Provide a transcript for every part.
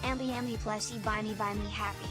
Ambi blessy buy me happy.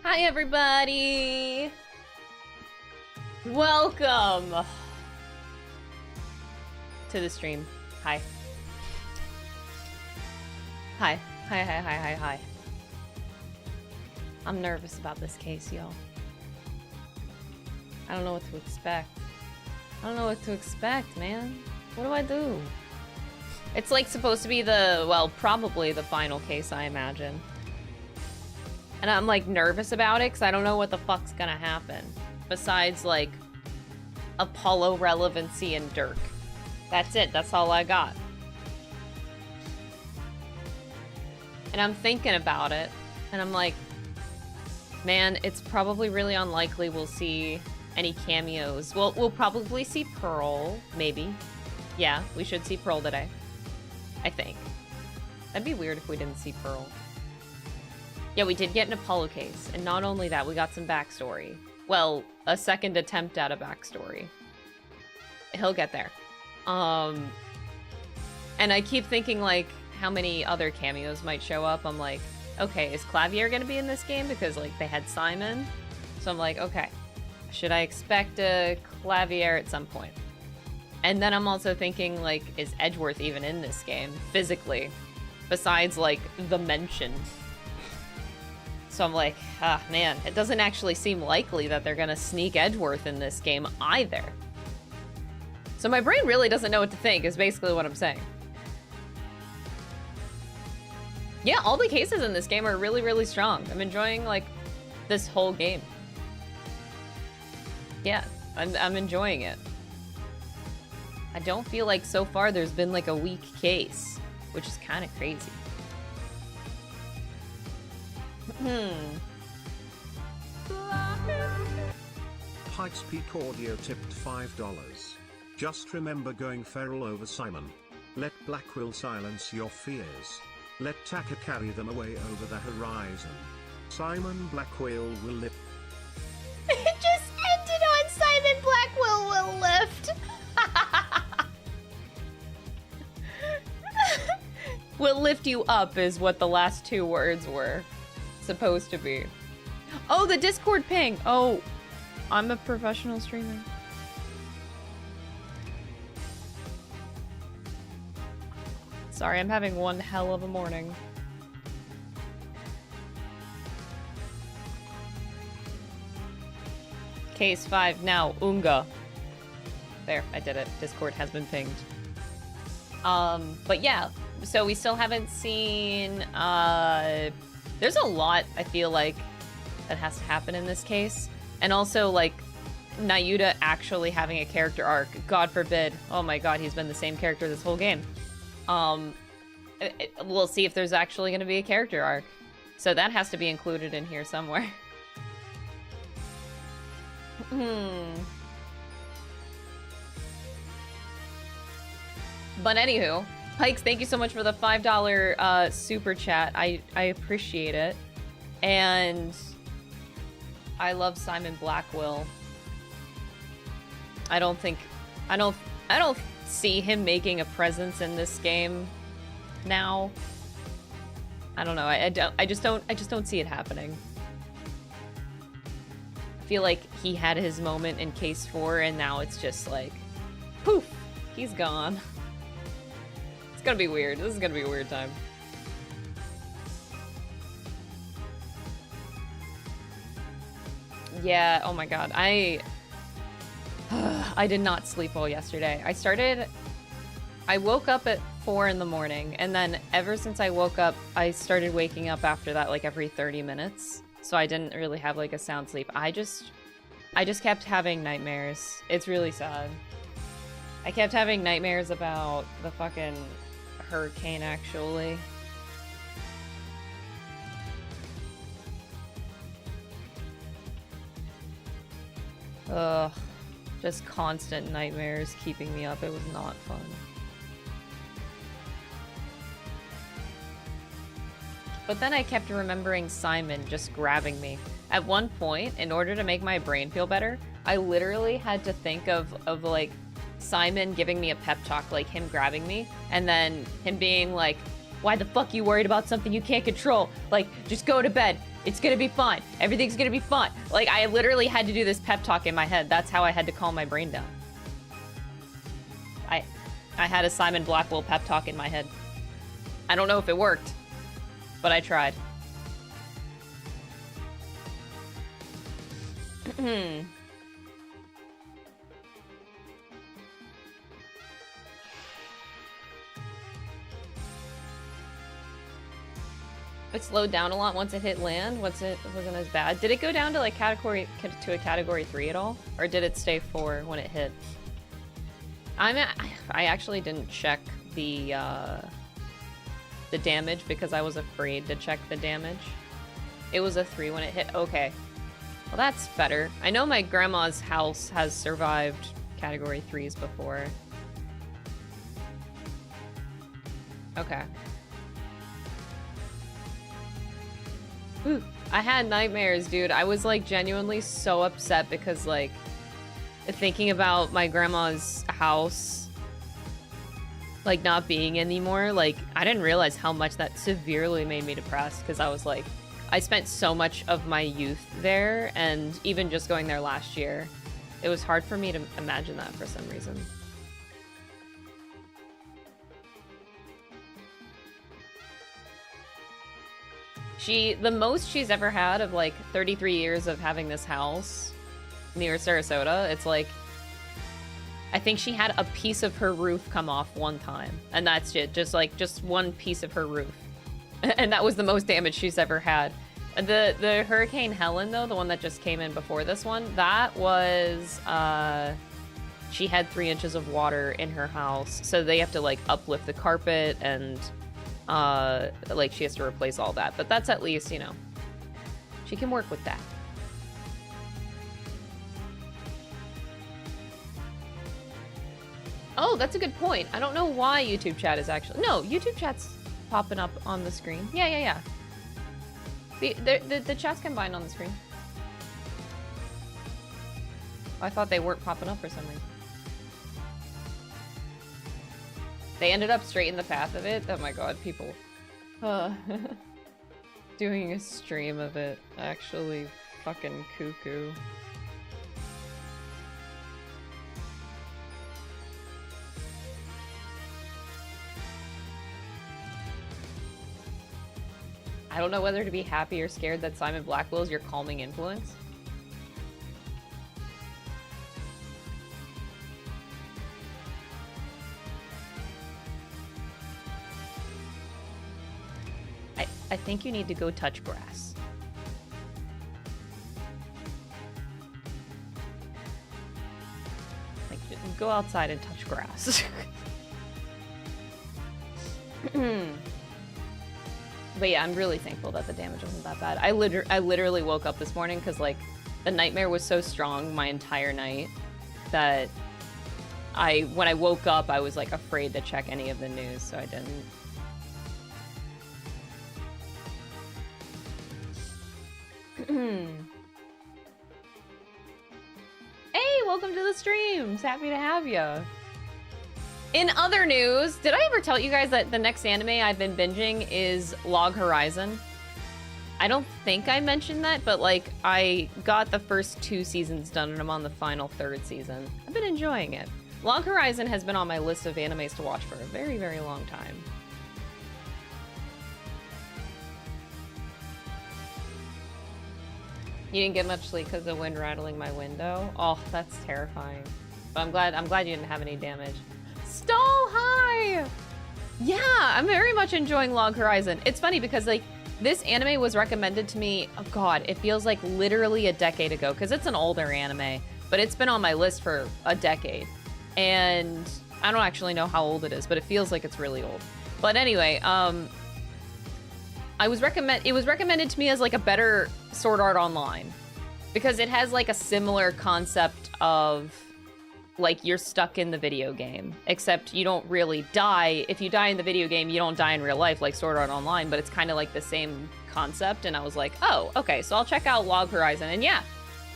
Hi everybody! Welcome to the stream. Hi. Hi. Hi. I'm nervous about this case, y'all. I don't know what to expect. Man. What do I do? It's like supposed to be the, well, probably the final case, I imagine. And I'm like nervous about it because I don't know what the fuck's gonna happen. Besides like Apollo, Relevancy, and Dhurke. That's it, that's all I got. And I'm thinking about it, and I'm like, man, it's probably really unlikely we'll see any cameos. Well, we'll probably see Pearl, maybe. Yeah, we should see Pearl today. I think. That'd be weird if we didn't see Pearl. Yeah, we did get an Apollo case, and not only that, we got some backstory. Well, a second attempt at a backstory. He'll get there. And I keep thinking, like, how many other cameos might show up. I'm like, okay, is Clavier gonna be in this game? Because, like, they had Simon. So I'm like, okay, should I expect a Clavier at some point? And then I'm also thinking, like, is Edgeworth even in this game, physically? Besides, like, the mention. So I'm like, ah, man, it doesn't actually seem likely that they're gonna sneak Edgeworth in this game either. So my brain really doesn't know what to think, is basically what I'm saying. Yeah, all the cases in this game are really, really strong. I'm enjoying, like, this whole game. Yeah, I'm enjoying it. I don't feel like so far there's been, like, a weak case, which is kind of crazy. Pikes Peak Audio tipped $5. Just remember going feral over Simon. Let Blackwell silence your fears. Let Taka carry them away over the horizon. Simon Blackwell will live. It just ended on Simon Blackwell will lift. Will lift you up is what the last two words were supposed to be. Oh, the Discord ping. Oh, I'm a professional streamer. Sorry, I'm having one hell of a morning. Case 5 now, Unga. There, I did it. Discord has been pinged. But yeah, so we still haven't seen, there's a lot, I feel like, that has to happen in this case. And also, like, Nayuta actually having a character arc. God forbid. Oh my god, he's been the same character this whole game. We'll see if there's actually going to be a character arc. So that has to be included in here somewhere. But anywho, Pikes, thank you so much for the $5 super chat. I appreciate it. And I love Simon Blackwell. I don't see him making a presence in this game now. I don't know. I just don't see it happening. I feel like he had his moment in Case 4 and now it's just like poof, he's gone. It's gonna be weird. This is gonna be a weird time. Yeah, oh my god. I did not sleep well yesterday. I woke up at 4 in the morning, and then ever since I woke up, I started waking up after that like every 30 minutes. So I didn't really have like a sound sleep. I just kept having nightmares. It's really sad. I kept having nightmares about the fucking hurricane, actually. Ugh. Just constant nightmares keeping me up. It was not fun. But then I kept remembering Simon just grabbing me. At one point, in order to make my brain feel better, I literally had to think of like Simon giving me a pep talk, like him grabbing me, and then him being like, why the fuck you worried about something you can't control? Like, just go to bed. It's gonna be fine. Everything's gonna be fine. Like, I literally had to do this pep talk in my head. That's how I had to calm my brain down. I had a Simon Blackwell pep talk in my head. I don't know if it worked, but I tried. It slowed down a lot once it hit land. Once it wasn't as bad. Did it go down to like category 3 at all, or did it stay 4 when it hit? I actually didn't check the damage because I was afraid to check the damage. It was a 3 when it hit. Okay, well that's better. I know my grandma's house has survived category 3s before. Okay. Ooh, I had nightmares, dude. I was like genuinely so upset because like thinking about my grandma's house like not being anymore, like I didn't realize how much that severely made me depressed because I was like, I spent so much of my youth there, and even just going there last year, it was hard for me to imagine that for some reason. The most she's ever had of like 33 years of having this house near Sarasota, it's like, I think she had a piece of her roof come off one time, and that's it. Just one piece of her roof. And that was the most damage she's ever had. The Hurricane Helen, though, the one that just came in before this one, that was, she had 3 inches of water in her house, so they have to like uplift the carpet and like she has to replace all that, but that's at least, you know, she can work with that. Oh, that's a good point. I don't know why YouTube chat is actually... No, YouTube chat's popping up on the screen. Yeah. The chat's combined on the screen. I thought they weren't popping up for some reason. They ended up straight in the path of it. Oh my god, people. Doing a stream of it. Actually fucking cuckoo. I don't know whether to be happy or scared that Simon Blackwell is your calming influence. I think you need to go touch grass. Like, go outside and touch grass. But yeah, I'm really thankful that the damage wasn't that bad. I literally woke up this morning because, like, the nightmare was so strong my entire night that when I woke up, I was, like, afraid to check any of the news, so I didn't. Hey, welcome to the streams. Happy to have you. In other news, did I ever tell you guys that the next anime I've been binging is Log Horizon? I don't think I mentioned that, but like I got the first 2 seasons done and I'm on the final 3rd season. I've been enjoying it. Log Horizon has been on my list of animes to watch for a very, very long time. You didn't get much sleep because of wind rattling my window? Oh, that's terrifying. But I'm glad you didn't have any damage. Stall high! Yeah, I'm very much enjoying Log Horizon. It's funny because, like, this anime was recommended to me, oh god, it feels like literally a decade ago, because it's an older anime, but it's been on my list for a decade. And I don't actually know how old it is, but it feels like it's really old. But anyway, it was recommended to me as like a better Sword Art Online, because it has like a similar concept of like you're stuck in the video game, except you don't really die. If you die in the video game, you don't die in real life like Sword Art Online, but it's kind of like the same concept. And I was like, oh, okay, so I'll check out Log Horizon. And yeah,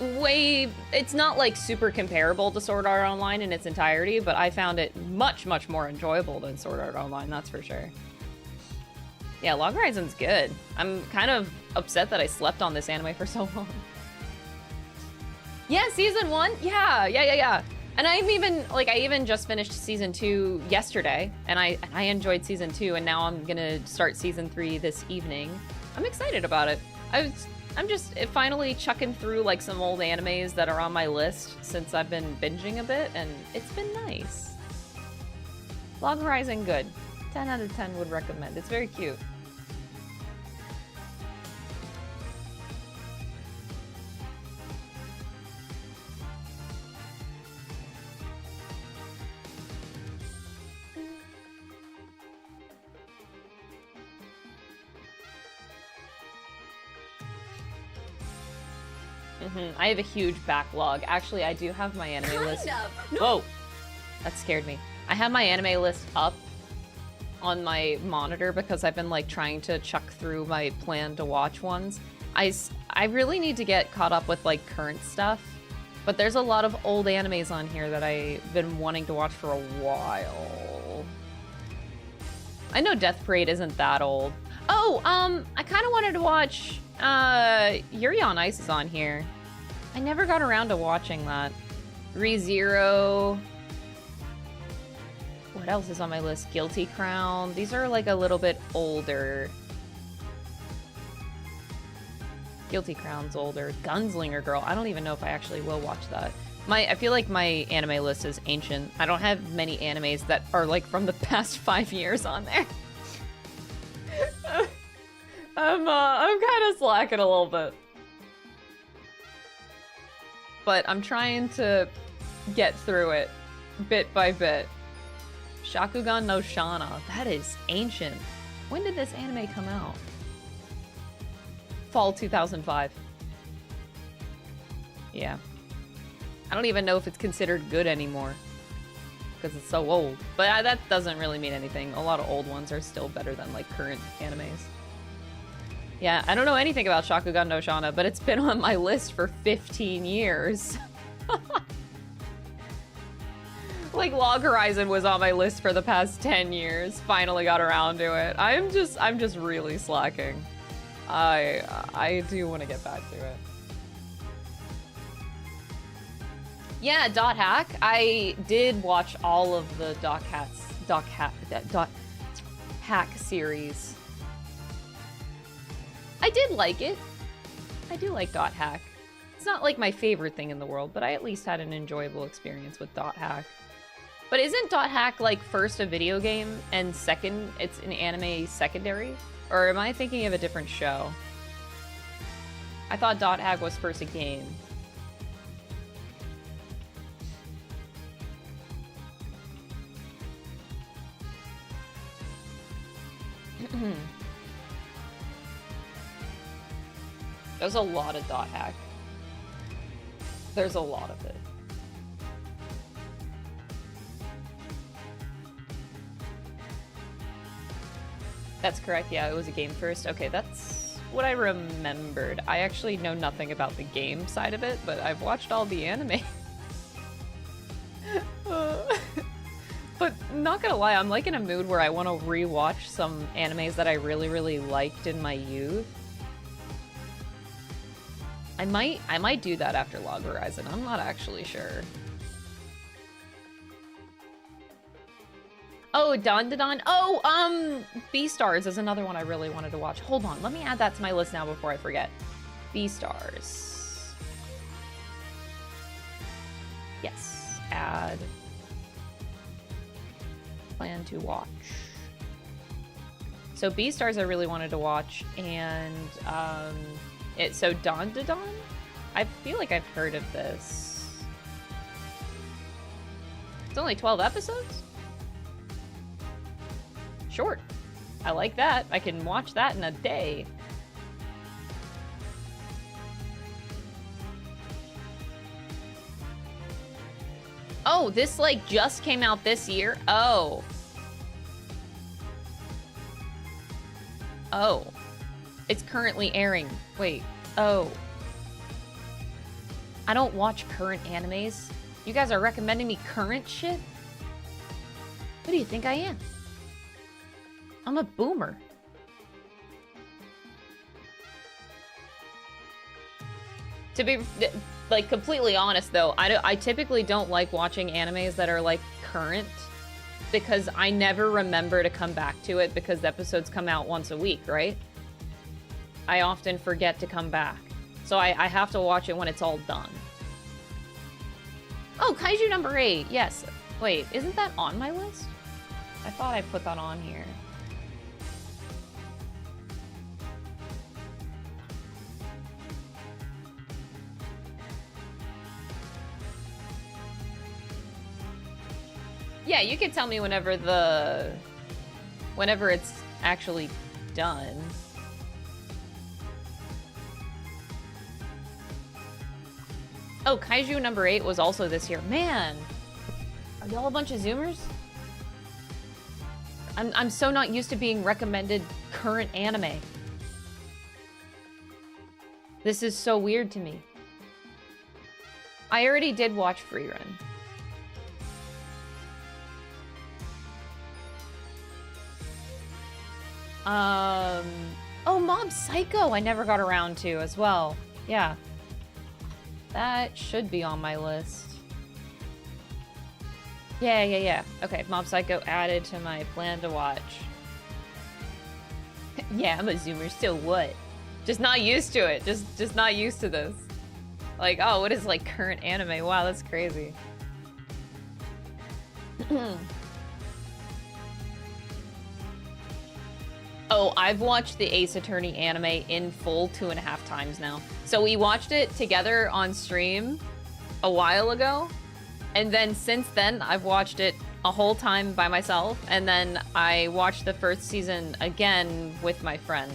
it's not like super comparable to Sword Art Online in its entirety, but I found it much, much more enjoyable than Sword Art Online, that's for sure. Yeah, Log Horizon's good. I'm kind of upset that I slept on this anime for so long. Yeah, season 1? Yeah. And I even just finished season 2 yesterday, and I enjoyed season 2, and now I'm gonna start season 3 this evening. I'm excited about it. I'm just finally chucking through like some old animes that are on my list since I've been binging a bit, and it's been nice. Log Horizon, good. 10 out of 10 would recommend. It's very cute. I have a huge backlog. Actually, I do have my anime list. Whoa! That scared me. I have my anime list up on my monitor because I've been like trying to chuck through my plan to watch ones. I really need to get caught up with like current stuff, but there's a lot of old animes on here that I've been wanting to watch for a while. I know Death Parade isn't that old. Oh, I kind of wanted to watch Yuri on Ice is on here. I never got around to watching that. ReZero. What else is on my list? Guilty Crown. These are like a little bit older. Guilty Crown's older. Gunslinger Girl. I don't even know if I actually will watch that. I feel like my anime list is ancient. I don't have many animes that are like from the past 5 years on there. I'm kind of slacking a little bit. But I'm trying to get through it bit by bit. Shakugan no Shana. That is ancient. When did this anime come out? Fall 2005. Yeah. I don't even know if it's considered good anymore, because it's so old. But that doesn't really mean anything. A lot of old ones are still better than like current animes. Yeah, I don't know anything about Shakugan no Shana, but it's been on my list for 15 years. Like Log Horizon was on my list for the past 10 years. Finally got around to it. I'm just really slacking. I do want to get back to it. Yeah, Dot Hack. I did watch all of the Dot Hack series. I did like it. I do like Dot Hack. It's not like my favorite thing in the world, but I at least had an enjoyable experience with Dot Hack. But isn't Dot Hack like first a video game and second it's an anime secondary? Or am I thinking of a different show? I thought Dot Hack was first a game. There's a lot of Dot Hack. There's a lot of it. That's correct, yeah, it was a game first. Okay, that's what I remembered. I actually know nothing about the game side of it, but I've watched all the anime. But not gonna lie, I'm like in a mood where I want to rewatch some animes that I really, really liked in my youth. I might do that after Log Horizon. I'm not actually sure. Oh, Don. Oh, Beastars is another one I really wanted to watch. Hold on, let me add that to my list now before I forget. Beastars. Yes, add. Plan to watch. So Beastars I really wanted to watch, and so Don. I feel like I've heard of this. It's only 12 episodes? Short. I like that. I can watch that in a day. Oh, this like just came out this year? Oh. Oh. It's currently airing. Wait. Oh. I don't watch current animes. You guys are recommending me current shit? Who do you think I am? I'm a boomer. To be like completely honest though, I typically don't like watching animes that are like current because I never remember to come back to it because the episodes come out once a week, right? I often forget to come back. So I have to watch it when it's all done. Oh, Kaiju number 8. Yes. Wait, isn't that on my list? I thought I put that on here. Yeah, you can tell me whenever it's actually done. Oh, Kaiju number 8 was also this year. Man, are y'all a bunch of Zoomers? I'm so not used to being recommended current anime. This is so weird to me. I already did watch Free Run. Oh, Mob Psycho I never got around to as well. Yeah. That should be on my list. Yeah. Okay, Mob Psycho added to my plan to watch. Yeah, I'm a Zoomer, still what? Just not used to it. Just not used to this. Like, oh, what is like current anime? Wow, that's crazy. Oh, I've watched the Ace Attorney anime in full 2.5 times now. So we watched it together on stream a while ago. And then since then, I've watched it a whole time by myself. And then I watched the first season again with my friend.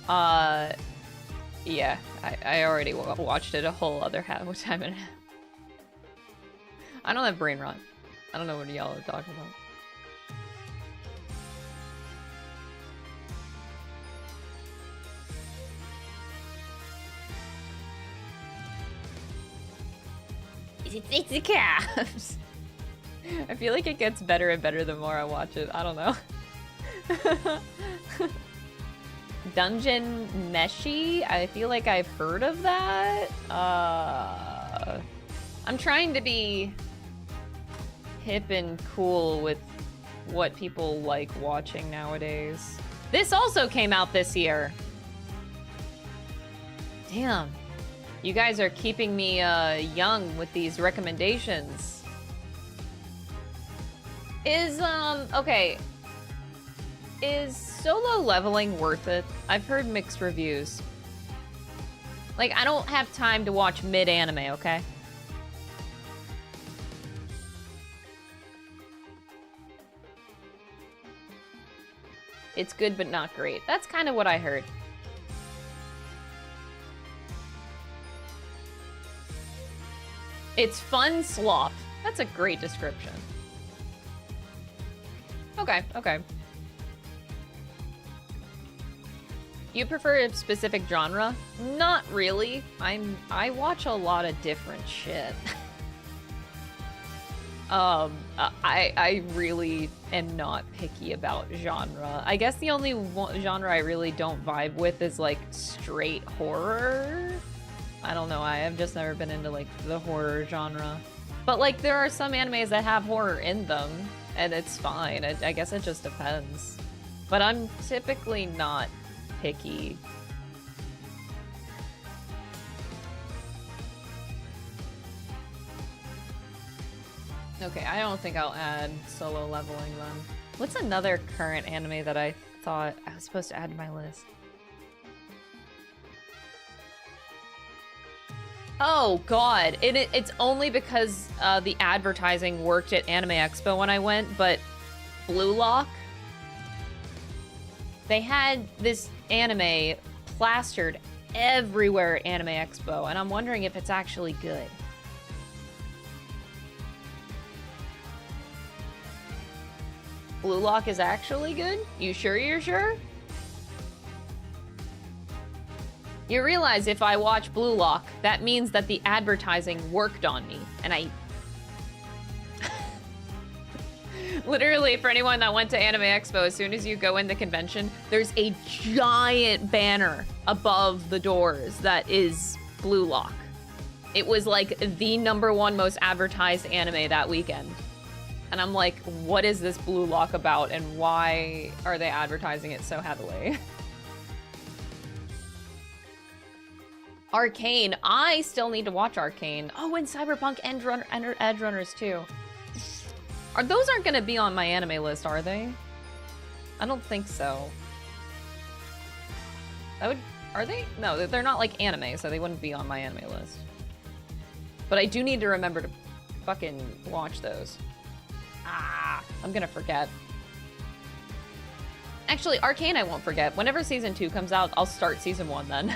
Yeah, I already watched it a whole other time and a half. I don't have brain rot. I don't know what y'all are talking about. It's the calves. I feel like it gets better and better the more I watch it. I don't know. Dungeon Meshi? I feel like I've heard of that. I'm trying to be hip and cool with what people like watching nowadays. This also came out this year. Damn. You guys are keeping me young with these recommendations. Okay. Is solo leveling worth it? I've heard mixed reviews. Like, I don't have time to watch mid-anime, okay? It's good, but not great. That's kind of what I heard. It's fun slop. That's a great description. Okay, okay. You prefer a specific genre? Not really. I watch a lot of different shit. I really am not picky about genre. I guess the only genre I really don't vibe with is like straight horror. I don't know. I have just never been into like the horror genre. But like there are some animes that have horror in them and it's fine. I guess it just depends. But I'm typically not picky. Okay, I don't think I'll add solo leveling then. What's another current anime that I thought I was supposed to add to my list? Oh god, it's only because the advertising worked at Anime Expo when I went, but Blue Lock, they had this anime plastered everywhere at Anime Expo, and I'm wondering if it's actually good. Blue Lock is actually good? You sure you're sure? You realize if I watch Blue Lock, that means that the advertising worked on me, and I... Literally, for anyone that went to Anime Expo, as soon as you go in the convention, there's a giant banner above the doors that is Blue Lock. It was like the #1 most advertised anime that weekend. And I'm like, what is this Blue Lock about, and why are they advertising it so heavily? Arcane. I still need to watch Arcane. Oh, and Cyberpunk Edge Runners too. Those aren't gonna be on my anime list, are they? I don't think so. Are they? No, they're not like anime, so they wouldn't be on my anime list. But I do need to remember to fucking watch those. Ah, I'm gonna forget. Actually, Arcane I won't forget. Whenever season 2 comes out, I'll start season 1 then.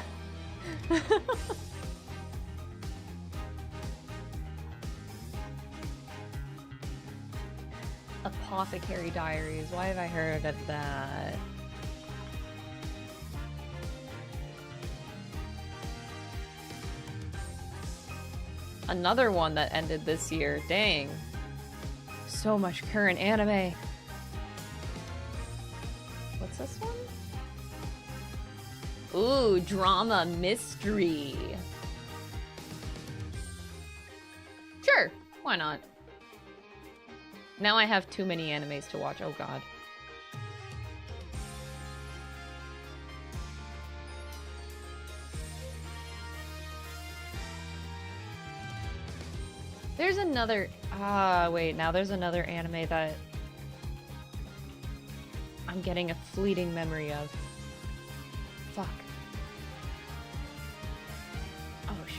Apothecary Diaries. Why have I heard of that? Another one that ended this year. Dang. So much current anime. What's this one? Ooh, drama mystery. Sure, why not? Now I have too many animes to watch, oh god. There's another, wait, now there's another anime that I'm getting a fleeting memory of. Fuck. Oh, shit.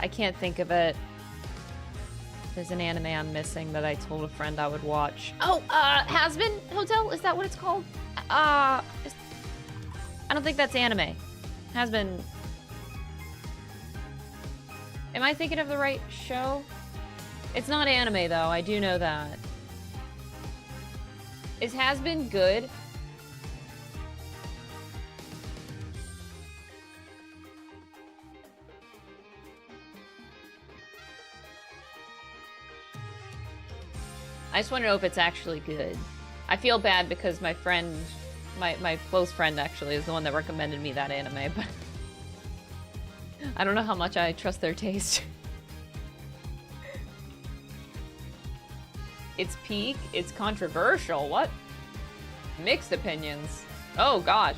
I can't think of it. There's an anime I'm missing that I told a friend I would watch. Oh, Has Been Hotel? Is that what it's called? I don't think that's anime. Has Been... Am I thinking of the right show? It's not anime, though. I do know that. Is Has Been good? I just want to know if it's actually good. I feel bad because my friend, my close friend actually, is the one that recommended me that anime, but I don't know how much I trust their taste. It's peak, it's controversial, what? Mixed opinions. Oh gosh.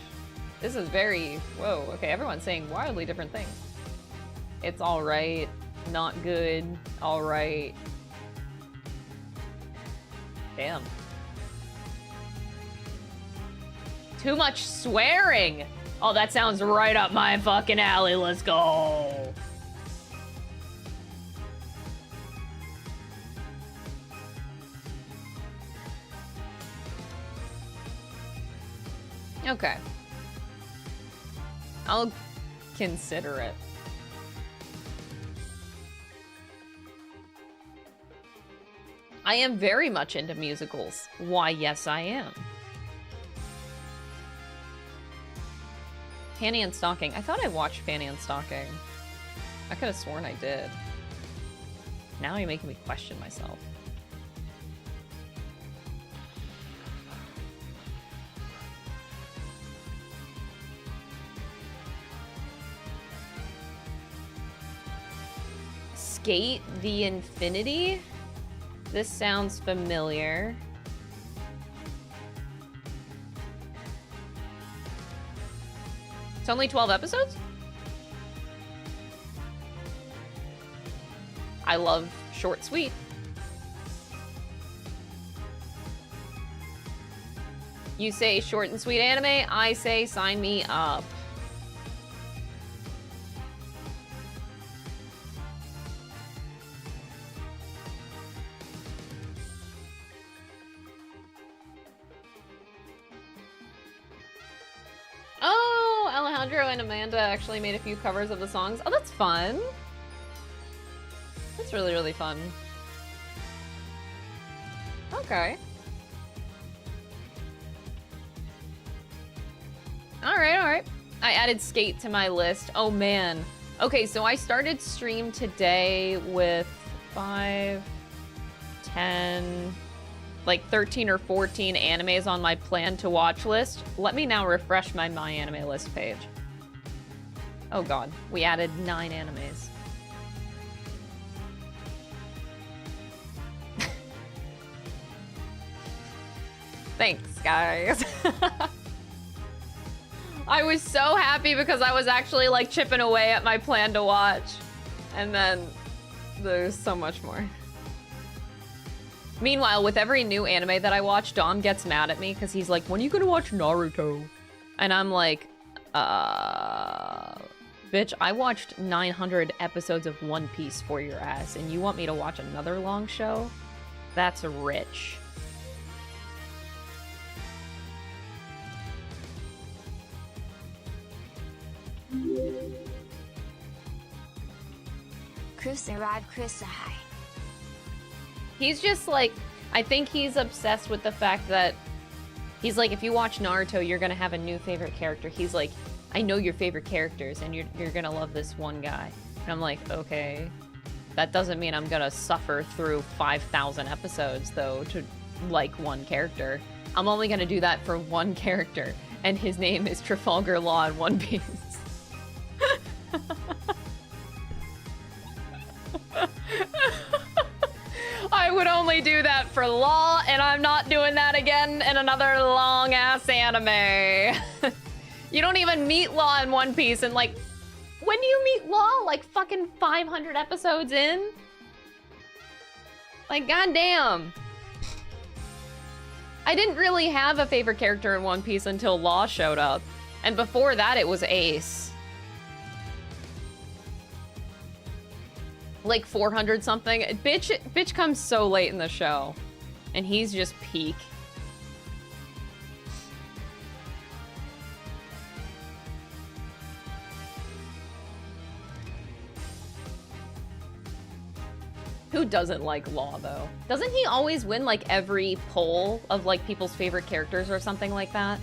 This is very, whoa, okay, everyone's saying wildly different things. It's alright. Not good. Alright. Damn. Too much swearing! Oh, that sounds right up my fucking alley. Let's go! Okay. I'll consider it. I am very much into musicals. Why, yes, I am. Fanny and Stocking. I thought I watched Fanny and Stocking. I could have sworn I did. Now you're making me question myself. Skate the Infinity? This sounds familiar. It's only 12 episodes? I love short, sweet. You say short and sweet anime, I say sign me up. Oh, Alejandro and Amanda actually made a few covers of the songs. Oh, that's fun. That's really, really fun. Okay. Alright, alright. I added Skate to my list. Oh, man. Okay, so I started stream today with 5, 10... like 13 or 14 animes on my plan to watch list. Let me now refresh my My Anime List page. Oh god, we added 9 animes. Thanks, guys. I was so happy because I was actually like chipping away at my plan to watch. And then there's so much more. Meanwhile, with every new anime that I watch, Dom gets mad at me because he's like, when are you gonna watch Naruto? And I'm like, bitch, I watched 900 episodes of One Piece for your ass, and you want me to watch another long show? That's rich. Kusarad Kusahai. He's just like, I think he's obsessed with the fact that he's like, if you watch Naruto, you're gonna have a new favorite character. He's like, I know your favorite characters and you're gonna love this one guy. And I'm like, okay. That doesn't mean I'm gonna suffer through 5,000 episodes though to like one character. I'm only gonna do that for one character, and his name is Trafalgar Law in One Piece. I would only do that for Law, and I'm not doing that again in another long-ass anime. You don't even meet Law in One Piece, and like, when do you meet Law? Like fucking 500 episodes in? Like, goddamn. I didn't really have a favorite character in One Piece until Law showed up. And before that, it was Ace. Like 400 something. Bitch comes so late in the show. And he's just peak. Who doesn't like Law, though? Doesn't he always win, like, every poll of, like, people's favorite characters or something like that?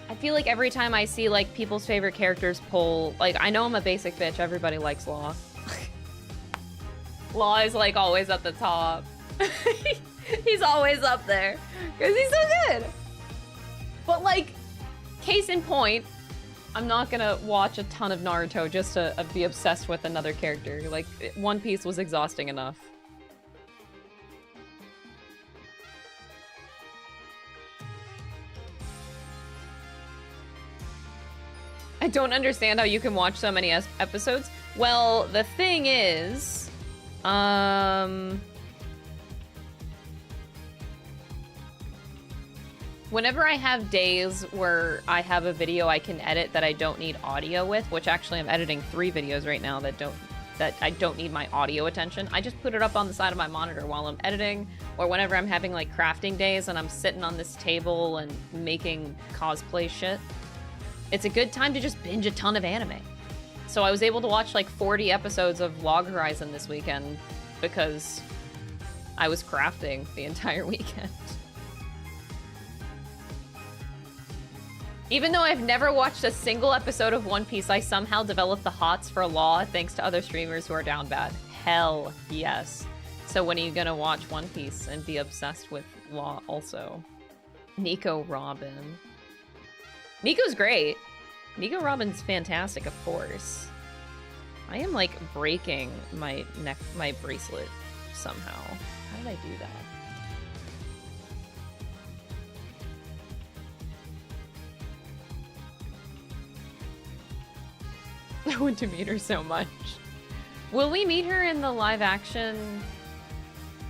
I feel like every time I see, like, people's favorite characters poll, like, I know I'm a basic bitch, everybody likes Law. Law is, like, always at the top. He's always up there, because he's so good! But, like, case in point, I'm not gonna watch a ton of Naruto just to be obsessed with another character. Like, One Piece was exhausting enough. I don't understand how you can watch so many episodes. Well, the thing is, whenever I have days where I have a video I can edit that I don't need audio with, which actually I'm editing 3 videos right now that I don't need my audio attention, I just put it up on the side of my monitor while I'm editing, or whenever I'm having like crafting days and I'm sitting on this table and making cosplay shit. It's a good time to just binge a ton of anime. So I was able to watch like 40 episodes of Log Horizon this weekend because I was crafting the entire weekend. Even though I've never watched a single episode of One Piece, I somehow developed the hots for Law thanks to other streamers who are down bad. Hell yes. So when are you gonna watch One Piece and be obsessed with Law also? Nico Robin. Nico's great. Nico Robin's fantastic, of course. I am like breaking my bracelet somehow. How did I do that? I want to meet her so much. Will we meet her in the live action?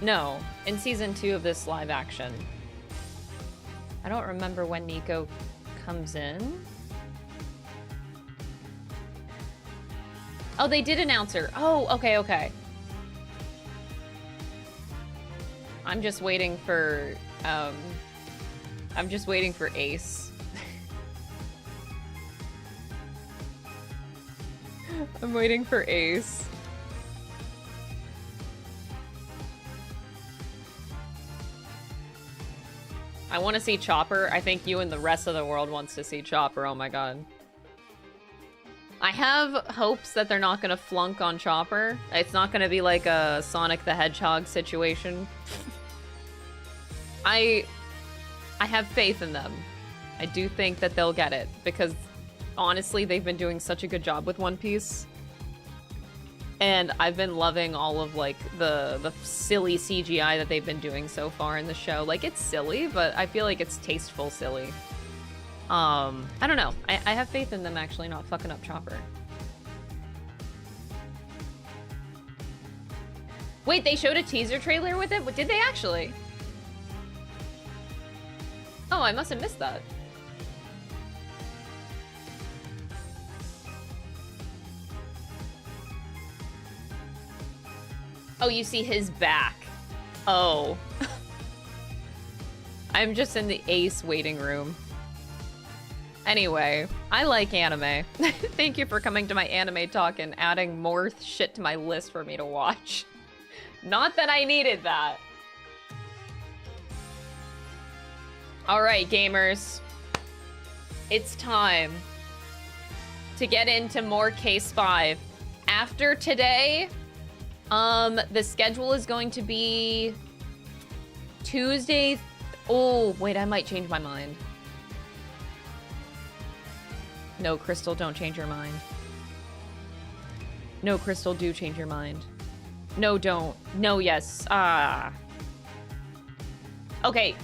No, in season 2 of this live action. I don't remember when Nico comes in. Oh, they did announce her. Oh, okay, okay. I'm just waiting for Ace. I'm waiting for Ace. I want to see Chopper. I think you and the rest of the world wants to see Chopper. Oh my god. I have hopes that they're not going to flunk on Chopper. It's not going to be like a Sonic the Hedgehog situation. I have faith in them. I do think that they'll get it because honestly, they've been doing such a good job with One Piece. And I've been loving all of like the silly CGI that they've been doing so far in the show. Like, it's silly, but I feel like it's tasteful silly. I don't know. I have faith in them actually not fucking up Chopper. Wait, they showed a teaser trailer with it? Did they actually? Oh, I must have missed that. Oh, you see his back. Oh. I'm just in the Ace waiting room. Anyway, I like anime. Thank you for coming to my anime talk and adding more shit to my list for me to watch. Not that I needed that. Alright, gamers. It's time to get into more Case 5. After today, the schedule is going to be Tuesday. Oh, wait, I might change my mind. No, Crystal, don't change your mind. No, Crystal, do change your mind. No, don't. No, yes. Okay.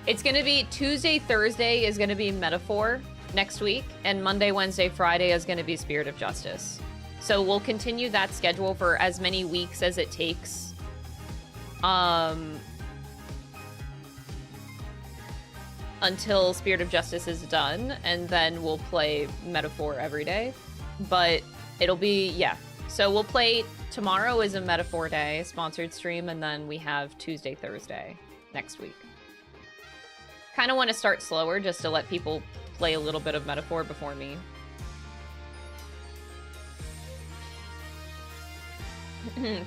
It's gonna be Tuesday, Thursday is gonna be Metaphor next week, and Monday, Wednesday, Friday is gonna be Spirit of Justice. So we'll continue that schedule for as many weeks as it takes. Until Spirit of Justice is done, and then we'll play Metaphor every day. But it'll be, yeah. So we'll play, tomorrow is a Metaphor day, sponsored stream, and then we have Tuesday, Thursday next week. Kind of want to start slower just to let people play a little bit of Metaphor before me.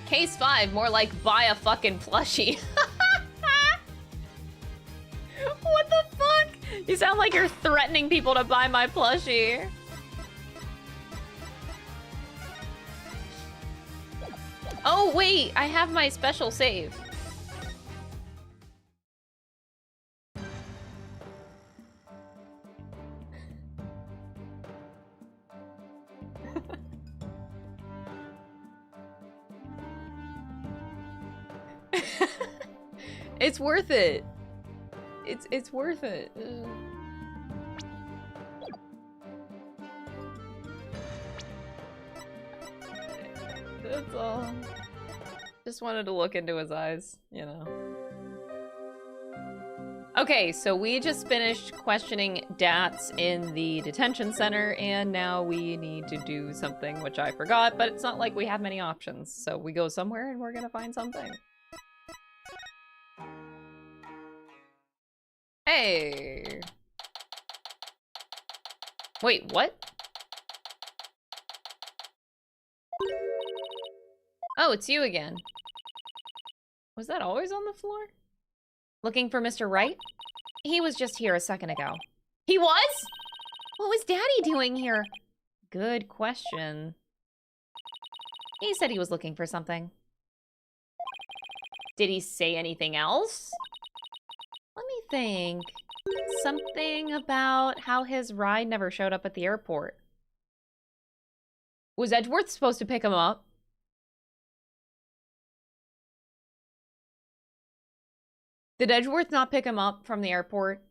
Case 5, more like buy a fucking plushie. What the fuck? You sound like you're threatening people to buy my plushie. Oh, wait, I have my special save. It's worth it. It's worth it. That's all. Just wanted to look into his eyes, you know. Okay, so we just finished questioning Dats in the detention center, and now we need to do something which I forgot, but it's not like we have many options. So we go somewhere and we're gonna find something. Hey! Wait, what? Oh, it's you again. Was that always on the floor? Looking for Mr. Wright? He was just here a second ago. He was? What was Daddy doing here? Good question. He said he was looking for something. Did he say anything else? Let me think. Something about how his ride never showed up at the airport. Was Edgeworth supposed to pick him up? Did Edgeworth not pick him up from the airport?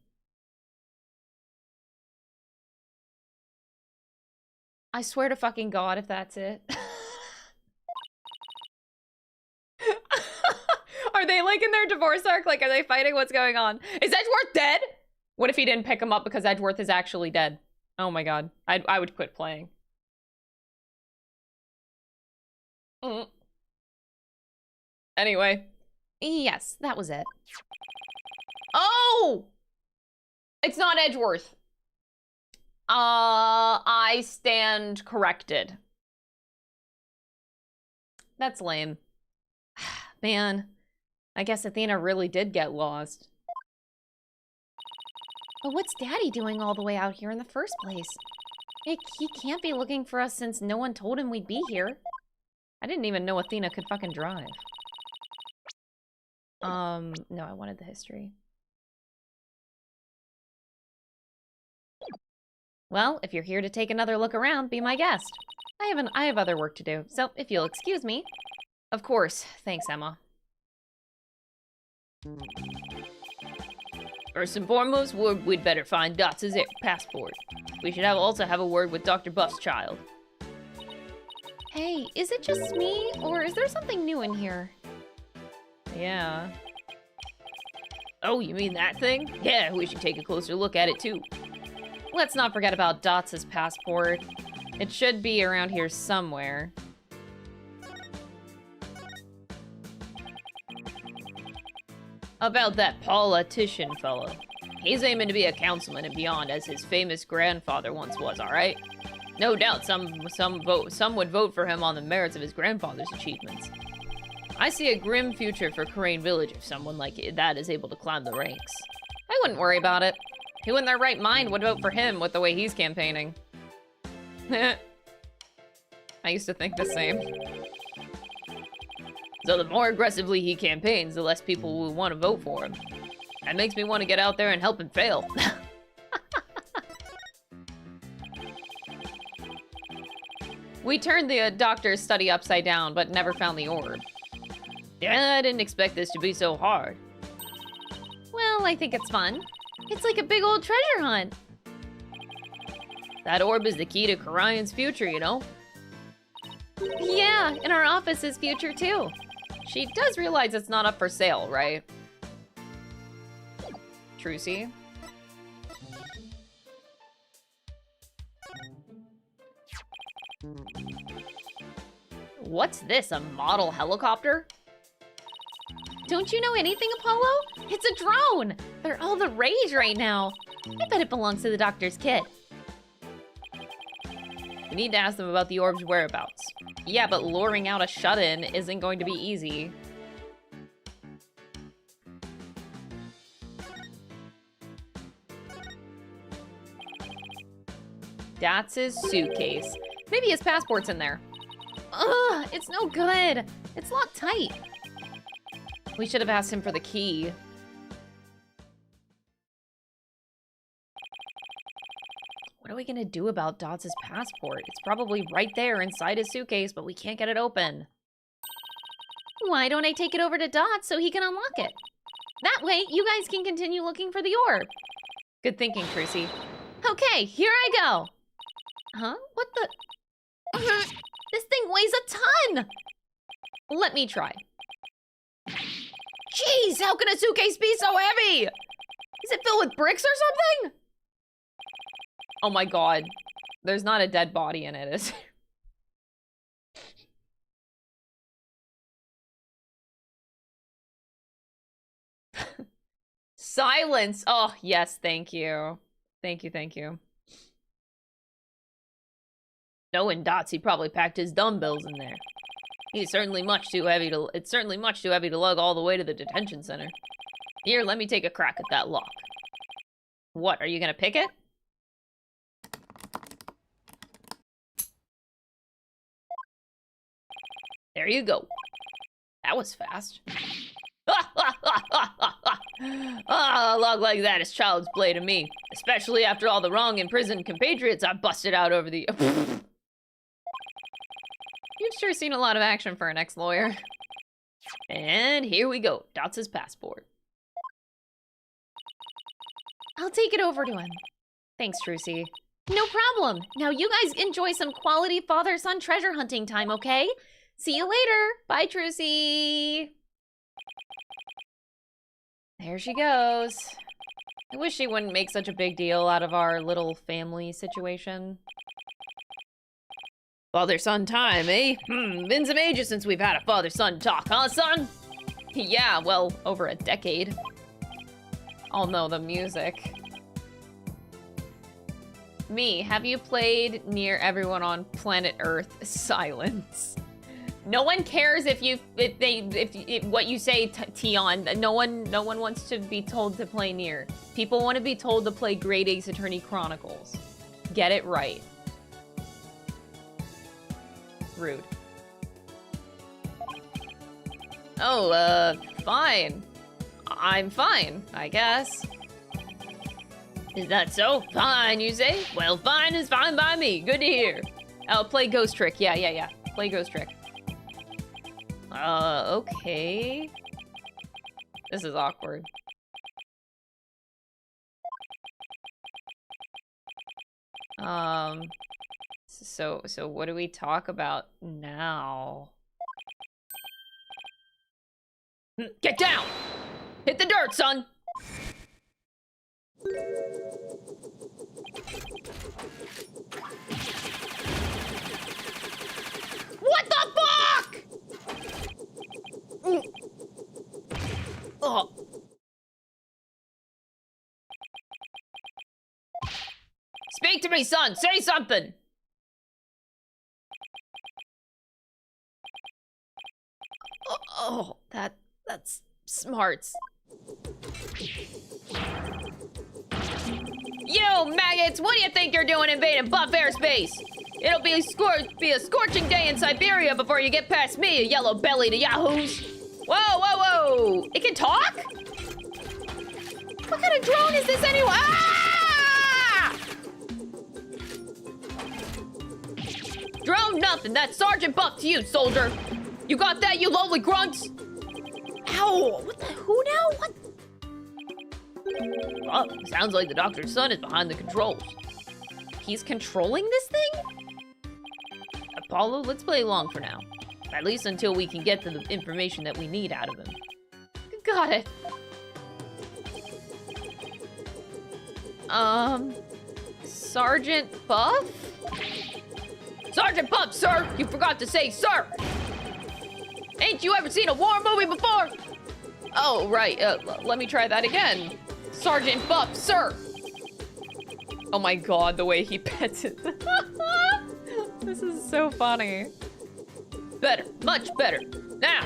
I swear to fucking God if that's it. Are they like in their divorce arc? Like, are they fighting? What's going on? Is Edgeworth dead? What if he didn't pick him up because Edgeworth is actually dead? Oh my God. I would quit playing. Anyway. Yes, that was it. Oh! It's not Edgeworth. I stand corrected. That's lame. Man, I guess Athena really did get lost. But what's Daddy doing all the way out here in the first place? He can't be looking for us since no one told him we'd be here. I didn't even know Athena could fucking drive. No, I wanted the history. Well, if you're here to take another look around, be my guest. I have other work to do, so if you'll excuse me. Of course. Thanks, Emma. First and foremost, we'd better find Dots' passport. We should also have a word with Dr. Buff's child. Hey, is it just me, or is there something new in here? Yeah. Oh, you mean that thing? Yeah, we should take a closer look at it too. Let's not forget about Dots' passport. It should be around here somewhere. About that politician fellow. He's aiming to be a councilman and beyond, as his famous grandfather once was, alright? No doubt some would vote for him on the merits of his grandfather's achievements. I see a grim future for Kurain Village if someone like that is able to climb the ranks. I wouldn't worry about it. Who in their right mind would vote for him with the way he's campaigning? I used to think the same. So the more aggressively he campaigns, the less people will want to vote for him. That makes me want to get out there and help him fail. We turned the doctor's study upside down, but never found the orb. Yeah, I didn't expect this to be so hard. Well, I think it's fun. It's like a big old treasure hunt. That orb is the key to Kurain's future, you know? Yeah, and our office's future too. She does realize it's not up for sale, right? Trucy. What's this, a model helicopter? Don't you know anything, Apollo? It's a drone! They're all the rage right now. I bet it belongs to the doctor's kid. We need to ask them about the orb's whereabouts. Yeah, but luring out a shut-in isn't going to be easy. That's his suitcase. Maybe his passport's in there. Ugh, it's no good. It's locked tight. We should have asked him for the key. What are we gonna do about Dots' passport? It's probably right there inside his suitcase, but we can't get it open. Why don't I take it over to Dots so he can unlock it? That way, you guys can continue looking for the orb. Good thinking, Trucy. Okay, here I go. Huh? What the? This thing weighs a ton! Let me try. Jeez, how can a suitcase be so heavy? Is it filled with bricks or something? Oh my god. There's not a dead body in it, is there? Silence! Oh, yes, thank you. Thank you, thank you. Knowing Dots, he probably packed his dumbbells in there. It's certainly much too heavy to lug all the way to the detention center. Here, let me take a crack at that lock. What, are you gonna pick it? There you go. That was fast. A log like that is child's play to me. Especially after all the wrong imprisoned compatriots I busted out over the... You've sure seen a lot of action for an ex-lawyer. And here we go. Dots' passport. I'll take it over to him. Thanks, Trucy. No problem. Now you guys enjoy some quality father-son treasure hunting time, okay? See you later. Bye, Trucy. There she goes. I wish she wouldn't make such a big deal out of our little family situation. Father-son time, eh? Been some ages since we've had a father-son talk, huh, son? Yeah, well, over a decade. Oh no, the music. Me, have you played Near Everyone on Planet Earth? Silence. No one cares if what you say, Tion. No one wants to be told to play Near. People want to be told to play Great Ace Attorney Chronicles. Get it right. Rude. Oh, fine. I'm fine, I guess. Is that so? Fine, you say? Well, fine is fine by me. Good to hear. Oh, play Ghost Trick. Yeah. Play Ghost Trick. Okay. This is awkward. So what do we talk about now? Get down! Hit the dirt, son! What the fuck?! Oh. Speak to me, son! Say something! Oh, that's smarts. You maggots! What do you think you're doing invading buff airspace? It'll be a scorching day in Siberia before you get past me, you yellow-bellied yahoos! Whoa! It can talk? What kind of drone is this anyway? Ah! Drone nothing. That's Sergeant Buff to you, soldier. You got that, you lowly grunts? Ow! What the? Who now? What? Well, sounds like the doctor's son is behind the controls. He's controlling this thing? Apollo, let's play along for now. At least until we can get to the information that we need out of him. Got it. Sergeant Buff? Sergeant Buff, sir! You forgot to say sir! Ain't you ever seen a war movie before? Oh, right. Let me try that again. Sergeant Buff, sir! Oh my god, the way he pets it. This is so funny. Better. Much better. Now,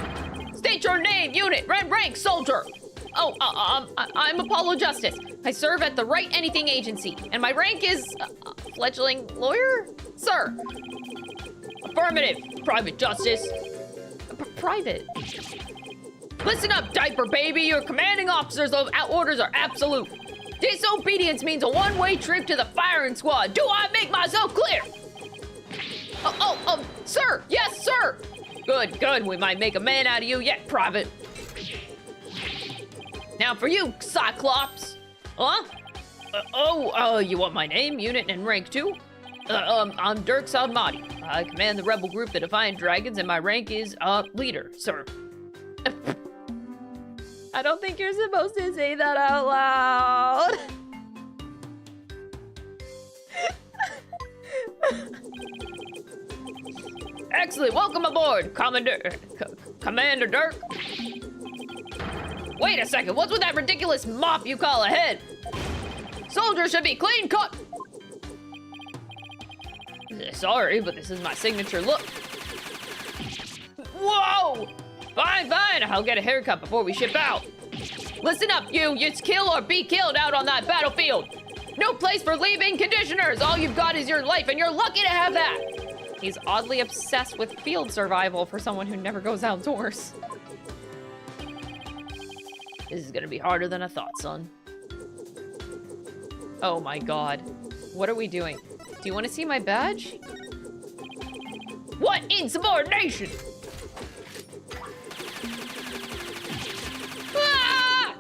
state your name, unit, red rank, soldier! Oh, I'm Apollo Justice. I serve at the Right Anything Agency, and my rank is fledgling lawyer? Sir. Affirmative, Private Justice. Private. Listen up, diaper baby. Your commanding officer's orders are absolute. Disobedience means a one-way trip to the firing squad. Do I make myself clear? Sir. Yes, sir. Good. We might make a man out of you yet, Private. Now for you, Cyclops. Huh? You want my name, unit, and rank too? I'm Dhurke Almighty. I command the rebel group, the Defiant Dragons, and my rank is, leader, sir. I don't think you're supposed to say that out loud. Excellent, welcome aboard, Commander Dhurke. Wait a second, what's with that ridiculous mop you call a head? Soldiers should be clean cut. Sorry, but this is my signature look. Whoa! Fine, fine, I'll get a haircut before we ship out. Listen up, you. It's kill or be killed out on that battlefield. No place for leave-in conditioners. All you've got is your life, and you're lucky to have that. He's oddly obsessed with field survival for someone who never goes outdoors. This is gonna be harder than I thought, son. Oh my god. What are we doing? Do you want to see my badge? What insubordination? Ah!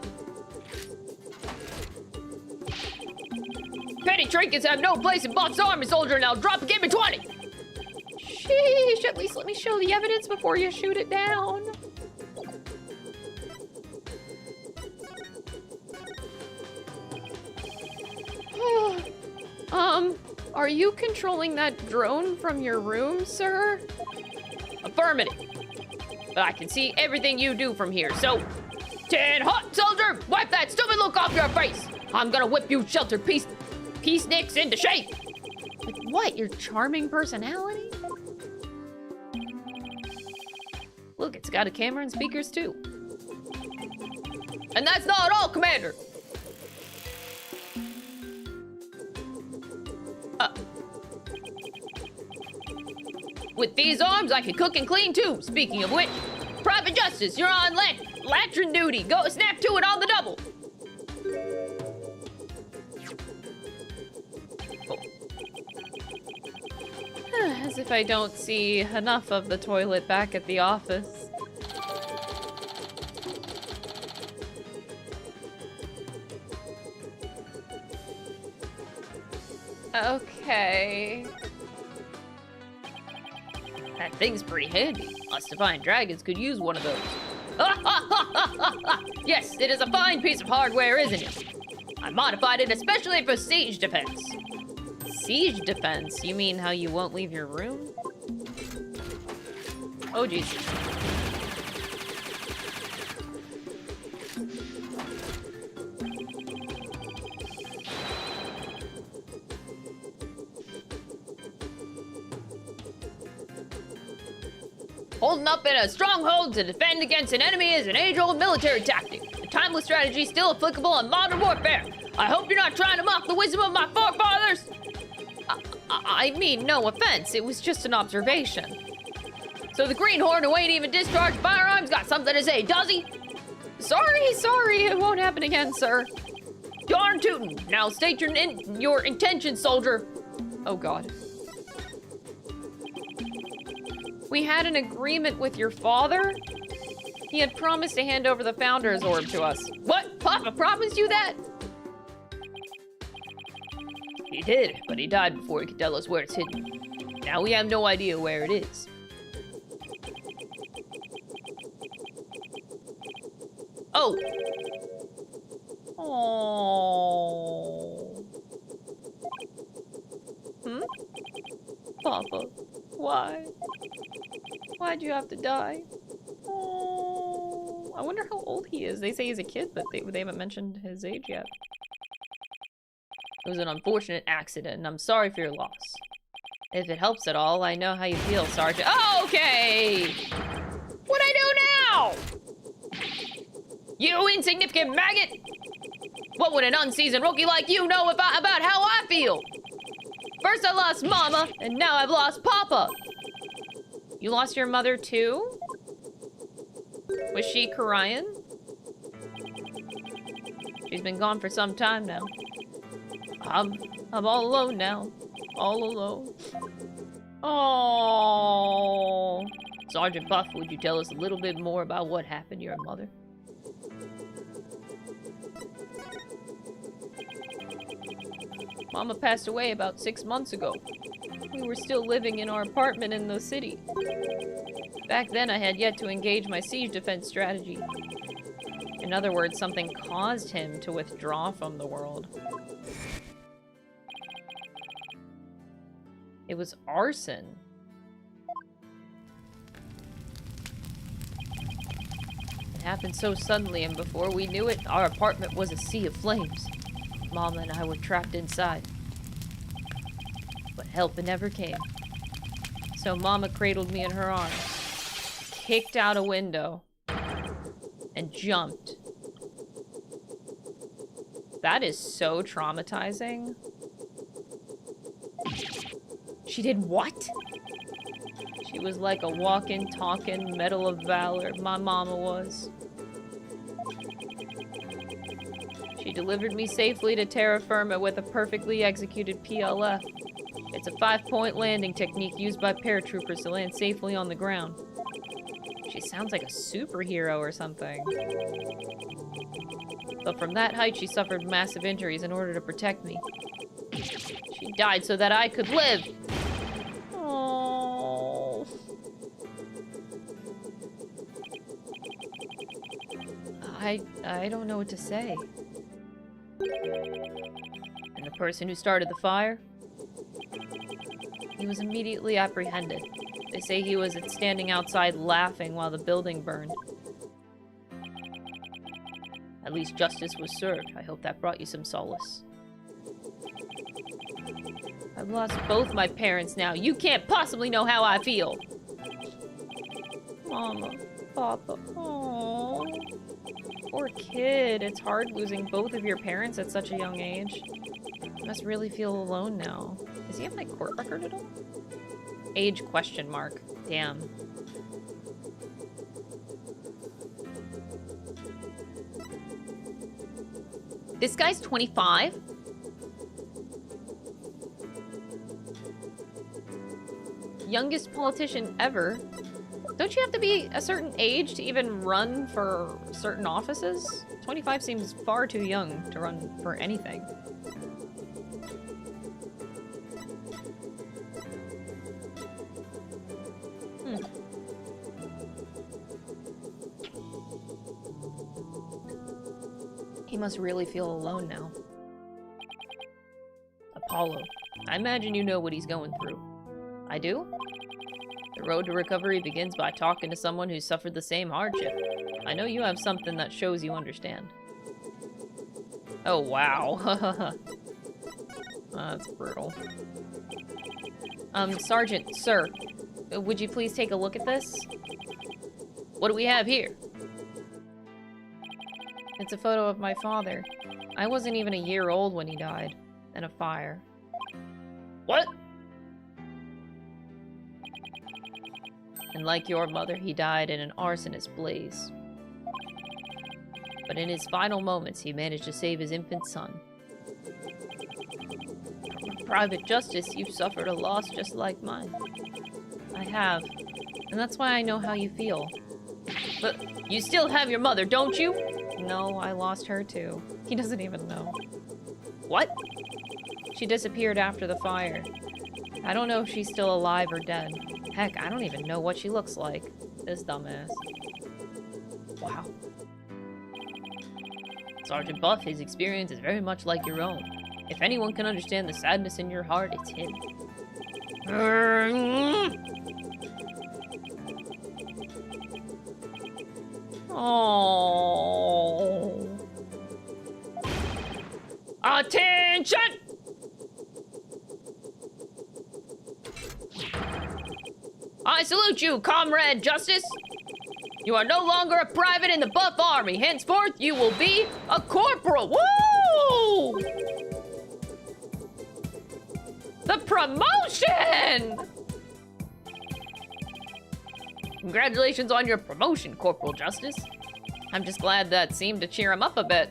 Petty trinkets have no place in Buff's army, soldier. Now drop and give me 20. Sheesh, at least let me show the evidence before you shoot it down. Are you controlling that drone from your room, sir? Affirmative. But I can see everything you do from here, so... 10 hot, soldier! Wipe that stupid look off your face! I'm gonna whip you sheltered peaceniks into shape! Like what, your charming personality? Look, it's got a camera and speakers, too. And that's not all, Commander! With these arms, I can cook and clean too. Speaking of which, Private Justice, you're on latrin duty. Go snap to it on the double. Oh. As if I don't see enough of the toilet back at the office. Okay. That thing's pretty handy. Us Defiant Dragons could use one of those. Yes, it is a fine piece of hardware, isn't it? I modified it especially for siege defense. Siege defense? You mean how you won't leave your room? Oh, jeez. Holding up in a stronghold to defend against an enemy is an age-old military tactic. A timeless strategy still applicable in modern warfare. I hope you're not trying to mock the wisdom of my forefathers. I mean, no offense. It was just an observation. So the greenhorn who ain't even discharged firearms got something to say, does he? Sorry. It won't happen again, sir. Darn tootin'. Now state your intention, soldier. Oh, God. We had an agreement with your father? He had promised to hand over the Founder's Orb to us. What? Papa promised you that? He did, but he died before he could tell us where it's hidden. Now we have no idea where it is. Oh! Oh. Papa, why? Why'd you have to die? Oh, I wonder how old he is. They say he's a kid, but they haven't mentioned his age yet. It was an unfortunate accident, and I'm sorry for your loss. If it helps at all, I know how you feel, Sergeant. Oh, okay! What'd I do now? You insignificant maggot! What would an unseasoned rookie like you know about how I feel? First I lost Mama, and now I've lost Papa. You lost your mother too? Was she Kurain? She's been gone for some time now. I'm all alone now. All alone. Oh. Sergeant Buff, would you tell us a little bit more about what happened to your mother? Mama passed away about 6 months ago. We were still living in our apartment in the city. Back then, I had yet to engage my siege defense strategy. In other words, something caused him to withdraw from the world. It was arson. It happened so suddenly, and before we knew it, our apartment was a sea of flames. Mama and I were trapped inside. But help never came. So Mama cradled me in her arms, kicked out a window, and jumped. That is so traumatizing. She did what? She was like a walking, talking Medal of Valor, my mama was. She delivered me safely to terra firma with a perfectly executed PLF. It's a 5-point landing technique used by paratroopers to land safely on the ground. She sounds like a superhero or something. But from that height, she suffered massive injuries in order to protect me. She died so that I could live! Oh. I don't know what to say. And the person who started the fire? He was immediately apprehended. They say he was standing outside laughing while the building burned. At least justice was served. I hope that brought you some solace. I've lost both my parents now. You can't possibly know how I feel. Mama, Papa, aww. Poor kid. It's hard losing both of your parents at such a young age. You must really feel alone now. Does he have my court record at all? Age question mark. Damn. This guy's 25? Youngest politician ever. Don't you have to be a certain age to even run for certain offices? 25 seems far too young to run for anything. He must really feel alone now. Apollo. I imagine you know what he's going through. I do? The road to recovery begins by talking to someone who's suffered the same hardship. I know you have something that shows you understand. Oh, wow. That's brutal. Sergeant, sir, would you please take a look at this? What do we have here? It's a photo of my father. I wasn't even a year old when he died. In a fire. What? And like your mother, he died in an arsonist blaze. But in his final moments, he managed to save his infant son. Private Justice, you've suffered a loss just like mine. I have. And that's why I know how you feel. But you still have your mother, don't you? No, I lost her too. He doesn't even know. What? She disappeared after the fire. I don't know if she's still alive or dead. Heck, I don't even know what she looks like. This dumbass. Wow. Sergeant Buff, his experience is very much like your own. If anyone can understand the sadness in your heart, it's him. Oh. Attention! I salute you, Comrade Justice! You are no longer a private in the Buff Army. Henceforth, you will be a corporal. Woo! The promotion! Congratulations on your promotion, Corporal Justice. I'm just glad that seemed to cheer him up a bit.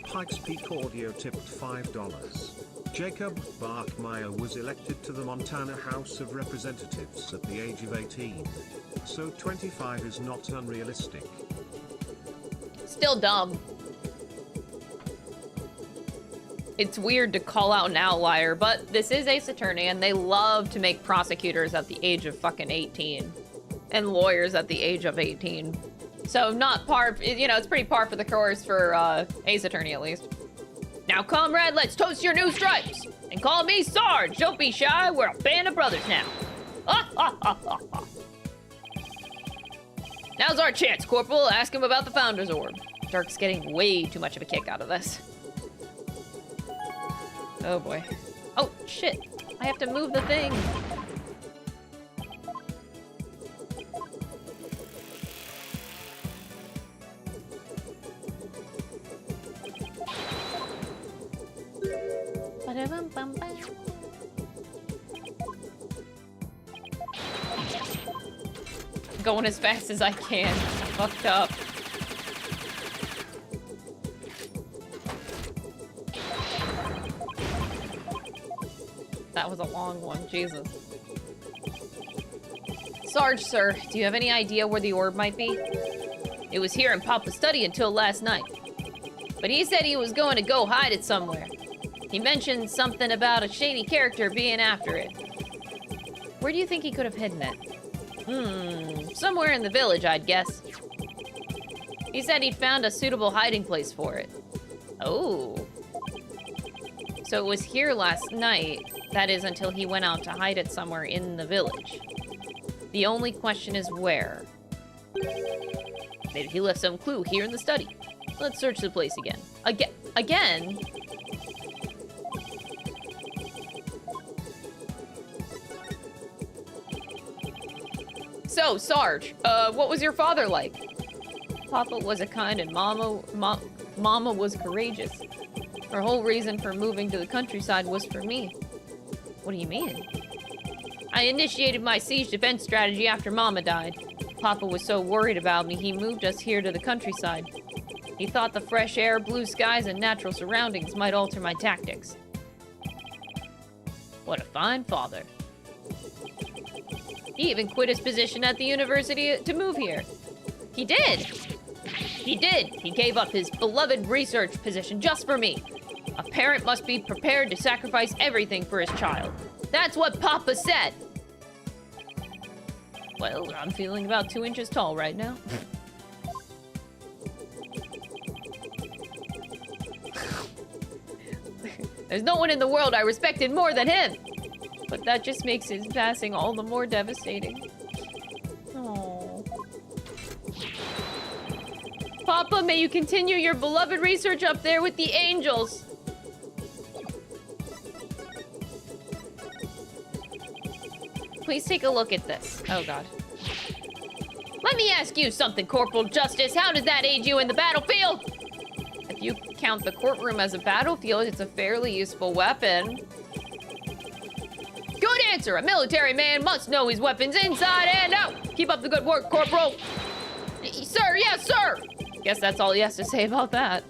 Pikes Peak Audio tipped $5. Jacob Barkmeyer was elected to the Montana House of Representatives at the age of 18. So 25 is not unrealistic. Still dumb. it's weird to call out an outlier, but this is Ace Attorney, and they love to make prosecutors at the age of fucking 18. And lawyers at the age of 18. So not par, you know, it's pretty par for the course for Ace Attorney at least. Now, comrade, let's toast your new stripes. And call me Sarge. Don't be shy, we're a band of brothers now. Now's our chance, Corporal. Ask him about the Founder's Orb. Dhurke's getting way too much of a kick out of this. Oh boy. Oh, shit. I have to move the thing. Going as fast as I can. Fucked up. That was a long one, Jesus. Sarge, sir, do you have any idea where the orb might be? It was here in Papa's study until last night. But he said he was going to go hide it somewhere. He mentioned something about a shady character being after it. Where do you think he could have hidden it? Somewhere in the village, I'd guess. He said he'd found a suitable hiding place for it. Oh. So it was here last night. That is until he went out to hide it somewhere in the village. The only question is where. Maybe he left some clue here in the study. Let's search the place again. Again? So, Sarge, what was your father like? Papa was a kind and Mama was courageous. Her whole reason for moving to the countryside was for me. What do you mean? I initiated my siege defense strategy after Mama died. Papa was so worried about me, he moved us here to the countryside. He thought the fresh air, blue skies, and natural surroundings might alter my tactics. What a fine father. He even quit his position at the university to move here. He did! He did! He gave up his beloved research position just for me. A parent must be prepared to sacrifice everything for his child. That's what Papa said! Well, I'm feeling about 2 inches tall right now. There's no one in the world I respected more than him! But that just makes his passing all the more devastating. Aww. Papa, may you continue your beloved research up there with the angels! Please take a look at this. Oh god. Let me ask you something, Corporal Justice. How does that aid you in the battlefield? If you count the courtroom as a battlefield, it's a fairly useful weapon. Good answer! A military man must know his weapons inside and out! Keep up the good work, Corporal! Sir, yes, sir! Guess that's all he has to say about that.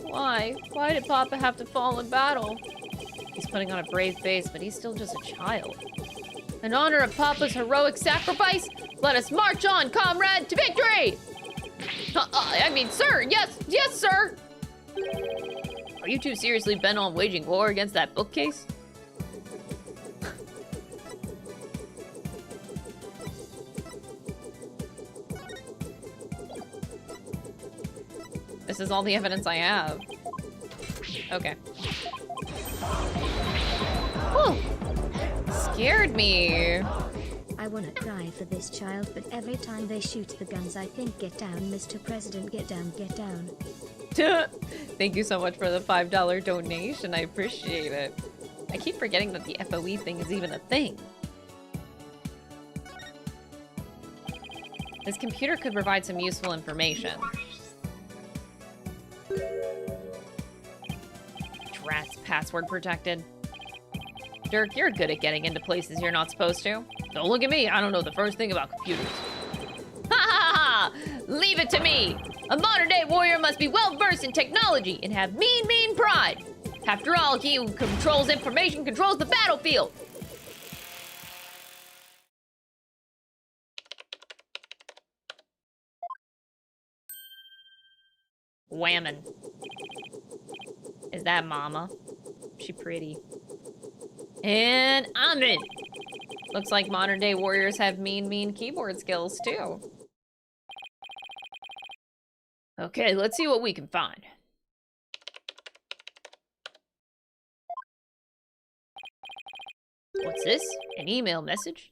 Why? Why did Papa have to fall in battle? He's putting on a brave face, but he's still just a child. In honor of Papa's heroic sacrifice, let us march on, comrade, to victory! I mean, sir, yes, sir! Are you two seriously bent on waging war against that bookcase? This is all the evidence I have. Okay. Whew. Scared me. I wanna cry for this child, but every time they shoot the guns, I think, get down, Mr. President, get down, get down. Thank you so much for the $5 donation. I appreciate it. I keep forgetting that the FOE thing is even a thing. This computer could provide some useful information. Rats, password protected. Dhurke, you're good at getting into places you're not supposed to. Don't look at me, I don't know the first thing about computers. Ha ha ha! Leave it to me! A modern-day warrior must be well-versed in technology and have mean pride. After all, he who controls information controls the battlefield. Whammin'. Is that Mama? She pretty. And I'm in. Looks like modern day warriors have mean keyboard skills too. Okay, let's see what we can find. What's this? An email message?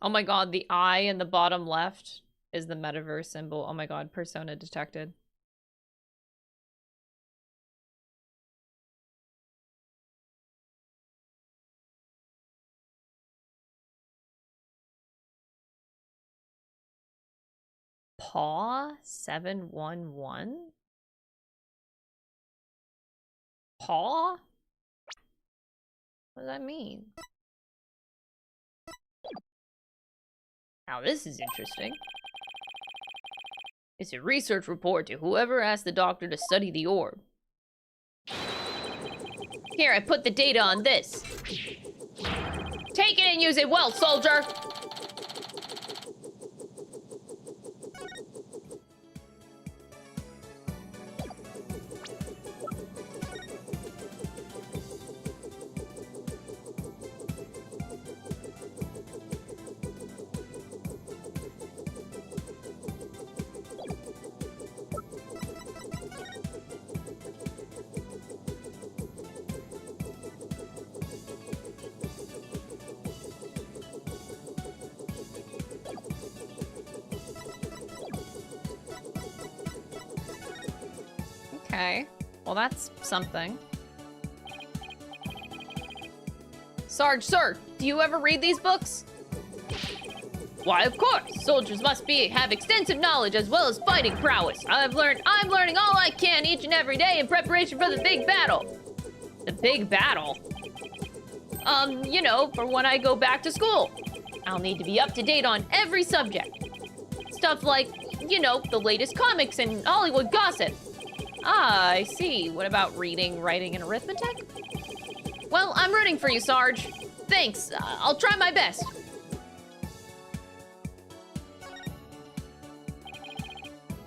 Oh my god, the eye in the bottom left is the metaverse symbol. Oh my god, persona detected. Paw 711? Paw? What does that mean? Now this is interesting. It's a research report to whoever asked the doctor to study the orb. Here, I put the data on this. Take it and use it well, soldier! Okay, well that's something. Sarge, sir, do you ever read these books? Why, of course. Soldiers must have extensive knowledge as well as fighting prowess. I'm learning all I can each and every day in preparation for the big battle. The big battle? You know, for when I go back to school. I'll need to be up to date on every subject. Stuff like, you know, the latest comics and Hollywood gossip. Ah, I see. What about reading, writing, and arithmetic? Well, I'm rooting for you, Sarge. Thanks. I'll try my best.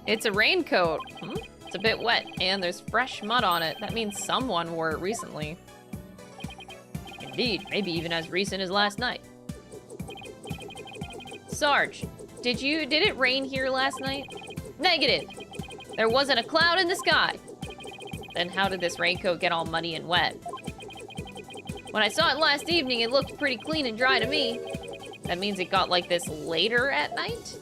It's a raincoat. It's a bit wet, and there's fresh mud on it. That means someone wore it recently. Indeed, maybe even as recent as last night. Sarge, did it rain here last night? Negative. There wasn't a cloud in the sky. Then how did this raincoat get all muddy and wet? When I saw it last evening, it looked pretty clean and dry to me. That means it got like this later at night?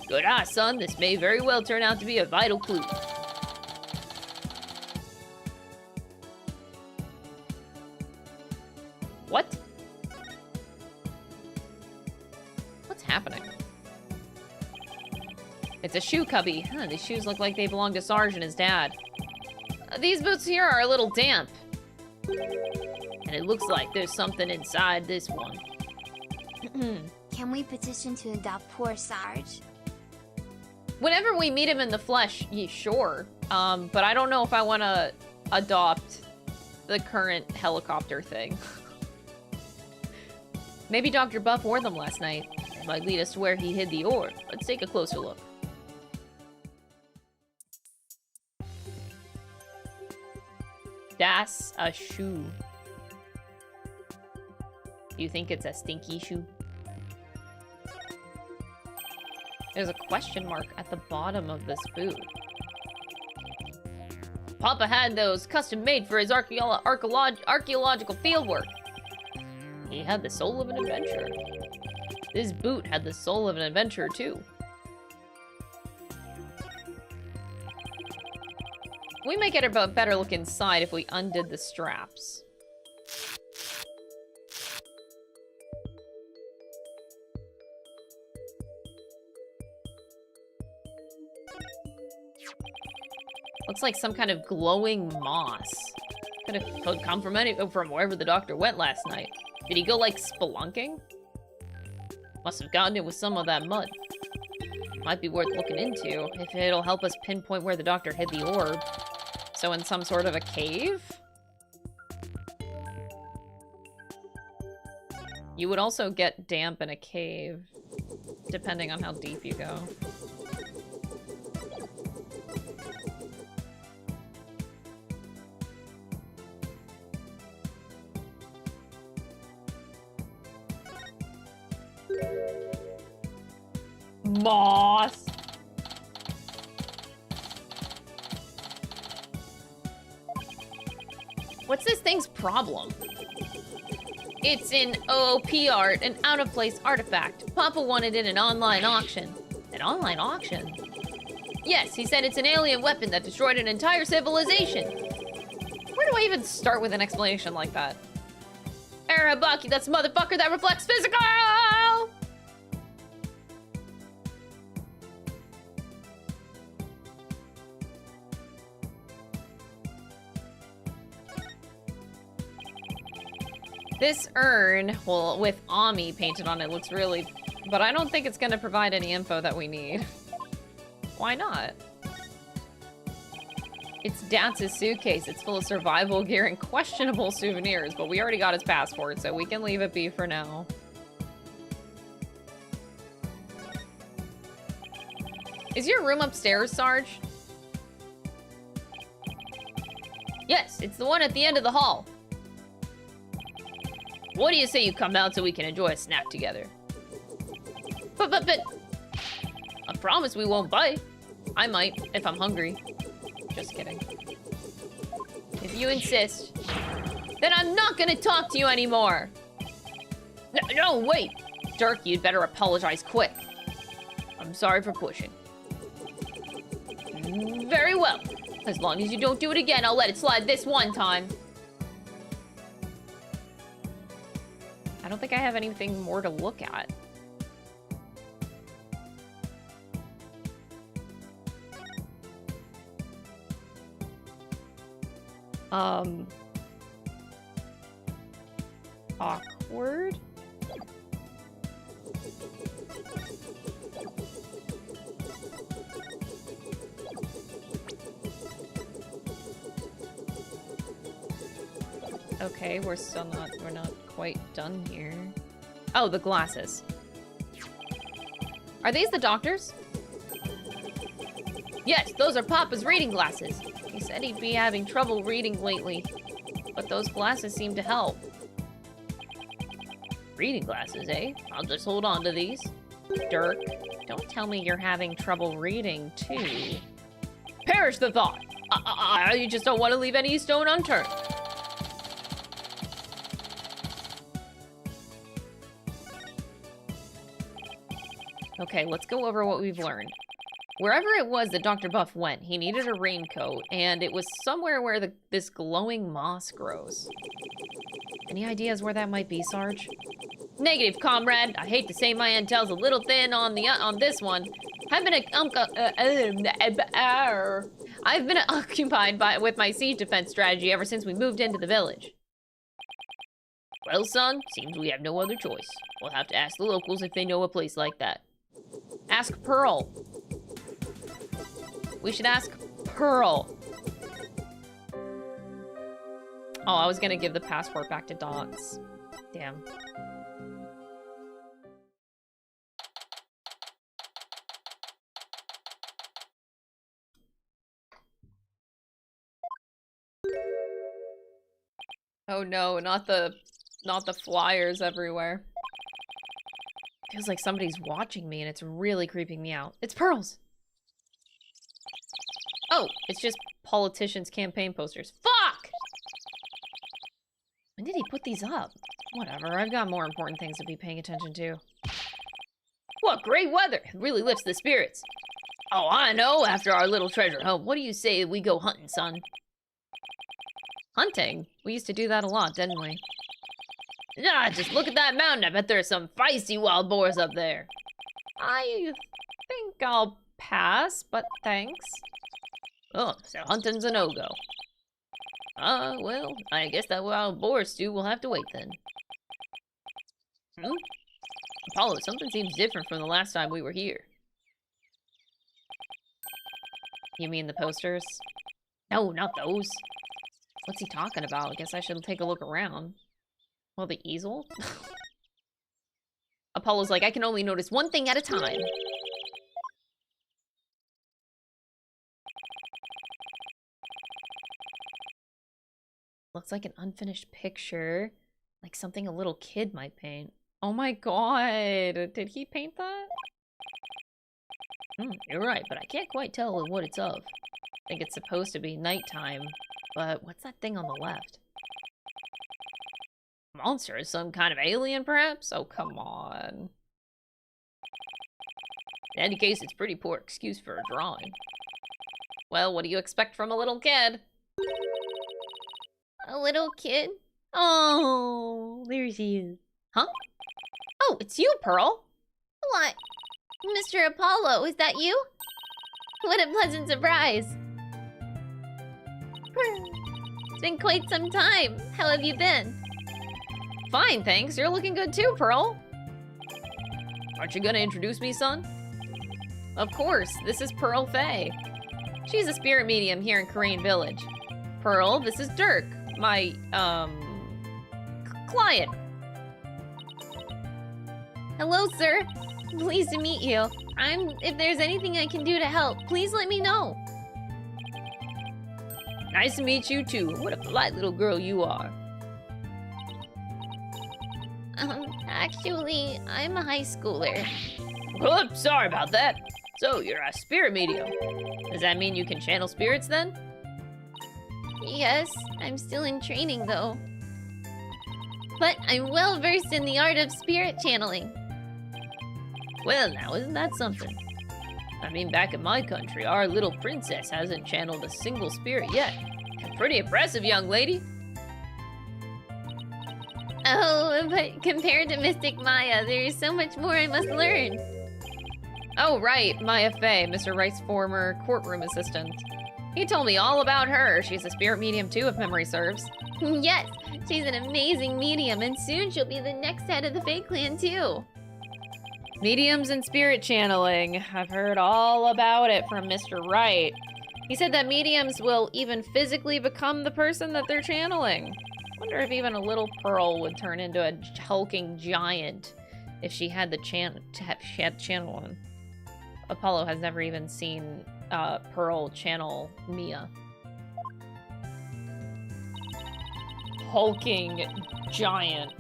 Good eye, son. This may very well turn out to be a vital clue. What? What's happening? It's a shoe cubby. Huh, these shoes look like they belong to Sarge and his dad. These boots here are a little damp. And it looks like there's something inside this one. Can we petition to adopt poor Sarge? Whenever we meet him in the flesh, yeah, sure. But I don't know if I want to adopt the current helicopter thing. Maybe Dr. Buff wore them last night. It might lead us to where he hid the orb. Let's take a closer look. That's a shoe. Do you think it's a stinky shoe? There's a question mark at the bottom of this boot. Papa had those custom made for his archaeological fieldwork. He had the soul of an adventurer. This boot had the soul of an adventurer too. We might get a better look inside if we undid the straps. Looks like some kind of glowing moss. Could come from wherever the doctor went last night. Did he go like spelunking? Must have gotten it with some of that mud. Might be worth looking into if it'll help us pinpoint where the doctor hid the orb. So in some sort of a cave? You would also get damp in a cave, depending on how deep you go. Moss! What's this thing's problem? It's an OOP art, an out-of-place artifact. Papa wanted it in an online auction. An online auction? Yes, he said it's an alien weapon that destroyed an entire civilization. Where do I even start with an explanation like that? Arabaki, that's a motherfucker that reflects physical! This urn, well, with Ami painted on it, looks really... But I don't think it's going to provide any info that we need. Why not? It's Datz's suitcase. It's full of survival gear and questionable souvenirs, but we already got his passport, so we can leave it be for now. Is your room upstairs, Sarge? Yes, it's the one at the end of the hall. What do you say you come out so we can enjoy a snack together? But, I promise we won't bite. I might, if I'm hungry. Just kidding. If you insist, then I'm not gonna talk to you anymore. No, wait. Dhurke, you'd better apologize quick. I'm sorry for pushing. Very well. As long as you don't do it again, I'll let it slide this one time. I don't think I have anything more to look at. Awkward? Okay, we're not quite done here. Oh, the glasses. Are these the doctor's? Yes, those are Papa's reading glasses. He said he'd be having trouble reading lately, but those glasses seem to help. Reading glasses, eh? I'll just hold on to these. Dhurke, don't tell me you're having trouble reading, too. Perish the thought! You just don't want to leave any stone unturned. Okay, let's go over what we've learned. Wherever it was that Dr. Buff went, he needed a raincoat, and it was somewhere where this glowing moss grows. Any ideas where that might be, Sarge? Negative, comrade. I hate to say my intel's a little thin on this one. I've been occupied with my siege defense strategy ever since we moved into the village. Well, son, seems we have no other choice. We'll have to ask the locals if they know a place like that. Ask Pearl. We should ask Pearl. Oh, I was gonna give the passport back to Dots. Damn. Oh no, not the flyers everywhere. Feels like somebody's watching me and it's really creeping me out. It's Pearl's! Oh, it's just politicians' campaign posters. Fuck! When did he put these up? Whatever, I've got more important things to be paying attention to. What great weather! It really lifts the spirits. Oh, I know, after our little treasure hunt, what do you say we go hunting, son? Hunting? We used to do that a lot, didn't we? Ah, just look at that mountain. I bet there are some feisty wild boars up there. I think I'll pass, but thanks. Oh, so hunting's a no-go. Well, I guess that wild boar stew will have to wait then. Apollo, something seems different from the last time we were here. You mean the posters? No, not those. What's he talking about? I guess I should take a look around. Well, the easel? Apollo's like, I can only notice one thing at a time. Looks like an unfinished picture. Like something a little kid might paint. Oh my god. Did he paint that? You're right, but I can't quite tell what it's of. I think it's supposed to be nighttime. But what's that thing on the left? Monster? Some kind of alien, perhaps? Oh, come on. In any case, it's pretty poor excuse for a drawing. Well, what do you expect from a little kid? A little kid? Oh, there she is. Huh? Oh, it's you, Pearl. What? Mr. Apollo, is that you? What a pleasant surprise. It's been quite some time. How have you been? Fine, thanks. You're looking good too, Pearl. Aren't you gonna introduce me, son? Of course, this is Pearl Faye. She's a spirit medium here in Kurain Village. Pearl, this is Dhurke, my, client. Hello, sir. Pleased to meet you. If there's anything I can do to help, please let me know. Nice to meet you too. What a polite little girl you are. Actually, I'm a high schooler. Oops, sorry about that. So, you're a spirit medium. Does that mean you can channel spirits then? Yes, I'm still in training though. But I'm well versed in the art of spirit channeling. Well now, isn't that something? I mean, back in my country, our little princess hasn't channeled a single spirit yet. Pretty impressive, young lady. Oh, but compared to Mystic Maya, there is so much more I must learn. Oh, right, Maya Faye, Mr. Wright's former courtroom assistant. He told me all about her. She's a spirit medium too, if memory serves. Yes, she's an amazing medium, and soon she'll be the next head of the Fae clan too. Mediums and spirit channeling. I've heard all about it from Mr. Wright. He said that mediums will even physically become the person that they're channeling. Wonder if even a little Pearl would turn into a hulking giant if she had the channel on. Apollo has never even seen Pearl channel Mia. Hulking giant.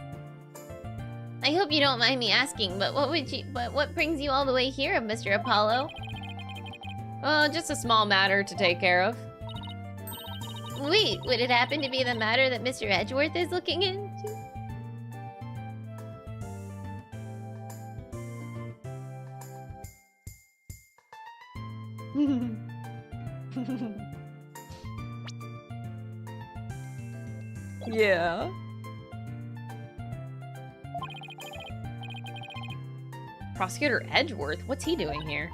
I hope you don't mind me asking, but what brings you all the way here, Mr. Apollo? Just a small matter to take care of. Wait, would it happen to be the matter that Mr. Edgeworth is looking into? Yeah. Prosecutor Edgeworth? What's he doing here?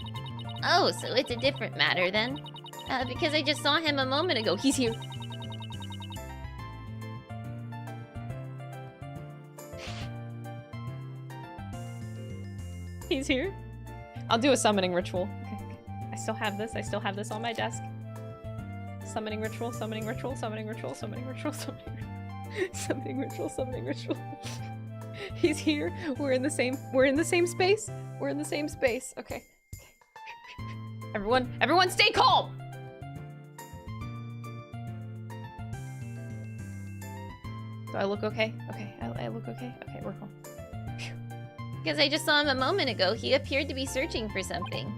Oh, so it's a different matter then? Because I just saw him a moment ago. He's here. He's here? I'll do a summoning ritual. Okay. I still have this. I still have this on my desk. Summoning ritual, summoning ritual, summoning ritual, summoning ritual, summoning ritual, summoning ritual. He's here. We're in the same space. We're in the same space. Okay. Everyone stay calm! Do I look okay? Okay, I look okay? Okay, we're calm. Because I just saw him a moment ago. He appeared to be searching for something.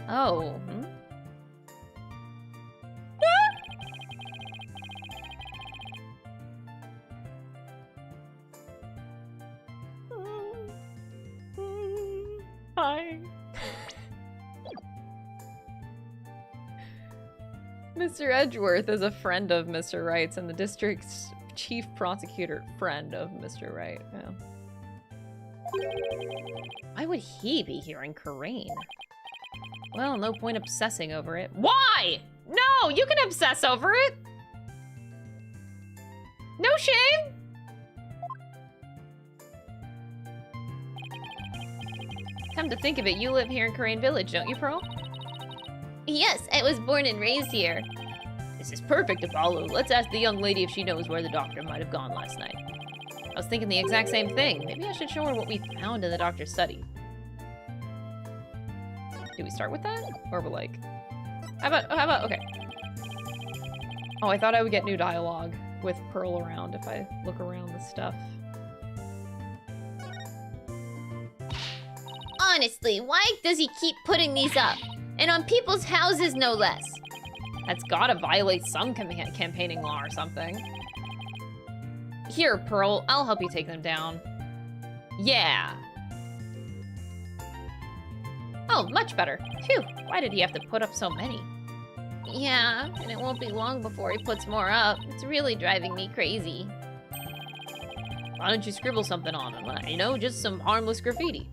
Oh, Hi. Mr. Edgeworth is a friend of Mr. Wright's and the district's chief prosecutor friend of Mr. Wright. Yeah. Why would he be here in Kurain? Well, no point obsessing over it. Why? No, you can obsess over it. No shame. Come to think of it, you live here in Kurain Village, don't you, Pearl? Yes, I was born and raised here. This is perfect, Apollo. Let's ask the young lady if she knows where the doctor might have gone last night. I was thinking the exact same thing. Maybe I should show her what we found in the doctor's study. Do we start with that? Or we're like... How about, okay. Oh, I thought I would get new dialogue with Pearl around if I look around the stuff. Honestly, why does he keep putting these up? And on people's houses, no less. That's gotta violate some campaigning law or something. Here, Pearl, I'll help you take them down. Yeah. Oh, much better. Phew, why did he have to put up so many? Yeah, and it won't be long before he puts more up. It's really driving me crazy. Why don't you scribble something on them? You know, just some harmless graffiti.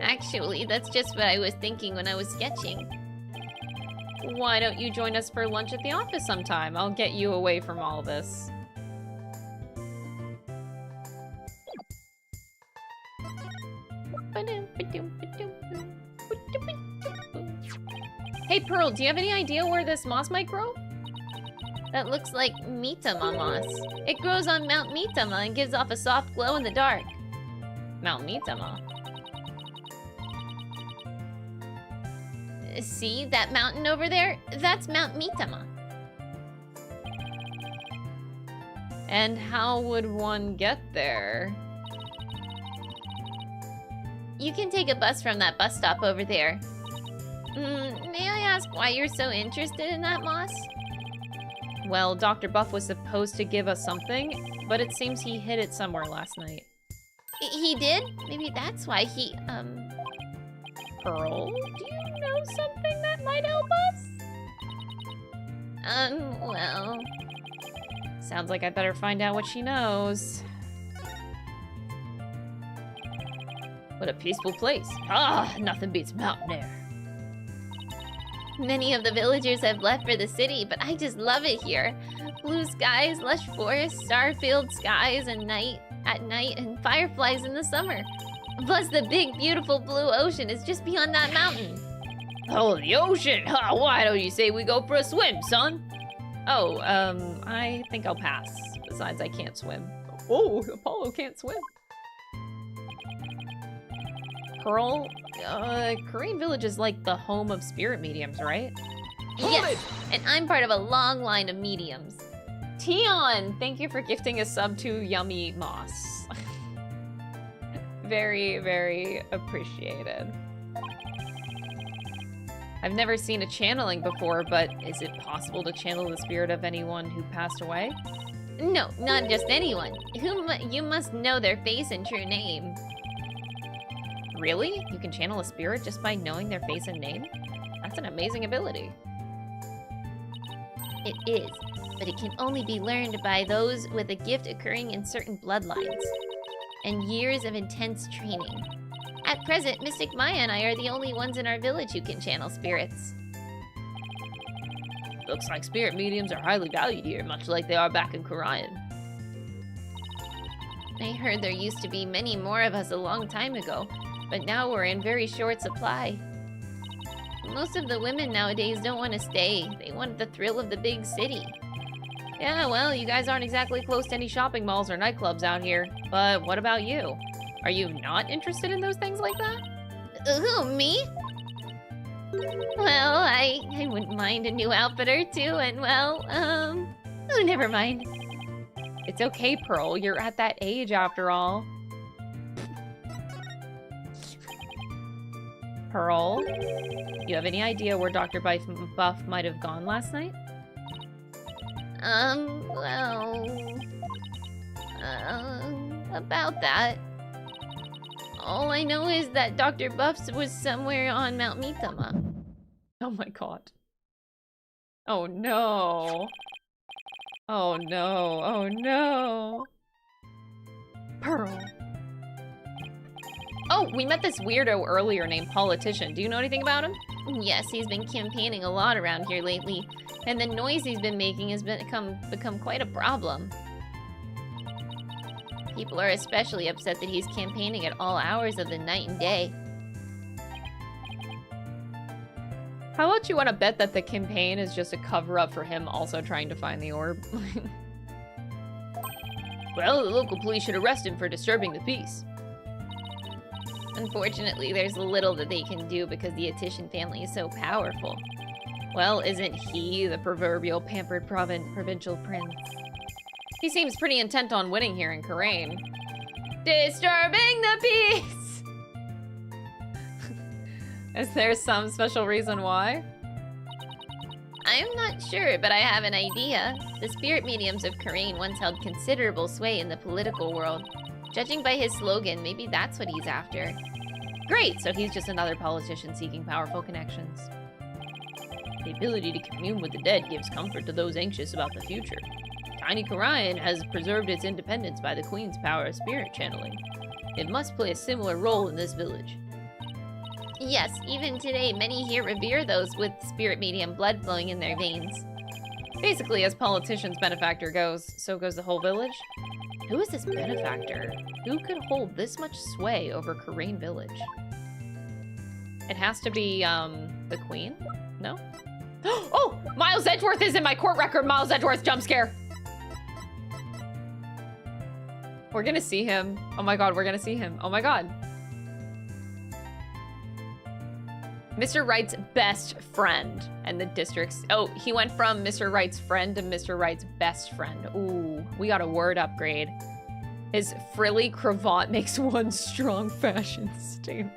Actually, that's just what I was thinking when I was sketching. Why don't you join us for lunch at the office sometime? I'll get you away from all this. Hey Pearl, do you have any idea where this moss might grow? That looks like Mitama moss. It grows on Mount Mitama and gives off a soft glow in the dark. Mount Mitama. See that mountain over there? That's Mount Mitama. And how would one get there? You can take a bus from that bus stop over there. May I ask why you're so interested in that moss? Well, Dr. Buff was supposed to give us something, but it seems he hid it somewhere last night. He did? Maybe that's why he, Pearl, do you know something that might help us? Well... Sounds like I better find out what she knows. What a peaceful place. Ah, nothing beats mountain air. Many of the villagers have left for the city, but I just love it here. Blue skies, lush forests, star-filled skies at night, and fireflies in the summer. Plus the big, beautiful blue ocean is just beyond that mountain. Oh, the ocean! Huh, why don't you say we go for a swim, son? Oh, I think I'll pass. Besides, I can't swim. Oh, Apollo can't swim. Pearl, Kurain Village is like the home of spirit mediums, right? Yes, and I'm part of a long line of mediums. Tion, thank you for gifting a sub to Yummy Moss. Very, very appreciated. I've never seen a channeling before, but is it possible to channel the spirit of anyone who passed away? No, not just anyone. You must know their face and true name. Really? You can channel a spirit just by knowing their face and name? That's an amazing ability. It is, but it can only be learned by those with a gift occurring in certain bloodlines, and years of intense training. At present, Mystic Maya and I are the only ones in our village who can channel spirits. Looks like spirit mediums are highly valued here, much like they are back in Kurain. I heard there used to be many more of us a long time ago, but now we're in very short supply. Most of the women nowadays don't want to stay. They want the thrill of the big city. Yeah, well, you guys aren't exactly close to any shopping malls or nightclubs out here. But what about you? Are you not interested in those things like that? Who, me? Well, I wouldn't mind a new outfit or two, and well, oh, never mind. It's okay, Pearl. You're at that age after all. Pearl, you have any idea where Dr. Buff might have gone last night? Well... about that. All I know is that Dr. Buff's was somewhere on Mount Mitama. Oh my god. Oh no. Oh no. Oh no. Pearl. Oh, we met this weirdo earlier named Politician. Do you know anything about him? Yes, he's been campaigning a lot around here lately, and the noise he's been making has become quite a problem. People are especially upset that he's campaigning at all hours of the night and day. How about you want to bet that the campaign is just a cover-up for him also trying to find the orb? Well, the local police should arrest him for disturbing the peace. Unfortunately, there's little that they can do because the Attition family is so powerful. Well, isn't he the proverbial pampered provincial prince? He seems pretty intent on winning here in Kurain. Disturbing the peace! Is there some special reason why? I'm not sure, but I have an idea. The spirit mediums of Kurain once held considerable sway in the political world. Judging by his slogan, maybe that's what he's after. Great, so he's just another politician seeking powerful connections. The ability to commune with the dead gives comfort to those anxious about the future. Tiny Kurain has preserved its independence by the Queen's power of spirit channeling. It must play a similar role in this village. Yes, even today, many here revere those with spirit medium blood flowing in their veins. Basically, as politician's benefactor goes, so goes the whole village. Who is this benefactor? Who could hold this much sway over Kurain village? It has to be, the Queen? No? Oh! Miles Edgeworth is in my court record! Miles Edgeworth jump scare! We're gonna see him. Oh my god, we're gonna see him. Oh my god. Mr. Wright's best friend and the district's... Oh, he went from Mr. Wright's friend to Mr. Wright's best friend. Ooh, we got a word upgrade. His frilly cravat makes one strong fashion statement.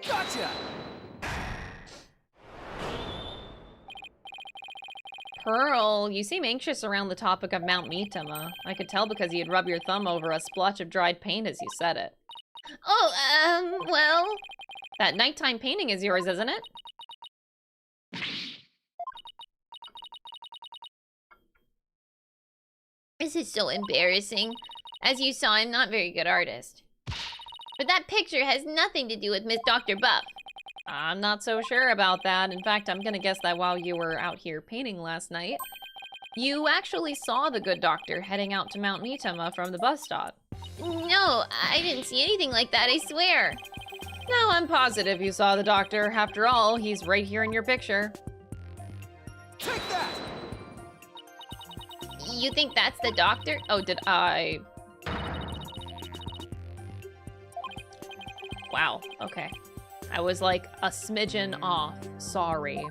Gotcha! Pearl, you seem anxious around the topic of Mount Mitama. I could tell because you'd rub your thumb over a splotch of dried paint as you said it. Oh, well... That nighttime painting is yours, isn't it? This is so embarrassing. As you saw, I'm not a very good artist. But that picture has nothing to do with Miss Dr. Buff. I'm not so sure about that. In fact, I'm gonna guess that while you were out here painting last night, you actually saw the good doctor heading out to Mount Mitama from the bus stop. No, I didn't see anything like that, I swear. No, I'm positive you saw the doctor. After all, he's right here in your picture. Take that! You think that's the doctor? Oh, did I... Wow, okay. I was like a smidgen off. Sorry.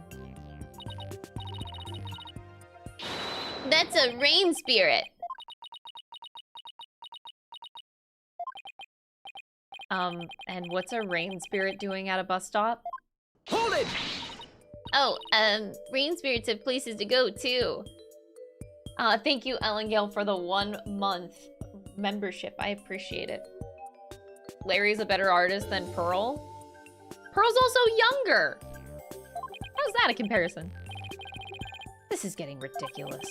That's a rain spirit. And what's a rain spirit doing at a bus stop? Hold it! Oh, rain spirits have places to go too. Thank you, Ellen Gale, for the 1 month membership. I appreciate it. Larry's a better artist than Pearl. Pearl's also younger. How's that a comparison? This is getting ridiculous.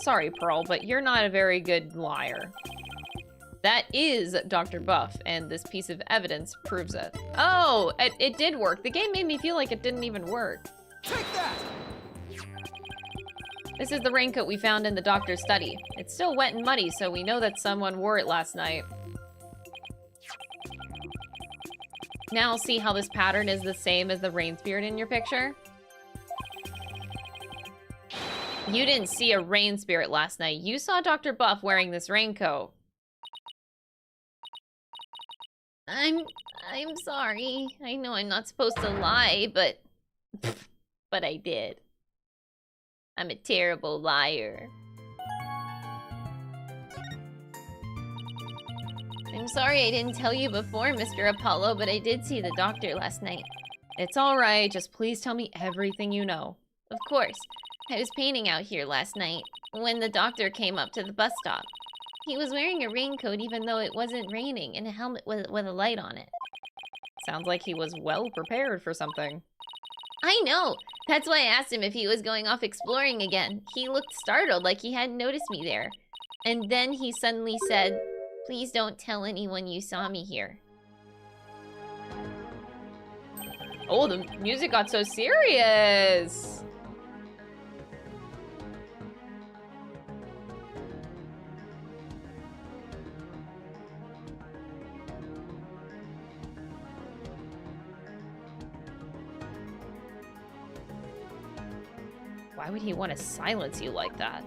Sorry, Pearl, but you're not a very good liar. That is Dr. Buff, and this piece of evidence proves it. Oh, it did work. The game made me feel like it didn't even work. Take that! This is the raincoat we found in the doctor's study. It's still wet and muddy, so we know that someone wore it last night. Now see how this pattern is the same as the rain spirit in your picture? You didn't see a rain spirit last night. You saw Dr. Buff wearing this raincoat. I'm sorry. I know I'm not supposed to lie, but I did. I'm a terrible liar. I'm sorry I didn't tell you before, Mr. Apollo, but I did see the doctor last night. It's all right. Just please tell me everything you know. Of course. I was painting out here last night when the doctor came up to the bus stop. He was wearing a raincoat even though it wasn't raining and a helmet with a light on it. Sounds like he was well prepared for something. I know. That's why I asked him if he was going off exploring again. He looked startled, like he hadn't noticed me there. And then he suddenly said, "Please don't tell anyone you saw me here." Oh, the music got so serious. Why would he want to silence you like that?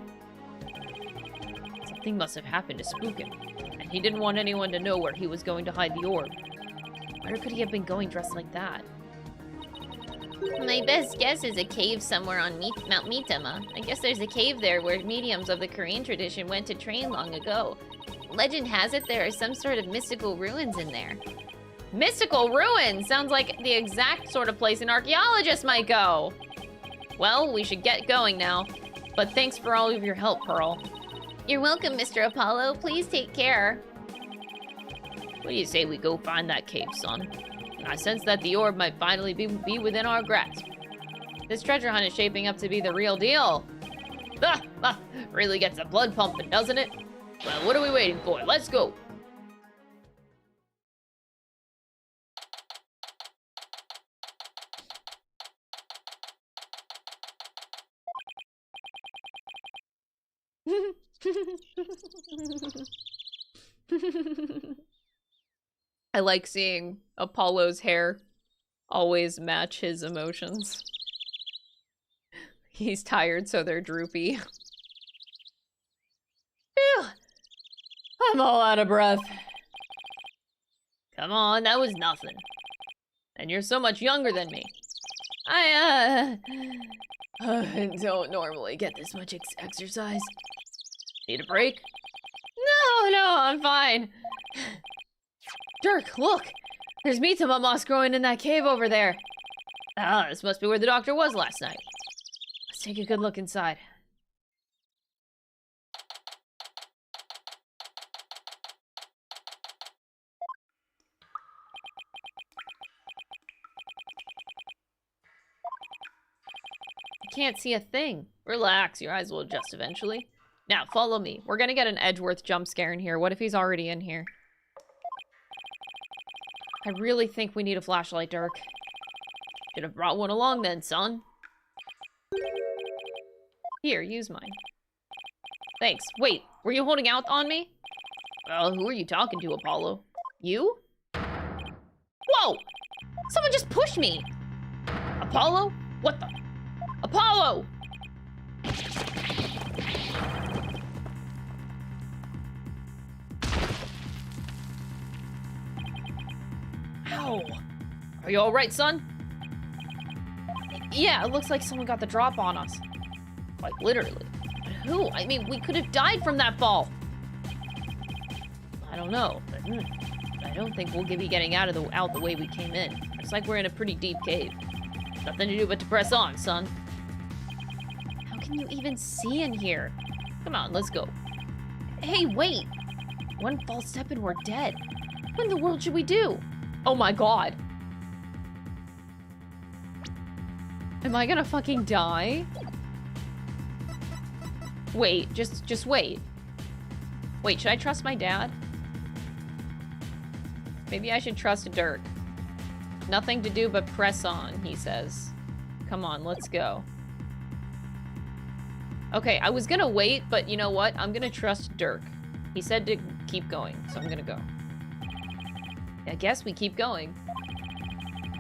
Something must have happened to spook him, and he didn't want anyone to know where he was going to hide the orb. Where could he have been going dressed like that? My best guess is a cave somewhere on Mount Mitama. I guess there's a cave there where mediums of the Kurain tradition went to train long ago. Legend has it there are some sort of mystical ruins in there. Mystical ruins! Sounds like the exact sort of place an archaeologist might go. Well, we should get going now. But thanks for all of your help, Pearl. You're welcome, Mr. Apollo. Please take care. What do you say we go find that cave, son? I sense that the orb might finally be within our grasp. This treasure hunt is shaping up to be the real deal. Really gets the blood pumping, doesn't it? Well, what are we waiting for? Let's go. I like seeing Apollo's hair always match his emotions. He's tired, so they're droopy. Phew. I'm all out of breath. Come on, that was nothing. And you're so much younger than me. I don't normally get this much exercise. Need a break? No, I'm fine. Dhurke, look! There's Mitama moss growing in that cave over there. Ah, this must be where the doctor was last night. Let's take a good look inside. I can't see a thing. Relax, your eyes will adjust eventually. Now, follow me. We're gonna get an Edgeworth jump scare in here. What if he's already in here? I really think we need a flashlight, Dhurke. Should have brought one along then, son. Here, use mine. Thanks. Wait, were you holding out on me? Well, who are you talking to, Apollo? You? Whoa! Someone just pushed me! Apollo? What the? Apollo! Ow. Are you alright, son? Yeah, it looks like someone got the drop on us. Like, literally. But who? I mean, we could have died from that fall. I don't know, but I don't think we'll be getting out the way we came in. It's like we're in a pretty deep cave. Nothing to do but to press on, son. How can you even see in here? Come on, let's go. Hey, wait! One false step and we're dead. What in the world should we do? Oh my god. Am I gonna fucking die? Wait, just wait. Wait, should I trust my dad? Maybe I should trust Dhurke. Nothing to do but press on, he says. Come on, let's go. Okay, I was gonna wait, but you know what? I'm gonna trust Dhurke. He said to keep going, so I'm gonna go. I guess we keep going.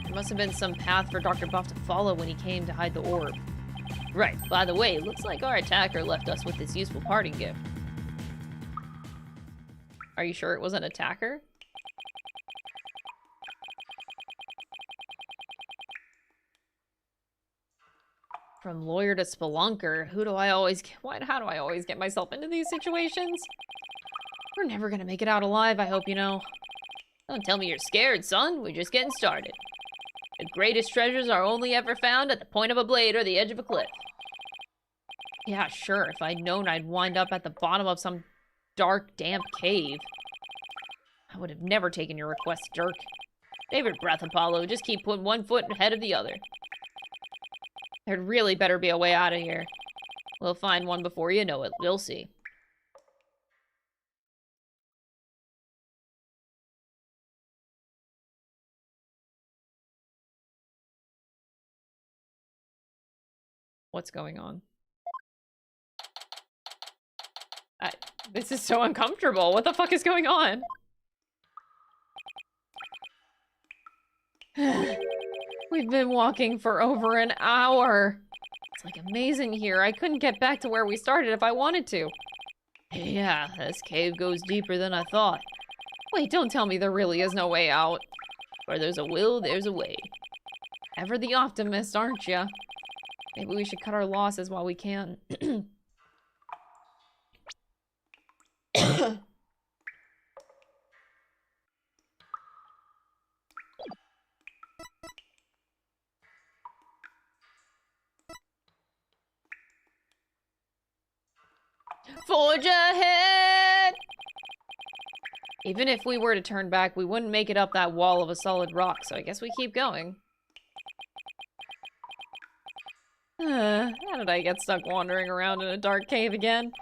There must have been some path for Dr. Buff to follow when he came to hide the orb. Right, by the way, looks like our attacker left us with this useful parting gift. Are you sure it was an attacker? From lawyer to spelunker, how do I always get myself into these situations? We're never gonna make it out alive, I hope you know. Don't tell me you're scared, son. We're just getting started. The greatest treasures are only ever found at the point of a blade or the edge of a cliff. Yeah, sure. If I'd known I'd wind up at the bottom of some dark, damp cave. I would have never taken your request, Dhurke. Favorite breath, Apollo. Just keep putting one foot ahead of the other. There'd really better be a way out of here. We'll find one before you know it. We'll see. What's going on? This is so uncomfortable. What the fuck is going on? We've been walking for over an hour. It's like a maze in here. I couldn't get back to where we started if I wanted to. Yeah, this cave goes deeper than I thought. Wait, don't tell me there really is no way out. Where there's a will, there's a way. Ever the optimist, aren't ya? Maybe we should cut our losses while we can. Forge ahead! Even if we were to turn back, we wouldn't make it up that wall of a solid rock, so I guess we keep going. How did I get stuck wandering around in a dark cave again?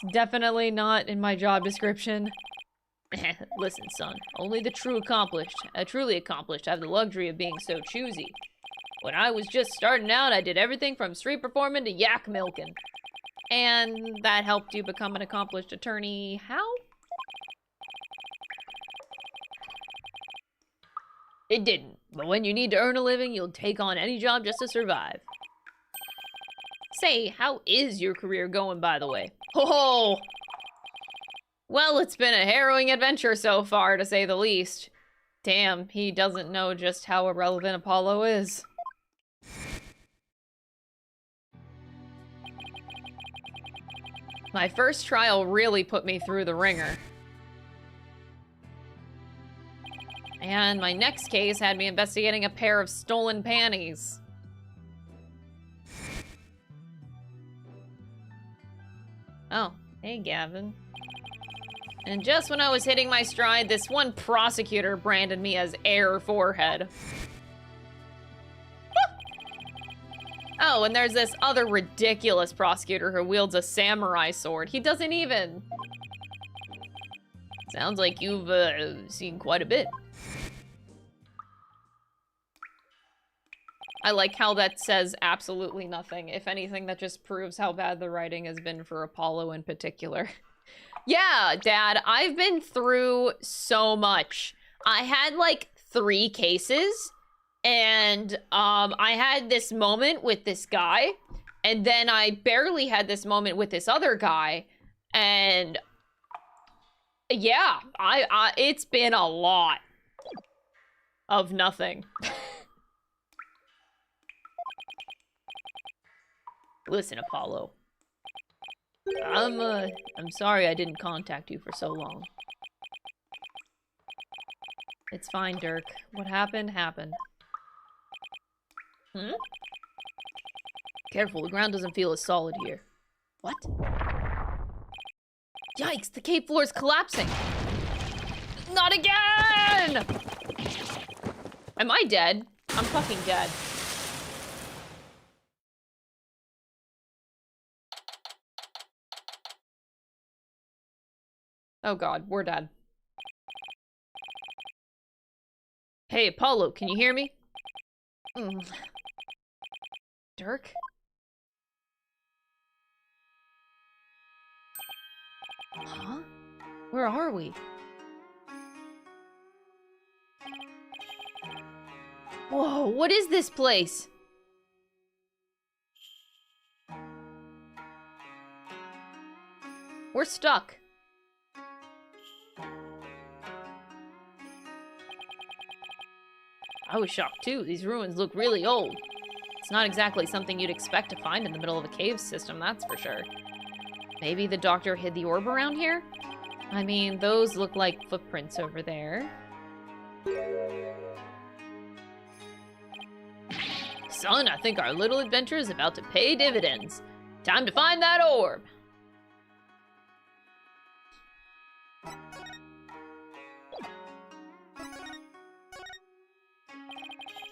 It's definitely not in my job description. Listen, son, only the truly accomplished have the luxury of being so choosy. When I was just starting out, I did everything from street performing to yak milking. And that helped you become an accomplished attorney. How? It didn't. But when you need to earn a living, you'll take on any job just to survive. Say, how is your career going, by the way? Oh! Well, it's been a harrowing adventure so far, to say the least. Damn, he doesn't know just how irrelevant Apollo is. My first trial really put me through the ringer. And my next case had me investigating a pair of stolen panties. Oh, hey Gavin. And just when I was hitting my stride, this one prosecutor branded me as Air Forehead. Oh, and there's this other ridiculous prosecutor who wields a samurai sword. He doesn't even... Sounds like you've seen quite a bit. I like how that says absolutely nothing. If anything, that just proves how bad the writing has been for Apollo in particular. Yeah, Dad, I've been through so much. I had like 3 cases. And I had this moment with this guy, and then I barely had this moment with this other guy, and yeah, it's been a lot of nothing. Listen, Apollo. I'm sorry I didn't contact you for so long. It's fine, Dhurke. What happened, happened. Hmm? Careful, the ground doesn't feel as solid here. What? Yikes, the cave floor is collapsing! Not again! Am I dead? I'm fucking dead. Oh god, we're dead. Hey, Apollo, can you hear me? Dhurke? Huh? Where are we? Whoa, what is this place? We're stuck. I was shocked too. These ruins look really old. It's not exactly something you'd expect to find in the middle of a cave system, that's for sure. Maybe the doctor hid the orb around here? I mean, those look like footprints over there. Son, I think our little adventure is about to pay dividends. Time to find that orb!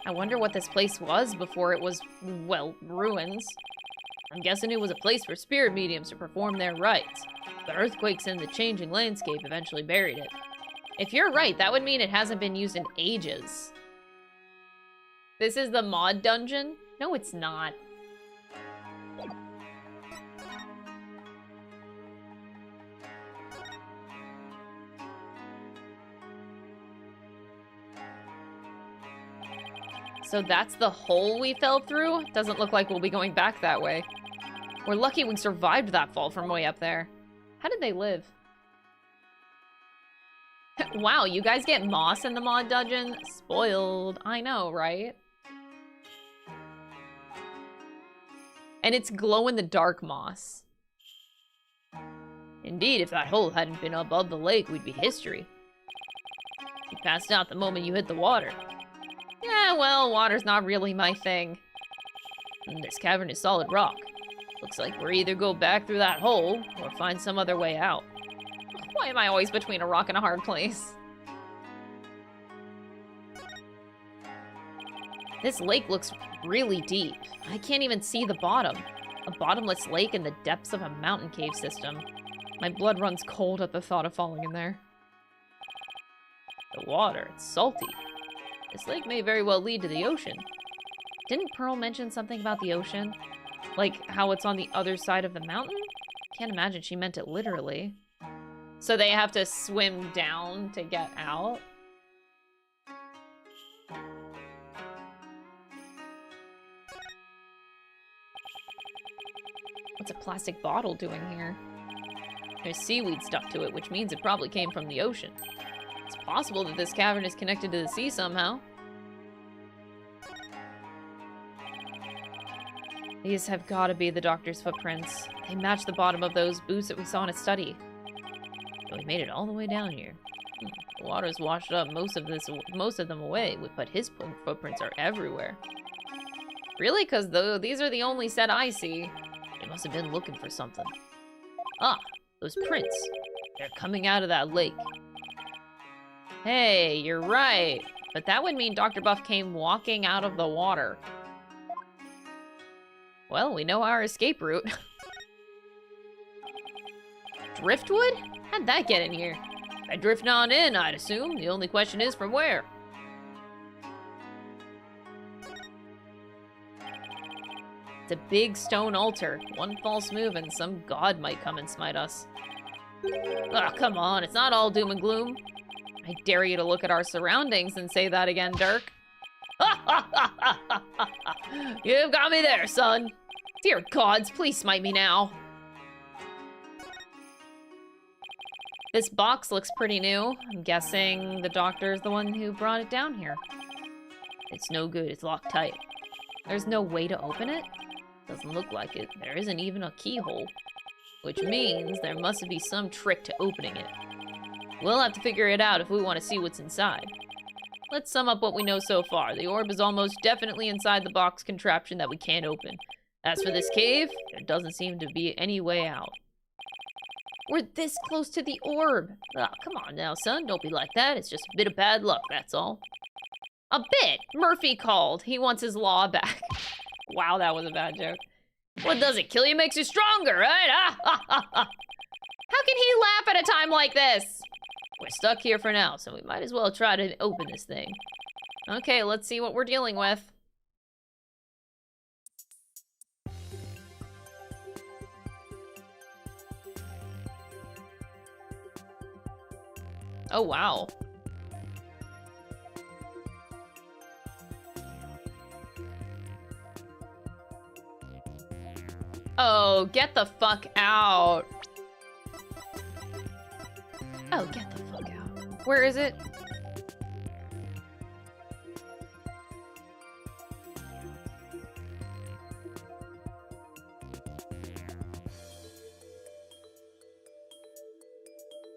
I wonder what this place was before it was, well, ruins. I'm guessing it was a place for spirit mediums to perform their rites. The earthquakes and the changing landscape eventually buried it. If you're right, that would mean it hasn't been used in ages. This is the mod dungeon? No, it's not. So that's the hole we fell through? Doesn't look like we'll be going back that way. We're lucky we survived that fall from way up there. How did they live? Wow, you guys get moss in the mod dungeon? Spoiled. I know, right? And it's glow-in-the-dark moss. Indeed, if that hole hadn't been above the lake, we'd be history. You passed out the moment you hit the water. Yeah, well, water's not really my thing. And this cavern is solid rock. Looks like we'll either go back through that hole, or find some other way out. Why am I always between a rock and a hard place? This lake looks really deep. I can't even see the bottom. A bottomless lake in the depths of a mountain cave system. My blood runs cold at the thought of falling in there. The water, it's salty. This lake may very well lead to the ocean. Didn't Pearl mention something about the ocean? Like, how it's on the other side of the mountain? Can't imagine she meant it literally. So they have to swim down to get out? What's a plastic bottle doing here? There's seaweed stuck to it, which means it probably came from the ocean. It's possible that this cavern is connected to the sea somehow. These have got to be the doctor's footprints. They match the bottom of those boots that we saw in his study. And we made it all the way down here. The water's washed up most of them away, but his footprints are everywhere. Really? Because these are the only set I see. They must have been looking for something. Ah, those prints. They're coming out of that lake. Hey, you're right. But that would mean Dr. Buff came walking out of the water. Well, we know our escape route. Driftwood? How'd that get in here? By drifting on in, I'd assume. The only question is from where? It's a big stone altar. One false move and some god might come and smite us. Ah, come on. It's not all doom and gloom. I dare you to look at our surroundings and say that again, Dhurke. You've got me there, son. Dear gods, please smite me now. This box looks pretty new. I'm guessing the doctor's the one who brought it down here. It's no good. It's locked tight. There's no way to open it? Doesn't look like it. There isn't even a keyhole. Which means there must be some trick to opening it. We'll have to figure it out if we want to see what's inside. Let's sum up what we know so far. The orb is almost definitely inside the box contraption that we can't open. As for this cave, there doesn't seem to be any way out. We're this close to the orb. Ah, come on now, son. Don't be like that. It's just a bit of bad luck, that's all. A bit? Murphy called. He wants his law back. Wow, that was a bad joke. What doesn't kill you makes you stronger, right? Ah, ha, ha, ha. How can he laugh at a time like this? We're stuck here for now, so we might as well try to open this thing. Okay, let's see what we're dealing with. Oh, wow. Oh, get the fuck out. Oh, get the fuck out. Where is it?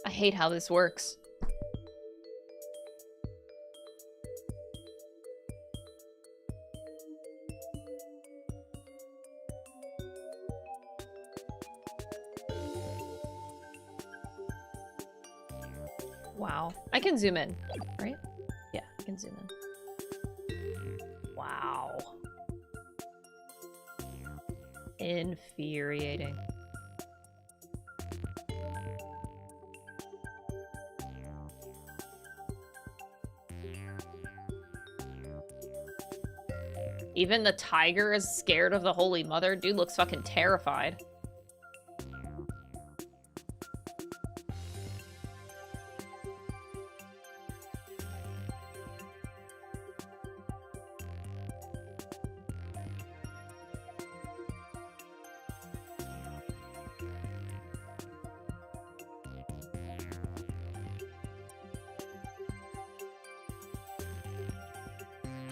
I hate how this works. Wow. I can zoom in, right? Yeah, I can zoom in. Infuriating. Even the tiger is scared of the Holy Mother. Dude looks fucking terrified.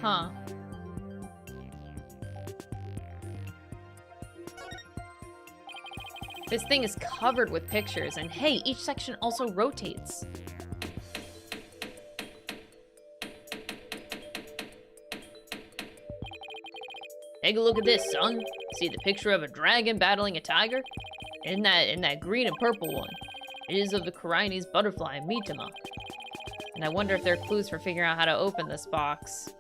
Huh. This thing is covered with pictures, and hey, each section also rotates. Take a look at this, son. See the picture of a dragon battling a tiger? In that green and purple one. It is of the Kurain's butterfly, Mitama. And I wonder if there are clues for figuring out how to open this box.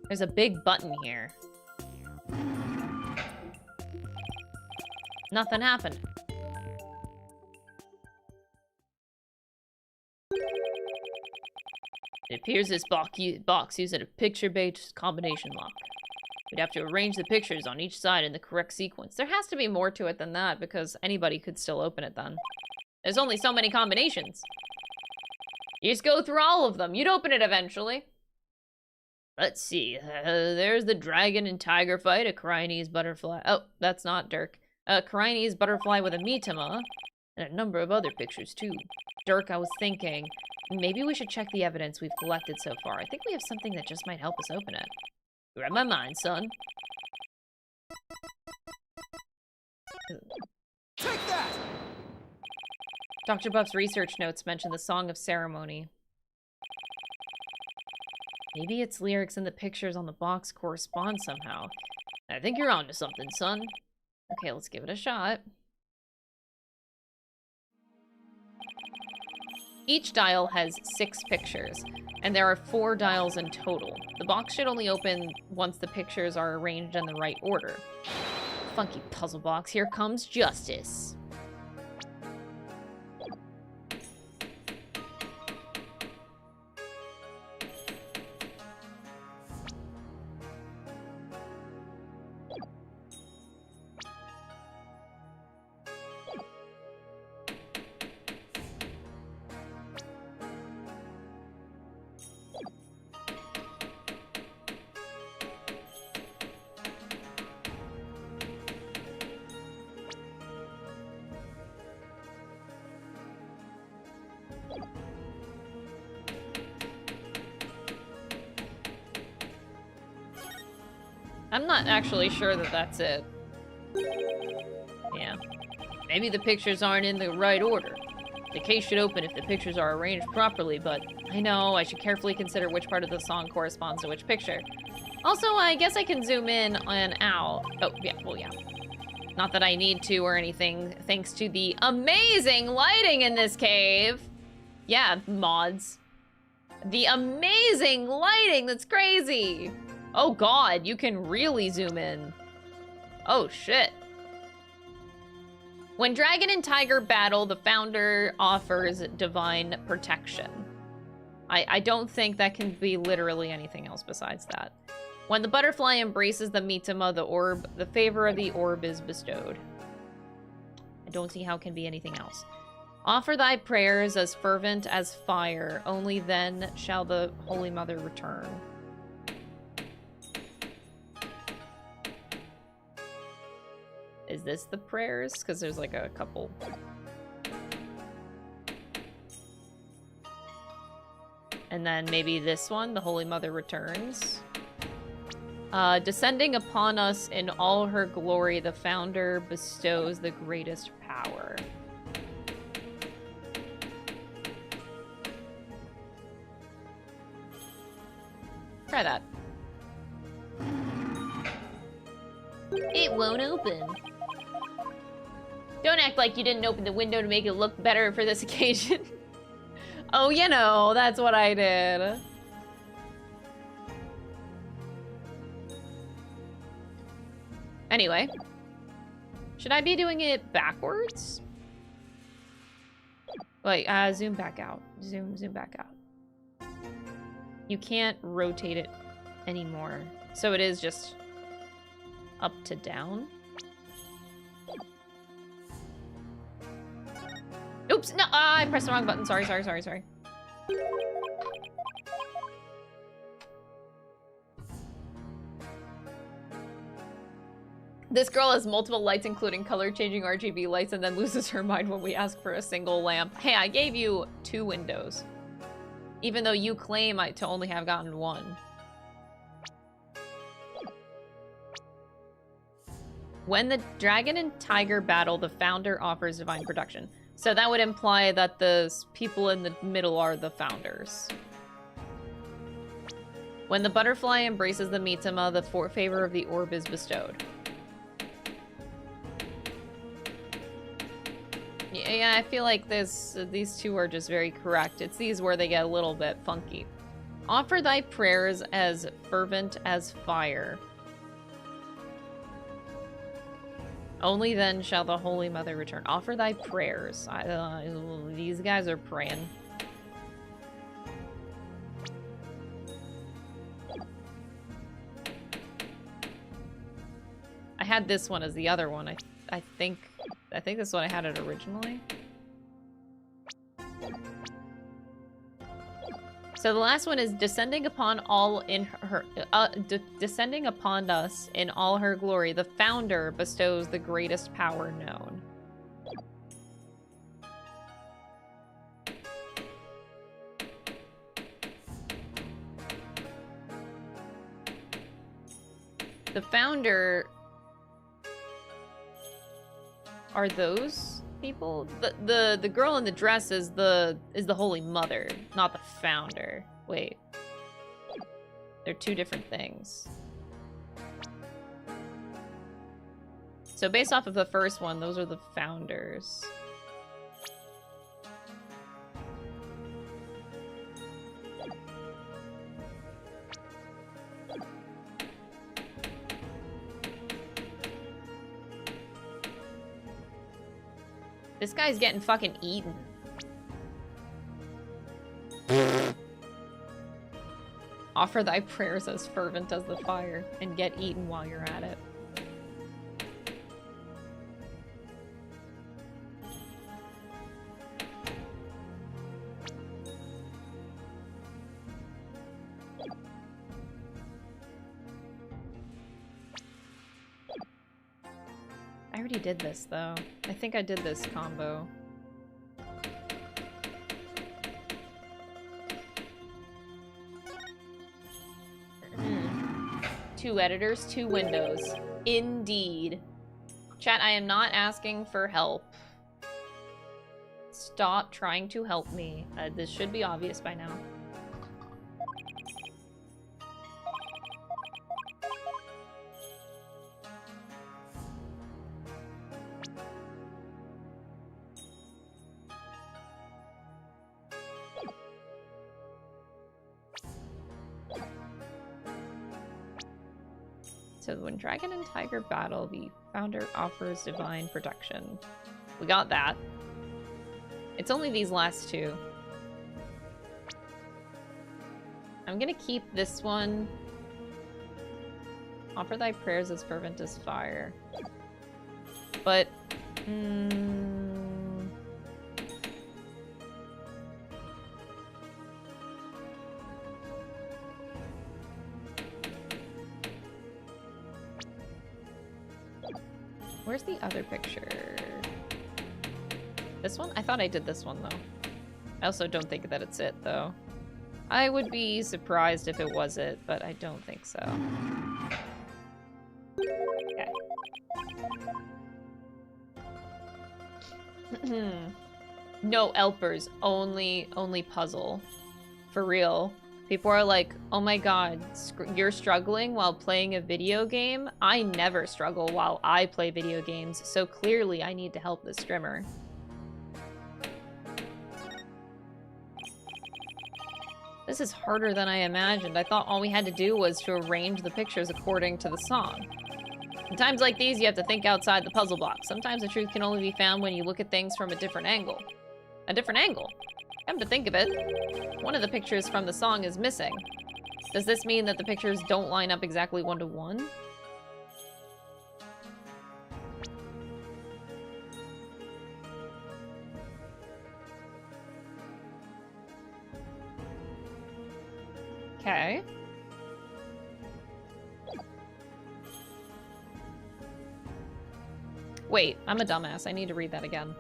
There's a big button here. Nothing happened. It appears this box used a picture-based combination lock. We'd have to arrange the pictures on each side in the correct sequence. There has to be more to it than that, because anybody could still open it then. There's only so many combinations. You just go through all of them. You'd open it eventually. Let's see. There's the dragon and tiger fight, a Kurain's butterfly. Oh, that's not Dhurke. A Kurain's butterfly with a Mitama, and a number of other pictures too. Dhurke, I was thinking, maybe we should check the evidence we've collected so far. I think we have something that just might help us open it. You read my mind, son. Take that! Dr. Buff's research notes mention the Song of Ceremony. Maybe its lyrics and the pictures on the box correspond somehow. I think you're onto something, son. Okay, let's give it a shot. Each dial has 6 pictures, and there are 4 dials in total. The box should only open once the pictures are arranged in the right order. Funky puzzle box, here comes justice. I'm not actually sure that that's it. Yeah. Maybe the pictures aren't in the right order. The case should open if the pictures are arranged properly, but I know I should carefully consider which part of the song corresponds to which picture. Also, I guess I can zoom in and out. Oh, yeah, well, yeah. Not that I need to or anything, thanks to the amazing lighting in this cave. Yeah, mods. The amazing lighting, that's crazy. Oh god, you can really zoom in. Oh shit. When dragon and tiger battle, the founder offers divine protection. I don't think that can be literally anything else besides that. When the butterfly embraces the Mitama, the favor of the orb is bestowed. I don't see how it can be anything else. Offer thy prayers as fervent as fire, only then shall the Holy Mother return. Is this the prayers? Because there's like a couple. And then maybe this one, the Holy Mother returns. Descending upon us in all her glory, the founder bestows the greatest power. Try that. It won't open. Don't act like you didn't open the window to make it look better for this occasion. Oh, you know, that's what I did. Anyway. Should I be doing it backwards? Wait, zoom back out. Zoom back out. You can't rotate it anymore. So it is just up to down. Oops, no, I pressed the wrong button. Sorry. This girl has multiple lights, including color-changing RGB lights, and then loses her mind when we ask for a single lamp. Hey, I gave you 2 windows. Even though you claim to only have gotten 1. When the dragon and tiger battle, the founder offers divine protection. So that would imply that the people in the middle are the founders. When the butterfly embraces the Mitama, the favor of the orb is bestowed. Yeah, I feel like these two are just very correct. It's these where they get a little bit funky. Offer thy prayers as fervent as fire. Only then shall the Holy Mother return. Offer thy prayers. These guys are praying. I had this one as the other one. I think this is what I had it originally. So the last one is descending upon all in her, descending upon us in all her glory. The founder bestows the greatest power known. The founder are those people? The girl in the dress is the Holy Mother, not the founder. Wait. They're 2 different things. So based off of the first one, those are the founders. This guy's getting fucking eaten. Offer thy prayers as fervent as the fire, and get eaten while you're at it. I already did this, though. I think I did this combo. Two editors, 2 windows. Indeed. Chat, I am not asking for help. Stop trying to help me. This should be obvious by now. So when dragon and tiger battle, the founder offers divine protection. We got that. It's only these last 2. I'm gonna keep this one. Offer thy prayers as fervent as fire. But, where's the other picture? This one? I thought I did this one, though. I also don't think that it's it, though. I would be surprised if it was it, but I don't think so. Okay. No Elpers, only puzzle. For real. People are like, oh my god, you're struggling while playing a video game? I never struggle while I play video games, so clearly I need to help this streamer. This is harder than I imagined. I thought all we had to do was to arrange the pictures according to the song. In times like these, you have to think outside the puzzle box. Sometimes the truth can only be found when you look at things from a different angle. A different angle? Come to think of it, one of the pictures from the song is missing. Does this mean that the pictures don't line up exactly 1-to-1? Okay. Wait, I'm a dumbass. I need to read that again.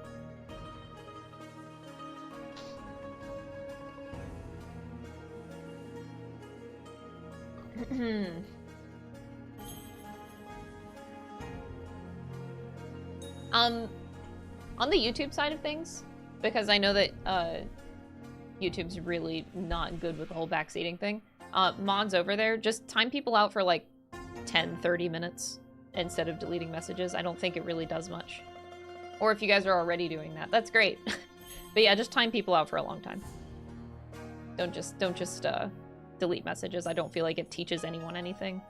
On the YouTube side of things, because I know that YouTube's really not good with the whole backseating thing. Mods over there, just time people out for like 10-30 minutes instead of deleting messages. I don't think it really does much. Or if you guys are already doing that, that's great. But yeah, just time people out for a long time. Don't just delete messages. I don't feel like it teaches anyone anything.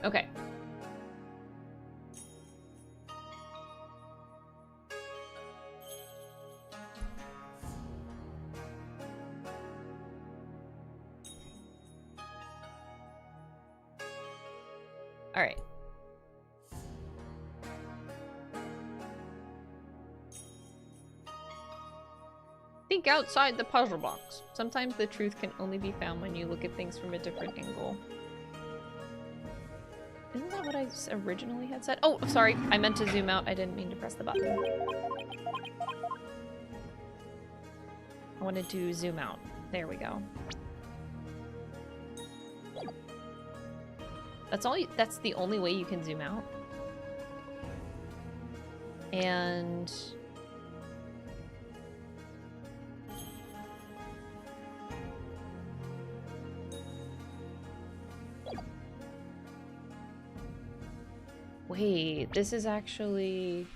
Okay. All right. Think outside the puzzle box. Sometimes the truth can only be found when you look at things from a different angle. Isn't that what I originally had said? Oh, sorry. I meant to zoom out. I didn't mean to press the button. I wanted to zoom out. There we go. That's the only way you can zoom out. And wait, this is actually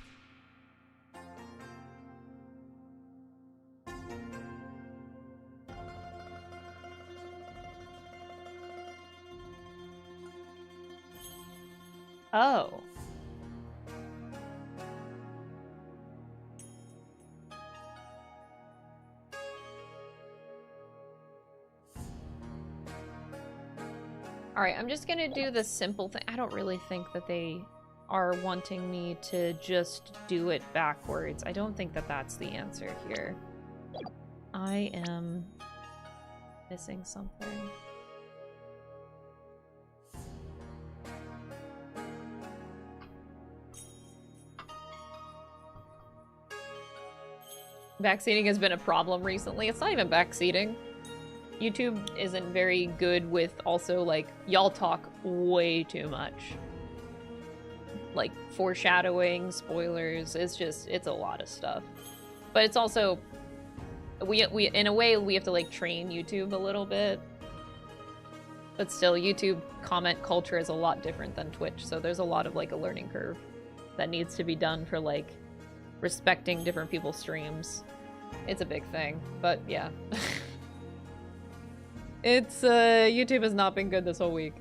oh. Alright, I'm just gonna do the simple thing. I don't really think that they are wanting me to just do it backwards. I don't think that that's the answer here. I am missing something. Backseating has been a problem recently. It's not even backseating. YouTube isn't very good with also, like, y'all talk way too much. Like, foreshadowing, spoilers, it's a lot of stuff. But it's also, we in a way, we have to, like, train YouTube a little bit. But still, YouTube comment culture is a lot different than Twitch, so there's a lot of, like, a learning curve that needs to be done for, like, respecting different people's streams. It's a big thing, but yeah. It's, YouTube has not been good this whole week.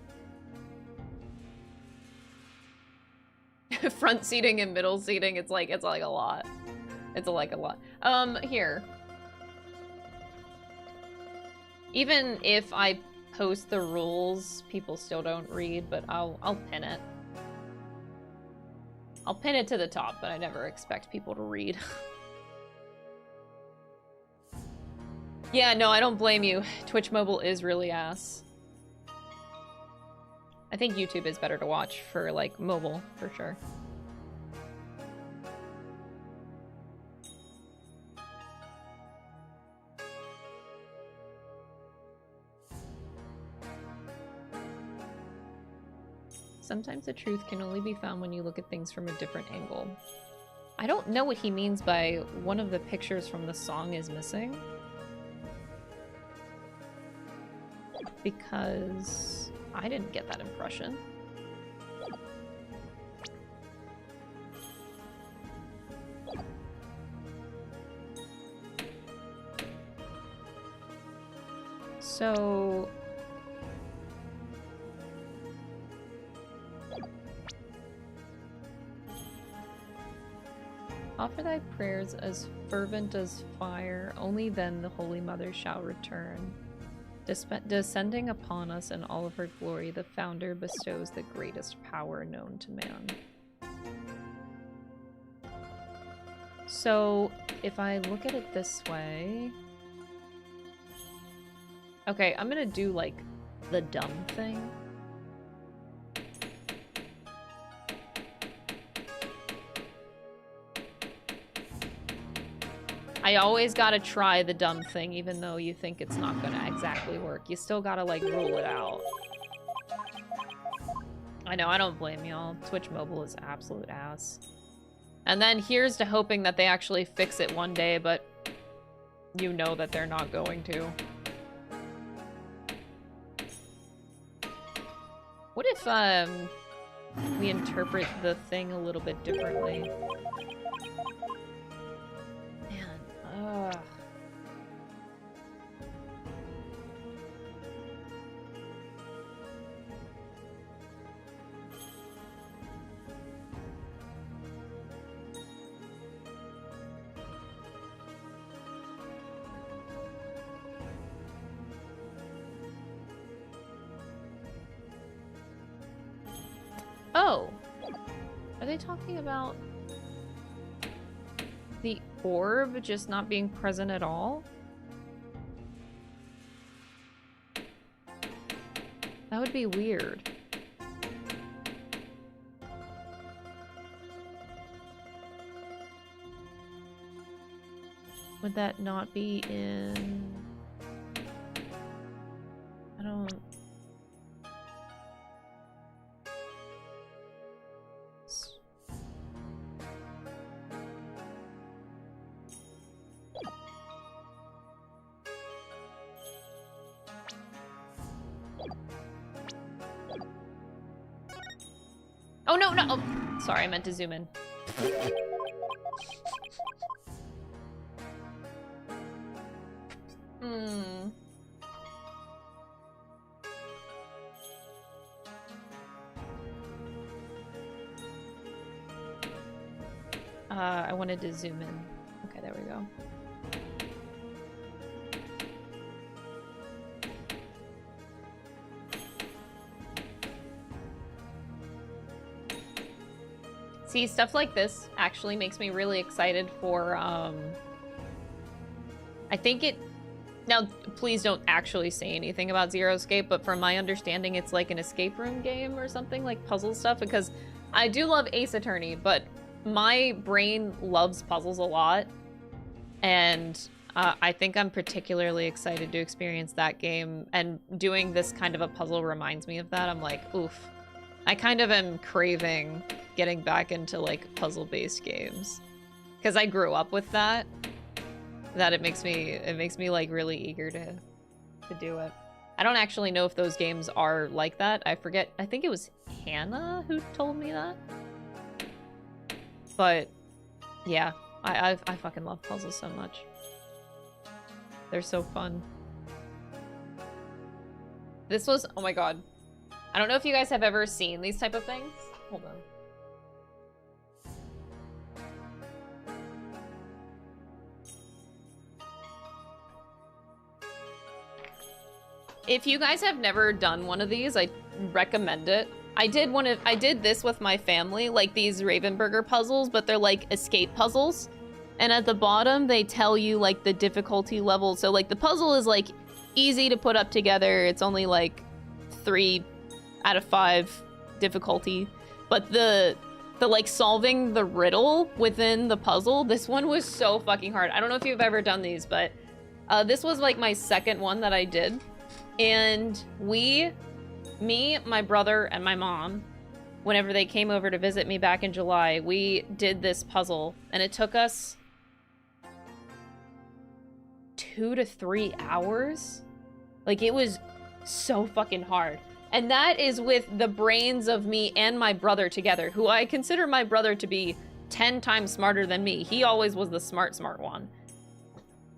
Front seating and middle seating, it's like a lot. It's like a lot. Here. Even if I post the rules, people still don't read, but I'll pin it. I'll pin it to the top, but I never expect people to read. Yeah, no, I don't blame you. Twitch mobile is really ass. I think YouTube is better to watch for, like, mobile, for sure. Sometimes the truth can only be found when you look at things from a different angle. I don't know what he means by one of the pictures from the song is missing. Because I didn't get that impression. So Offer thy prayers as fervent as fire, only then the Holy Mother shall return. Descending upon us in all of her glory, the Founder bestows the greatest power known to man. So, if I look at it this way... Okay, I'm gonna do, like, the dumb thing. I always gotta try the dumb thing, even though you think it's not gonna exactly work. You still gotta, like, rule it out. I know, I don't blame y'all. Twitch Mobile is absolute ass. And then here's to hoping that they actually fix it one day, but you know that they're not going to. What if, we interpret the thing a little bit differently? Man, ugh. Oh, are they talking about the orb just not being present at all? That would be weird. Would that not be in... I don't... Oh, no, no! Oh, sorry, I meant to zoom in. I wanted to zoom in. Okay, there we go. See, stuff like this actually makes me really excited for, I think it... Now, please don't actually say anything about Zero Escape, but from my understanding, it's like an escape room game or something, like puzzle stuff, because I do love Ace Attorney, but my brain loves puzzles a lot, and I think I'm particularly excited to experience that game, and doing this kind of a puzzle reminds me of that. I'm like, oof. I kind of am craving getting back into, like, puzzle-based games. Because I grew up with that. That it makes me, like, really eager to do it. I don't actually know if those games are like that. I forget. I think it was Hannah who told me that. But, yeah. I fucking love puzzles so much. They're so fun. This was... Oh my god. I don't know if you guys have ever seen these type of things. Hold on. If you guys have never done one of these, I recommend it. I did this with my family, like these Ravenburger puzzles, but they're like escape puzzles. And at the bottom, they tell you like the difficulty level. So like the puzzle is like easy to put up together. It's only like 3 out of 5 difficulty. But the like solving the riddle within the puzzle, this one was so fucking hard. I don't know if you've ever done these, but this was like my second one that I did. And me, my brother, and my mom, whenever they came over to visit me back in July, we did this puzzle, and it took us 2 to 3 hours. Like, it was so fucking hard. And that is with the brains of me and my brother together, who I consider my brother to be 10 times smarter than me. He always was the smart one.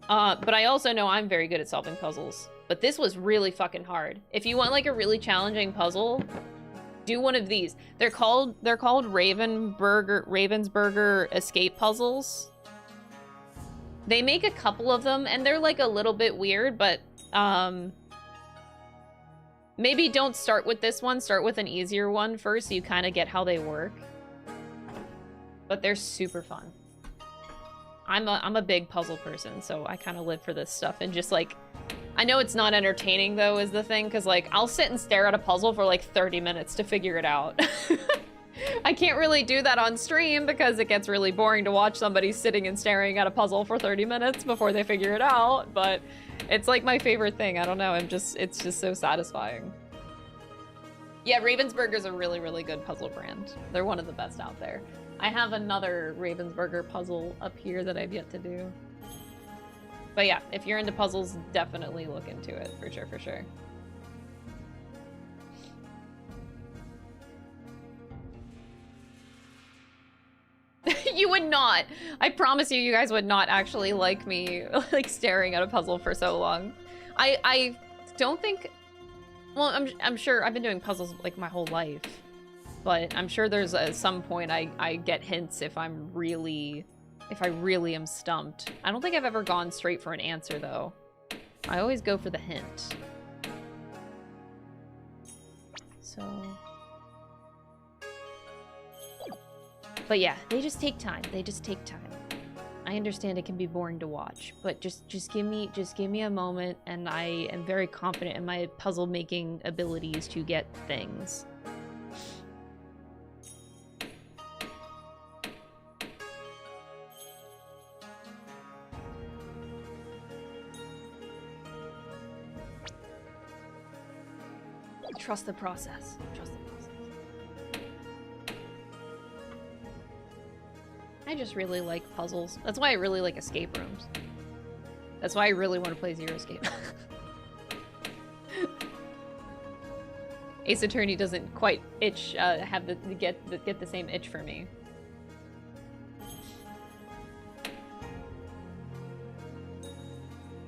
But I also know I'm very good at solving puzzles. But this was really fucking hard. If you want like a really challenging puzzle, do one of these. They're called Ravensburger escape puzzles. They make a couple of them, and they're like a little bit weird, but maybe don't start with this one. Start with an easier one first, so you kind of get how they work. But they're super fun. I'm a big puzzle person, so I kind of live for this stuff. And just like, I know it's not entertaining though, is the thing, because like I'll sit and stare at a puzzle for like 30 minutes to figure it out. I can't really do that on stream because it gets really boring to watch somebody sitting and staring at a puzzle for 30 minutes before they figure it out. But it's like my favorite thing. I don't know. It's just so satisfying. Yeah, Ravensburger's a really, really good puzzle brand. They're one of the best out there. I have another Ravensburger puzzle up here that I've yet to do. But yeah, if you're into puzzles, definitely look into it, for sure, for sure. You would not. I promise you, you guys would not actually like me like staring at a puzzle for so long. I don't think... Well, I'm sure I've been doing puzzles like my whole life. But I'm sure there's some point I get hints if I really am stumped. I don't think I've ever gone straight for an answer though. I always go for the hint. So... But yeah, they just take time. They just take time. I understand it can be boring to watch, but just give me a moment, and I am very confident in my puzzle making abilities to get things. Trust the process. Trust the process. I just really like puzzles. That's why I really like escape rooms. That's why I really want to play Zero Escape. Ace Attorney doesn't quite itch, get the same itch for me.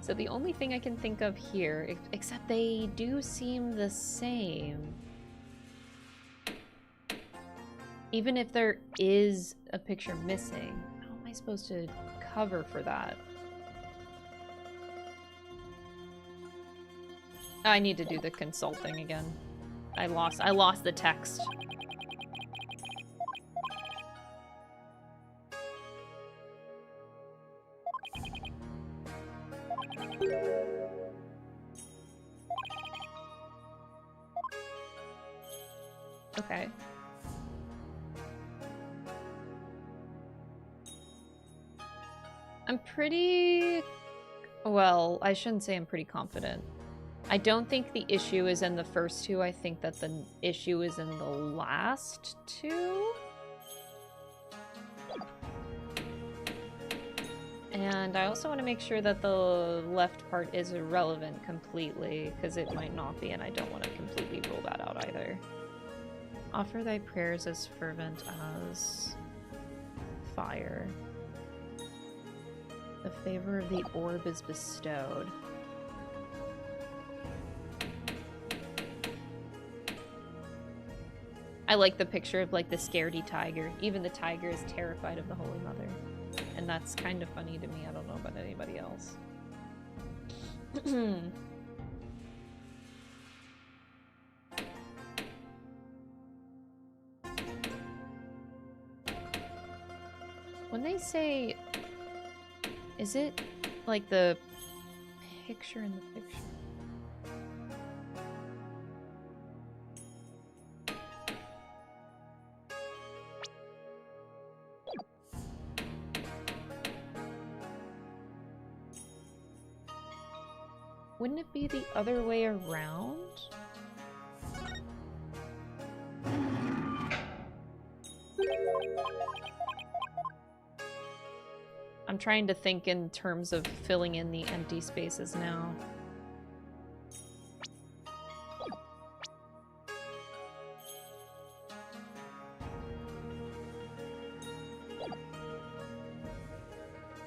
So the only thing I can think of here, except they do seem the same. Even if there is a picture missing, how am I supposed to cover for that? I need to do the consulting again. I lost the text. Okay. I'm pretty... Well, I shouldn't say I'm pretty confident. I don't think the issue is in the first two. I think that the issue is in the last two. And I also want to make sure that the left part is irrelevant completely, because it might not be, and I don't want to completely rule that out either. Offer thy prayers as fervent as fire. The favor of the orb is bestowed. I like the picture of like the scaredy tiger. Even the tiger is terrified of the Holy Mother. And that's kind of funny to me. I don't know about anybody else. When they say... Is it like the picture in the picture? Wouldn't it be the other way around? I'm trying to think in terms of filling in the empty spaces now.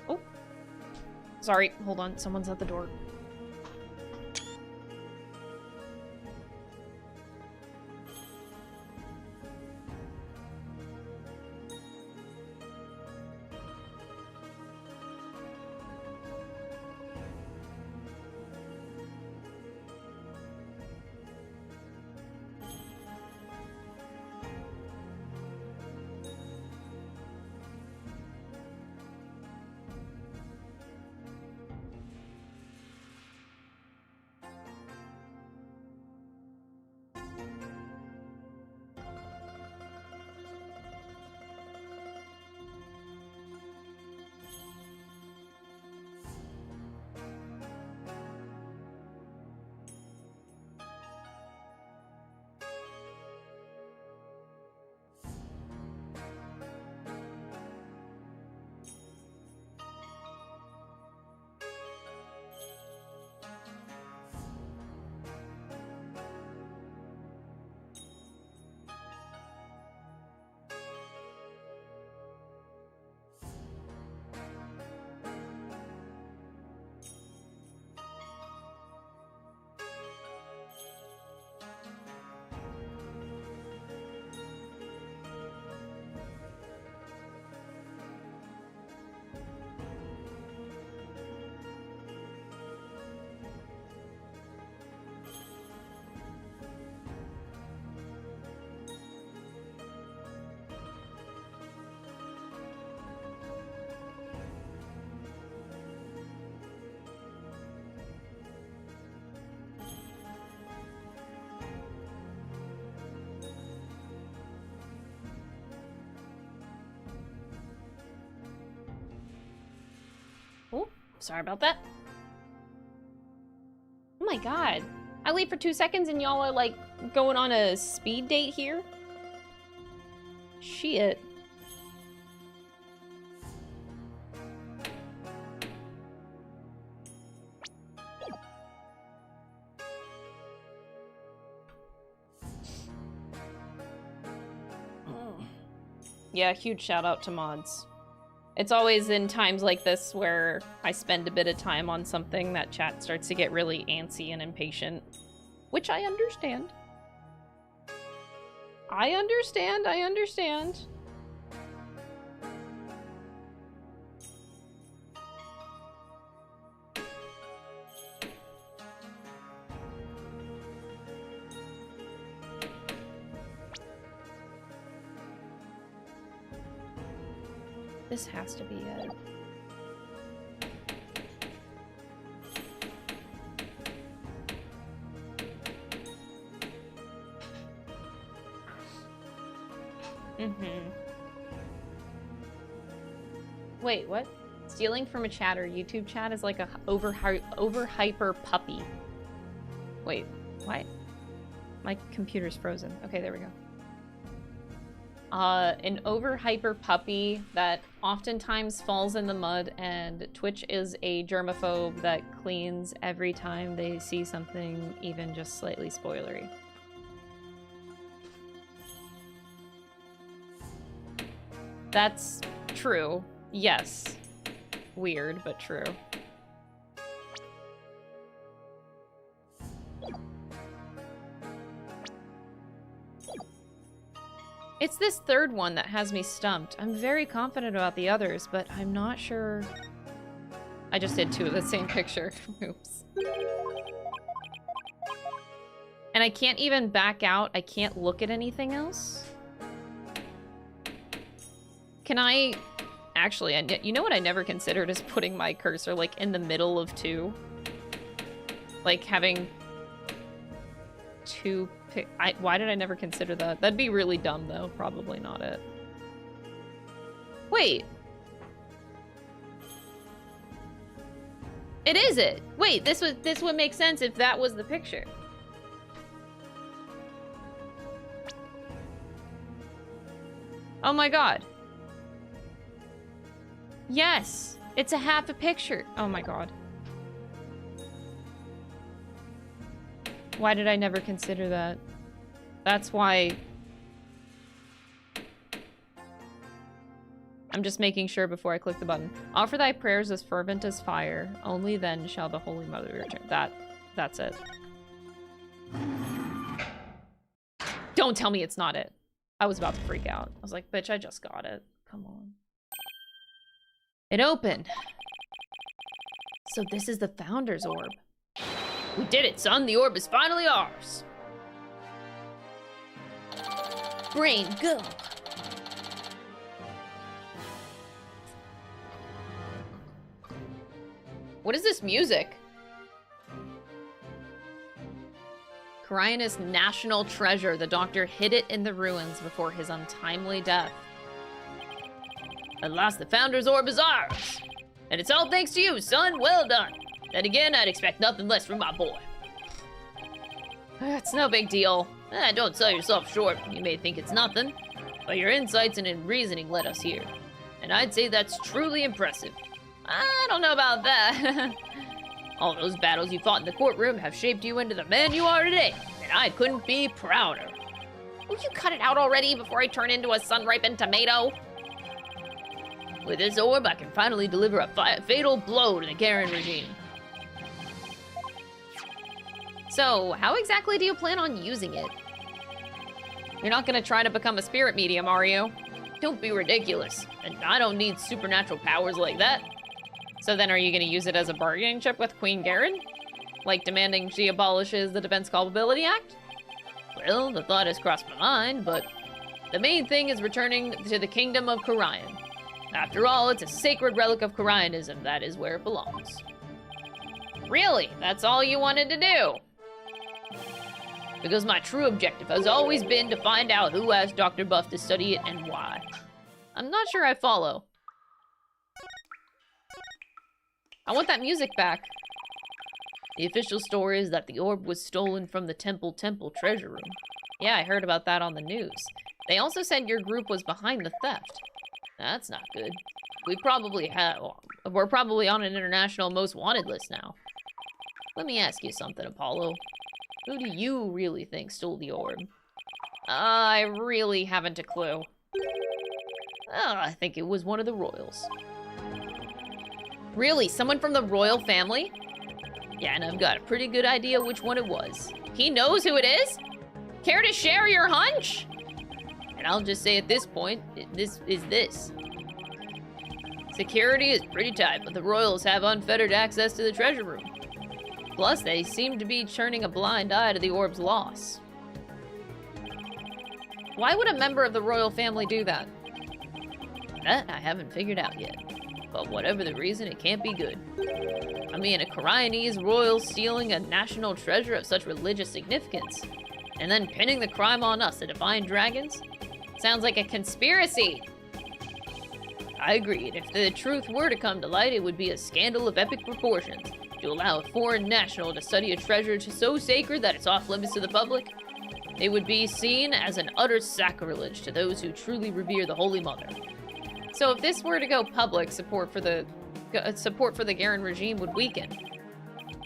Oh! Sorry, hold on. Someone's at the door. Sorry about that. Oh my god. I leave for 2 seconds and y'all are like going on a speed date here? Shit. Yeah, huge shout out to mods. It's always in times like this where I spend a bit of time on something that chat starts to get really antsy and impatient. Which I understand. I understand. This has to be it. Wait, what? Stealing from a chat or YouTube chat is like a over hyper puppy. Wait, what? My computer's frozen. Okay, there we go. An over hyper puppy that oftentimes falls in the mud, and Twitch is a germaphobe that cleans every time they see something even just slightly spoilery. That's true. Yes. Weird, but true. It's this third one that has me stumped. I'm very confident about the others, but I'm not sure. I just did 2 of the same picture. Oops. And I can't even back out. I can't look at anything else. Can I... Actually, you know what I never considered is putting my cursor, like, in the middle of 2? Like, having 2... Why did I never consider that? That'd be really dumb, though. Probably not it. Wait. It is it. Wait, this would make sense if that was the picture. Oh my god. Yes, it's a half a picture. Oh my god. Why did I never consider that? That's why... I'm just making sure before I click the button. Offer thy prayers as fervent as fire. Only then shall the Holy Mother return. That's it. Don't tell me it's not it. I was about to freak out. I was like, bitch, I just got it. Come on. It opened. So this is the Founder's Orb. We did it, son. The orb is finally ours. Brain, go. What is this music? Kurain is national treasure. The doctor hid it in the ruins before his untimely death. At last, the Founder's Orb is ours. And it's all thanks to you, son. Well done. Then again, I'd expect nothing less from my boy. It's no big deal. Don't sell yourself short. You may think it's nothing, but your insights and reasoning led us here. And I'd say that's truly impressive. I don't know about that. All those battles you fought in the courtroom have shaped you into the man you are today, and I couldn't be prouder. Will you cut it out already before I turn into a sun-ripened tomato? With this orb, I can finally deliver a fatal blow to the Kurain regime. So, how exactly do you plan on using it? You're not gonna try to become a spirit medium, are you? Don't be ridiculous. And I don't need supernatural powers like that. So then are you gonna use it as a bargaining chip with Queen Kurain? Like demanding she abolishes the Defense Culpability Act? Well, the thought has crossed my mind, but the main thing is returning to the kingdom of Kurain. After all, it's a sacred relic of Kurainism that is where it belongs. Really? That's all you wanted to do? Because my true objective has always been to find out who asked Dr. Buff to study it and why. I'm not sure I follow. I want that music back. The official story is that the orb was stolen from the temple treasure room. Yeah, I heard about that on the news. They also said your group was behind the theft. That's not good. We're probably on an international most wanted list now. Let me ask you something, Apollo. Who do you really think stole the orb? I really haven't a clue. I think it was one of the royals. Really? Someone from the royal family? Yeah, and I've got a pretty good idea which one it was. He knows who it is? Care to share your hunch? And I'll just say at this point, this is this. Security is pretty tight, but the royals have unfettered access to the treasure room. Plus, they seem to be turning a blind eye to the orb's loss. Why would a member of the royal family do that? That I haven't figured out yet. But whatever the reason, it can't be good. I mean, a Kurainese royal stealing a national treasure of such religious significance, and then pinning the crime on us, the Divine Dragons? Sounds like a conspiracy! I agreed. If the truth were to come to light, it would be a scandal of epic proportions. To allow a foreign national to study a treasure so sacred that it's off limits to the public, it would be seen as an utter sacrilege to those who truly revere the Holy Mother. So if this were to go public, support for the Garen regime would weaken.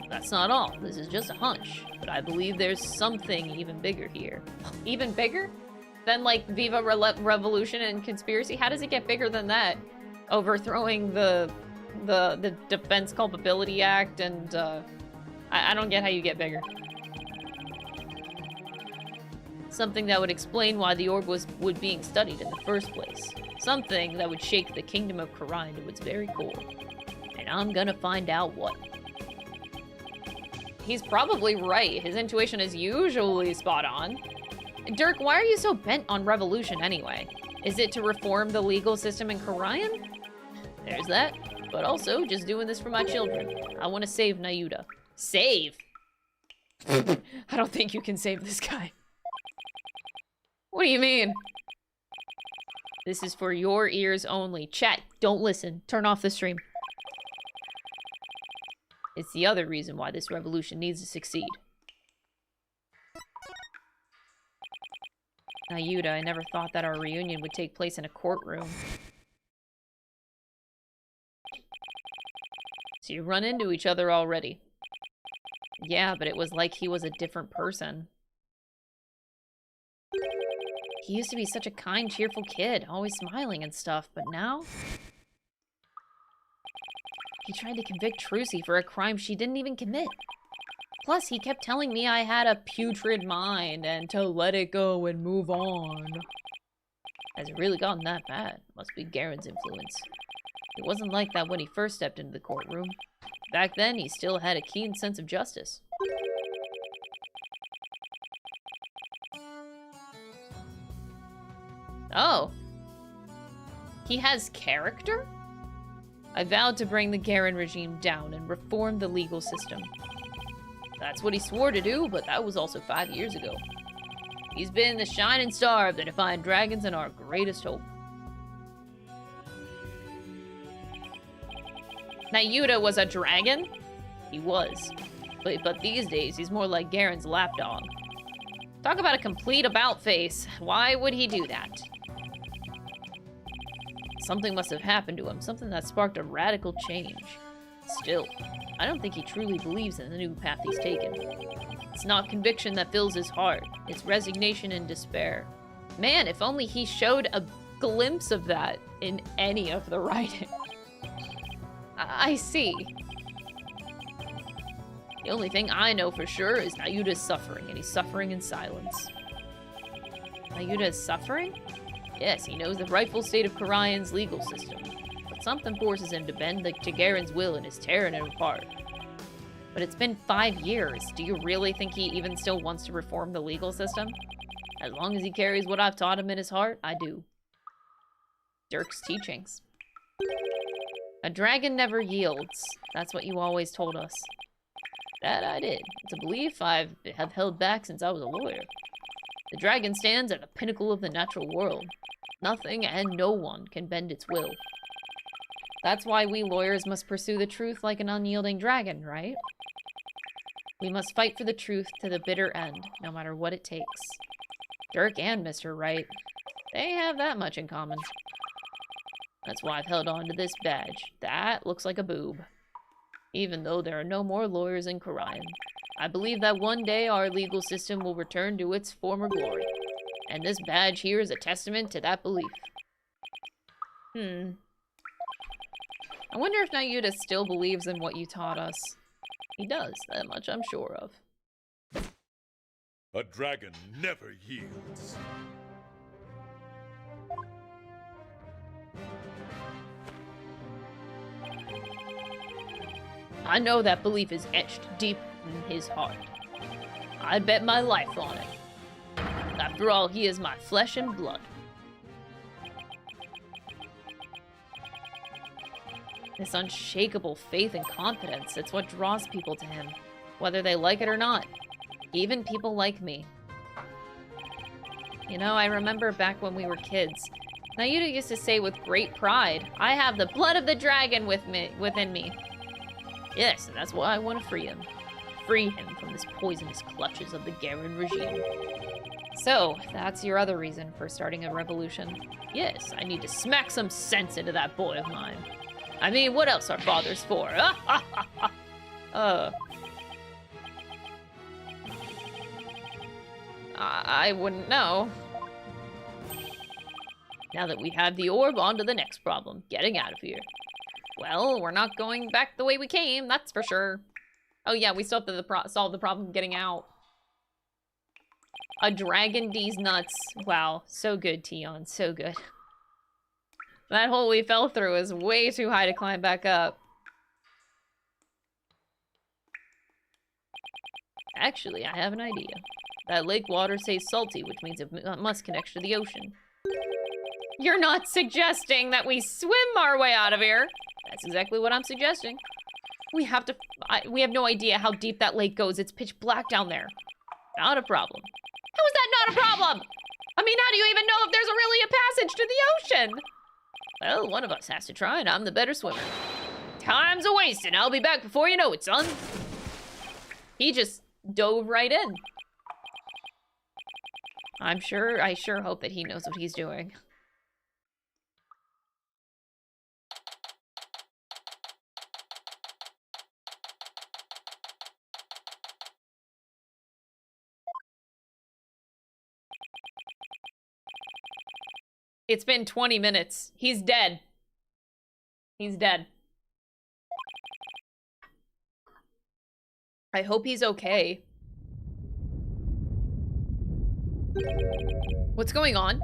That's not all. This is just a hunch, but I believe there's something even bigger here. Even bigger? Than like Viva Revolution and conspiracy? How does it get bigger than that? Overthrowing the Defense Culpability Act and I don't get how you get bigger. Something that would explain why the orb was being studied in the first place. Something that would shake the kingdom of Kurain to its very core. And I'm gonna find out what. He's probably right. His intuition is usually spot on. Dhurke, why are you so bent on revolution anyway? Is it to reform the legal system in Kurain? There's that. But also, just doing this for my children. I want to save Nayuta. Save? I don't think you can save this guy. What do you mean? This is for your ears only. Chat, don't listen. Turn off the stream. It's the other reason why this revolution needs to succeed. Nayuta, I never thought that our reunion would take place in a courtroom. So you run into each other already. Yeah, but it was like he was a different person. He used to be such a kind, cheerful kid, always smiling and stuff, but now? He tried to convict Trucy for a crime she didn't even commit. Plus, he kept telling me I had a putrid mind and to let it go and move on. Has it really gotten that bad? Must be Garen's influence. It wasn't like that when he first stepped into the courtroom. Back then, he still had a keen sense of justice. Oh. He has character? I vowed to bring the Garen regime down and reform the legal system. That's what he swore to do, but that was also 5 years ago. He's been the shining star of the Divine Dragons and our greatest hope. Nayuta was a dragon? He was. But these days, he's more like Garen's lapdog. Talk about a complete about-face. Why would he do that? Something must have happened to him, something that sparked a radical change. Still, I don't think he truly believes in the new path he's taken. It's not conviction that fills his heart, it's resignation and despair. Man, if only he showed a glimpse of that in any of the writing. I see. The only thing I know for sure is Nayuta's suffering, and he's suffering in silence. Nayuta is suffering? Yes, he knows the rightful state of Kurain's legal system. But something forces him to bend to Garen's will and is tearing it apart. But it's been 5 years. Do you really think he even still wants to reform the legal system? As long as he carries what I've taught him in his heart, I do. Dhurke's teachings. A dragon never yields. That's what you always told us. That I did. It's a belief I have held back since I was a lawyer. The dragon stands at the pinnacle of the natural world. Nothing and no one can bend its will. That's why we lawyers must pursue the truth like an unyielding dragon, right? We must fight for the truth to the bitter end, no matter what it takes. Dhurke and Mr. Wright, they have that much in common. That's why I've held on to this badge. That looks like a boob. Even though there are no more lawyers in Kurain, I believe that one day our legal system will return to its former glory. And this badge here is a testament to that belief. I wonder if Nayuta still believes in what you taught us. He does, that much I'm sure of. A dragon never yields. I know that belief is etched deep in his heart. I'd bet my life on it. After all, he is my flesh and blood. This unshakable faith and confidence, it's what draws people to him, whether they like it or not. Even people like me. You know, I remember back when we were kids, Nayuta used to say with great pride, I have the blood of the dragon within me. Yes, and that's why I want to free him. Free him from this poisonous clutches of the Garen regime. So, that's your other reason for starting a revolution. Yes, I need to smack some sense into that boy of mine. I mean, what else are fathers for? I wouldn't know. Now that we have the orb, on to the next problem. Getting out of here. Well, we're not going back the way we came, that's for sure. Oh yeah, we still have to solve the problem of getting out. A dragon D's nuts. Wow, so good, Tion, so good. That hole we fell through is way too high to climb back up. Actually, I have an idea. That lake water stays salty, which means it must connect to the ocean. You're not suggesting that we swim our way out of here? That's exactly what I'm suggesting. We have no idea how deep that lake goes. It's pitch black down there. Not a problem. How is that not a problem? I mean, how do you even know if there's really a passage to the ocean? Well, one of us has to try, and I'm the better swimmer. Time's a wasting. I'll be back before you know it, son. He just dove right in. I sure hope that he knows what he's doing. It's been 20 minutes. He's dead. He's dead. I hope he's okay. What's going on?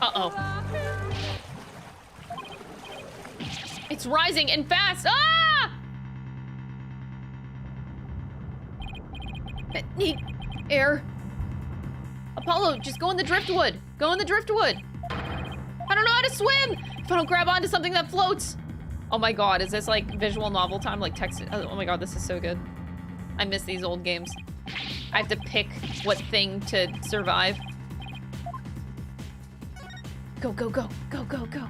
Uh-oh. It's rising and fast. Ah! I need air. Apollo, just go in the driftwood. Go in the driftwood. I don't know how to swim. If I don't grab onto something that floats. Oh my god, is this like visual novel time? Like text? Oh my god, this is so good. I miss these old games. I have to pick what thing to survive. Go, go, go, go, go, go.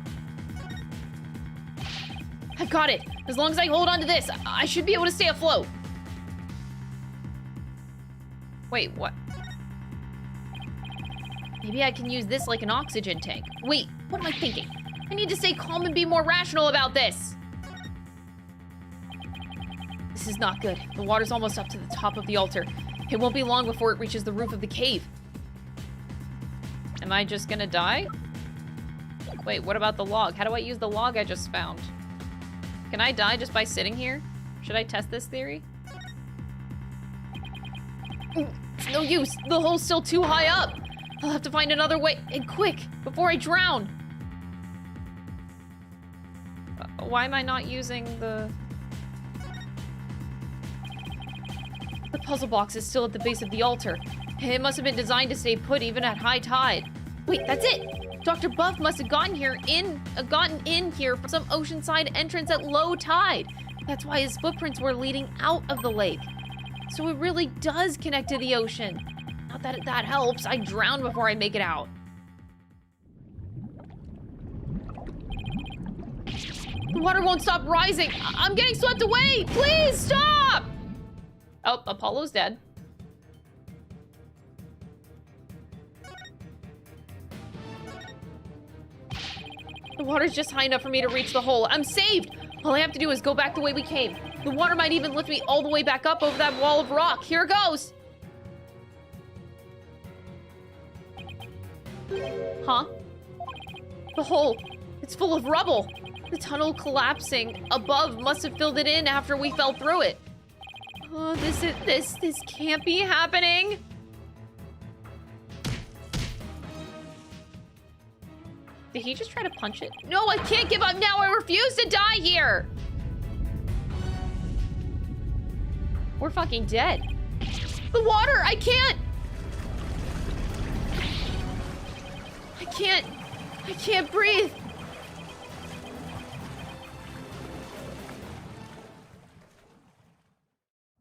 I've got it. As long as I hold on to this, I should be able to stay afloat. Wait, what? Maybe I can use this like an oxygen tank. Wait, what am I thinking? I need to stay calm and be more rational about this. This is not good. The water's almost up to the top of the altar. It won't be long before it reaches the roof of the cave. Am I just gonna die? Wait, what about the log? How do I use the log I just found? Can I die just by sitting here? Should I test this theory? It's no use. The hole's still too high up. I'll have to find another way, and quick, before I drown. Why am I not using the... The puzzle box is still at the base of the altar. It must have been designed to stay put even at high tide. Wait, that's it! Dr. Buff must have gotten in here from some oceanside entrance at low tide. That's why his footprints were leading out of the lake. So it really does connect to the ocean. Not that that helps. I drown before I make it out. The water won't stop rising. I'm getting swept away. Please stop. Oh, Apollo's dead. The water's just high enough for me to reach the hole. I'm saved. All I have to do is go back the way we came. The water might even lift me all the way back up over that wall of rock. Here goes. Huh? The hole. It's full of rubble. The tunnel collapsing above must have filled it in after we fell through it. Oh, this can't be happening. Did he just try to punch it? No, I can't give up now. I refuse to die here. We're fucking dead. The water, I can't breathe.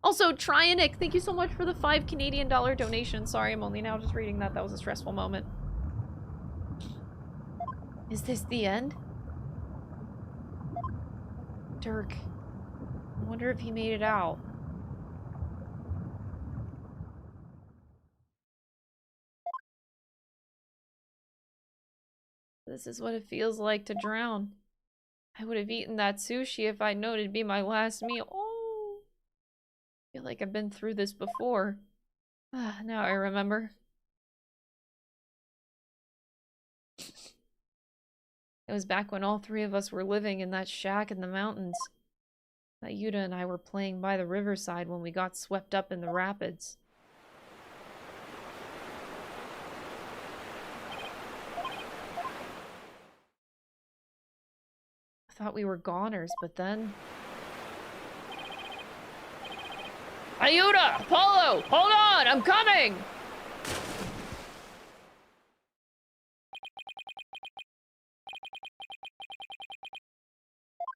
Also, Trionic, thank you so much for the $5 Canadian donation. Sorry, I'm only now just reading that. That was a stressful moment. Is this the end? Dhurke. I wonder if he made it out. This is what it feels like to drown. I would have eaten that sushi if I'd known it'd be my last meal. Oh, I feel like I've been through this before. Now I remember. It was back when all three of us were living in that shack in the mountains. That Yuta and I were playing by the riverside when we got swept up in the rapids. I thought we were goners, but then... Ayuda! Apollo! Hold on! I'm coming!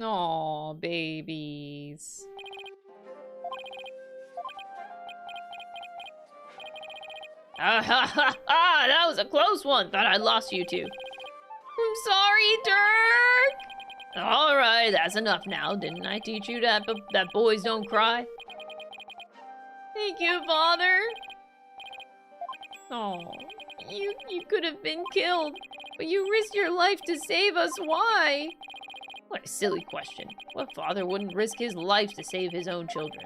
Aw, babies. Ah ha ha ha! That was a close one. Thought I lost you two. I'm sorry, Dhurke. All right, that's enough now. Didn't I teach you that boys don't cry? Thank you, Father. Oh, you could have been killed, but you risked your life to save us. Why? What a silly question. What father wouldn't risk his life to save his own children?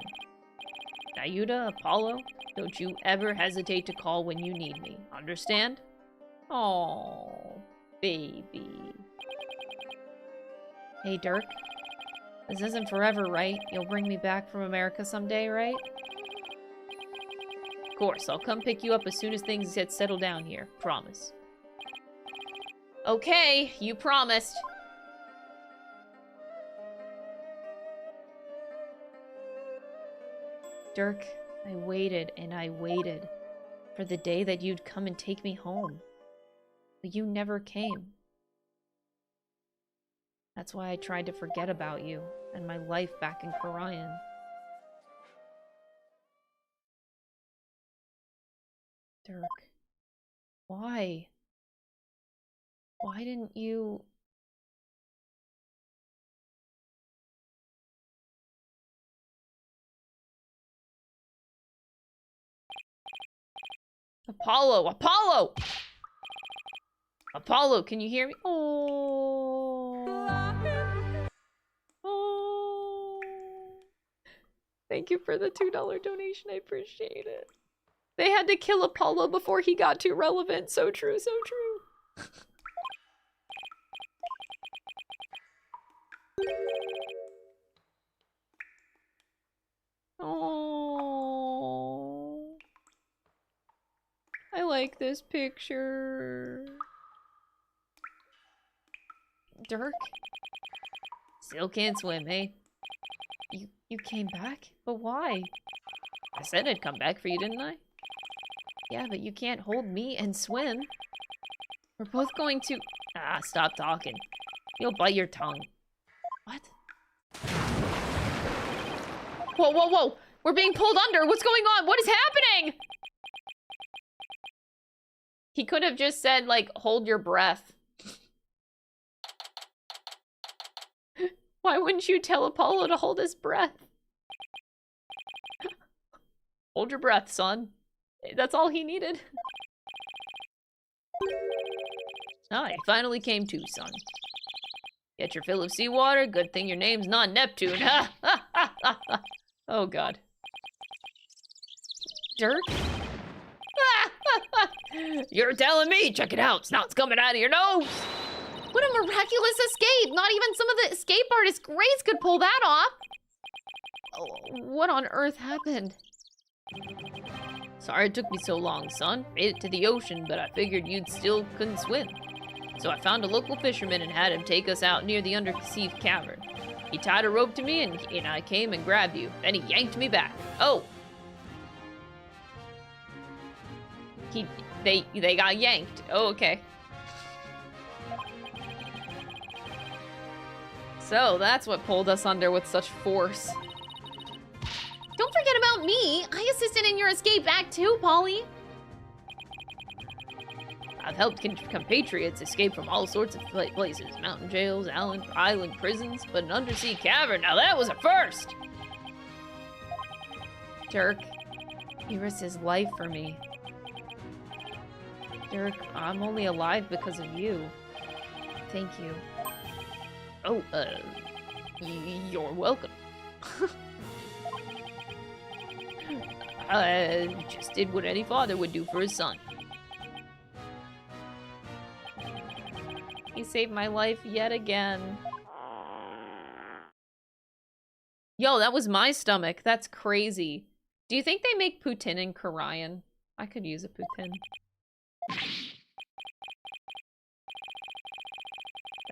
Ayuda, Apollo, don't you ever hesitate to call when you need me. Understand? Oh, baby. Hey, Dhurke. This isn't forever, right? You'll bring me back from America someday, right? Of course, I'll come pick you up as soon as things get settled down here. Promise. Okay, you promised. Dhurke, I waited and I waited for the day that you'd come and take me home. But you never came. That's why I tried to forget about you and my life back in Kurain. Dhurke, why? Why didn't you... Apollo! Apollo! Apollo, can you hear me? Oh. Oh. Thank you for the $2 donation. I appreciate it. They had to kill Apollo before he got too relevant. So true, so true. Oh. I like this picture. Dhurke? Still can't swim, eh? You came back? But why? I said I'd come back for you, didn't I? Yeah, but you can't hold me and swim. We're both going to... Ah, stop talking. You'll bite your tongue. What? Whoa, whoa, whoa! We're being pulled under! What's going on? What is happening? He could have just said, like, hold your breath. Why wouldn't you tell Apollo to hold his breath? Hold your breath, son. That's all he needed. Ah, you finally came to, son. Get your fill of seawater. Good thing your name's not Neptune. Ha ha ha ha ha. Oh, God. Dhurke? You're telling me. Check it out. Snot's coming out of your nose. What a miraculous escape! Not even some of the escape artist Grace could pull that off! Oh, what on earth happened? Sorry it took me so long, son. Made it to the ocean, but I figured you'd still couldn't swim. So I found a local fisherman and had him take us out near the undersea cavern. He tied a rope to me and I came and grabbed you. Then he yanked me back. Oh! They got yanked. Oh, okay. So, that's what pulled us under with such force. Don't forget about me! I assisted in your escape back too, Polly! I've helped compatriots escape from all sorts of places. Mountain jails, island prisons, but an undersea cavern, now that was a first! Dhurke, he risked his life for me. Dhurke, I'm only alive because of you. Thank you. Oh, you're welcome. I just did what any father would do for his son. He saved my life yet again. Yo, that was my stomach. That's crazy. Do you think they make poutine in Kurain? I could use a poutine.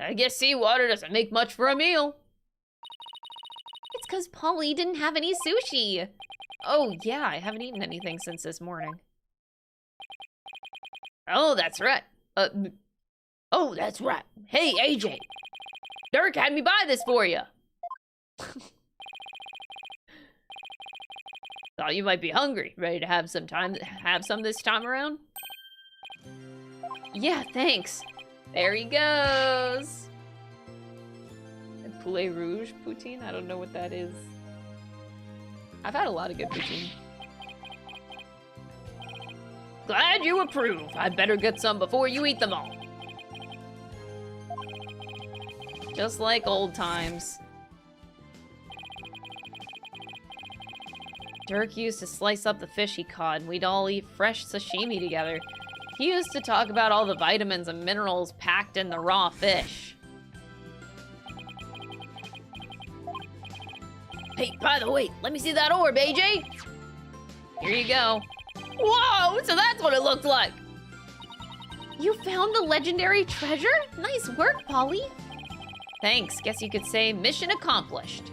I guess seawater doesn't make much for a meal. It's because Polly didn't have any sushi. Oh, yeah, I haven't eaten anything since this morning. Oh, that's right. Oh, that's right. Hey, AJ. Dhurke had me buy this for you. Thought you might be hungry. Ready to have some this time around? Yeah, thanks. There he goes. Poulet Rouge poutine? I don't know what that is. I've had a lot of good poutine. Glad you approve. I'd better get some before you eat them all. Just like old times. Dhurke used to slice up the fish he caught, and we'd all eat fresh sashimi together. He used to talk about all the vitamins and minerals packed in the raw fish. Hey, by the way, let me see that orb, AJ! Here you go. Whoa, so that's what it looked like! You found the legendary treasure? Nice work, Polly. Thanks, guess you could say mission accomplished.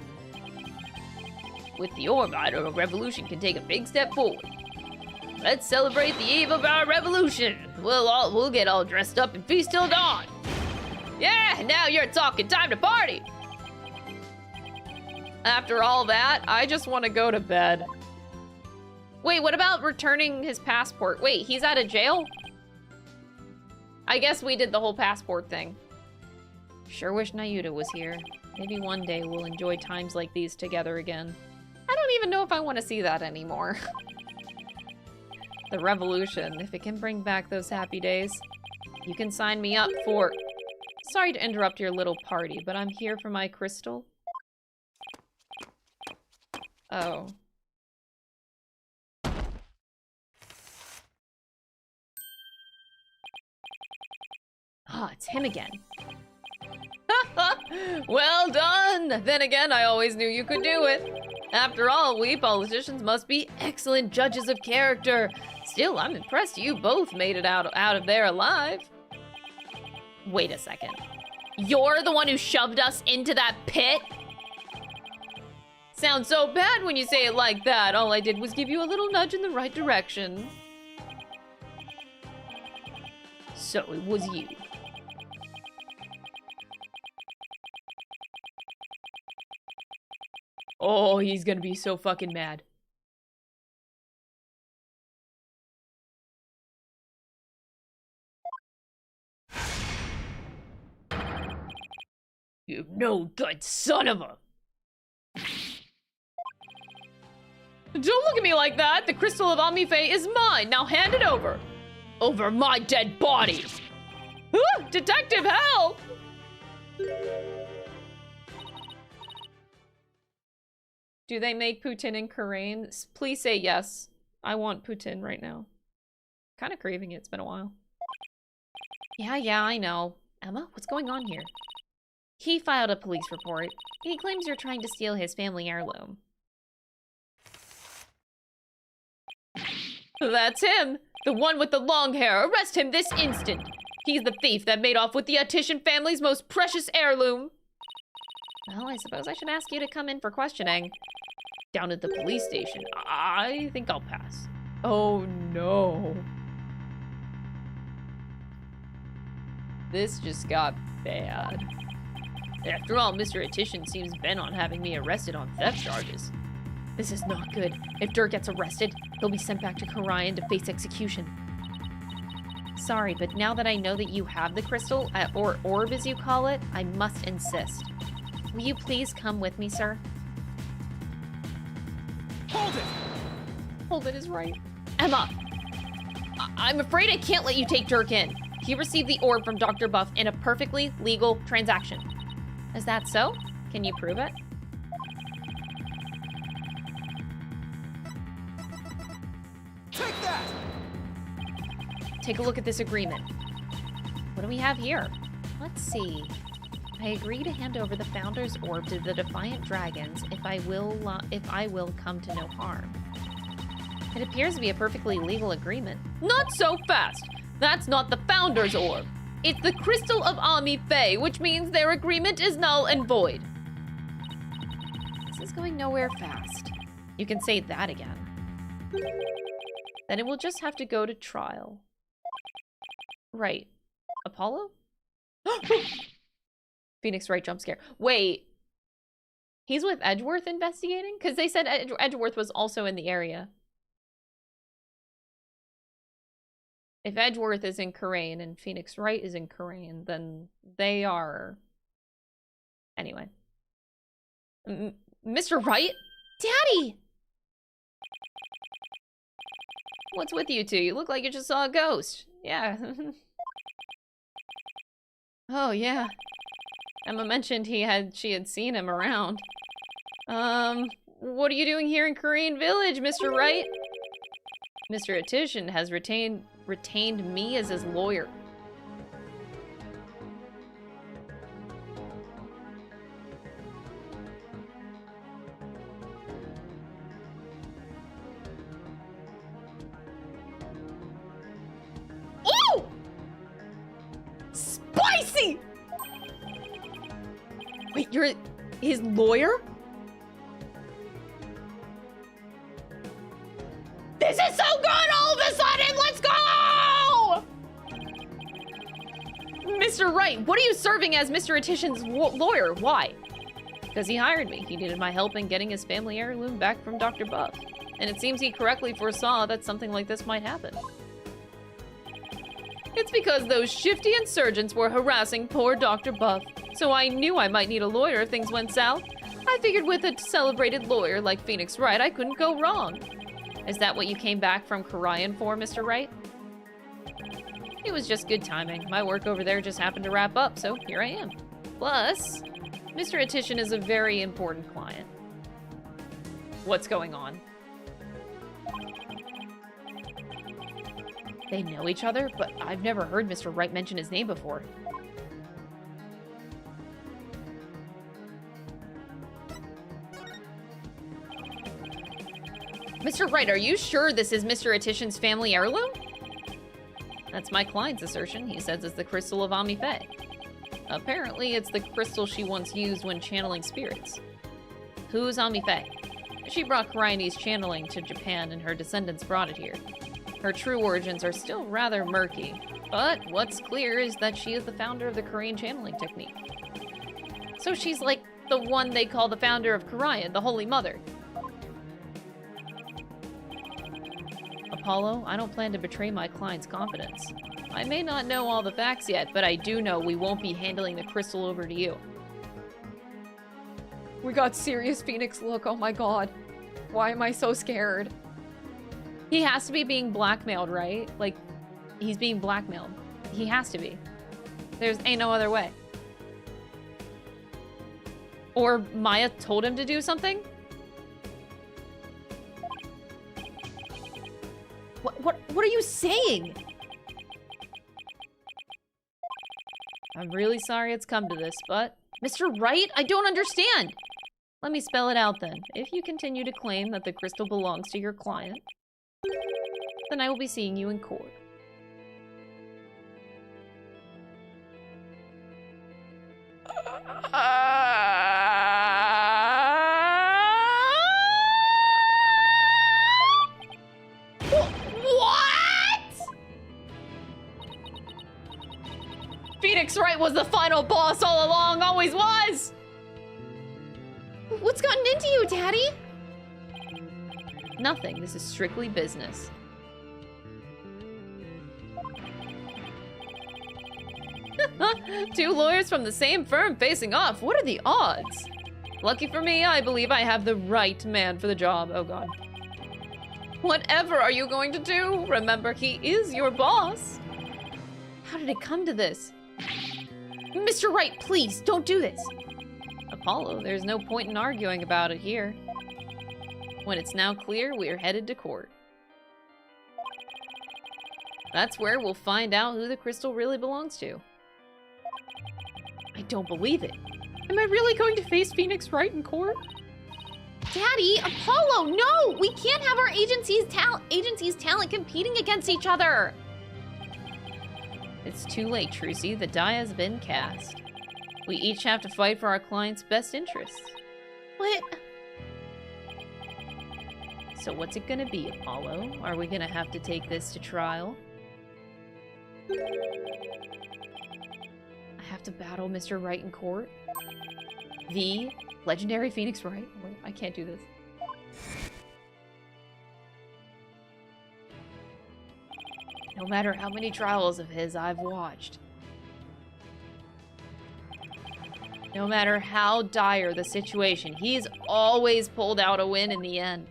With the orb, our revolution can take a big step forward. Let's celebrate the eve of our revolution. We'll get all dressed up and feast till dawn. Yeah, now you're talking. Time to party. After all that, I just want to go to bed. Wait, what about returning his passport? Wait, he's out of jail? I guess we did the whole passport thing. Sure wish Nayuta was here. Maybe one day we'll enjoy times like these together again. I don't even know if I want to see that anymore. The revolution, if it can bring back those happy days. You can sign me up for... Sorry to interrupt your little party, but I'm here for my crystal. Oh. Ah, it's him again. Well done! Then again, I always knew you could do it. After all, we politicians must be excellent judges of character. Still, I'm impressed you both made it out of there alive. Wait a second. You're the one who shoved us into that pit? Sounds so bad when you say it like that. All I did was give you a little nudge in the right direction. So it was you. Oh, he's gonna be so fucking mad. no good son of a... Don't look at me like that! The crystal of Amife is mine! Now hand it over! Over my dead body! Ah, Detective, help! Do they make poutine in Kurain? Please say yes. I want poutine right now. Kind of craving it. It's been a while. Yeah, I know. Emma, what's going on here? He filed a police report. He claims you're trying to steal his family heirloom. That's him! The one with the long hair! Arrest him this instant! He's the thief that made off with the Attition family's most precious heirloom! Well, I suppose I should ask you to come in for questioning. Down at the police station. I think I'll pass. Oh no. This just got bad. After all, Mr. Attition seems bent on having me arrested on theft charges. This is not good. If Dhurke gets arrested, he'll be sent back to Kurain to face execution. Sorry, but now that I know that you have the crystal, or orb as you call it, I must insist. Will you please come with me, sir? Hold it! Hold it is right. Emma! I'm afraid I can't let you take Dhurke in. He received the orb from Dr. Buff in a perfectly legal transaction. Is that so? Can you prove it? Take that! Take a look at this agreement. What do we have here? Let's see. I agree to hand over the Founder's Orb to the Defiant Dragons if I will come to no harm. It appears to be a perfectly legal agreement. Not so fast! That's not the Founder's Orb. It's the Crystal of Amife, which means their agreement is null and void. This is going nowhere fast. You can say that again. Then it will just have to go to trial. Right. Apollo? Phoenix Wright jump scare. Wait. He's with Edgeworth investigating? Because they said Edgeworth was also in the area. If Edgeworth is in Kurain and Phoenix Wright is in Kurain, then they are... Anyway. Mr. Wright? Daddy! What's with you two? You look like you just saw a ghost. Yeah. Oh, yeah. Emma mentioned she had seen him around. What are you doing here in Kurain Village, Mr. Wright? Mr. Attition has retained me as his lawyer. Ooh! Spicy! Wait, you're his lawyer? This is so good all of a sudden! Let's go! Mr. Wright, what are you serving as Mr. Attition's lawyer? Why? Because he hired me. He needed my help in getting his family heirloom back from Dr. Buff. And it seems he correctly foresaw that something like this might happen. It's because those shifty insurgents were harassing poor Dr. Buff. So I knew I might need a lawyer if things went south. I figured with a celebrated lawyer like Phoenix Wright, I couldn't go wrong. Is that what you came back from Kurain for, Mr. Wright? It was just good timing. My work over there just happened to wrap up, so here I am. Plus, Mr. Attition is a very important client. What's going on? They know each other, but I've never heard Mr. Wright mention his name before. Mr. Wright, are you sure this is Mr. Attition's family heirloom? That's my client's assertion. He says it's the crystal of Amife. Apparently, it's the crystal she once used when channeling spirits. Who's Amife? She brought Kuraini's channeling to Japan and her descendants brought it here. Her true origins are still rather murky, but what's clear is that she is the founder of the Kurain channeling technique. So she's like the one they call the founder of Kurain, the Holy Mother. Apollo, I don't plan to betray my client's confidence. I may not know all the facts yet, but I do know we won't be handing the crystal over to you. We got serious Phoenix look. Oh my god. Why am I so scared? He has to be being blackmailed, right? Like, he's being blackmailed. He has to be. Ain't no other way. Or Maya told him to do something? What are you saying? I'm really sorry it's come to this, but... Mr. Wright, I don't understand! Let me spell it out then. If you continue to claim that the crystal belongs to your client, then I will be seeing you in court. Phoenix Wright was the final boss all along, always was! What's gotten into you, Daddy? Nothing, this is strictly business. Two lawyers from the same firm facing off, what are the odds? Lucky for me, I believe I have the right man for the job, oh god. Whatever are you going to do? Remember, he is your boss. How did it come to this? Mr. Wright, please, don't do this. Apollo, there's no point in arguing about it here. When it's now clear, we are headed to court. That's where we'll find out who the crystal really belongs to. I don't believe it. Am I really going to face Phoenix Wright in court? Daddy, Apollo, no! We can't have our agency's talent competing against each other! It's too late, Trucy. The die has been cast. We each have to fight for our client's best interests. What? So what's it gonna be, Apollo? Are we gonna have to take this to trial? I have to battle Mr. Wright in court? The legendary Phoenix Wright? Wait, I can't do this. No matter how many trials of his I've watched. No matter how dire the situation, he's always pulled out a win in the end.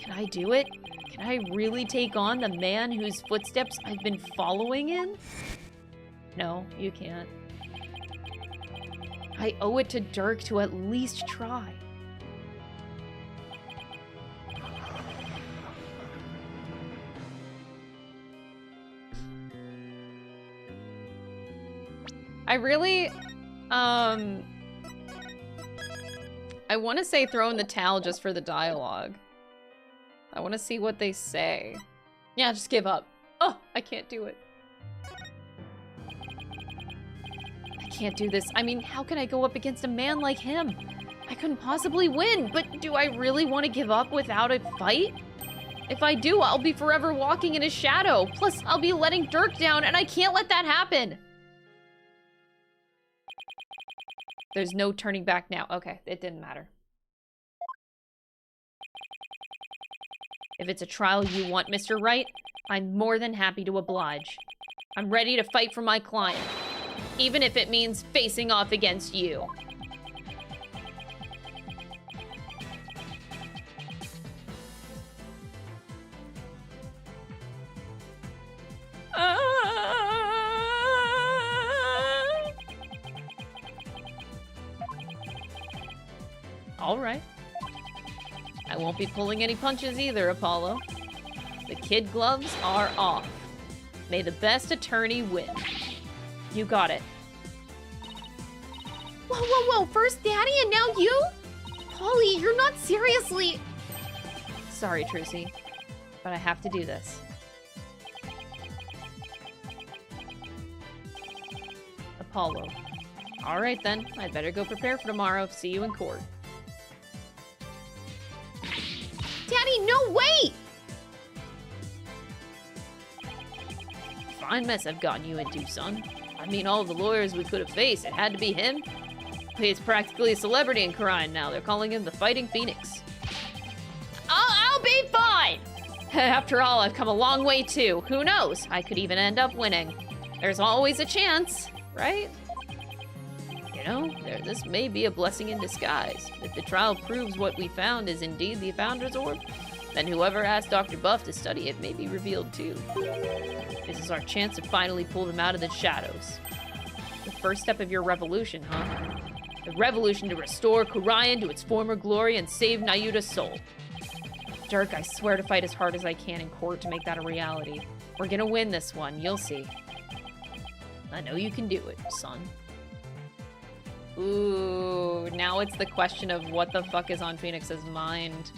Can I do it? Can I really take on the man whose footsteps I've been following in? No, you can't. I owe it to Dhurke to at least try. I really, I want to say throw in the towel just for the dialogue. I want to see what they say. Yeah, just give up. Oh, I can't do it. I can't do this. I mean, how can I go up against a man like him? I couldn't possibly win, but do I really want to give up without a fight? If I do, I'll be forever walking in his shadow. Plus, I'll be letting Dhurke down, and I can't let that happen. There's no turning back now. Okay, it didn't matter. If it's a trial you want, Mr. Wright, I'm more than happy to oblige. I'm ready to fight for my client, even if it means facing off against you. All right. I won't be pulling any punches either, Apollo. The kid gloves are off. May the best attorney win. You got it. Whoa, whoa, whoa. First Daddy and now you? Polly, you're not seriously... Sorry, Trucy, but I have to do this. Apollo. All right, then. I'd better go prepare for tomorrow. See you in court. Daddy, no, wait! Fine mess I've gotten you into, son. I mean, all the lawyers we could have faced, it had to be him. He's practically a celebrity in Kurain now. They're calling him the Fighting Phoenix. I'll be fine! After all, I've come a long way too. Who knows? I could even end up winning. There's always a chance, right? know, this may be a blessing in disguise. If the trial proves what we found is indeed the Founder's Orb, then whoever asked Dr. Buff to study it may be revealed too. This is our chance to finally pull them out of the shadows. The first step of your revolution, huh? The revolution to restore Kurain to its former glory and save Nayuta's soul. Dhurke, I swear to fight as hard as I can in court to make that a reality. We're gonna win this one, you'll see. I know you can do it, son. Ooh, now it's the question of what the fuck is on Phoenix's mind.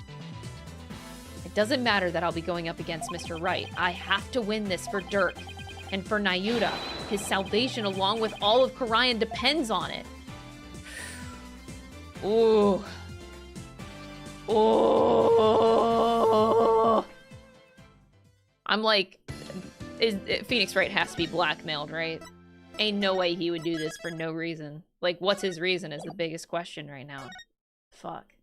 It doesn't matter that I'll be going up against Mr. Right. I have to win this for Dhurke. And for Nayuta. His salvation along with all of Kurain depends on it. Ooh. Oh. I'm like, Phoenix Wright has to be blackmailed, right? Ain't no way he would do this for no reason. Like, what's his reason is the biggest question right now. Fuck.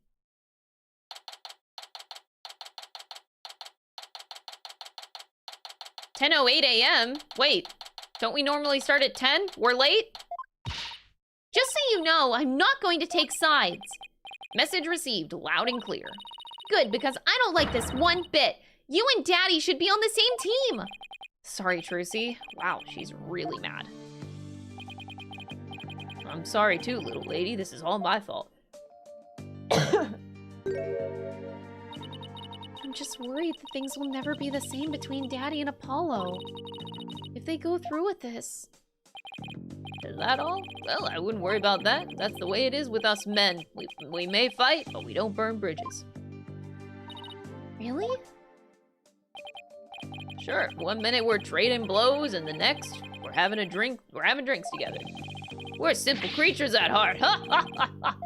"10:08 a.m.? Wait, don't we normally start at 10? We're late?" Just so you know, I'm not going to take sides. Message received, loud and clear. Good, because I don't like this one bit. You and Daddy should be on the same team. Sorry, Trucy. Wow, she's really mad. I'm sorry too, little lady. This is all my fault. I'm just worried that things will never be the same between Daddy and Apollo. If they go through with this. Is that all? Well, I wouldn't worry about that. That's the way it is with us men. We may fight, but we don't burn bridges. Really? Sure, 1 minute we're trading blows, and the next, we're having a drink. We're having drinks together. We're simple creatures at heart. Ha ha ha ha!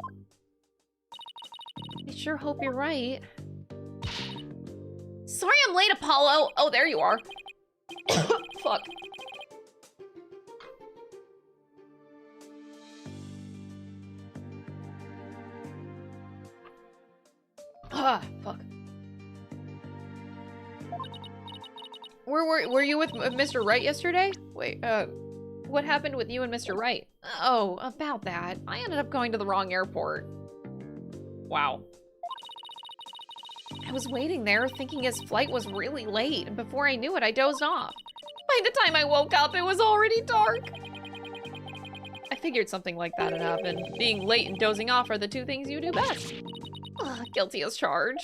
I sure hope you're right. Sorry I'm late, Apollo. Oh, there you are. Fuck. Ah, fuck. Were you with Mr. Wright yesterday? Wait, what happened with you and Mr. Wright? Oh, about that. I ended up going to the wrong airport. Wow. I was waiting there thinking his flight was really late, and before I knew it, I dozed off. By the time I woke up, it was already dark. I figured something like that had happened. Being late and dozing off are the two things you do best. Ugh, guilty as charged.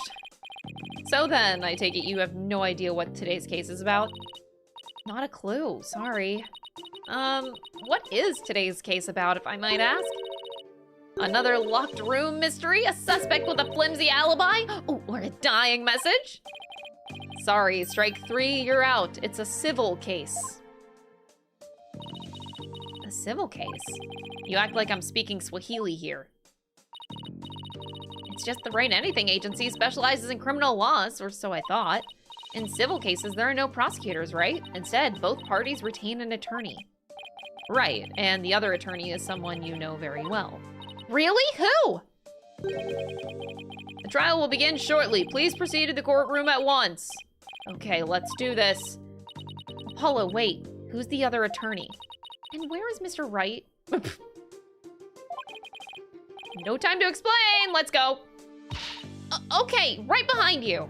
So then, I take it you have no idea what today's case is about? Not a clue, sorry. What is today's case about, if I might ask? Another locked room mystery? A suspect with a flimsy alibi? Oh, or a dying message? Sorry, strike 3, you're out. It's a civil case. A civil case? You act like I'm speaking Swahili here. It's just the Right Anything Agency specializes in criminal laws, or so I thought. In civil cases, there are no prosecutors, right? Instead, both parties retain an attorney. Right, and the other attorney is someone you know very well. Really? Who? The trial will begin shortly. Please proceed to the courtroom at once. Okay, let's do this. Apollo, wait. Who's the other attorney? And where is Mr. Wright? No time to explain. Let's go. Okay, right behind you.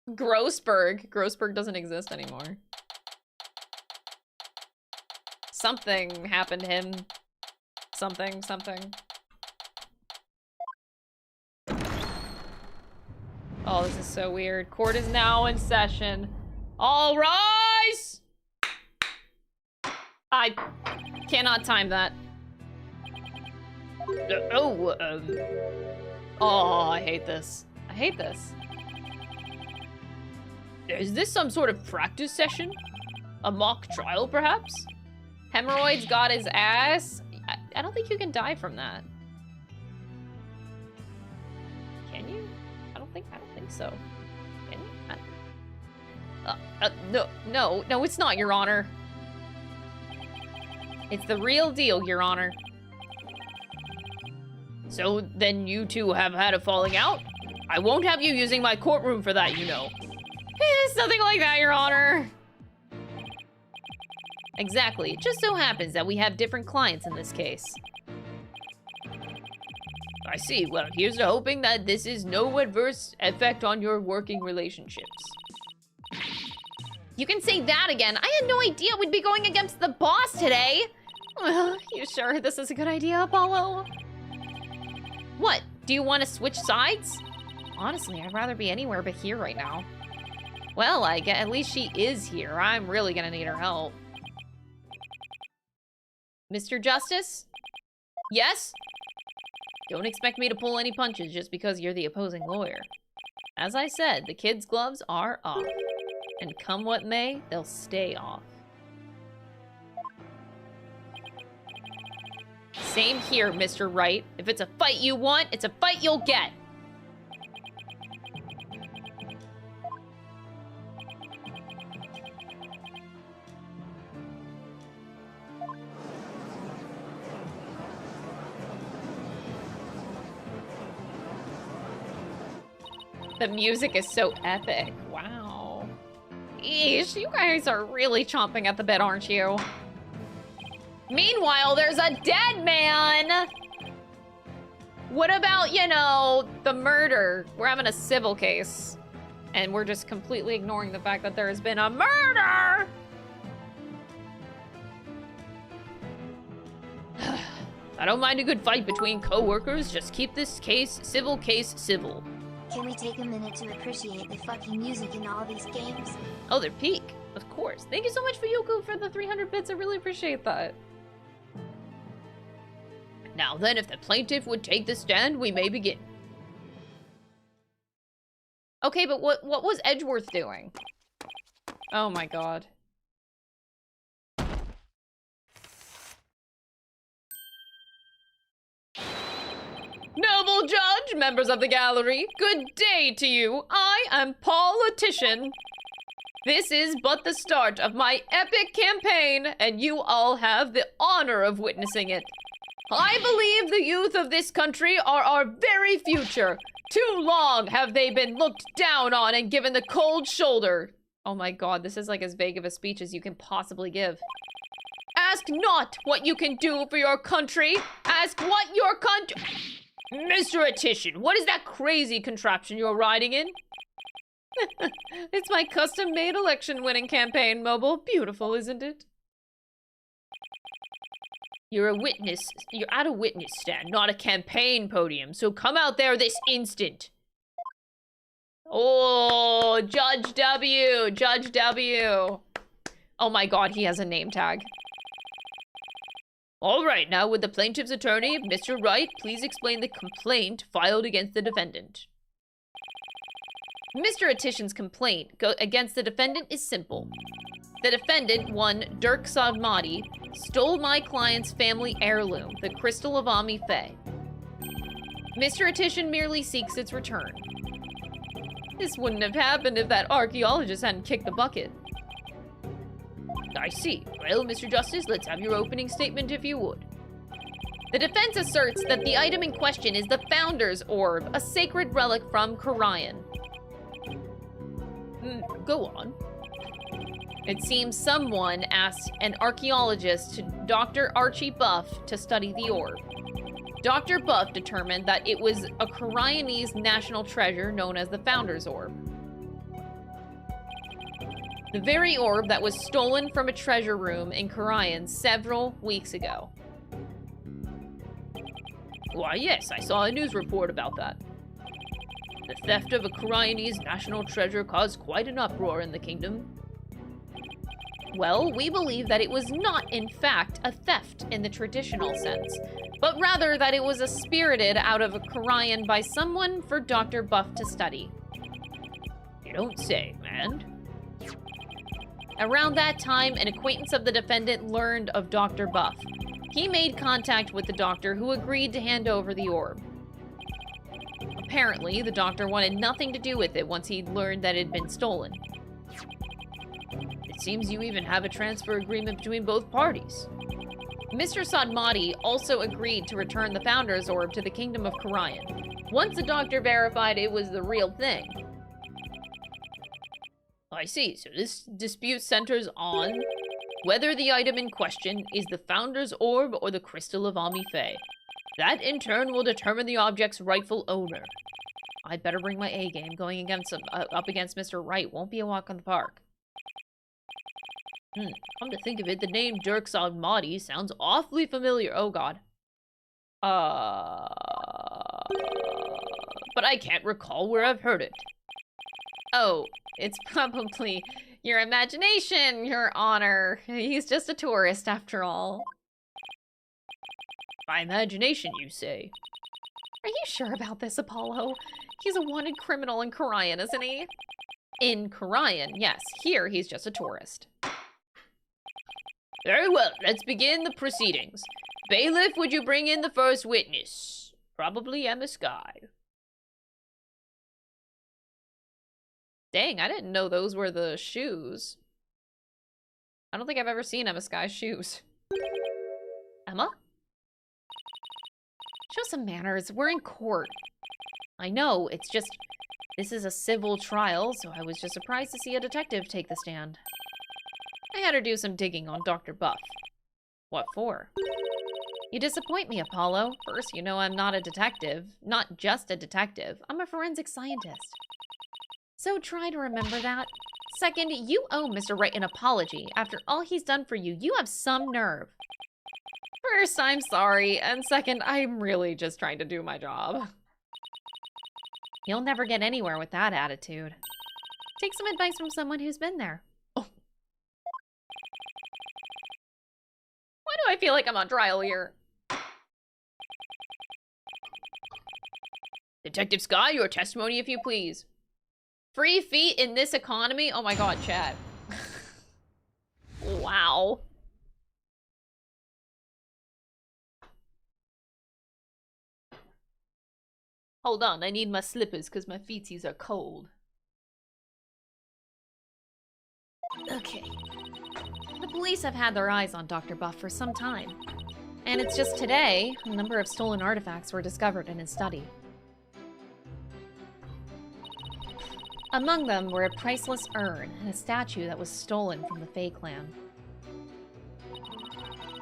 Grossberg. Grossberg doesn't exist anymore. Something happened to him. Something. Oh, this is so weird. Court is now in session. All rise! I cannot time that. Oh, I hate this. I hate this. Is this some sort of practice session? A mock trial, perhaps? Hemorrhoids got his ass? I don't think you can die from that. Can you? I don't think so. Can you? No, it's not, Your Honor. It's the real deal, Your Honor. So then you two have had a falling out? I won't have you using my courtroom for that, you know. It's nothing like that, Your Honor. Exactly. It just so happens that we have different clients in this case. I see. Well, here's to hoping that this is no adverse effect on your working relationships. You can say that again. I had no idea we'd be going against the boss today. Well, you sure this is a good idea, Apollo? What? Do you want to switch sides? Honestly, I'd rather be anywhere but here right now. Well, at least she is here. I'm really gonna need her help. Mr. Justice? Yes? Don't expect me to pull any punches just because you're the opposing lawyer. As I said, the kids' gloves are off. And come what may, they'll stay off. Same here, Mr. Wright. If it's a fight you want, it's a fight you'll get. The music is so epic. Wow. Eesh, you guys are really chomping at the bit, aren't you? Meanwhile, there's a dead man! What about, you know, the murder? We're having a civil case. And we're just completely ignoring the fact that there has been a murder! I don't mind a good fight between co-workers. Just keep this civil case civil. Can we take a minute to appreciate the fucking music in all these games? Oh, they're peak. Of course. Thank you so much for Yoku for the 300 bits. I really appreciate that. Now then, if the plaintiff would take the stand, we may begin. Okay, but what was Edgeworth doing? Oh my god. Noble judge, members of the gallery, good day to you. I am politician. This is but the start of my epic campaign, and you all have the honor of witnessing it. I believe the youth of this country are our very future. Too long have they been looked down on and given the cold shoulder. Oh my god, this is like as vague of a speech as you can possibly give. Ask not what you can do for your country. Ask what your country... Mr. Attition, what is that crazy contraption you're riding in? It's my custom-made election-winning campaign, Mobile. Beautiful, isn't it? You're at a witness stand, not a campaign podium, so come out there this instant. Oh, Judge W, Judge W. Oh my god, he has a name tag. All right, now would the plaintiff's attorney, Mr. Wright, please explain the complaint filed against the defendant. Mr. Attition's complaint against the defendant is simple. The defendant, one Dhurke Sadmati, stole my client's family heirloom, the Crystal of Ami Fe. Mr. Attition merely seeks its return. This wouldn't have happened if that archaeologist hadn't kicked the bucket. I see. Well, Mr. Justice, let's have your opening statement if you would. The defense asserts that the item in question is the Founder's Orb, a sacred relic from Kurain. Go on. It seems someone asked an archaeologist, Dr. Archie Buff, to study the orb. Dr. Buff determined that it was a Kurainese national treasure known as the Founder's Orb. The very orb that was stolen from a treasure room in Kurain several weeks ago. Why, yes, I saw a news report about that. The theft of a Kurainese national treasure caused quite an uproar in the kingdom. Well, we believe that it was not, in fact, a theft in the traditional sense, but rather that it was a spirited out of a Kurain by someone for Dr. Buff to study. You don't say, man. Around that time, an acquaintance of the defendant learned of Dr. Buff. He made contact with the doctor, who agreed to hand over the orb. Apparently, the doctor wanted nothing to do with it once he'd learned that it had been stolen. It seems you even have a transfer agreement between both parties. Mr. Sadmati also agreed to return the Founder's Orb to the Kingdom of Kurain, once the doctor verified it was the real thing. I see, so this dispute centers on whether the item in question is the Founder's Orb or the Crystal of Omni-Fae. That, in turn, will determine the object's rightful owner. I'd better bring my A game. Going against up against Mr. Wright won't be a walk on the park. Come to think of it, the name Dhurke's Almaty sounds awfully familiar. Oh, God. But I can't recall where I've heard it. Oh, it's probably your imagination, Your Honor. He's just a tourist, after all. My imagination, you say? Are you sure about this, Apollo? He's a wanted criminal in Kurain, isn't he? In Kurain, yes. Here, he's just a tourist. Very well, let's begin the proceedings. Bailiff, would you bring in the first witness? Probably Ema Sky. Dang, I didn't know those were the shoes. I don't think I've ever seen Ema Sky's shoes. Emma? Show some manners. We're in court. I know, it's just... This is a civil trial, so I was just surprised to see a detective take the stand. I had her do some digging on Dr. Buff. What for? You disappoint me, Apollo. First, you know I'm not a detective. Not just a detective. I'm a forensic scientist. So try to remember that. Second, you owe Mr. Wright an apology. After all he's done for you, you have some nerve. First, I'm sorry. And second, I'm really just trying to do my job. You'll never get anywhere with that attitude. Take some advice from someone who's been there. Oh. Why do I feel like I'm on trial here? Detective Sky, your testimony, if you please. Free feet in this economy? Oh my god, chat. Wow. Hold on, I need my slippers because my feeties are cold. Okay. The police have had their eyes on Dr. Buff for some time. And it's just today, a number of stolen artifacts were discovered in his study. Among them were a priceless urn and a statue that was stolen from the Fae clan.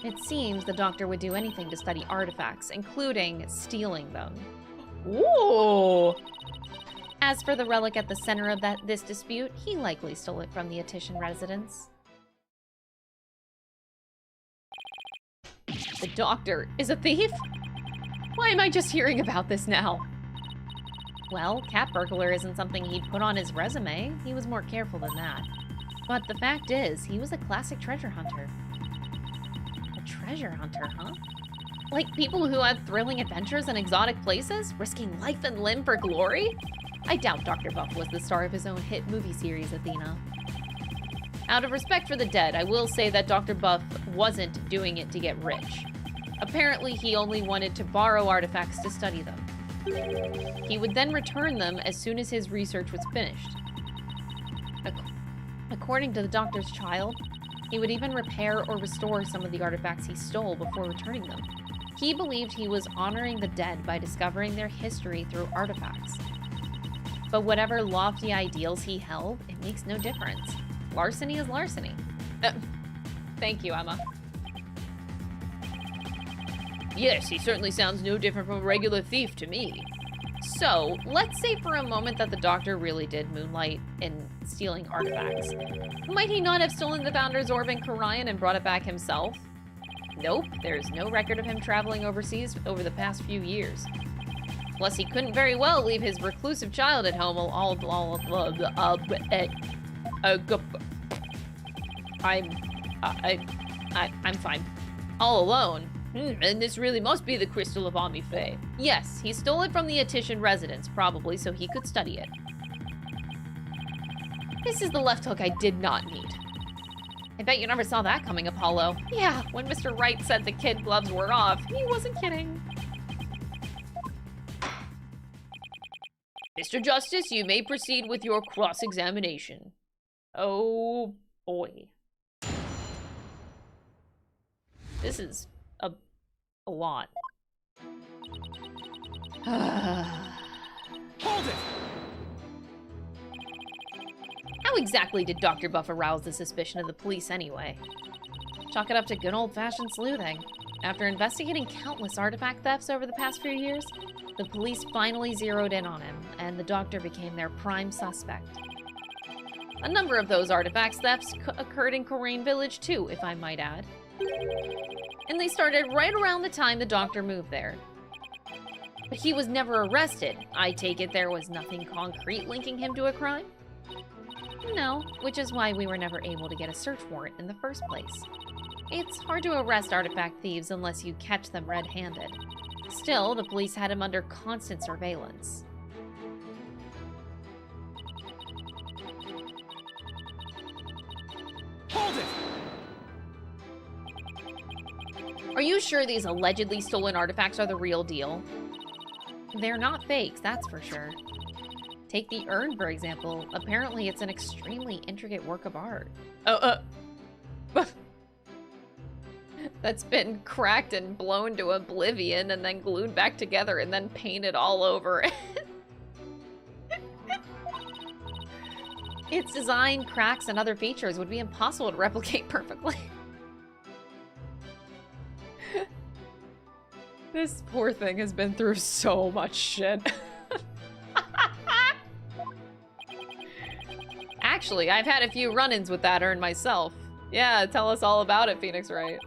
It seems the doctor would do anything to study artifacts, including stealing them. Ooh! As for the relic at the center of this dispute, he likely stole it from the Attition residence. The doctor is a thief? Why am I just hearing about this now? Well, cat burglar isn't something he'd put on his resume. He was more careful than that. But the fact is, he was a classic treasure hunter. A treasure hunter, huh? Like people who had thrilling adventures in exotic places, risking life and limb for glory? I doubt Dr. Buff was the star of his own hit movie series, Athena. Out of respect for the dead, I will say that Dr. Buff wasn't doing it to get rich. Apparently, he only wanted to borrow artifacts to study them. He would then return them as soon as his research was finished. According to the doctor's child, he would even repair or restore some of the artifacts he stole before returning them. He believed he was honoring the dead by discovering their history through artifacts. But whatever lofty ideals he held, it makes no difference. Larceny is larceny. Thank you, Emma. Yes, he certainly sounds no different from a regular thief to me. So, let's say for a moment that the doctor really did moonlight in stealing artifacts. Might he not have stolen the Founder's Orb in Kurain and brought it back himself? Nope, there's no record of him traveling overseas over the past few years. Plus, he couldn't very well leave his reclusive child at home I'm fine. All alone. And this really must be the Crystal of Omni-Fae. Yes, he stole it from the Attition residence, probably, so he could study it. This is the left hook I did not need. I bet you never saw that coming, Apollo. Yeah, when Mr. Wright said the kid gloves were off, he wasn't kidding. Mr. Justice, you may proceed with your cross-examination. Oh, boy. This is a lot. Hold it! How exactly did Dr. Buff arouse the suspicion of the police anyway? Chalk it up to good old-fashioned sleuthing. After investigating countless artifact thefts over the past few years, the police finally zeroed in on him, and the doctor became their prime suspect. A number of those artifacts thefts occurred in Kurain village too, if I might add. And they started right around the time the doctor moved there. But he was never arrested. I take it there was nothing concrete linking him to a crime? No, which is why we were never able to get a search warrant in the first place. It's hard to arrest artifact thieves unless you catch them red-handed. Still, the police had him under constant surveillance. Hold it! Are you sure these allegedly stolen artifacts are the real deal? They're not fakes, that's for sure. Take the urn, for example. Apparently, it's an extremely intricate work of art. That's been cracked and blown to oblivion and then glued back together and then painted all over it. Its design, cracks, and other features would be impossible to replicate perfectly. This poor thing has been through so much shit. Actually, I've had a few run-ins with that urn myself. Yeah, tell us all about it, Phoenix Wright.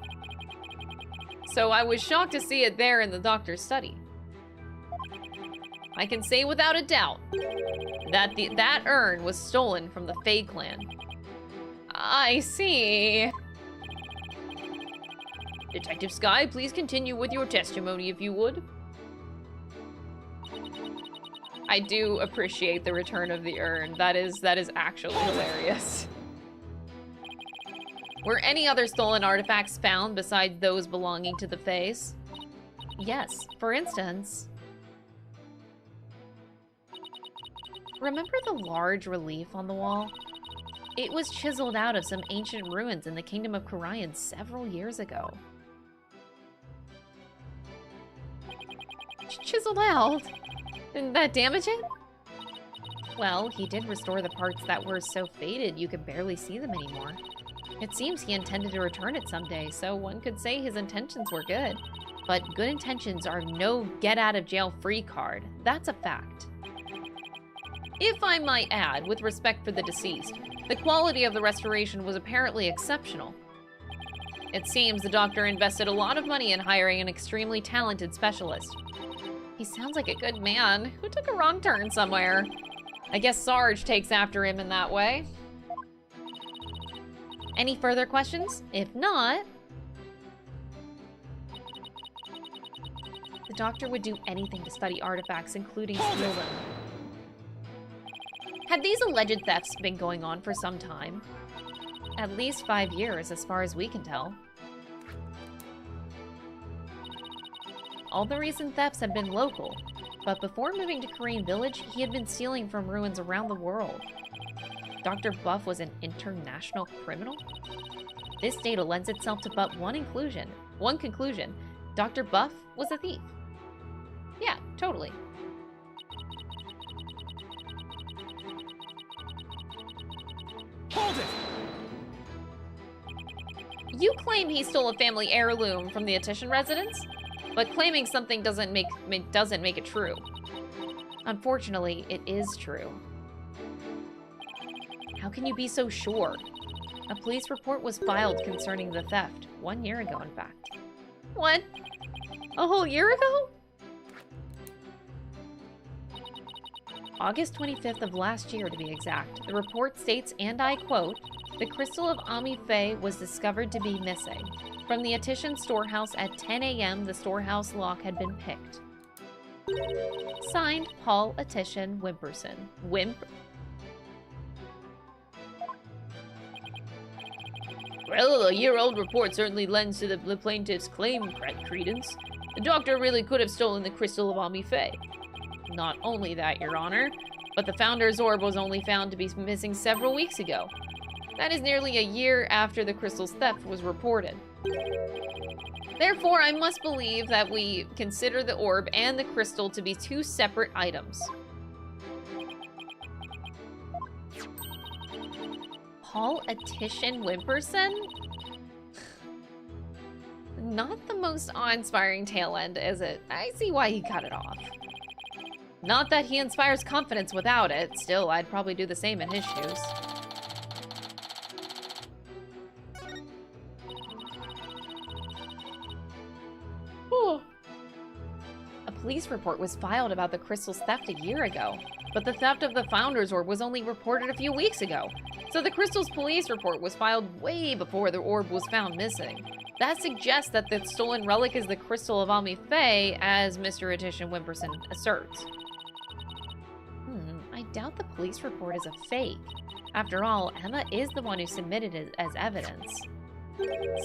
So I was shocked to see it there in the doctor's study. I can say without a doubt that that urn was stolen from the Fae clan. I see. Detective Sky, please continue with your testimony if you would. I do appreciate the return of the urn. That is actually hilarious. Were any other stolen artifacts found besides those belonging to the Faes? Yes, for instance... Remember the large relief on the wall? It was chiseled out of some ancient ruins in the kingdom of Kurain several years ago. Chiseled out? Didn't that damage it? Well, he did restore the parts that were so faded you could barely see them anymore. It seems he intended to return it someday, so one could say his intentions were good. But good intentions are no get-out-of-jail-free card. That's a fact. If I might add, with respect for the deceased, the quality of the restoration was apparently exceptional. It seems the doctor invested a lot of money in hiring an extremely talented specialist. He sounds like a good man who took a wrong turn somewhere. I guess Sarge takes after him in that way. Any further questions? If not... The doctor would do anything to study artifacts, including steal them. Had these alleged thefts been going on for some time? At least 5 years, as far as we can tell. All the recent thefts have been local, but before moving to Kurain village, he had been stealing from ruins around the world. Dr. Buff was an international criminal? This data lends itself to but one conclusion. Dr. Buff was a thief. Yeah, totally. Hold it! You claim he stole a family heirloom from the Attition residence, but claiming something doesn't make it true. Unfortunately, it is true. How can you be so sure? A police report was filed concerning the theft 1 year ago, in fact. What? A whole year ago? August 25th of last year, to be exact. The report states, and I quote, "The crystal of Ami Fae was discovered to be missing. From the Attition storehouse at 10 a.m., the storehouse lock had been picked." Signed, Paul Attition Wimperson. Well, a year-old report certainly lends to the plaintiff's claim credence. The doctor really could have stolen the crystal of Ami Fae. Not only that, Your Honor, but the Founder's Orb was only found to be missing several weeks ago. That is nearly a year after the crystal's theft was reported. Therefore, I must believe that we consider the orb and the crystal to be two separate items. Paul Attition Wimperson? Not the most awe-inspiring tail end, is it? I see why he cut it off. Not that he inspires confidence without it. Still, I'd probably do the same in his shoes. Whew. A police report was filed about the crystal's theft a year ago, but the theft of the Founder's Orb was only reported a few weeks ago. So the crystal's police report was filed way before the orb was found missing. That suggests that the stolen relic is the Crystal of Ami Fae, as Mr. Addition Wimperson asserts. I doubt the police report is a fake. After all, Emma is the one who submitted it as evidence.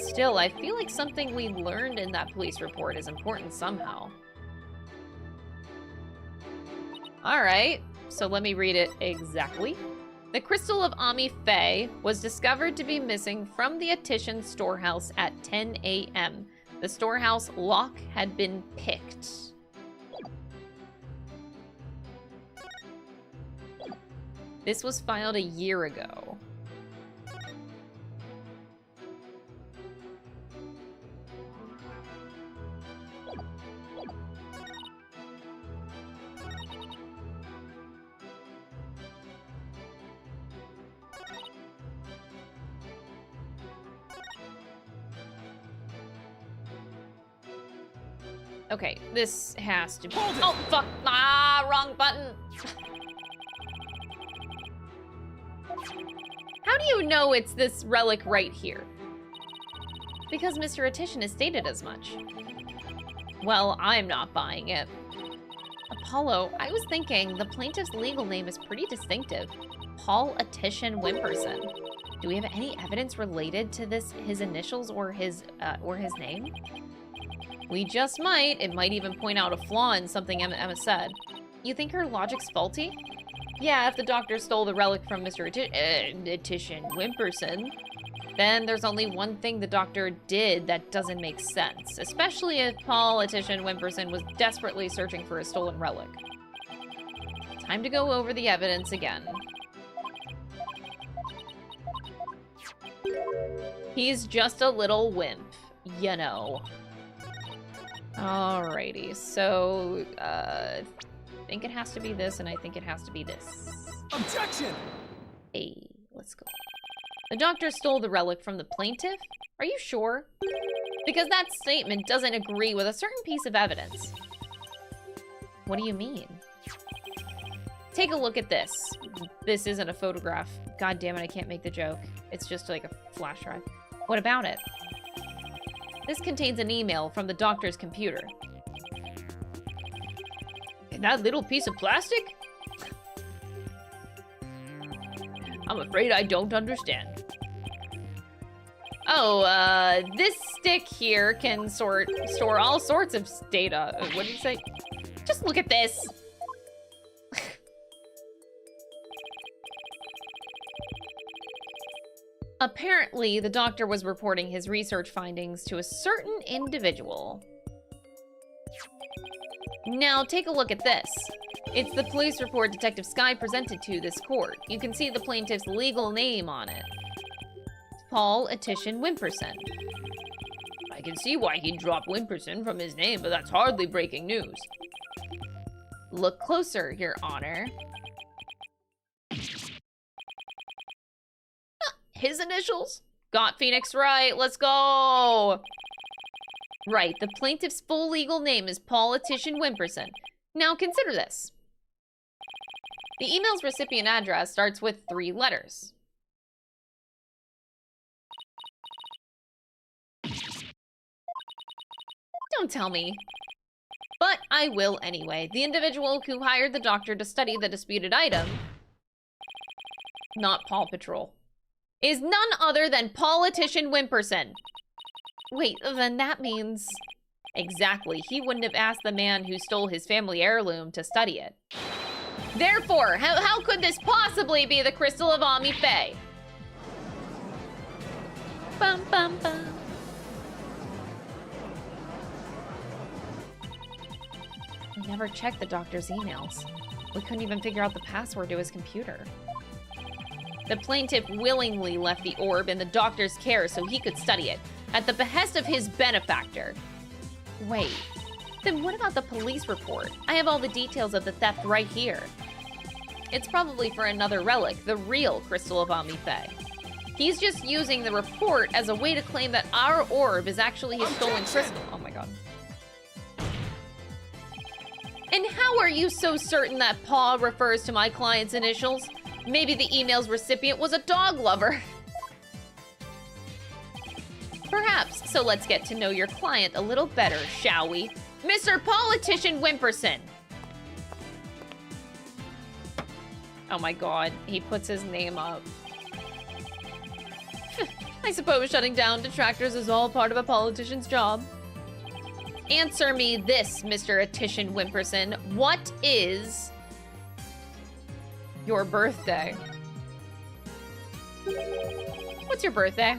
Still, I feel like something we learned in that police report is important somehow. Alright, so let me read it exactly. The Crystal of Ami Fae was discovered to be missing from the Attition storehouse at 10 a.m. The storehouse lock had been picked. This was filed a year ago. Okay, this has to be— oh, fuck! Ah, wrong button! How do you know it's this relic right here? Because Mr. Attition has stated as much. Well, I'm not buying it. Apollo, I was thinking the plaintiff's legal name is pretty distinctive. Paul Attition Wimperson. Do we have any evidence related to his initials or his name? We just might. It might even point out a flaw in something Emma said. You think her logic's faulty? Yeah, if the doctor stole the relic from Mr. Attition Wimperson, then there's only one thing the doctor did that doesn't make sense, especially if Paul Attition Wimperson was desperately searching for a stolen relic. Time to go over the evidence again. He's just a little wimp, you know. Alrighty, so, I think it has to be this, and I think it has to be this. Objection! Hey, let's go. The doctor stole the relic from the plaintiff? Are you sure? Because that statement doesn't agree with a certain piece of evidence. What do you mean? Take a look at this. This isn't a photograph. God damn it, I can't make the joke. It's just like a flash drive. What about it? This contains an email from the doctor's computer. That little piece of plastic? I'm afraid I don't understand. Oh, this stick here can store all sorts of data. What did you say? Just look at this. Apparently, the doctor was reporting his research findings to a certain individual. Now, take a look at this. It's the police report Detective Sky presented to this court. You can see the plaintiff's legal name on it. Paul Attition Wimperson. I can see why he'd drop Wimperson from his name, but that's hardly breaking news. Look closer, Your Honor. His initials? Got Phoenix right, let's go! Right, the plaintiff's full legal name is Paul Attition Wimperson. Now consider this. The email's recipient address starts with 3 letters. Don't tell me. But I will anyway. The individual who hired the doctor to study the disputed item, not Paw Patrol, is none other than Paul Attition Wimperson. Wait, then that means... Exactly, he wouldn't have asked the man who stole his family heirloom to study it. Therefore, how could this possibly be the Crystal of Ami Fae? Bum bum bum. We never checked the doctor's emails. We couldn't even figure out the password to his computer. The plaintiff willingly left the orb in the doctor's care so he could study it. at the behest of his benefactor. Wait, then what about the police report? I have all the details of the theft right here. It's probably for another relic, the real Crystal of Omni-Fae. He's just using the report as a way to claim that our orb is actually his stolen crystal. Oh my god. And how are you so certain that Paw refers to my client's initials? Maybe the email's recipient was a dog lover. Perhaps, so let's get to know your client a little better, shall we? Mr. Politician Wimperson. Oh my god, he puts his name up. I suppose shutting down detractors is all part of a politician's job. Answer me this, Mr. Attition Wimperson. What is your birthday? What's your birthday?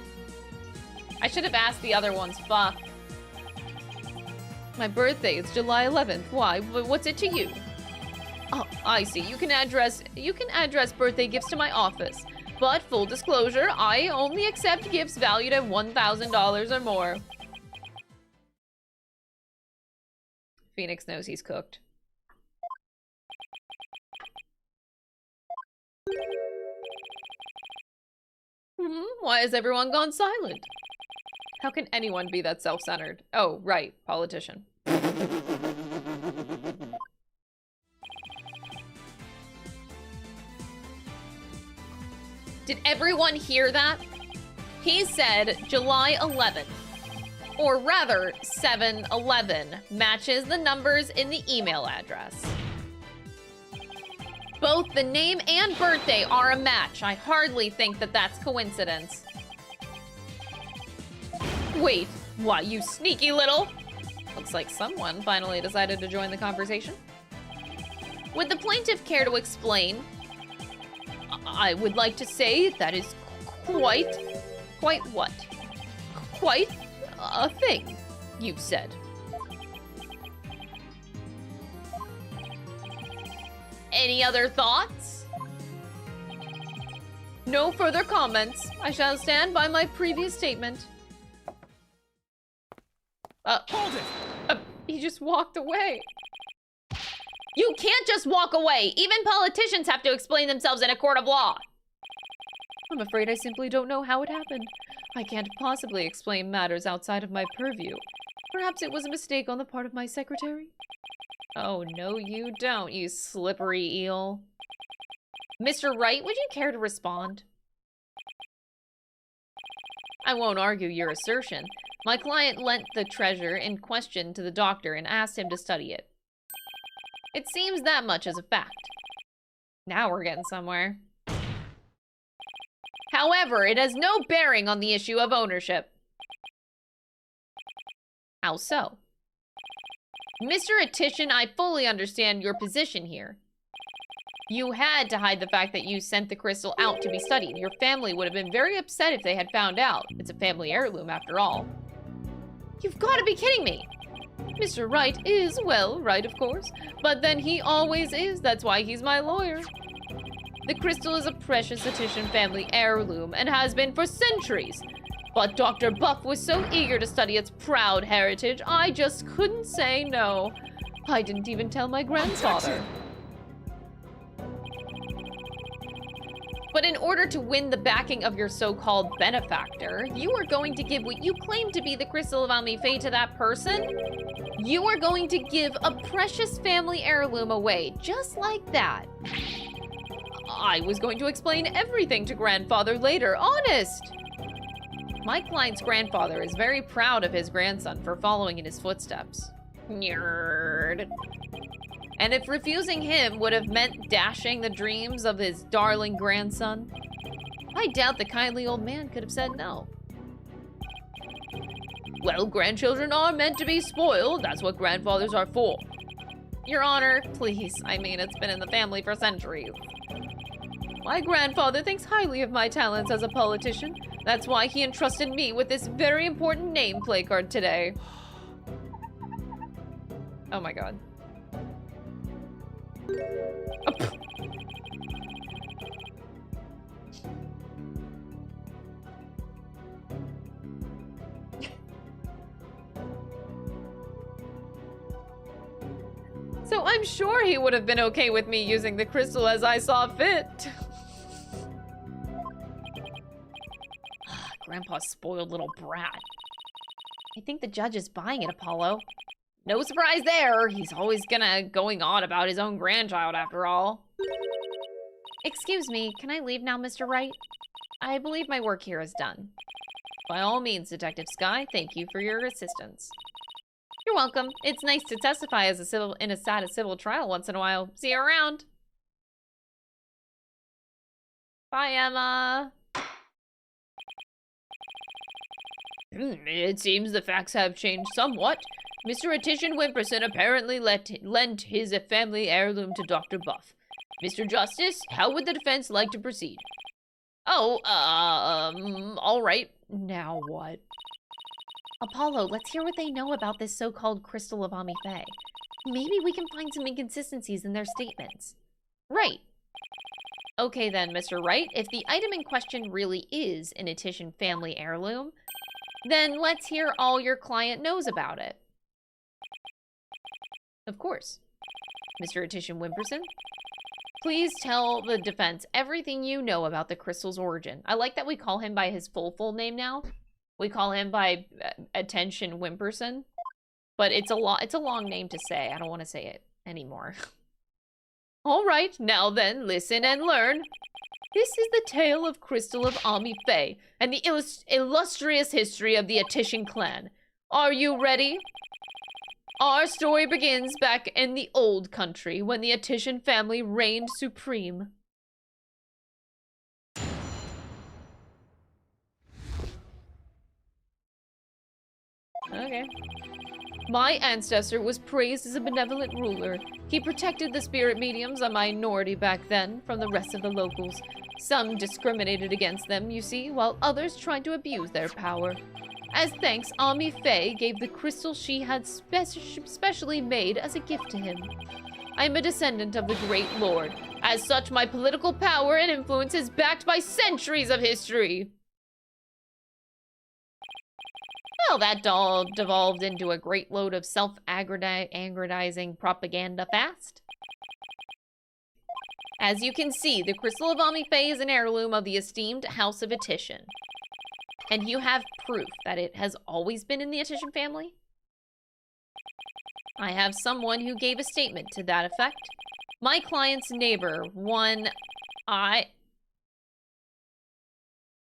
I should have asked the other ones. Fuck. My birthday is July 11th. Why? What's it to you? Oh, I see. You can address birthday gifts to my office. But full disclosure, I only accept gifts valued at $1,000 or more. Phoenix knows he's cooked. Why has everyone gone silent? How can anyone be that self-centered? Oh, right, politician. Did everyone hear that? He said July 11th. Or rather, 7-11 matches the numbers in the email address. Both the name and birthday are a match. I hardly think that that's coincidence. Wait, why, you sneaky little... Looks like someone finally decided to join the conversation. Would the plaintiff care to explain? I would like to say that is quite what? Quite a thing, you've said. Any other thoughts? No further comments. I shall stand by my previous statement. Hold it! He just walked away. You can't just walk away! Even politicians have to explain themselves in a court of law! I'm afraid I simply don't know how it happened. I can't possibly explain matters outside of my purview. Perhaps it was a mistake on the part of my secretary? Oh, no you don't, you slippery eel. Mr. Wright, would you care to respond? I won't argue your assertion. My client lent the treasure in question to the doctor and asked him to study it. It seems that much is a fact. Now we're getting somewhere. However, it has no bearing on the issue of ownership. How so? Mr. Attition, I fully understand your position here. You had to hide the fact that you sent the crystal out to be studied. Your family would have been very upset if they had found out. It's a family heirloom after all. You've got to be kidding me! Mr. Wright is, well, right of course, but then he always is, that's why he's my lawyer. The crystal is a precious Attition family heirloom and has been for centuries. But Dr. Buff was so eager to study its proud heritage, I just couldn't say no. I didn't even tell my grandfather. But in order to win the backing of your so-called benefactor, you are going to give what you claim to be the Crystal of Omni-Fae to that person? You are going to give a precious family heirloom away, just like that. I was going to explain everything to grandfather later, honest! My client's grandfather is very proud of his grandson for following in his footsteps. Nerd. And if refusing him would have meant dashing the dreams of his darling grandson, I doubt the kindly old man could have said no. Well, grandchildren are meant to be spoiled. That's what grandfathers are for. Your Honor, please. I mean, it's been in the family for centuries. My grandfather thinks highly of my talents as a politician. That's why he entrusted me with this very important name placard today. Oh my god. So I'm sure he would have been okay with me using the crystal as I saw fit. Grandpa's spoiled little brat. I think the judge is buying it, Apollo. No surprise there. He's always going on about his own grandchild after all. Excuse me, can I leave now, Mr. Wright? I believe my work here is done. By all means, Detective Sky, thank you for your assistance. You're welcome. It's nice to testify as in a civil trial once in a while. See you around. Bye, Emma. It seems the facts have changed somewhat. Mr. Attition Wimperson apparently lent his family heirloom to Dr. Buff. Mr. Justice, how would the defense like to proceed? Oh, all right. Now what? Apollo, let's hear what they know about this so-called crystal of Ami Faye. Maybe we can find some inconsistencies in their statements. Right. Okay then, Mr. Wright, if the item in question really is an Attition family heirloom, then let's hear all your client knows about it. Of course. Mr. Attition Wimperson, please tell the defense everything you know about the crystal's origin. I like that we call him by his full name now. We call him by Attention Wimperson. But it's a long name to say. I don't want to say it anymore. All right, now then, listen and learn. This is the tale of Crystal of Ami Faye and the illustrious history of the Attition clan. Are you ready? Our story begins back in the old country when the Attition family reigned supreme. Okay. My ancestor was praised as a benevolent ruler. He protected the spirit mediums, a minority back then, from the rest of the locals. Some discriminated against them, you see, while others tried to abuse their power. As thanks, Ami Faye gave the crystal she had specially made as a gift to him. I am a descendant of the Great Lord. As such, my political power and influence is backed by centuries of history. Well, that all devolved into a great load of self-aggrandizing propaganda fast. As you can see, the Crystal of Ami Faye is an heirloom of the esteemed House of Attition. And you have proof that it has always been in the Attition family? I have someone who gave a statement to that effect. My client's neighbor, one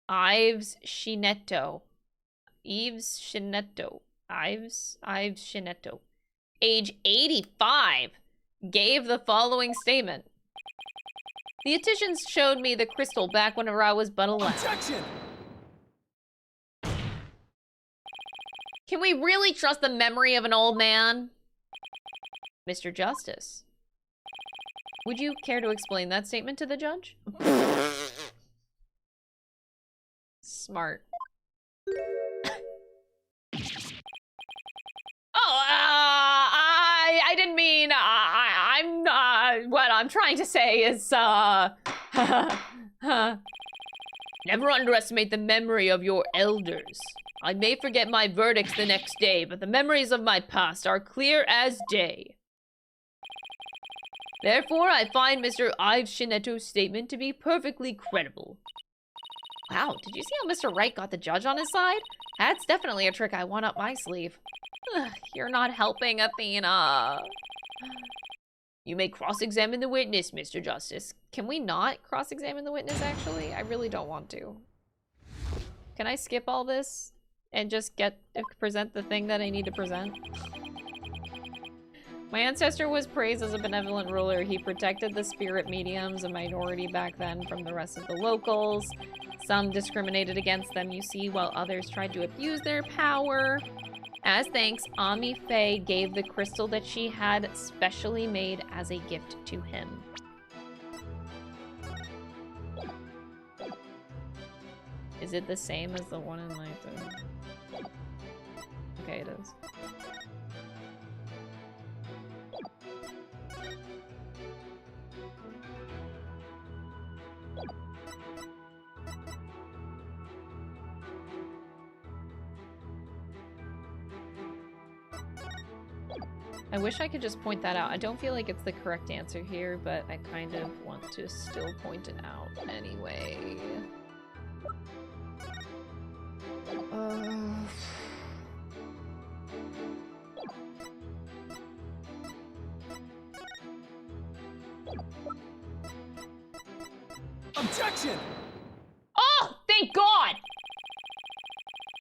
Ives Shinetto, age 85, gave the following statement. The Attitians showed me the crystal back whenever I was but 11. Objection! Can we really trust the memory of an old man? Mr. Justice, would you care to explain that statement to the judge? Smart. I didn't mean, what I'm trying to say is, never underestimate the memory of your elders. I may forget my verdicts the next day, but the memories of my past are clear as day. Therefore, I find Mr. Ives Shinetto's statement to be perfectly credible. Wow, did you see how Mr. Wright got the judge on his side? That's definitely a trick I want up my sleeve. Ugh, you're not helping, Athena. You may cross-examine the witness, Mr. Justice. Can we not cross-examine the witness, actually? I really don't want to. Can I skip all this and just present the thing that I need to present? My ancestor was praised as a benevolent ruler. He protected the spirit mediums, a minority back then, from the rest of the locals. Some discriminated against them, you see, while others tried to abuse their power. As thanks, Ami Faye gave the crystal that she had specially made as a gift to him. Is it the same as the one in my thing? Okay, it is. I wish I could just point that out. I don't feel like it's the correct answer here, but I kind of want to still point it out anyway. Objection! Oh, thank God!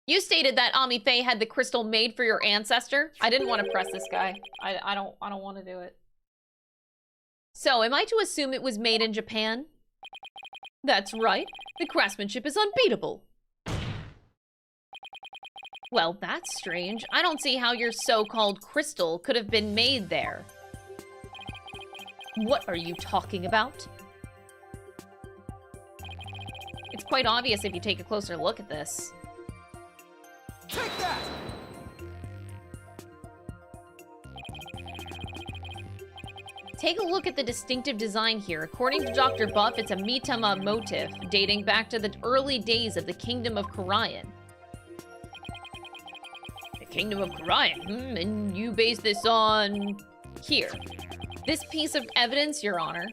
You stated that Ami Faye had the crystal made for your ancestor. I didn't want to press this guy. I don't want to do it. So, am I to assume it was made in Japan? That's right. The craftsmanship is unbeatable. Well, that's strange. I don't see how your so-called crystal could have been made there. What are you talking about? It's quite obvious if you take a closer look at this. Take that! Take a look at the distinctive design here. According to Dr. Buff, it's a Mitama motif dating back to the early days of the Kingdom of Kurain. The Kingdom of Kurain? And you base this on... here. This piece of evidence, Your Honor.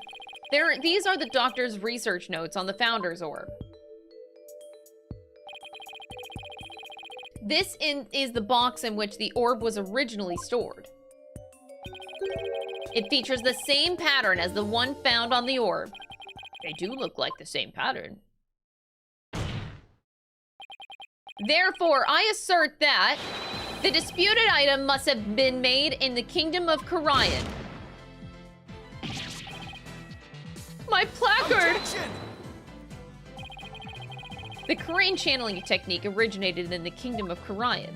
These are the doctor's research notes on the Founder's Orb. This is the box in which the orb was originally stored. It features the same pattern as the one found on the orb. They do look like the same pattern. Therefore, I assert that the disputed item must have been made in the Kingdom of Kurain. My placard! Objection! The Kurain channeling technique originated in the Kingdom of Kurain,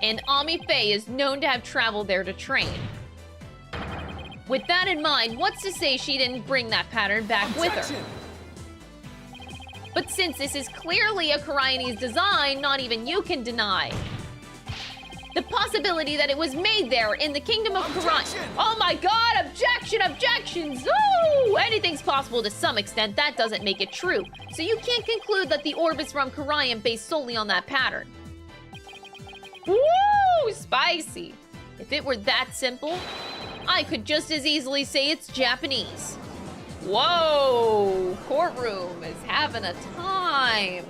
and Ami Faye is known to have traveled there to train. With that in mind, what's to say she didn't bring that pattern back with her? Objection! But since this is clearly a Kurainese design, not even you can deny the possibility that it was made there in the Kingdom of Kurain. Objection! Oh my God, objection, objections! Ooh! Anything's possible to some extent, that doesn't make it true. So you can't conclude that the orb is from Kurain based solely on that pattern. Woo! Spicy. If it were that simple, I could just as easily say it's Japanese. Whoa! Courtroom is having a time.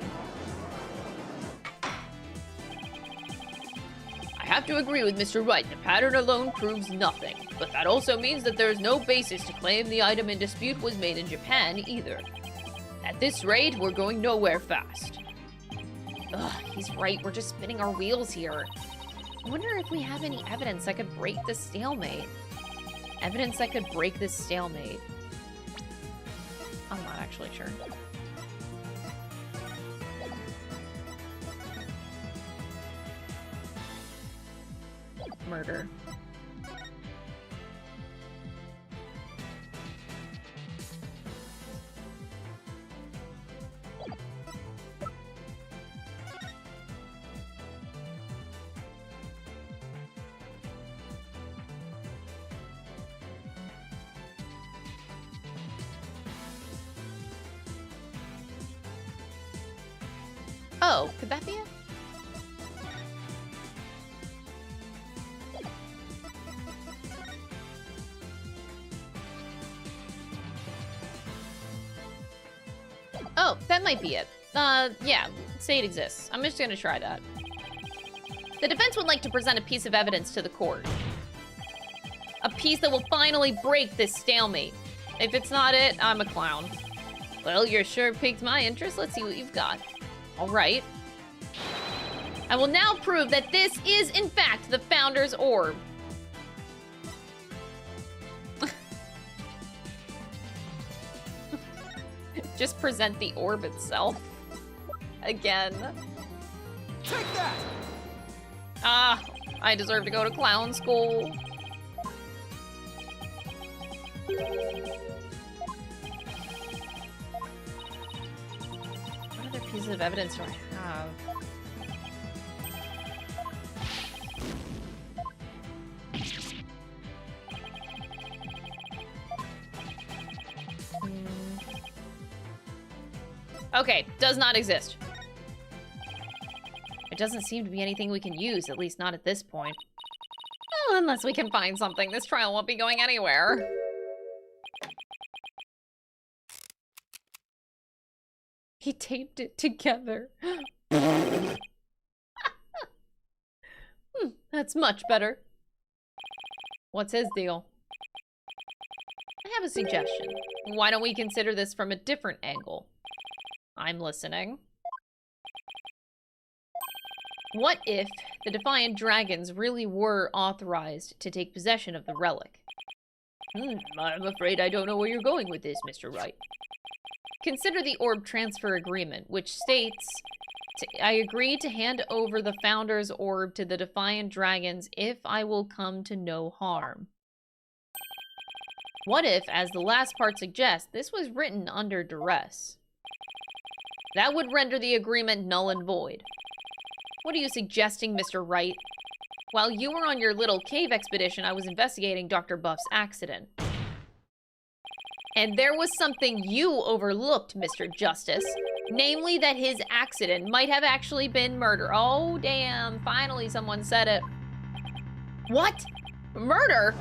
I have to agree with Mr. Wright. The pattern alone proves nothing. But that also means that there is no basis to claim the item in dispute was made in Japan either. At this rate, we're going nowhere fast. Ugh, he's right. We're just spinning our wheels here. I wonder if we have any evidence that could break this stalemate. Evidence that could break this stalemate. I'm not actually sure. Murder. Oh, could that be it? Oh, that might be it. Yeah, say it exists. I'm just gonna try that. The defense would like to present a piece of evidence to the court. A piece that will finally break this stalemate. If it's not it, I'm a clown. Well, you sure piqued my interest. Let's see what you've got. All right. I will now prove that this is, in fact, the Founder's Orb. Just present the orb itself. Again. Take that! Ah, I deserve to go to clown school. What other pieces of evidence do I have? Okay, does not exist. It doesn't seem to be anything we can use, at least not at this point. Unless we can find something, this trial won't be going anywhere. He taped it together. That's much better. What's his deal? I have a suggestion. Why don't we consider this from a different angle? I'm listening. What if the Defiant Dragons really were authorized to take possession of the relic? I'm afraid I don't know where you're going with this, Mr. Wright. Consider the orb transfer agreement, which states, I agree to hand over the Founder's orb to the Defiant Dragons if I will come to no harm. What if, as the last part suggests, this was written under duress? That would render the agreement null and void. What are you suggesting, Mr. Wright? While you were on your little cave expedition, I was investigating Dr. Buff's accident. And there was something you overlooked, Mr. Justice. Namely that his accident might have actually been murder. Oh, damn. Finally, someone said it. What? Murder?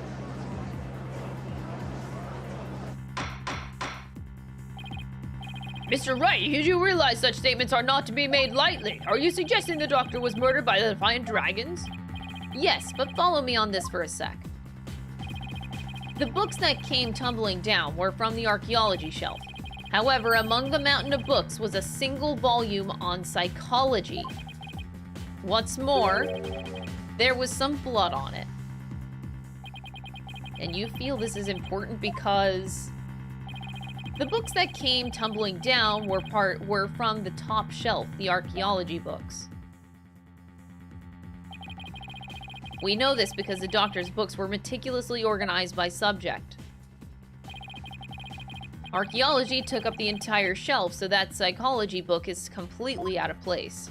Mr. Wright, you do realize such statements are not to be made lightly. Are you suggesting the doctor was murdered by the Defiant Dragons? Yes, but follow me on this for a sec. The books that came tumbling down were from the archaeology shelf. However, among the mountain of books was a single volume on psychology. What's more, there was some blood on it. And you feel this is important because the books that came tumbling down were from the top shelf, the archaeology books. We know this because the doctor's books were meticulously organized by subject. Archaeology took up the entire shelf, so that psychology book is completely out of place.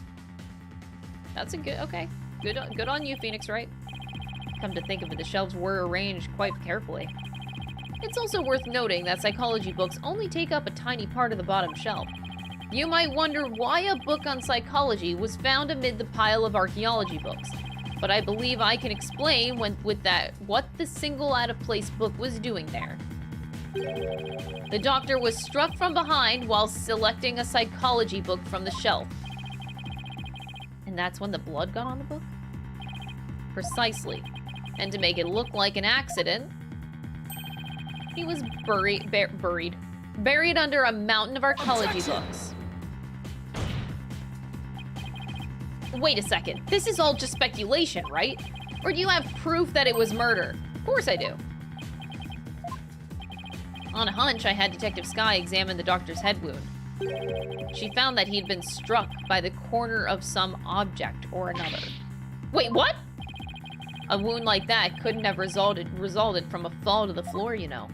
That's a good, okay. Good on you, Phoenix Wright. Come to think of it, the shelves were arranged quite carefully. It's also worth noting that psychology books only take up a tiny part of the bottom shelf. You might wonder why a book on psychology was found amid the pile of archaeology books. But I believe I can explain with that what the single out-of-place book was doing there. The doctor was struck from behind while selecting a psychology book from the shelf. And that's when the blood got on the book? Precisely. And to make it look like an accident, he was buried under a mountain of archaeology books. Wait a second, this is all just speculation, right? Or do you have proof that it was murder? Of course I do. On a hunch, I had Detective Sky examine the doctor's head wound. She found that he'd been struck by the corner of some object or another. Wait, what? A wound like that couldn't have resulted from a fall to the floor, you know.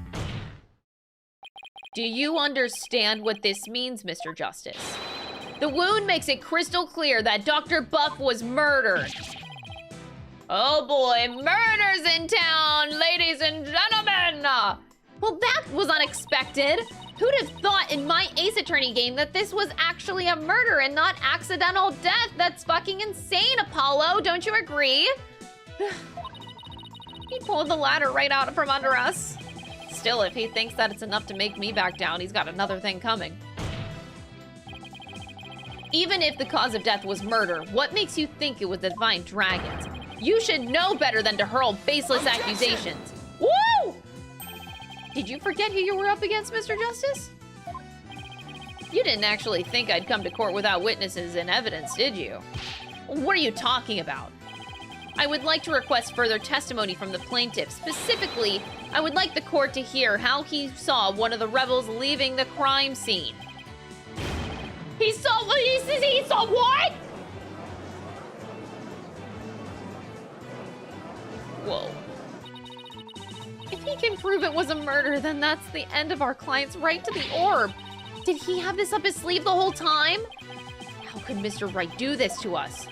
Do you understand what this means, Mr. Justice? The wound makes it crystal clear that Dr. Buff was murdered. Oh boy, murder's in town, ladies and gentlemen! Well, that was unexpected. Who'd have thought in my Ace Attorney game that this was actually a murder and not accidental death? That's fucking insane, Apollo, don't you agree? He pulled the ladder right out from under us. Still, if he thinks that it's enough to make me back down, he's got another thing coming. Even if the cause of death was murder, what makes you think it was the Defiant Dragons? You should know better than to hurl baseless accusations. Woo! Did you forget who you were up against, Mr. Justice? You didn't actually think I'd come to court without witnesses and evidence, did you? What are you talking about? I would like to request further testimony from the plaintiff. Specifically, I would like the court to hear how he saw one of the rebels leaving the crime scene. He saw what? Whoa. If he can prove it was a murder, then that's the end of our client's right to the orb. Did he have this up his sleeve the whole time? How could Mr. Wright do this to us?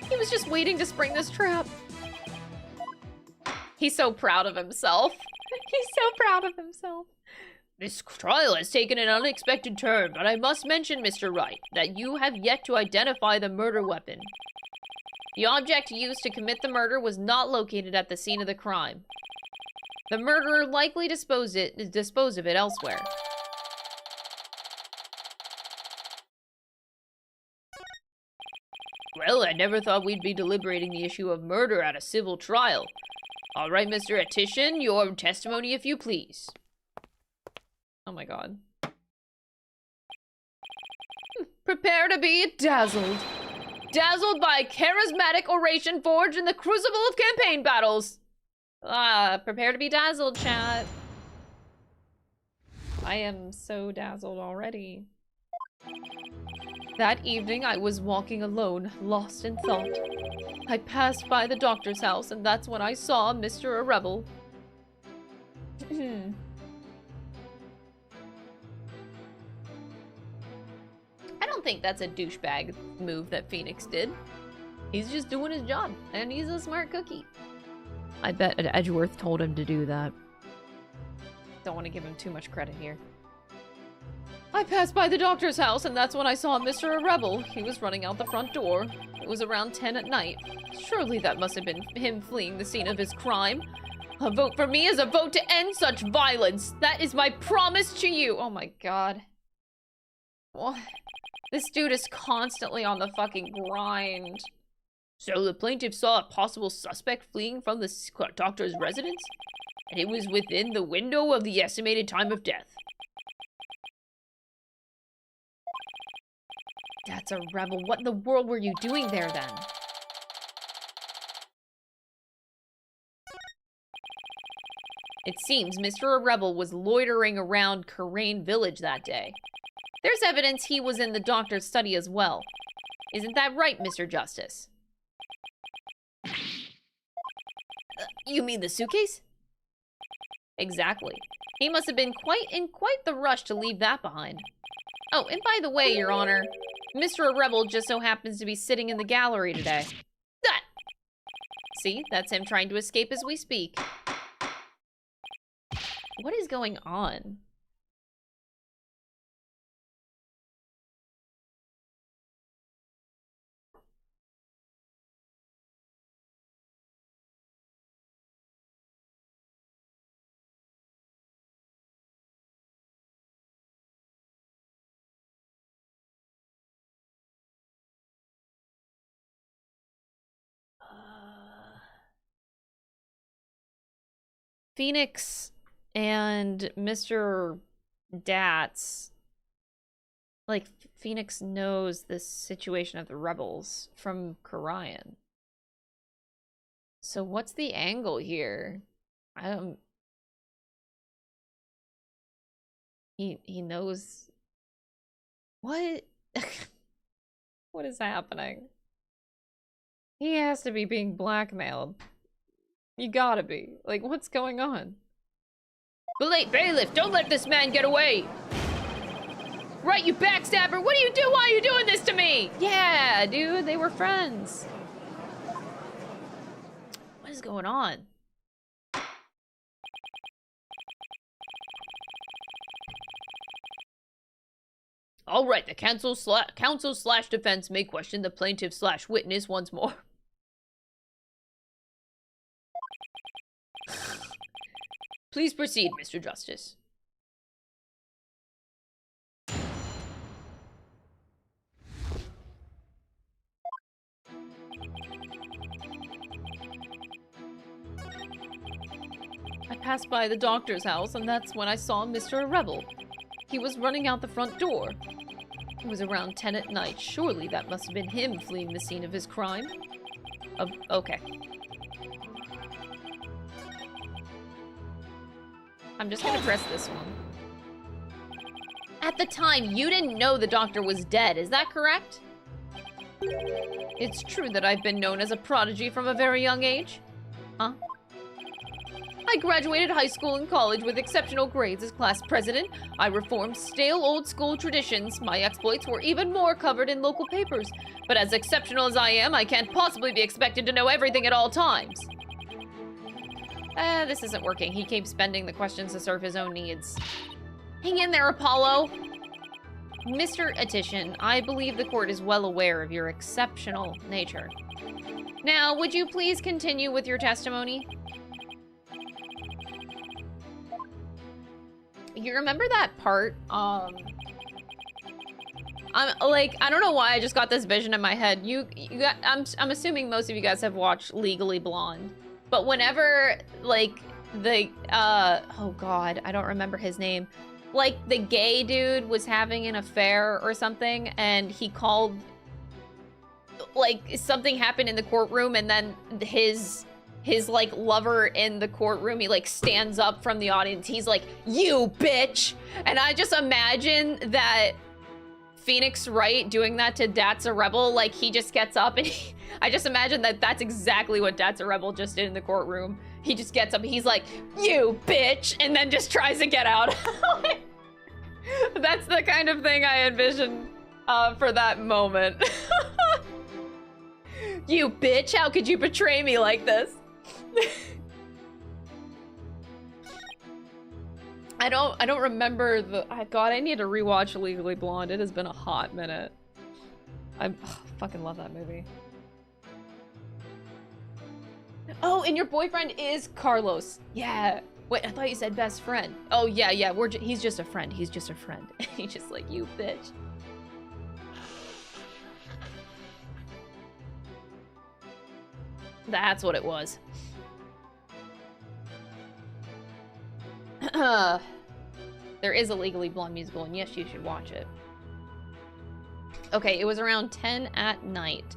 He was just waiting to spring this trap. He's so proud of himself. He's so proud of himself. This trial has taken an unexpected turn, but I must mention, Mr. Wright, that you have yet to identify the murder weapon. The object used to commit the murder was not located at the scene of the crime. The murderer likely disposed of it elsewhere. Well, I never thought we'd be deliberating the issue of murder at a civil trial. All right, Mr. Etition, your testimony if you please. Oh my god. Prepare to be dazzled. Dazzled by charismatic oration forged in the crucible of campaign battles. Prepare to be dazzled, chat. I am so dazzled already. That evening, I was walking alone, lost in thought. I passed by the doctor's house, and that's when I saw Mr. Rebel. I don't think that's a douchebag move that Phoenix did. He's just doing his job, and he's a smart cookie. I bet Edgeworth told him to do that. Don't want to give him too much credit here. I passed by the doctor's house, and that's when I saw Mr. Rebel. He was running out the front door. It was around 10 at night. Surely that must have been him fleeing the scene of his crime. A vote for me is a vote to end such violence. That is my promise to you. Oh my god. What? This dude is constantly on the fucking grind. So the plaintiff saw a possible suspect fleeing from the doctor's residence? And it was within the window of the estimated time of death. That's a rebel. What in the world were you doing there, then? It seems Mr. Rebel was loitering around Kurain village that day. There's evidence he was in the doctor's study as well. Isn't that right, Mr. Justice? You mean the suitcase? Exactly. He must have been in quite the rush to leave that behind. Oh, and by the way, Your Honor, Mr. Rebel just so happens to be sitting in the gallery today. That! See, that's him trying to escape as we speak. What is going on? Phoenix and Mr. Dats, like, Phoenix knows the situation of the rebels from Kurain. So what's the angle here? I don't... He knows... What? What is happening? He has to be being blackmailed. You gotta be. Like, what's going on? Bailiff, don't let this man get away! Right, you backstabber! What do you do? Why are you doing this to me? Yeah, dude, they were friends. What is going on? All right, the counsel slash defense may question the plaintiff slash witness once more. Please proceed, Mr. Justice. I passed by the doctor's house, and that's when I saw Mr. Rebel. He was running out the front door. It was around 10 at night. Surely that must have been him fleeing the scene of his crime. Okay. I'm just gonna press this one. At the time, you didn't know the doctor was dead, is that correct? It's true that I've been known as a prodigy from a very young age. Huh? I graduated high school and college with exceptional grades as class president. I reformed stale old school traditions. My exploits were even more covered in local papers. But as exceptional as I am, I can't possibly be expected to know everything at all times. This isn't working. He keeps bending the questions to serve his own needs. Hang in there, Apollo. Mr. Attition, I believe the court is well aware of your exceptional nature. Now, would you please continue with your testimony? You remember that part? I'm like, I don't know why I just got this vision in my head. I'm assuming most of you guys have watched Legally Blonde, but whenever like oh god, I don't remember his name. Like the gay dude was having an affair or something, and he called, like something happened in the courtroom, and then his like lover in the courtroom, he like stands up from the audience. He's like, "You bitch!" And I just imagine that Phoenix Wright doing that to That's a Rebel. Like he just gets up and I just imagine that that's exactly what That's a Rebel just did in the courtroom. He just gets up and he's like, "You bitch," and then just tries to get out. That's the kind of thing I envision for that moment. "You bitch, how could you betray me like this?" I don't remember the... God, I need to rewatch Legally Blonde. It has been a hot minute. I fucking love that movie. Oh, and your boyfriend is Carlos. Yeah. Wait, I thought you said best friend. Oh, yeah. He's just a friend. He's just a friend. He's just like, "You bitch." That's what it was. There is a Legally Blonde musical, and yes, you should watch it. Okay, it was around 10 at night.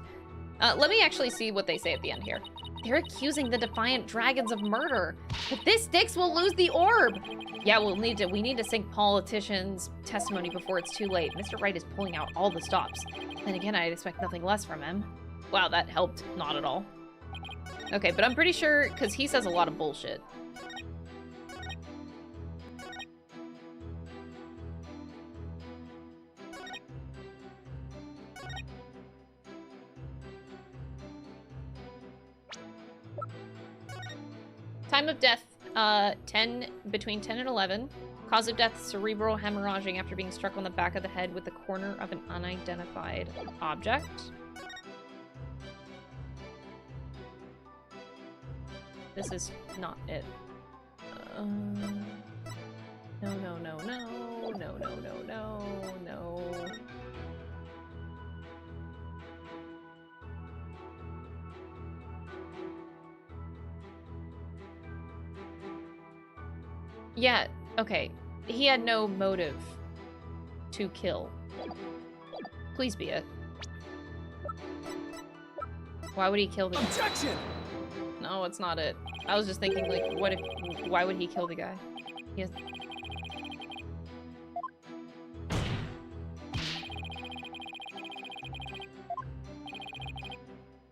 Let me actually see what they say at the end here. They're accusing the Defiant Dragons of murder. If this sticks, we'll lose the orb. Yeah, we need to sync politicians' testimony before it's too late. Mr. Wright is pulling out all the stops. Then again, I'd expect nothing less from him. Wow, that helped not at all. Okay, but I'm pretty sure, because he says a lot of bullshit. Time of death, between 10 and 11. Cause of death, cerebral hemorrhaging after being struck on the back of the head with the corner of an unidentified object. This is not it. No. Yeah, okay. He had no motive to kill. Please be it. Why would he kill the guy? Objection! No, it's not it. I was just thinking, like, why would he kill the guy? He has...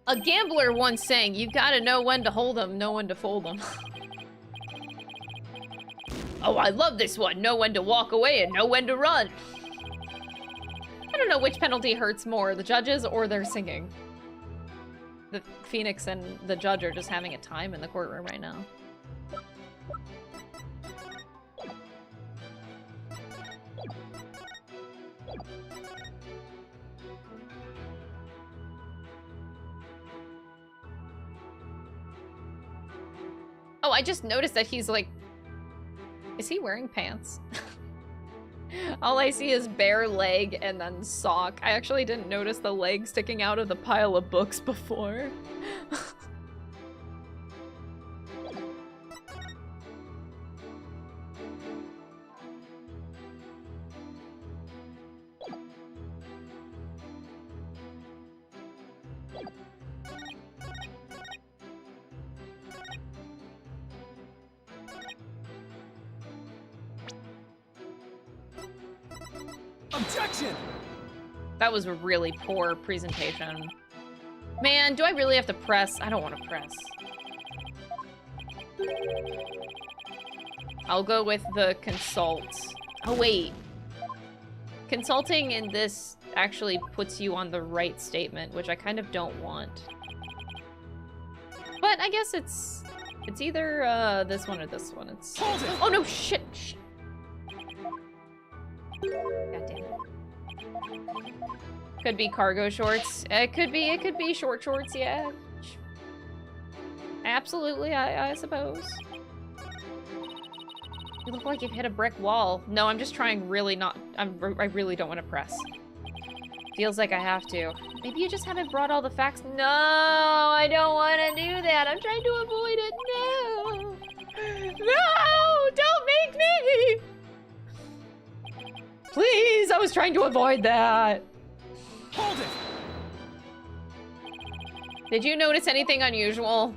A gambler once sang, "You've got to know when to hold 'em, know when to fold 'em." Oh, I love this one. Know when to walk away and know when to run. I don't know which penalty hurts more, the judges or their singing. The Phoenix and the judge are just having a time in the courtroom right now. Oh, I just noticed that he's like... Is he wearing pants? All I see is bare leg and then sock. I actually didn't notice the leg sticking out of the pile of books before. Objection! That was a really poor presentation. Man, do I really have to press? I don't want to press. I'll go with the consult. Oh, wait. Consulting in this actually puts you on the right statement, which I kind of don't want. But I guess it's either this one or this one. Oh no, shit. God damn it. Could be cargo shorts. It could be short shorts, yeah. Absolutely, I suppose. You look like you've hit a brick wall. No, I'm just trying really not... I really don't want to press. Feels like I have to. Maybe you just haven't brought all the facts. No, I don't want to do that. I'm trying to avoid it. No. No, don't make me. Please, I was trying to avoid that. Hold it! Did you notice anything unusual?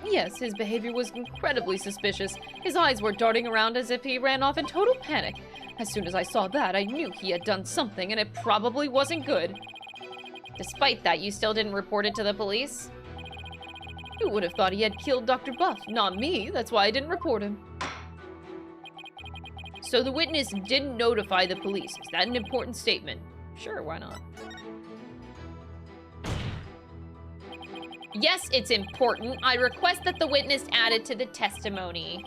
Yes, his behavior was incredibly suspicious. His eyes were darting around as if he ran off in total panic. As soon as I saw that, I knew he had done something, and it probably wasn't good. Despite that, you still didn't report it to the police? Who would have thought he had killed Dr. Buff? Not me. That's why I didn't report him. So the witness didn't notify the police. Is that an important statement? Sure, why not? Yes, it's important. I request that the witness add it to the testimony.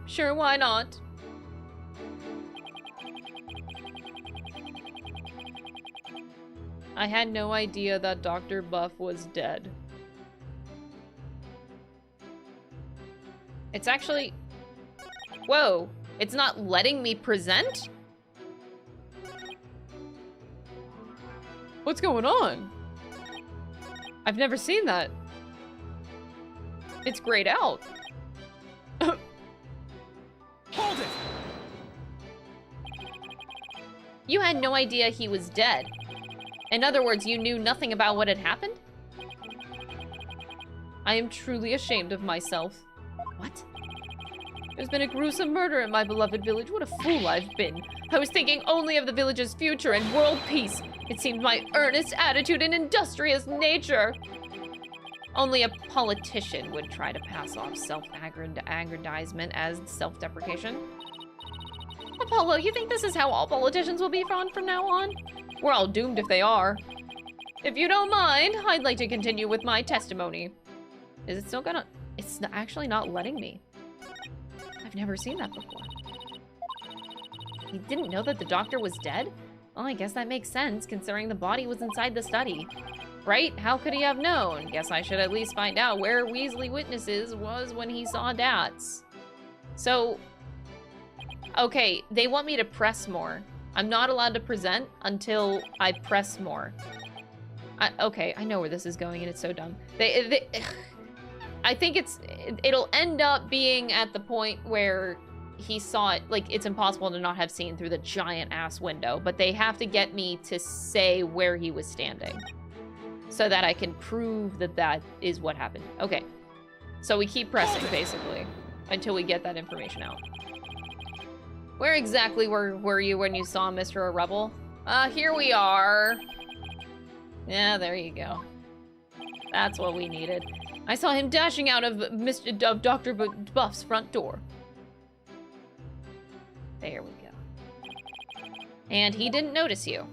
Sure, why not? I had no idea that Dr. Buff was dead. It's actually... Whoa, it's not letting me present? What's going on? I've never seen that. It's grayed out. Hold it! You had no idea he was dead. In other words, you knew nothing about what had happened? I am truly ashamed of myself. What? There's been a gruesome murder in my beloved village. What a fool I've been. I was thinking only of the village's future and world peace. It seemed my earnest attitude and industrious nature. Only a politician would try to pass off self-aggrandizement as self-deprecation. Apollo, you think this is how all politicians will be from now on? We're all doomed if they are. If you don't mind, I'd like to continue with my testimony. Is it still gonna... It's actually not letting me. I've never seen that before. You didn't know that the doctor was dead? Well, I guess that makes sense, considering the body was inside the study. Right? How could he have known? Guess I should at least find out where Weasley Witnesses was when he saw Dats. So... Okay, they want me to press more. I'm not allowed to present until I press more. Okay, I know where this is going, and it's so dumb. I think it'll end up being at the point where he saw it, like, it's impossible to not have seen through the giant-ass window, but they have to get me to say where he was standing so that I can prove that that is what happened. Okay, so we keep pressing, basically, until we get that information out. Where exactly were you when you saw Mr. Rebel? Here we are. Yeah, there you go. That's what we needed. I saw him dashing out of Dr. Buff's front door. There we go. And he didn't notice you.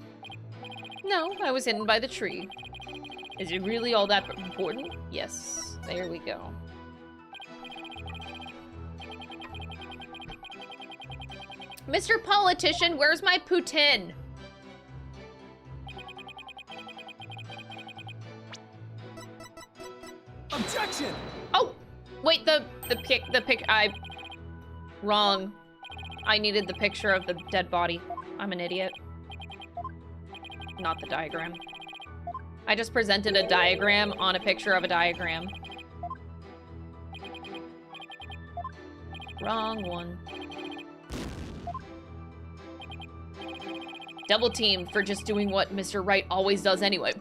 No, I was hidden by the tree. Is it really all that important? Yes, there we go. Mr. Politician, where's my poutine? Objection! Oh, wait, the pic, wrong. I needed the picture of the dead body. I'm an idiot. Not the diagram. I just presented a diagram on a picture of a diagram. Wrong one. Double team for just doing what Mr. Wright always does anyway.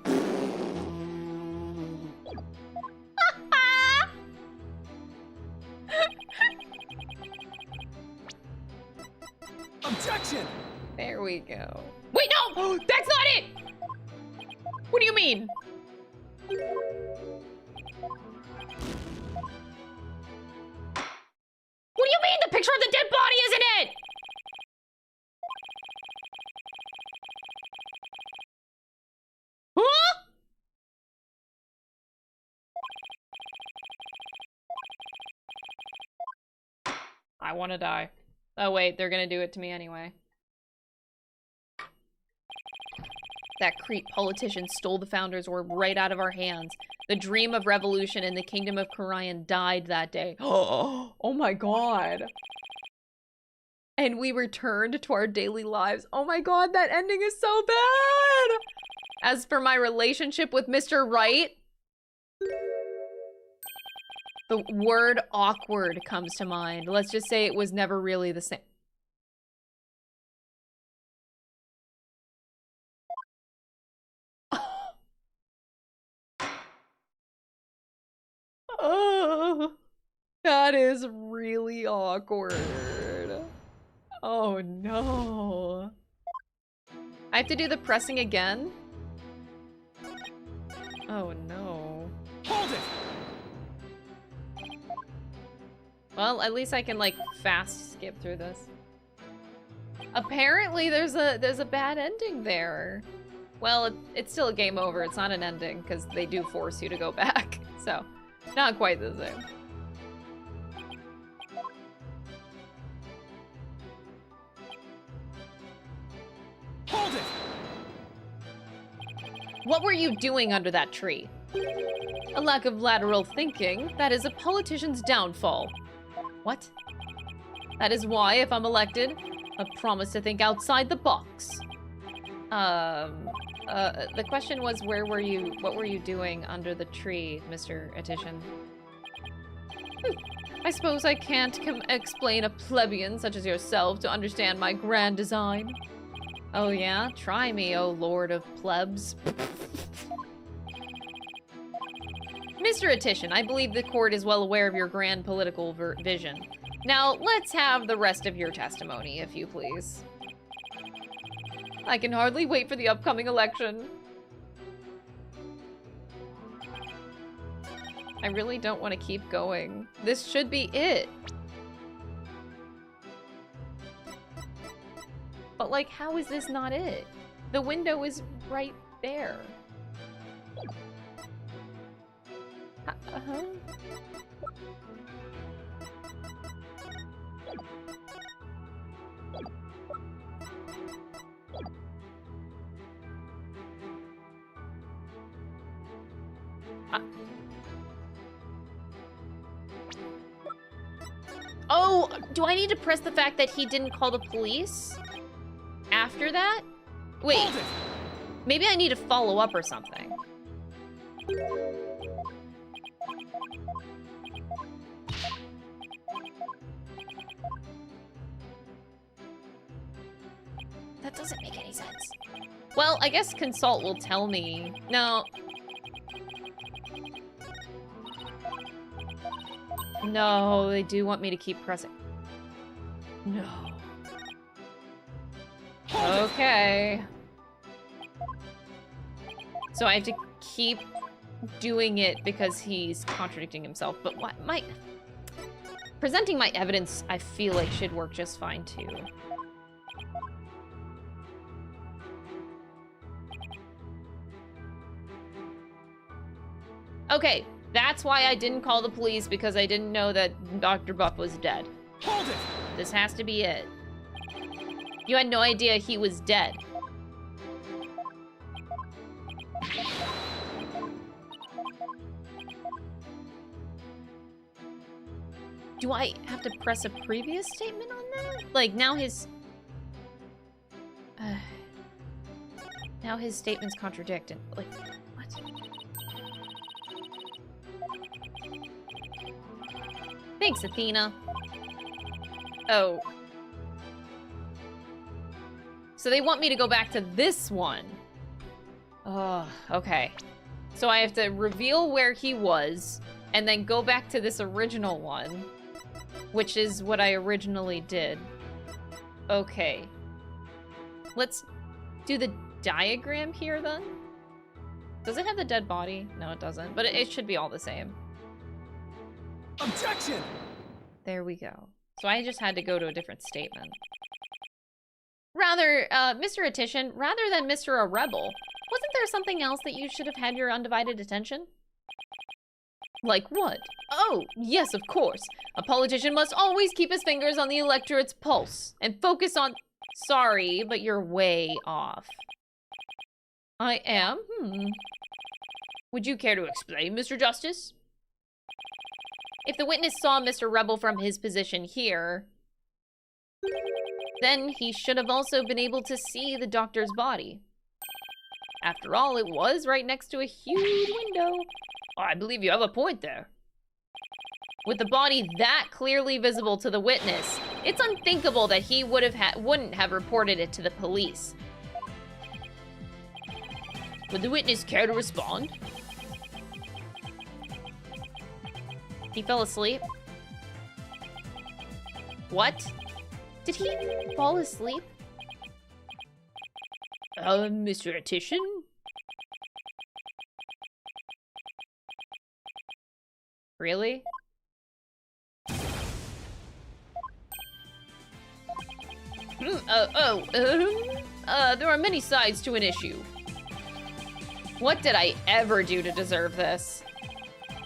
Objection! There we go. Wait, no! That's not it! What do you mean? What do you mean the picture of the dead body isn't it? Huh? I want to die. Oh wait, they're gonna do it to me anyway. That creep politician stole the Founder's Orb right out of our hands. The dream of revolution in the kingdom of Kurain died that day. Oh my god. And we returned to our daily lives. Oh my god, that ending is so bad! As for my relationship with Mr. Right, the word awkward comes to mind. Let's just say it was never really the same. Oh, that is really awkward. Oh no. I have to do the pressing again? Oh no. Hold it! Well, at least I can like fast skip through this. Apparently there's a bad ending there. Well, it's still a game over. It's not an ending because they do force you to go back. So, not quite the same. Hold it! What were you doing under that tree? A lack of lateral thinking. That is a politician's downfall. What? That is why, if I'm elected, I promise to think outside the box. The question was, what were you doing under the tree, Mr. Etition? I suppose I can't explain a plebeian such as yourself to understand my grand design. Oh yeah? Try me, oh lord of plebs. Mr. Etition, I believe the court is well aware of your grand political vision. Now, let's have the rest of your testimony, if you please. I can hardly wait for the upcoming election. I really don't want to keep going. This should be it. But like, how is this not it? The window is right there. Uh-huh. Oh, do I need to press the fact that he didn't call the police? After that? Wait, maybe I need to follow up or something. That doesn't make any sense. Well, I guess consult will tell me. No. No, they do want me to keep pressing. No. Okay. So I have to keep doing it because he's contradicting himself. But what presenting my evidence, I feel like should work just fine too. Okay, that's why I didn't call the police, because I didn't know that Dr. Buff was dead. Hold it! This has to be it. You had no idea he was dead. Do I have to press a previous statement on that? Like, now his... now his statements contradict and, like, what? Thanks, Athena. Oh. So they want me to go back to this one. Oh, okay. So I have to reveal where he was, and then go back to this original one, which is what I originally did. Okay. Let's do the diagram here, then. Does it have the dead body? No, it doesn't. But it should be all the same. Objection! There we go. So I just had to go to a different statement. Rather, Mr. Etition, rather than Mr. A Rebel, wasn't there something else that you should have had your undivided attention? Like what? Oh, yes, of course. A politician must always keep his fingers on the electorate's pulse and focus on... Sorry, but you're way off. I am? Would you care to explain, Mr. Justice? If the witness saw Mr. Rebel from his position here, then he should have also been able to see the doctor's body. After all, it was right next to a huge window. I believe you have a point there. With the body that clearly visible to the witness, it's unthinkable that he wouldn't have reported it to the police. Would the witness care to respond? He fell asleep. What? Did he fall asleep? Mr. Attition? Really? There are many sides to an issue. What did I ever do to deserve this?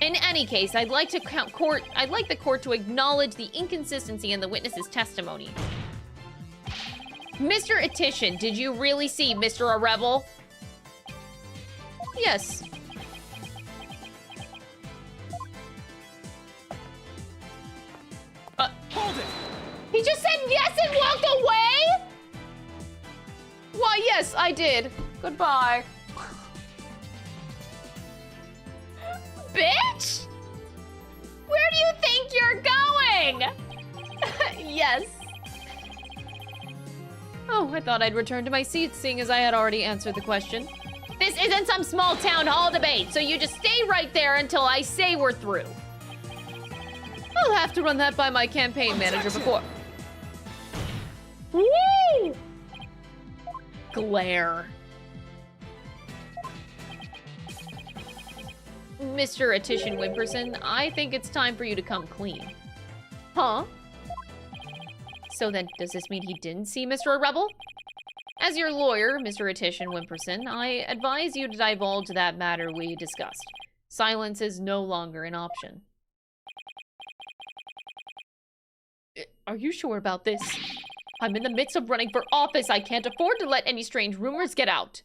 In any case, I'd like the court to acknowledge the inconsistency in the witness's testimony. Mr. Attition, did you really see Mr. Rebel? Yes. Hold it! He just said yes and walked away? Why, yes, I did. Goodbye. Bitch! Where do you think you're going? Yes. Oh, I thought I'd return to my seat, seeing as I had already answered the question. This isn't some small town hall debate, so you just stay right there until I say we're through. I'll have to run that by my campaign manager before. Woo! Glare. Mr. Attition Wimperson, I think it's time for you to come clean. Huh? So then, does this mean he didn't see Mr. Rebel? As your lawyer, Mr. Attition Wimperson, I advise you to divulge that matter we discussed. Silence is no longer an option. Are you sure about this? I'm in the midst of running for office. I can't afford to let any strange rumors get out.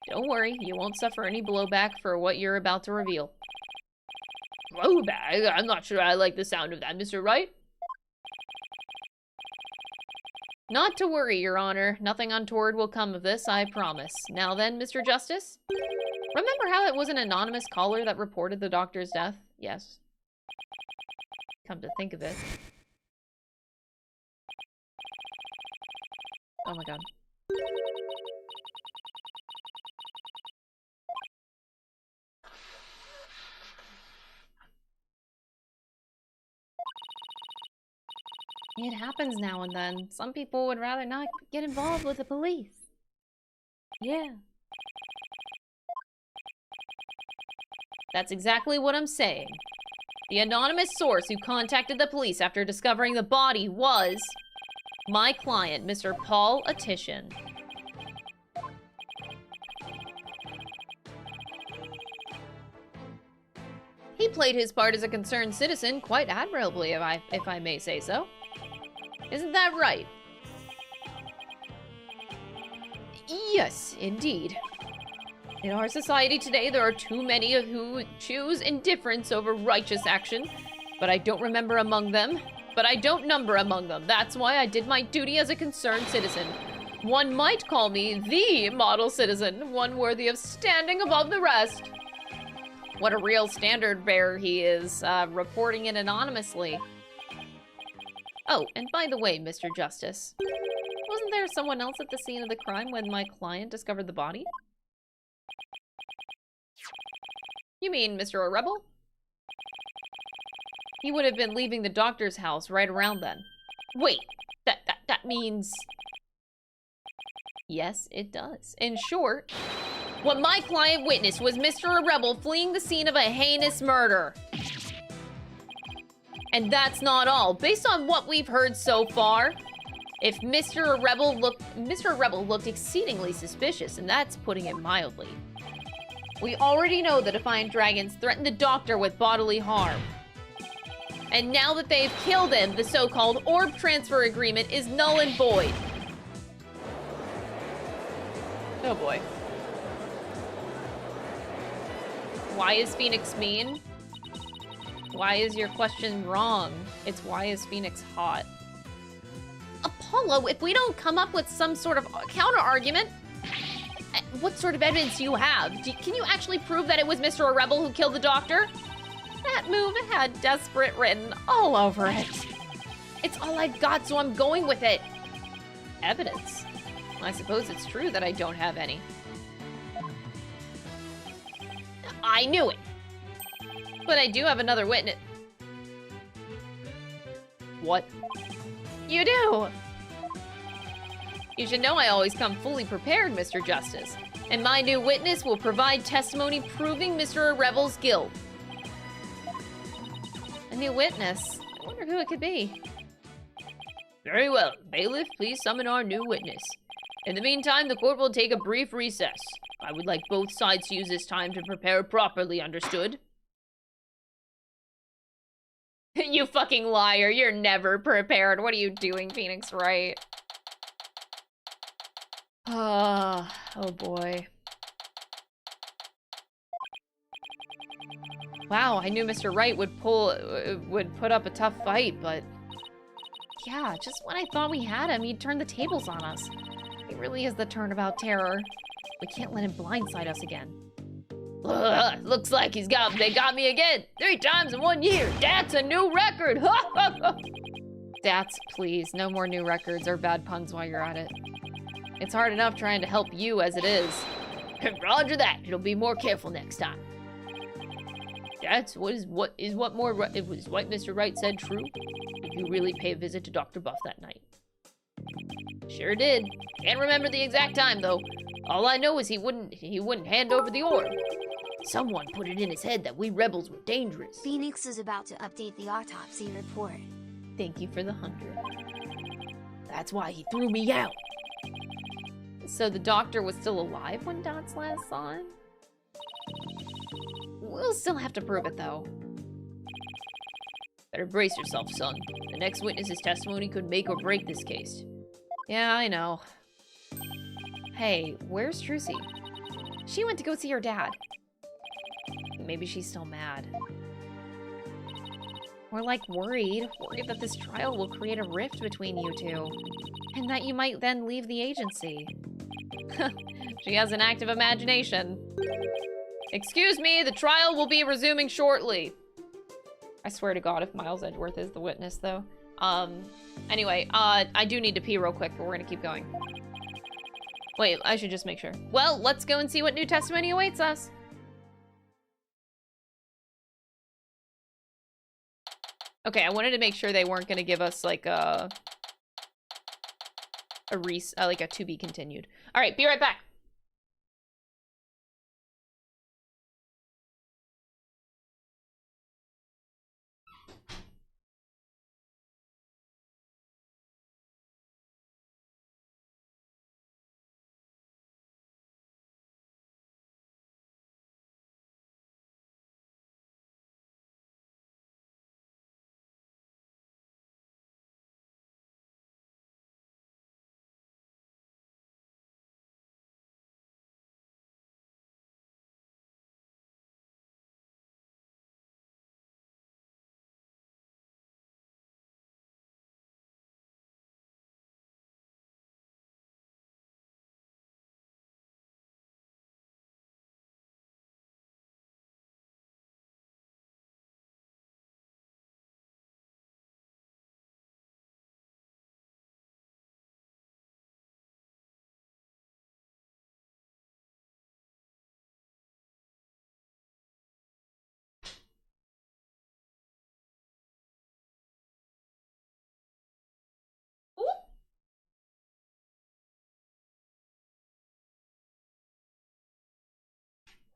Don't worry, you won't suffer any blowback for what you're about to reveal. Blowback? I'm not sure I like the sound of that, Mr. Wright. Not to worry, Your Honor. Nothing untoward will come of this, I promise. Now then, Mr. Justice? Remember how it was an anonymous caller that reported the doctor's death? Yes. Come to think of it. Oh my god. It happens now and then. Some people would rather not get involved with the police. Yeah. That's exactly what I'm saying. The anonymous source who contacted the police after discovering the body was my client, Mr. Paul Attition. He played his part as a concerned citizen quite admirably, if I may say so. Isn't that right? Yes, indeed. In our society today, there are too many who choose indifference over righteous action, but I don't remember among them. But I don't number among them. That's why I did my duty as a concerned citizen. One might call me the model citizen, one worthy of standing above the rest. What a real standard bearer he is, reporting it anonymously. Oh, and by the way, Mr. Justice, wasn't there someone else at the scene of the crime when my client discovered the body? You mean Mr. Rebel? He would have been leaving the doctor's house right around then. Wait, that means... Yes, it does. In short, what my client witnessed was Mr. Rebel fleeing the scene of a heinous murder. And that's not all. Based on what we've heard so far, if Mr. Rebel looked exceedingly suspicious, and that's putting it mildly. We already know the Defiant Dragons threatened the doctor with bodily harm. And now that they've killed him, the so-called orb transfer agreement is null and void. Oh boy. why is Phoenix mean? Why is your question wrong? It's why is Phoenix hot? Apollo, if we don't come up with some sort of counter-argument, what sort of evidence do you have? Can you actually prove that it was Mr. Rebel who killed the doctor? That move had desperate written all over it. It's all I've got, so I'm going with it. Evidence? I suppose it's true that I don't have any. I knew it. But I do have another witness. What? You do. You should know I always come fully prepared, Mr. Justice. And my new witness will provide testimony proving Mr. Rebel's guilt. A new witness? I wonder who it could be. Very well. Bailiff, please summon our new witness. In the meantime, the court will take a brief recess. I would like both sides to use this time to prepare properly, understood? You fucking liar. You're never prepared. What are you doing, Phoenix Wright? Oh boy. Wow, I knew Mr. Wright would put up a tough fight, but yeah, just when I thought we had him, he'd turn the tables on us. He really is the turnabout terror. We can't let him blindside us again. Looks like they got me again. 3 times in 1 year. That's a new record. Stats, please. No more new records or bad puns while you're at it. It's hard enough trying to help you as it is. Roger that. It'll be more careful next time. That's what Mr. Wright said true? Did you really pay a visit to Dr. Buff that night? Sure did. Can't remember the exact time though. All I know is he wouldn't hand over the orb. Someone put it in his head that we rebels were dangerous. Phoenix is about to update the autopsy report. Thank you for the 100. That's why he threw me out. So the doctor was still alive when Dots last saw him? We'll still have to prove it, though. Better brace yourself, son. The next witness's testimony could make or break this case. Yeah, I know. Hey, where's Trucy? She went to go see her dad. Maybe she's still mad. Or like worried that this trial will create a rift between you two. And that you might then leave the agency. She has an active imagination. Excuse me, the trial will be resuming shortly. I swear to God if Miles Edgeworth is the witness, though. Anyway, I do need to pee real quick, but we're gonna keep going. Wait, I should just make sure. Well, let's go and see what new testimony awaits us. Okay, I wanted to make sure they weren't gonna give us, like, like a to be continued. All right, be right back.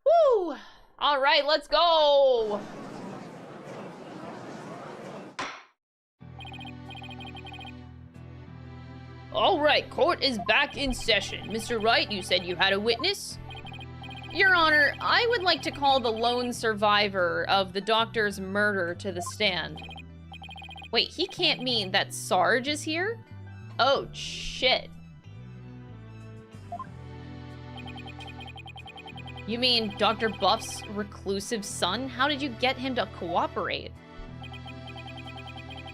Woo! All right, let's go. All right, court is back in session. Mr. Wright, you said you had a witness? Your Honor, I would like to call the lone survivor of the doctor's murder to the stand. Wait, he can't mean that Sarge is here? Oh, shit. You mean Dr. Buff's reclusive son? How did you get him to cooperate?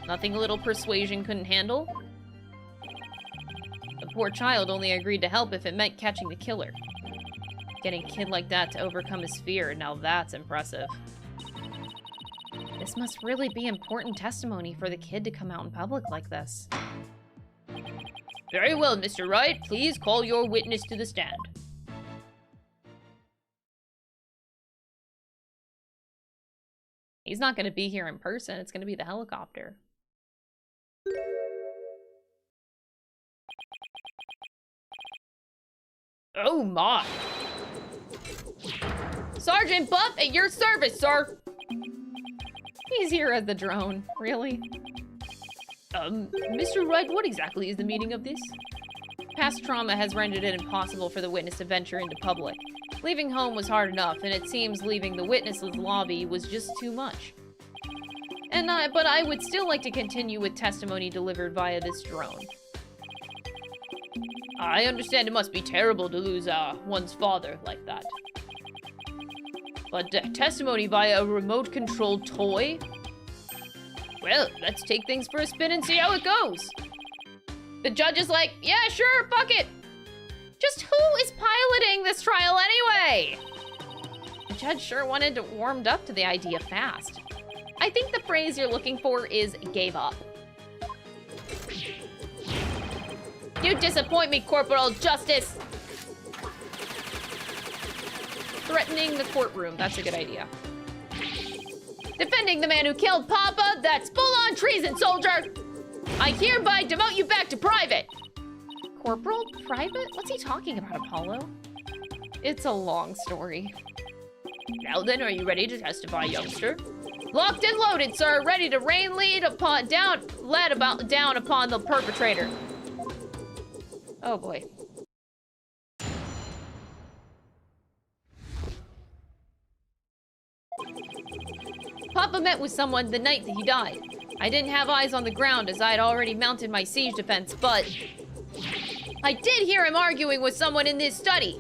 Nothing a little persuasion couldn't handle? The poor child only agreed to help if it meant catching the killer. Getting a kid like that to overcome his fear, now that's impressive. This must really be important testimony for the kid to come out in public like this. Very well, Mr. Wright. Please call your witness to the stand. He's not going to be here in person. It's going to be the helicopter. Oh my. Sergeant Buff, at your service, sir. He's here as the drone. Really? Mr. Wright, what exactly is the meaning of this? Past trauma has rendered it impossible for the witness to venture into public. Leaving home was hard enough, and it seems leaving the witness's lobby was just too much. But I would still like to continue with testimony delivered via this drone. I understand it must be terrible to lose one's father like that. But testimony via a remote-controlled toy? Well, let's take things for a spin and see how it goes. The judge is like, yeah, sure, fuck it. Just who is piloting this trial anyway? The judge sure wanted to warmed up to the idea fast. I think the phrase you're looking for is gave up. You disappoint me, Corporal Justice. Threatening the courtroom, that's a good idea. Defending the man who killed Papa, that's full-on treason, soldier! I hereby demote you back to private! Corporal? Private? What's he talking about, Apollo? It's a long story. Now then, are you ready to testify, youngster? Locked and loaded, sir, ready to rain down upon the perpetrator. Oh boy. Papa met with someone the night that he died. I didn't have eyes on the ground as I had already mounted my siege defense, but I did hear him arguing with someone in this study.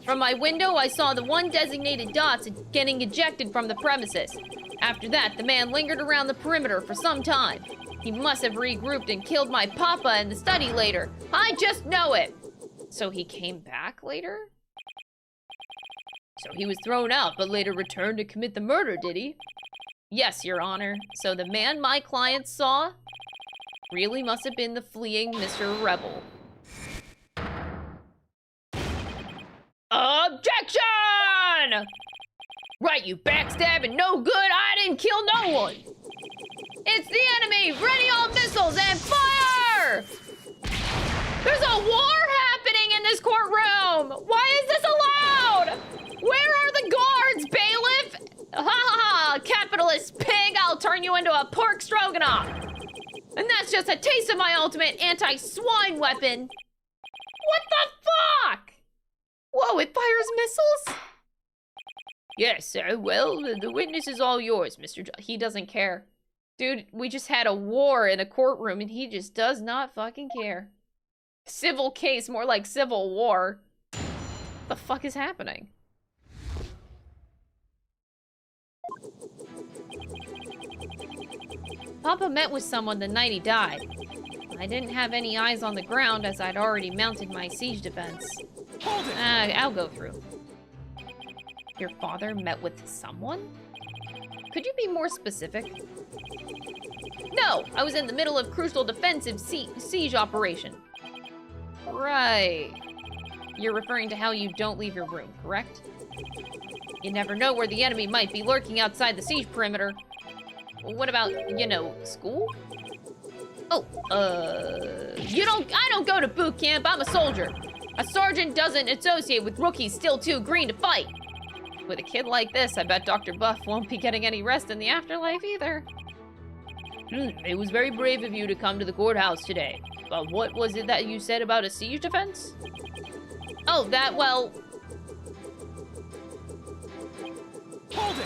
From my window, I saw the one designated dots getting ejected from the premises. After that, the man lingered around the perimeter for some time. He must have regrouped and killed my papa in the study later. I just know it. So he came back later? So he was thrown out, but later returned to commit the murder, did he? Yes, Your Honor. So the man my client saw really must have been the fleeing Mr. Rebel. Objection! Right, you backstabbing no good, I didn't kill no one. It's the enemy! Ready all missiles and fire! There's a war happening in this courtroom! Why is this allowed? Where are the guards, bailiff? Ha ha ha, capitalist pig, I'll turn you into a pork stroganoff. And that's just a taste of my ultimate anti-swine weapon. What the fuck? Whoa, it fires missiles? Yes, sir. Well, the witness is all yours, Mr. He doesn't care. Dude, we just had a war in a courtroom and he just does not fucking care. Civil case, more like civil war. What the fuck is happening? Papa met with someone the night he died. I didn't have any eyes on the ground as I'd already mounted my siege defense. I'll go through. Your father met with someone? Could you be more specific? No, I was in the middle of crucial defensive siege operation. Right. You're referring to how you don't leave your room, correct? You never know where the enemy might be lurking outside the siege perimeter. What about, you know, school? Oh, I don't go to boot camp, I'm a soldier. A sergeant doesn't associate with rookies still too green to fight. With a kid like this, I bet Dr. Buff won't be getting any rest in the afterlife either. It was very brave of you to come to the courthouse today. But what was it that you said about a siege defense? Oh, that, well... Hold it!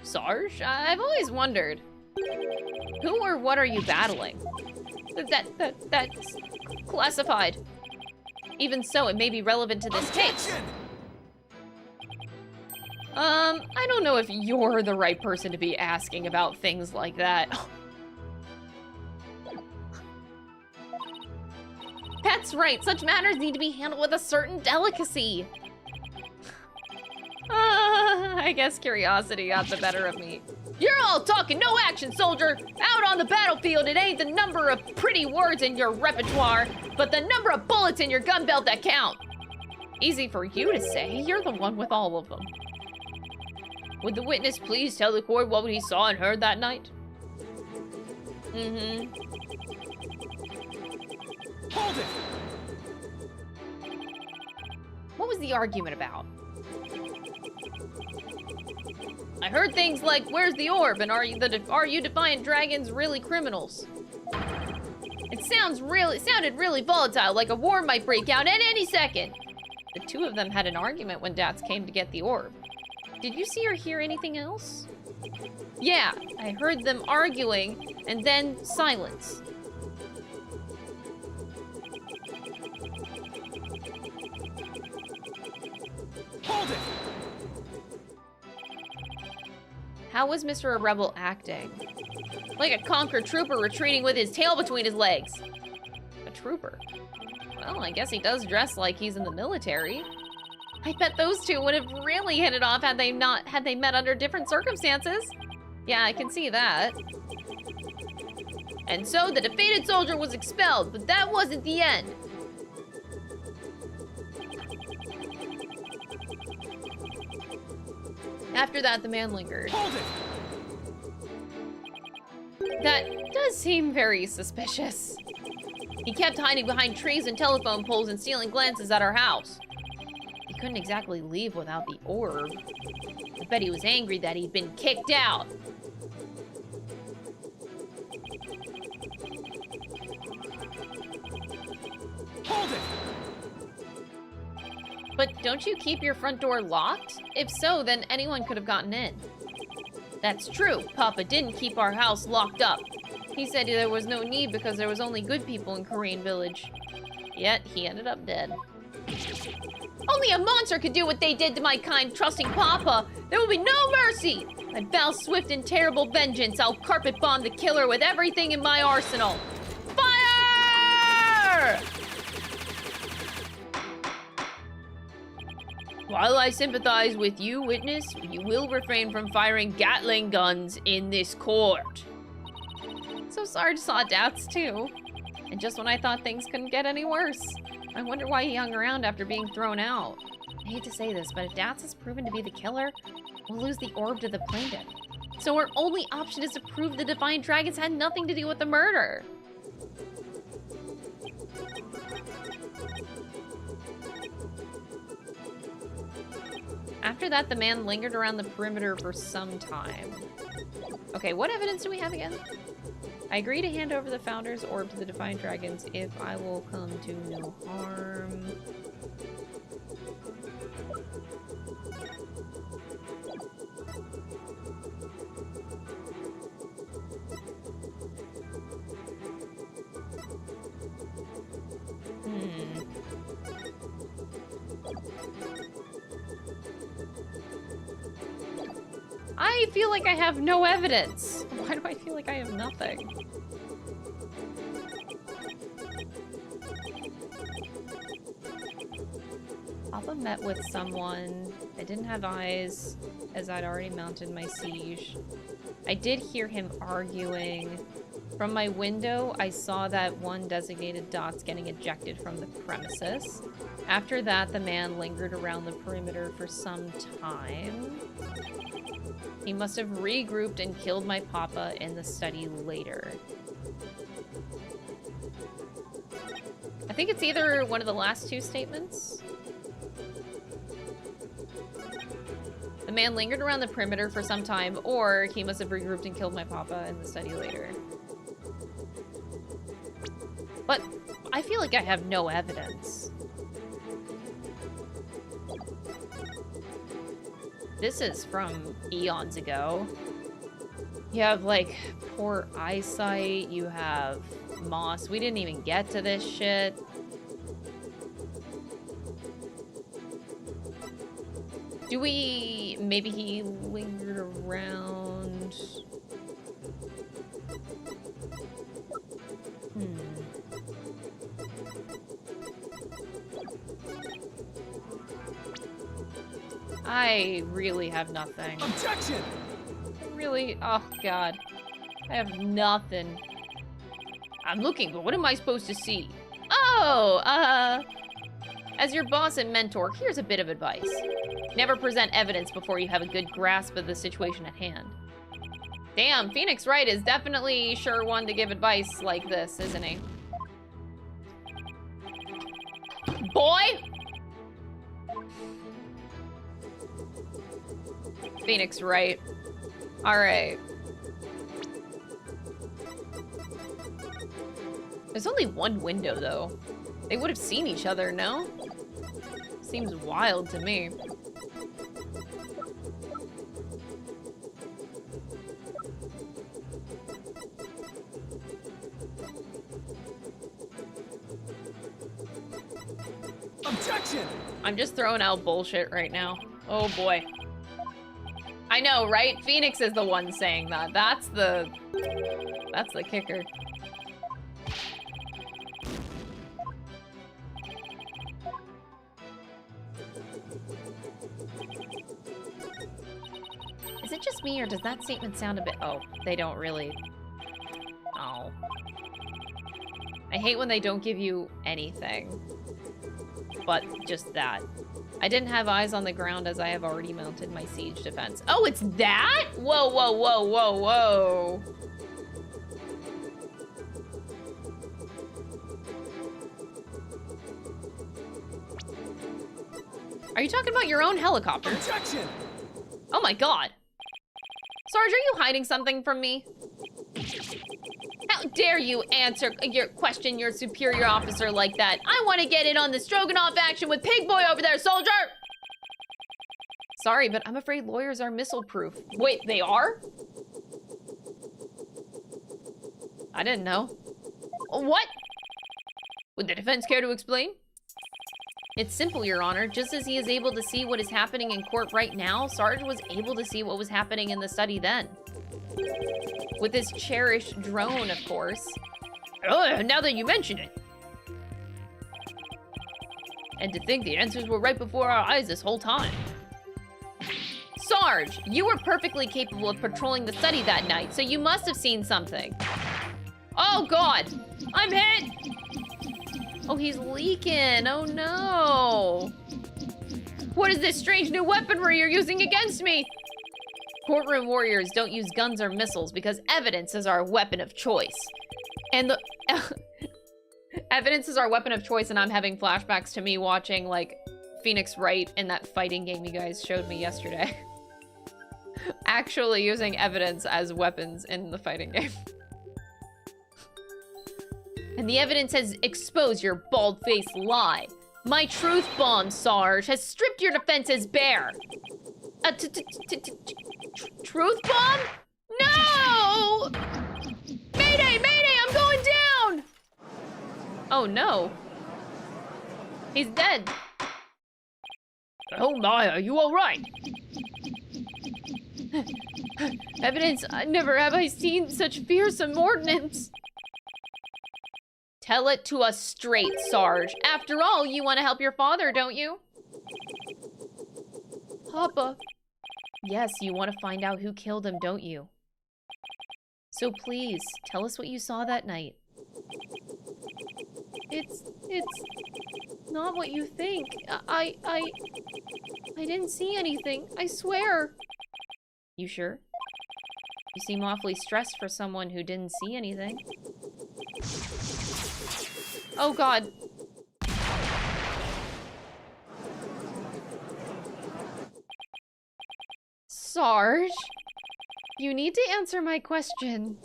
Sarge, I've always wondered. Who or what are you battling? That's classified. Even so, it may be relevant to this case. Objection! I don't know if you're the right person to be asking about things like that. Pet's right. Such matters need to be handled with a certain delicacy. I guess curiosity got the better of me. You're all talking, no action, soldier! Out on the battlefield, it ain't the number of pretty words in your repertoire, but the number of bullets in your gun belt that count. Easy for you to say, you're the one with all of them. Would the witness please tell the court what he saw and heard that night? Mm-hmm. Hold it! What was the argument about? I heard things like, where's the orb, and are you Defiant Dragons really criminals? It sounded really volatile, like a war might break out at any second. The two of them had an argument when Dats came to get the orb. Did you see or hear anything else? Yeah, I heard them arguing, and then silence. Hold it! How was Mr. Rebel acting? Like a conquered trooper retreating with his tail between his legs. A trooper? Well, I guess he does dress like he's in the military. I bet those two would have really hit it off had they met under different circumstances. Yeah, I can see that. And so the defeated soldier was expelled, but that wasn't the end. After that, the man lingered. Hold it! That does seem very suspicious. He kept hiding behind trees and telephone poles and stealing glances at our house. He couldn't exactly leave without the orb. I bet he was angry that he'd been kicked out. Hold it! But don't you keep your front door locked? If so, then anyone could have gotten in. That's true. Papa didn't keep our house locked up. He said there was no need because there was only good people in Kurain village. Yet, he ended up dead. Only a monster could do what they did to my kind, trusting Papa. There will be no mercy. I vow swift and terrible vengeance. I'll carpet bomb the killer with everything in my arsenal. Fire! While I sympathize with you, witness, you will refrain from firing Gatling guns in this court. So Sarge saw doubts too. And just when I thought things couldn't get any worse. I wonder why he hung around after being thrown out. I hate to say this, but if Dats is proven to be the killer, we'll lose the orb to the plaintiff. So our only option is to prove the Defiant Dragons had nothing to do with the murder. After that, the man lingered around the perimeter for some time. Okay, what evidence do we have again? I agree to hand over the Founder's Orb to the Defiant Dragons if I will come to no harm. I feel like I have no evidence. Why do I feel like I have nothing? Papa met with someone. I didn't have eyes, as I'd already mounted my siege. I did hear him arguing. From my window, I saw that one designated Dots getting ejected from the premises. After that, the man lingered around the perimeter for some time. He must have regrouped and killed my papa in the study later. I think it's either one of the last two statements. The man lingered around the perimeter for some time, or he must have regrouped and killed my papa in the study later. But I feel like I have no evidence. This is from eons ago. You have, like, poor eyesight. You have moss. We didn't even get to this shit. Do we... Maybe he lingered around... I really have nothing. Objection! Really? Oh, God. I have nothing. I'm looking, but what am I supposed to see? Oh, as your boss and mentor, here's a bit of advice. Never present evidence before you have a good grasp of the situation at hand. Damn, Phoenix Wright is definitely sure one to give advice like this, isn't he? Boy! Phoenix Wright. Alright. There's only one window, though. They would have seen each other, no? Seems wild to me. Objection! I'm just throwing out bullshit right now. Oh boy. I know, right? Phoenix is the one saying that. That's the kicker. Is it just me, or does that statement sound a bit... Oh, they don't really... Oh. I hate when they don't give you anything. But just that. I didn't have eyes on the ground as I have already mounted my siege defense. Oh, it's that? Whoa, whoa, whoa, whoa, whoa. Are you talking about your own helicopter? Objection! Oh my god. Sarge, are you hiding something from me? How dare you question your superior officer like that? I want to get in on the Stroganoff action with Pig Boy over there, soldier! Sorry, but I'm afraid lawyers are missile-proof. Wait, they are? I didn't know. What? Would the defense care to explain? It's simple, Your Honor. Just as he is able to see what is happening in court right now, Sarge was able to see what was happening in the study then. With his cherished drone, of course. Oh, now that you mention it. And to think the answers were right before our eyes this whole time. Sarge, you were perfectly capable of patrolling the study that night, so you must have seen something. Oh, God. I'm hit. Oh, he's leaking. Oh, no. What is this strange new weaponry you're using against me? Courtroom warriors don't use guns or missiles because evidence is our weapon of choice. And the... evidence is our weapon of choice, and I'm having flashbacks to me watching, like, Phoenix Wright in that fighting game you guys showed me yesterday. Actually using evidence as weapons in the fighting game. And the evidence has exposed your bald-faced lie. My truth bomb, Sarge, has stripped your defenses bare. A truth bomb? No! Mayday, mayday, I'm going down! Oh no. He's dead. Oh my, are you all right? Evidence, never have I seen such fearsome ordnance. Tell it to us straight, Sarge. After all, you want to help your father, don't you? Papa. Yes, you want to find out who killed him, don't you? So please, tell us what you saw that night. It's not what you think. I didn't see anything, I swear. You sure? You seem awfully stressed for someone who didn't see anything. Oh God. Sarge, you need to answer my question.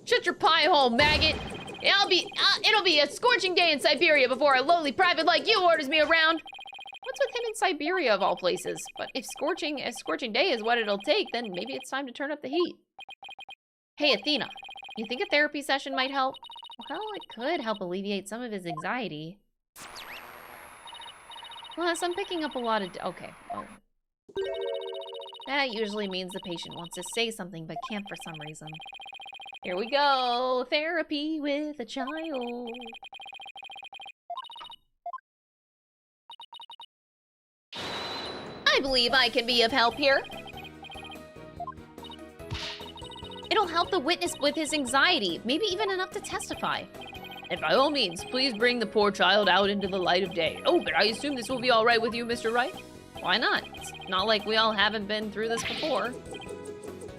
Shut your pie hole, maggot. It'll be a scorching day in Siberia before a lowly private like you orders me around. What's with him in Siberia of all places? But if a scorching day is what it'll take, then maybe it's time to turn up the heat. Hey, Athena, you think a therapy session might help? Well, it could help alleviate some of his anxiety. Plus, I'm picking up a lot of... Okay. Oh. That usually means the patient wants to say something but can't for some reason. Here we go! Therapy with a child. I believe I can be of help here. It'll help the witness with his anxiety, maybe even enough to testify. And by all means, please bring the poor child out into the light of day. Oh, but I assume this will be all right with you, Mr. Wright? Why not? It's not like we all haven't been through this before.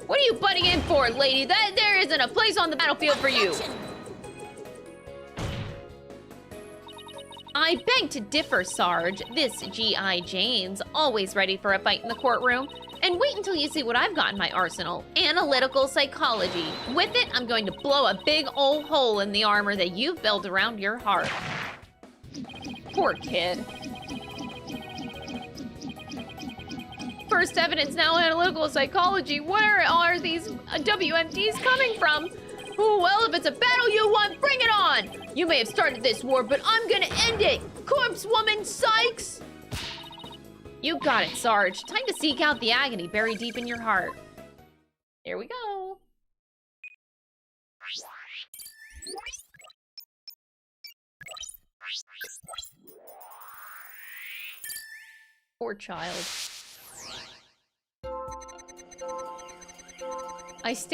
What are you butting in for, lady? There isn't a place on the battlefield for you. I beg to differ, Sarge. This G.I. Jane's always ready for a fight in the courtroom. And wait until you see what I've got in my arsenal. Analytical psychology. With it, I'm going to blow a big old hole in the armor that you've built around your heart. Poor kid. First evidence, now analytical psychology. Where are these WMDs coming from? Oh, well, if it's a battle you want, bring it on! You may have started this war, but I'm gonna end it! Corpse woman, Sykes! You got it, Sarge. Time to seek out the agony buried deep in your heart. Here we go. Poor child.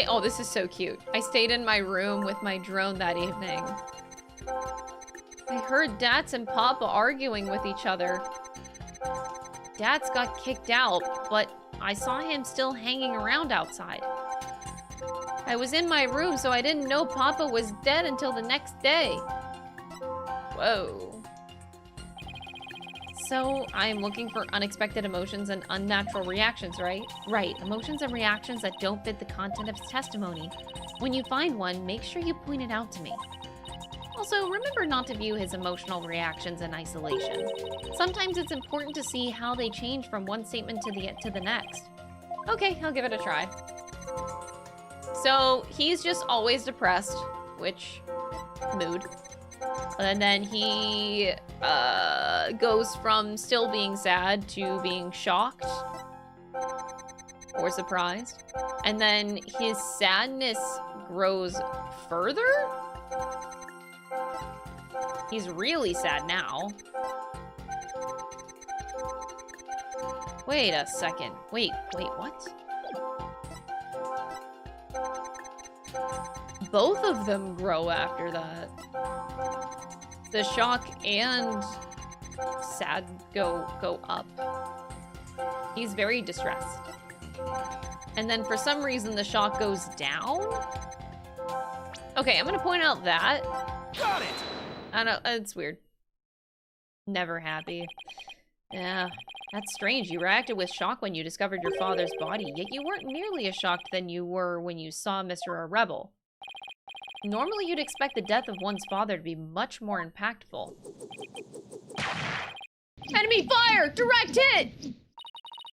Oh, this is so cute. I stayed in my room with my drone that evening. I heard Dats and Papa arguing with each other. Dats got kicked out, but I saw him still hanging around outside. I was in my room, so I didn't know Papa was dead until the next day. Whoa. So, I'm looking for unexpected emotions and unnatural reactions, right? Right, emotions and reactions that don't fit the content of his testimony. When you find one, make sure you point it out to me. Also, remember not to view his emotional reactions in isolation. Sometimes it's important to see how they change from one statement to the next. Okay, I'll give it a try. So, he's just always depressed, which, mood. And then he goes from still being sad to being shocked or surprised. And then his sadness grows further? He's really sad now. Wait a second. Wait, what? Both of them grow after that. The shock and sad go up. He's very distressed. And then for some reason the shock goes down? Okay, I'm gonna point out that. Got it! I don't know, it's weird. Never happy. Yeah, that's strange. You reacted with shock when you discovered your father's body, yet you weren't nearly as shocked than you were when you saw Mr. Rebel. Normally, you'd expect the death of one's father to be much more impactful. Enemy fire! Direct hit!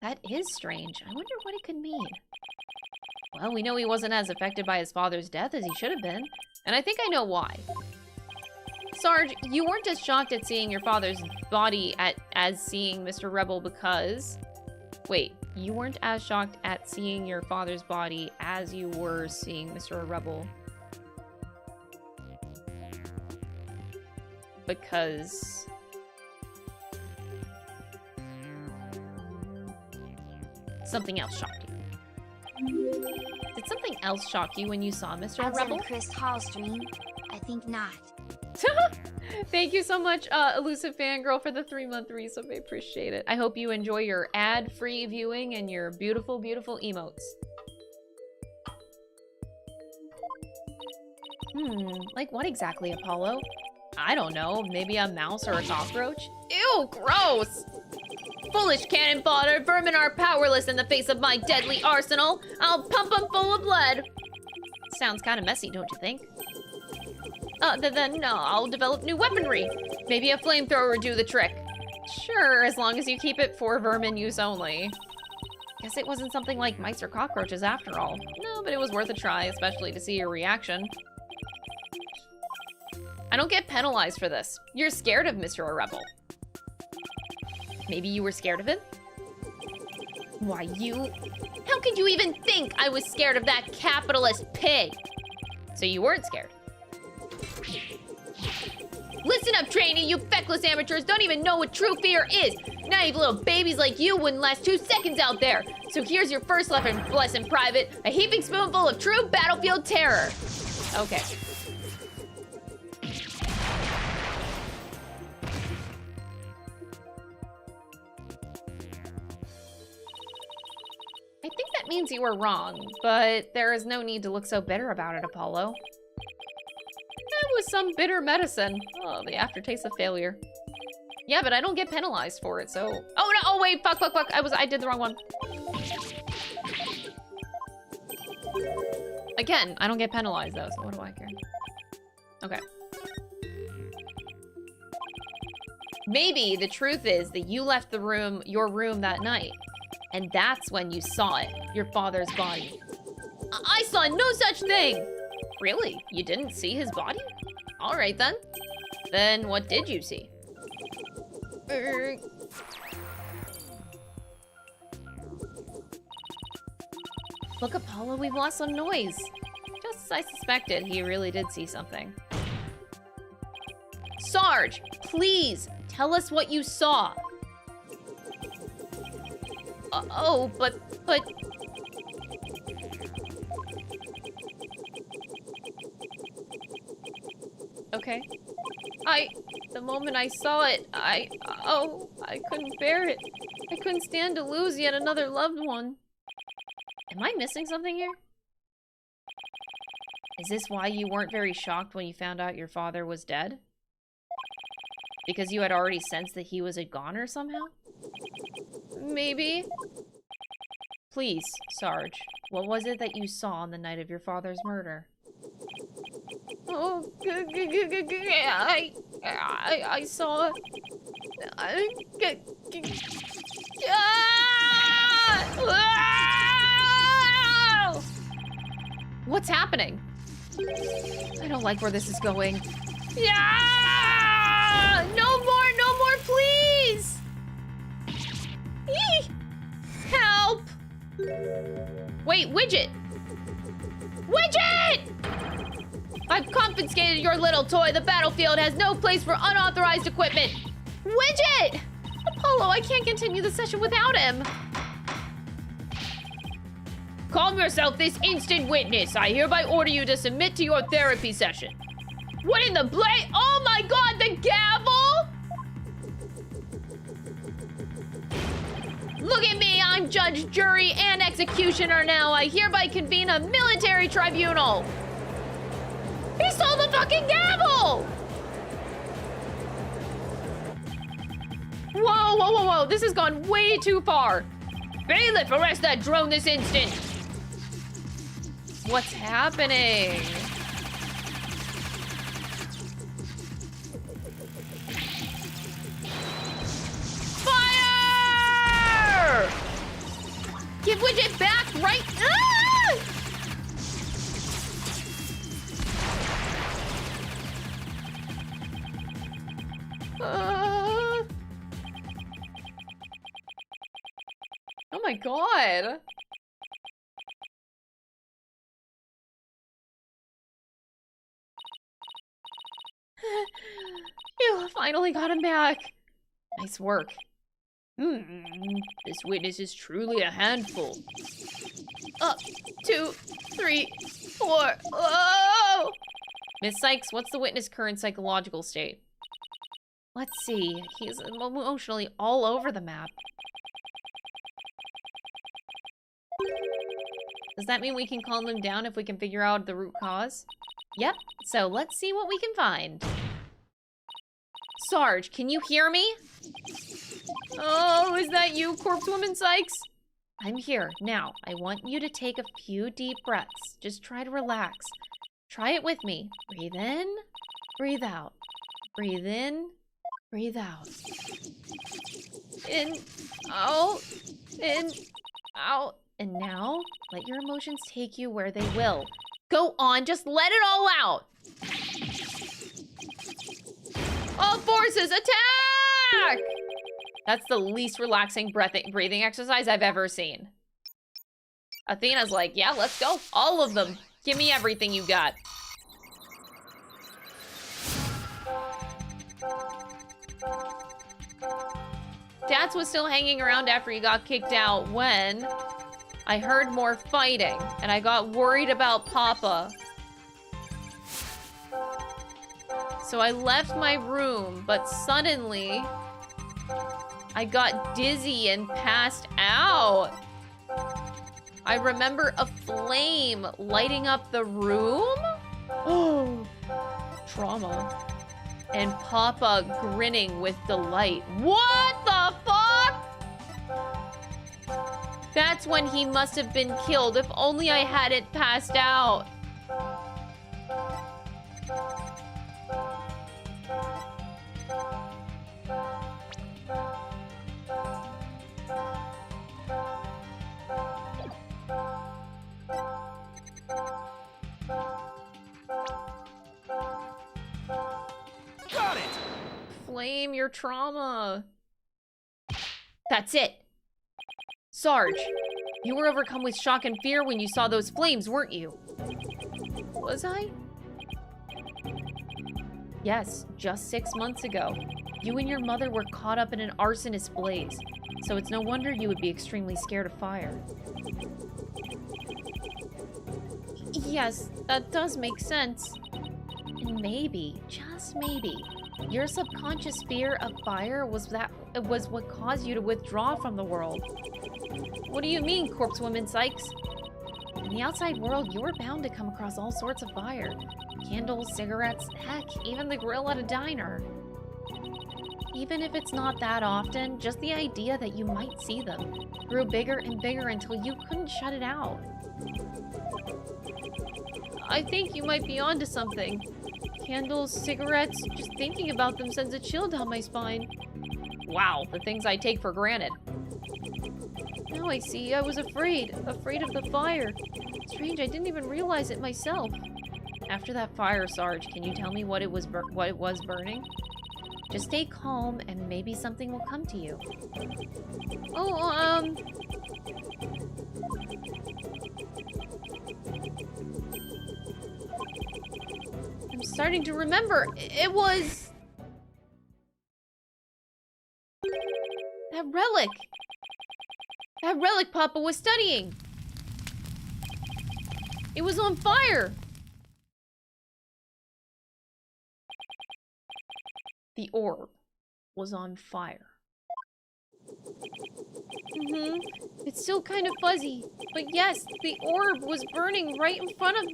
That is strange. I wonder what it could mean. Well, we know he wasn't as affected by his father's death as he should have been, and I think I know why. Sarge, you weren't as shocked at seeing your father's body as seeing Mr. Rebel because... Wait, you weren't as shocked at seeing your father's body as you were seeing Mr. Rebel. Because... something else shocked you. Did something else shock you when you saw Mr. Rebel? Chris Hall stream? I think not. Thank you so much, Elusive Fangirl, for the 3-month resub. I appreciate it. I hope you enjoy your ad-free viewing and your beautiful, beautiful emotes. Like what exactly, Apollo? I don't know. Maybe a mouse or a cockroach? Ew, gross! Foolish cannon fodder, vermin are powerless in the face of my deadly arsenal. I'll pump them full of blood. Sounds kind of messy, don't you think? Then I'll develop new weaponry. Maybe a flamethrower would do the trick. Sure, as long as you keep it for vermin use only. Guess it wasn't something like mice or cockroaches after all. No, but it was worth a try, especially to see your reaction. I don't get penalized for this. You're scared of Mr. Rebel. Maybe you were scared of him? Why, you... How could you even think I was scared of that capitalist pig? So you weren't scared? Listen up, trainee, you feckless amateurs don't even know what true fear is. Naive little babies like you wouldn't last 2 seconds out there. So here's your first lesson, Private. A heaping spoonful of true battlefield terror. Okay. I think that means you were wrong, but there is no need to look so bitter about it, Apollo. That was some bitter medicine. Oh, the aftertaste of failure. Yeah, but I don't get penalized for it, so... Oh, no! Oh, wait! Fuck. I did the wrong one. Again, I don't get penalized, though, so what do I care? Okay. Maybe the truth is that you left your room that night, and that's when you saw it, your father's body. I saw no such thing! Really? You didn't see his body? All right, then. Then what did you see? Look, Apollo, we've lost some noise. Just as I suspected, he really did see something. Sarge, please, tell us what you saw. But... Okay. The moment I saw it, I couldn't bear it. I couldn't stand to lose yet another loved one. Am I missing something here? Is this why you weren't very shocked when you found out your father was dead? Because you had already sensed that he was a goner somehow? Maybe. Please, Sarge, what was it that you saw on the night of your father's murder? Oh, I saw... What's happening? I don't like where this is going. Yeah! No more, please! Eee! Help! Wait, Widget! Widget! I've confiscated your little toy. The battlefield has no place for unauthorized equipment. Widget! Apollo, I can't continue the session without him. Calm yourself this instant, witness. I hereby order you to submit to your therapy session. What in the Oh my god, the gavel! Look at me, I'm judge, jury, and executioner now. I hereby convene a military tribunal. He stole the fucking gavel! Whoa. This has gone way too far. Bailiff, arrest that drone this instant. What's happening? Fire! Give Widget back right... Ah! Oh my god. You finally got him back. Nice work. This witness is truly a handful. 2, 3, 4. Oh! Miss Sykes, what's the witness' current psychological state? Let's see. He's emotionally all over the map. Does that mean we can calm him down if we can figure out the root cause? Yep. So let's see what we can find. Sarge, can you hear me? Oh, is that you, Corpse Woman Sykes? I'm here. Now, I want you to take a few deep breaths. Just try to relax. Try it with me. Breathe in, breathe out. Breathe in, breathe out. In, out. And now, let your emotions take you where they will. Go on, just let it all out. All forces, attack! That's the least relaxing breathing exercise I've ever seen. Athena's like, yeah, let's go. All of them. Give me everything you got. Dads was still hanging around after he got kicked out when I heard more fighting and I got worried about Papa. So I left my room, but suddenly I got dizzy and passed out. I remember a flame lighting up the room. Oh, trauma. And Papa grinning with delight. What the fuck? That's when he must have been killed. If only I hadn't passed out. Got it! Flame your trauma. That's it. Sarge, you were overcome with shock and fear when you saw those flames, weren't you? Was I? Yes, just 6 months ago. You and your mother were caught up in an arsonist blaze, so it's no wonder you would be extremely scared of fire. Yes, that does make sense. And maybe, just maybe, your subconscious fear of fire was what caused you to withdraw from the world. What do you mean, corpse woman Sykes? In the outside world, you're bound to come across all sorts of fire. Candles, cigarettes, heck, even the grill at a diner. Even if it's not that often, just the idea that you might see them grew bigger and bigger until you couldn't shut it out. I think you might be onto something. Candles, cigarettes, just thinking about them sends a chill down my spine. Wow, the things I take for granted. Now I see, I was afraid of the fire. Strange, I didn't even realize it myself. After that fire, Sarge, can you tell me what it was burning? Just stay calm and maybe something will come to you. Oh, I'm starting to remember. It was that relic. That relic Papa was studying. It was on fire. The orb was on fire. It's still kind of fuzzy, but yes, the orb was burning right in front of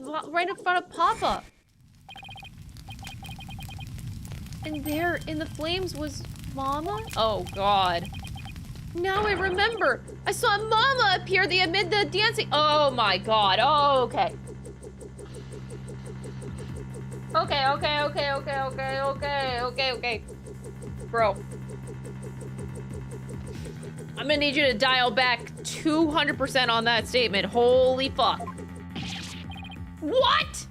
Papa. And there in the flames was Mama? Oh God. Now I remember. I saw Mama appear amid the dancing. Oh my God. Oh, okay. Okay. Bro. I'm gonna need you to dial back 200% on that statement. Holy fuck. What?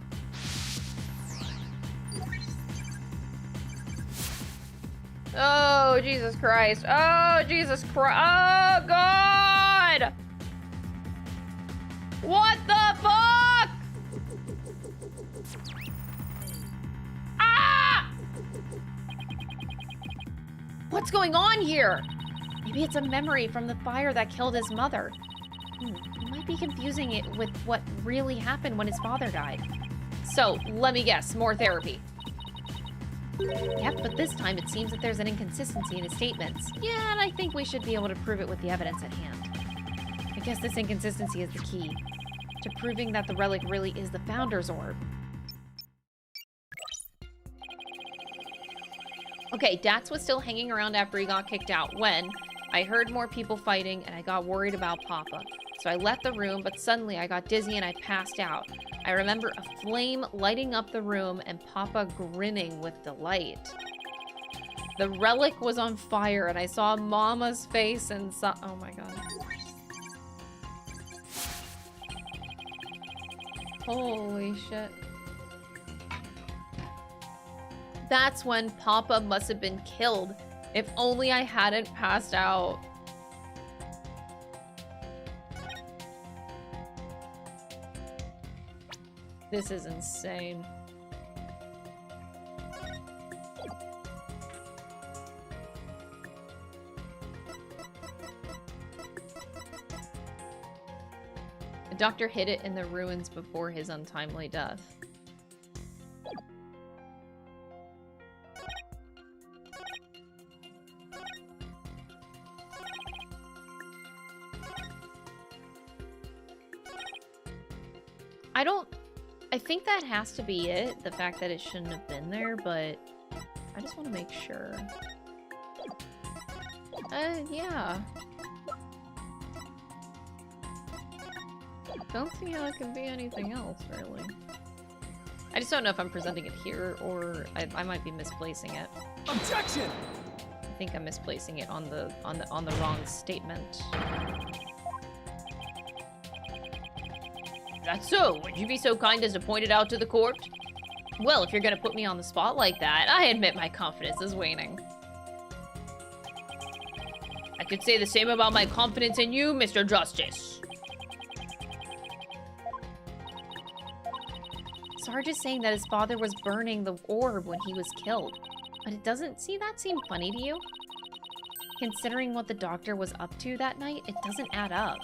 Oh, Jesus Christ. Oh, Jesus Christ. Oh, God. What the fuck? Ah! What's going on here? Maybe it's a memory from the fire that killed his mother. You might be confusing it with what really happened when his father died. So, let me guess, more therapy. Yep, but this time it seems that there's an inconsistency in his statements. Yeah, and I think we should be able to prove it with the evidence at hand. I guess this inconsistency is the key to proving that the relic really is the Founder's Orb. Okay, Dax was still hanging around after he got kicked out when I heard more people fighting and I got worried about Papa. So I left the room, but suddenly I got dizzy and I passed out. I remember a flame lighting up the room and Papa grinning with delight. The relic was on fire and I saw Mama's face and oh my God. Holy shit. That's when Papa must have been killed. If only I hadn't passed out. This is insane. The doctor hid it in the ruins before his untimely death. I think that has to be it, the fact that it shouldn't have been there, but I just want to make sure. Yeah. Don't see how it can be anything else, really. I just don't know if I'm presenting it here, or I might be misplacing it. Objection! I think I'm misplacing it on the wrong statement. That's so. Would you be so kind as to point it out to the court? Well, if you're gonna put me on the spot like that, I admit my confidence is waning. I could say the same about my confidence in you, Mr. Justice. Sarge is saying that his father was burning the orb when he was killed. But it doesn't seem funny to you? Considering what the doctor was up to that night, it doesn't add up.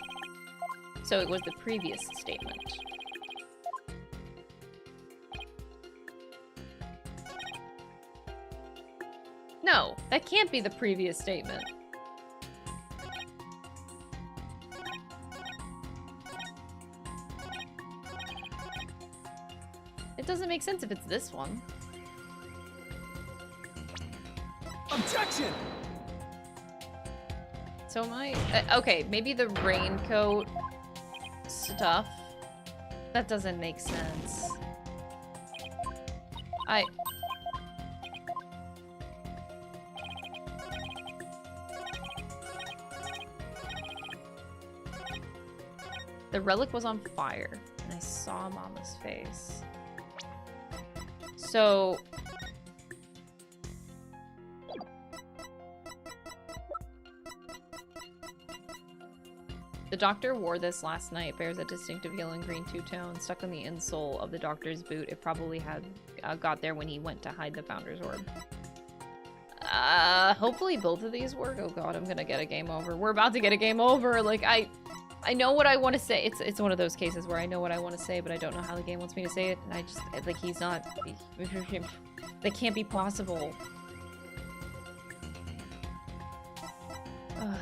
So it was the previous statement. No, that can't be the previous statement. It doesn't make sense if it's this one. Objection! So am I... okay, maybe the raincoat stuff. That doesn't make sense. The relic was on fire, and I saw Mama's face. So... the doctor wore this last night. Bears a distinctive yellow and green two-tone stuck on the insole of the doctor's boot. It probably had got there when he went to hide the Founder's Orb. Hopefully both of these work. Oh god, I'm gonna get a game over. We're about to get a game over. Like, I know what I want to say. It's one of those cases where I know what I want to say, but I don't know how the game wants me to say it. And I just, like, he's not... that can't be possible. Ugh.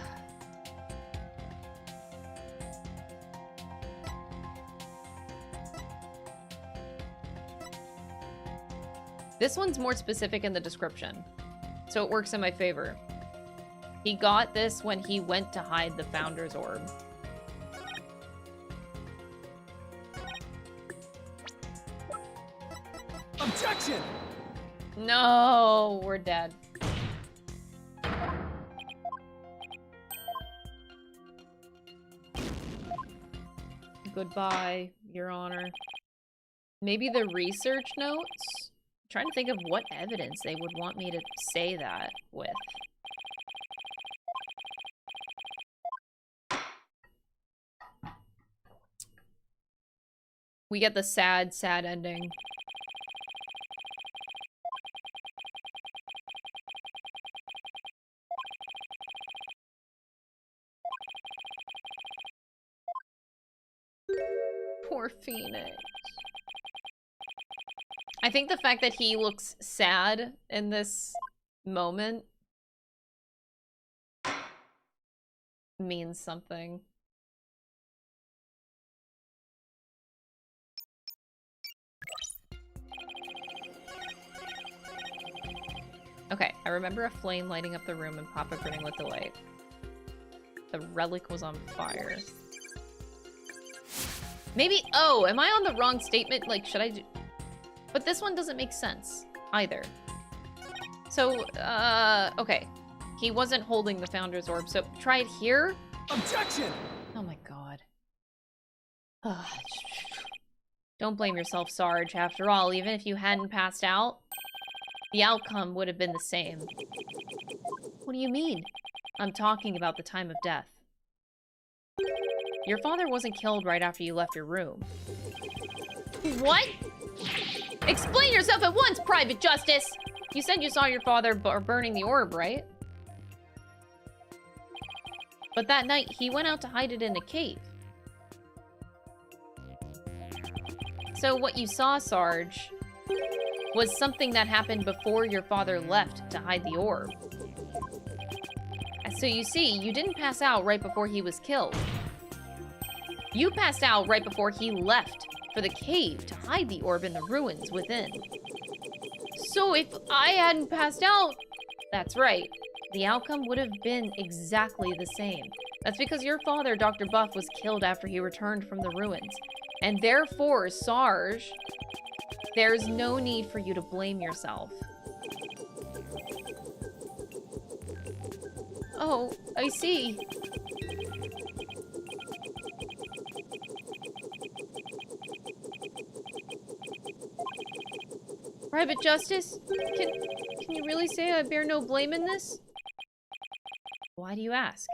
This one's more specific in the description, so it works in my favor. He got this when he went to hide the Founder's Orb. Objection! No, we're dead. Goodbye, Your Honor. Maybe the research notes? Trying to think of what evidence they would want me to say that with. We get the sad, sad ending. Poor Phoenix. I think the fact that he looks sad in this moment means something. Okay, I remember a flame lighting up the room and Papa grinning with delight. The relic was on fire. Maybe- oh, am I on the wrong statement? Like, should I do- but this one doesn't make sense, either. So, okay. He wasn't holding the Founder's Orb, so try it here? Objection! Oh my god. Don't blame yourself, Sarge. After all, even if you hadn't passed out, the outcome would have been the same. What do you mean? I'm talking about the time of death. Your father wasn't killed right after you left your room. What? Explain yourself at once, Private Justice! You said you saw your father burning the orb, right? But that night, he went out to hide it in a cave. So what you saw, Sarge, was something that happened before your father left to hide the orb. So you see, you didn't pass out right before he was killed. You passed out right before he left for the cave to hide the orb in the ruins within. So if I hadn't passed out... That's right. The outcome would have been exactly the same. That's because your father, Dr. Buff, was killed after he returned from the ruins. And therefore, Sarge, there's no need for you to blame yourself. Oh, I see. Private Justice, can you really say I bear no blame in this? Why do you ask?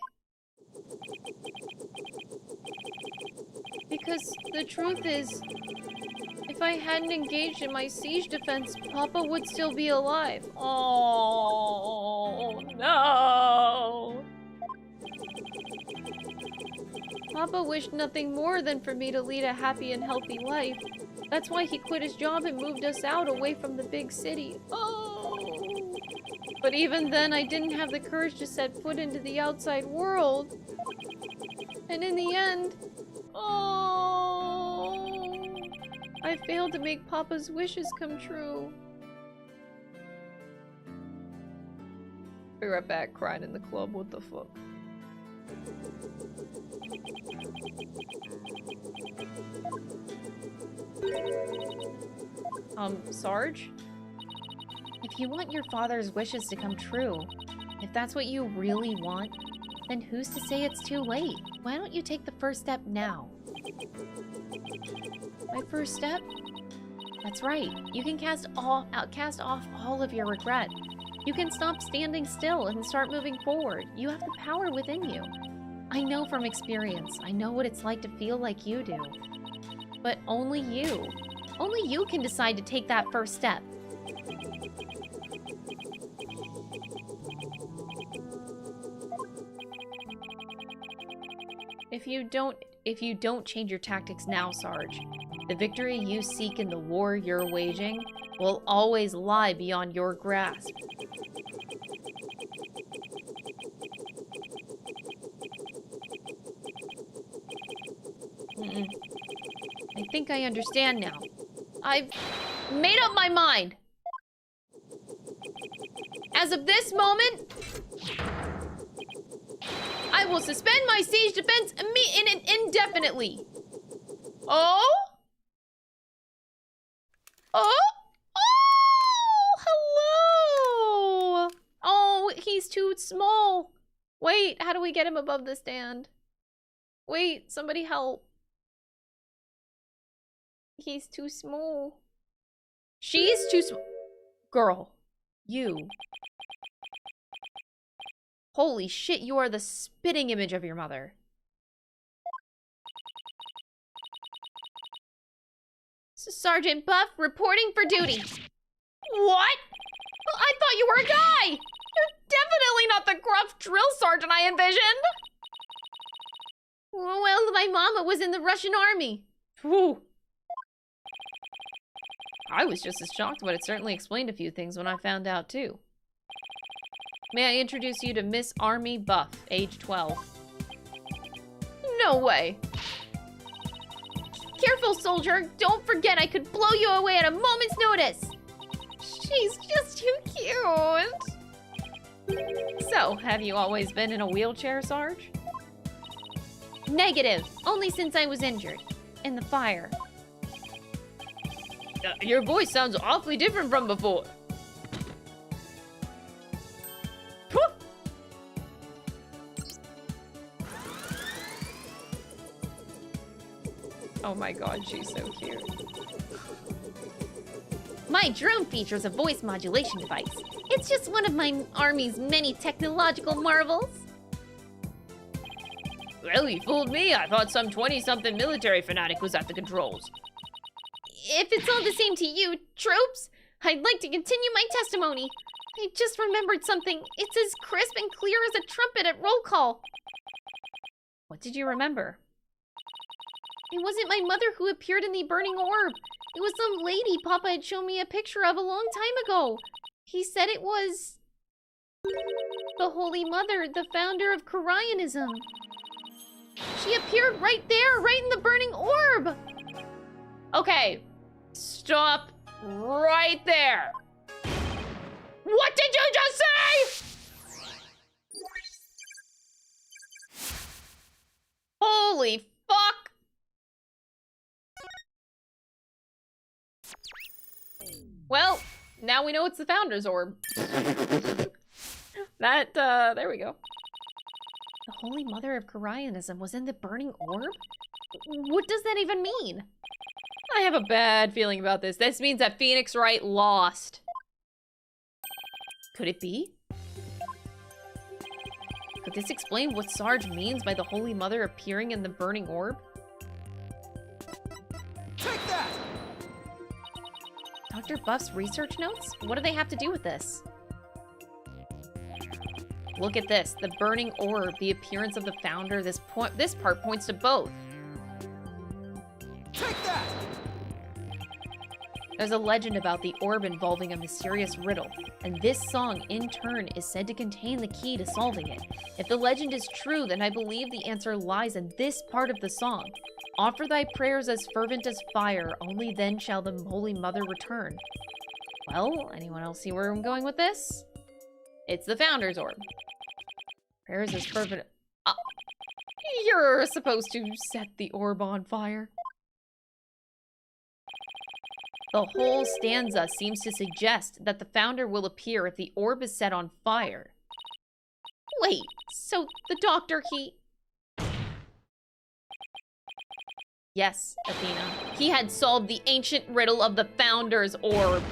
Because the truth is, if I hadn't engaged in my siege defense, Papa would still be alive. Oh, no! Papa wished nothing more than for me to lead a happy and healthy life. That's why he quit his job and moved us out away from the big city. Oh! But even then, I didn't have the courage to set foot into the outside world. And in the end, I failed to make Papa's wishes come true. Be right back, crying in the club. What the fuck? Sarge? If you want your father's wishes to come true, if that's what you really want, then who's to say it's too late? Why don't you take the first step now? My first step? That's right. You can cast off all of your regret. You can stop standing still and start moving forward. You have the power within you. I know from experience. I know what it's like to feel like you do. But only you can decide to take that first step. If you don't change your tactics now, Sarge, the victory you seek in the war you're waging will always lie beyond your grasp. I think I understand now. I've made up my mind. As of this moment, I will suspend my siege defense indefinitely. Oh? Oh? Oh, hello. Oh, he's too small. Wait, how do we get him above the stand? Wait, somebody help. He's too small. She's too small. Girl, you. Holy shit, you are the spitting image of your mother. Sergeant Buff reporting for duty. What? I thought you were a guy. You're definitely not the gruff drill sergeant I envisioned. Well, my mama was in the Russian army. Whew. I was just as shocked, but it certainly explained a few things when I found out, too. May I introduce you to Miss Army Buff, age 12. No way. Careful, soldier. Don't forget I could blow you away at a moment's notice. She's just too cute. So, have you always been in a wheelchair, Sarge? Negative. Only since I was injured. In the fire. Your voice sounds awfully different from before. Oh my god, she's so cute. My drone features a voice modulation device. It's just one of my army's many technological marvels. Well, you fooled me. I thought some 20-something military fanatic was at the controls. If it's all the same to you, troops, I'd like to continue my testimony. I just remembered something. It's as crisp and clear as a trumpet at roll call. What did you remember? It wasn't my mother who appeared in the burning orb. It was some lady Papa had shown me a picture of a long time ago. He said it was the Holy Mother, the founder of Kuraianism. She appeared right there, right in the burning orb. Okay, stop right there. What did you just say? Holy fuck. Well, now we know it's the Founder's Orb. There we go. The Holy Mother of Kuraianism was in the burning orb? What does that even mean? I have a bad feeling about this. This means that Phoenix Wright lost. Could it be? Could this explain what Sarge means by the Holy Mother appearing in the burning orb? Take that! Dr. Buff's research notes? What do they have to do with this? Look at this. The burning orb, the appearance of the founder. This part points to both. Take that! There's a legend about the orb involving a mysterious riddle, and this song, in turn, is said to contain the key to solving it. If the legend is true, then I believe the answer lies in this part of the song. Offer thy prayers as fervent as fire, only then shall the Holy Mother return. Well, anyone else see where I'm going with this? It's the Founder's Orb. Prayers as fervent... you're supposed to set the orb on fire. The whole stanza seems to suggest that the Founder will appear if the orb is set on fire. Wait, so the doctor, Yes, Athena. He had solved the ancient riddle of the Founder's Orb.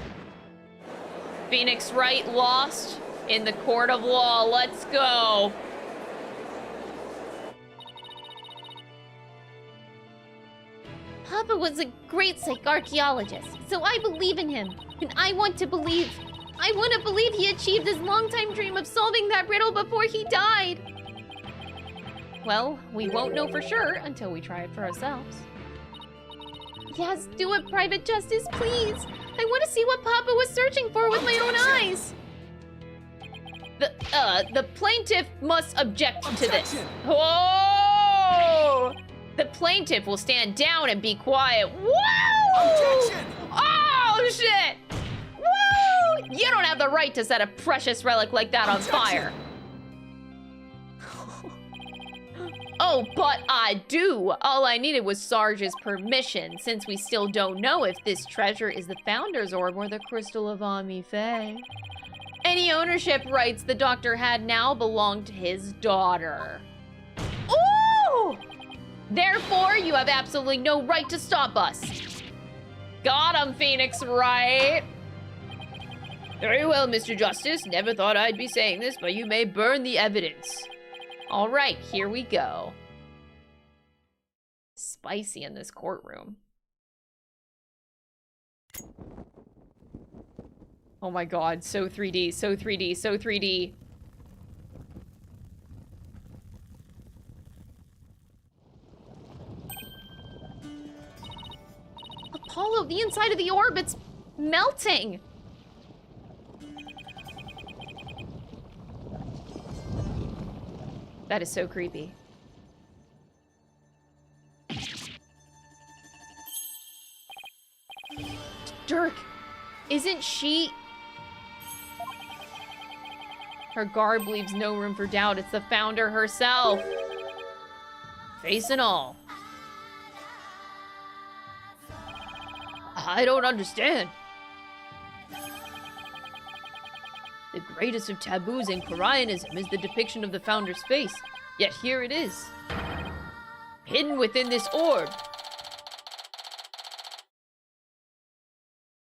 Phoenix Wright lost in the court of law. Let's go. Papa was a great psycharchaeologist, so I believe in him. And I want to believe he achieved his longtime dream of solving that riddle before he died. Well, we won't know for sure until we try it for ourselves. Yes, do it, Private Justice, please. I want to see what Papa was searching for with my own eyes. The plaintiff must object to this. Objection! Oh! The plaintiff will stand down and be quiet. Woo! Objection! Oh, shit! Woo! You don't have the right to set a precious relic like that on fire. Oh, but I do. All I needed was Sarge's permission, since we still don't know if this treasure is the Founder's Orb or the Crystal of Ami Faye. Any ownership rights the Doctor had now belong to his daughter. Ooh! Therefore, you have absolutely no right to stop us. Got him, Phoenix Wright. Very well, Mr. Justice. Never thought I'd be saying this, but you may burn the evidence. All right, here we go. Spicy in this courtroom. Oh my god, so 3D, so 3D, so 3D. Apollo, the inside of the orb, it's melting. That is so creepy. Dhurke, isn't she... Her garb leaves no room for doubt. It's the Founder herself. Face and all. I don't understand. The greatest of taboos in Kuraianism is the depiction of the Founder's face. Yet here it is. Hidden within this orb.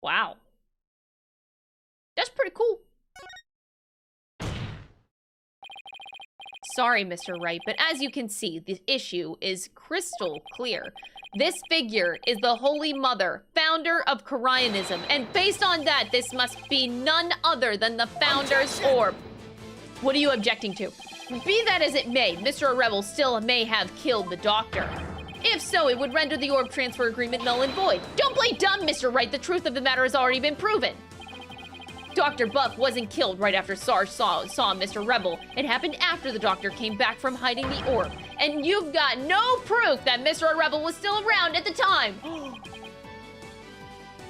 Wow. That's pretty cool. Sorry, Mr. Wright, but as you can see, the issue is crystal clear. This figure is the Holy Mother, founder of Kurainism, and based on that, this must be none other than the Founder's Orb. What are you objecting to? Be that as it may, Mr. Rebel still may have killed the Doctor. If so, it would render the orb transfer agreement null and void. Don't play dumb, Mr. Wright. The truth of the matter has already been proven. Dr. Buff wasn't killed right after Sarge saw Mr. Rebel. It happened after the Doctor came back from hiding the orb. And you've got no proof that Mr. Rebel was still around at the time.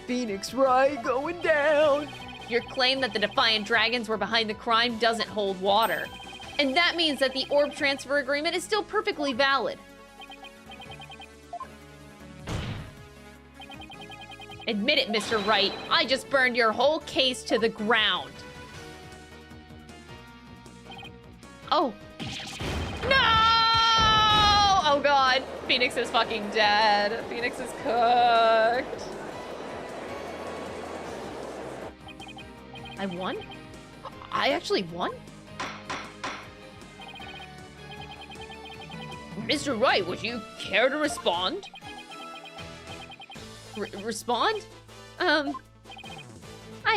Phoenix Wright going down. Your claim that the Defiant Dragons were behind the crime doesn't hold water. And that means that the orb transfer agreement is still perfectly valid. Admit it, Mr. Wright. I just burned your whole case to the ground. Oh. No! Oh god. Phoenix is fucking dead. Phoenix is cooked. I won? I actually won? Mr. Wright, would you care to respond? Respond? I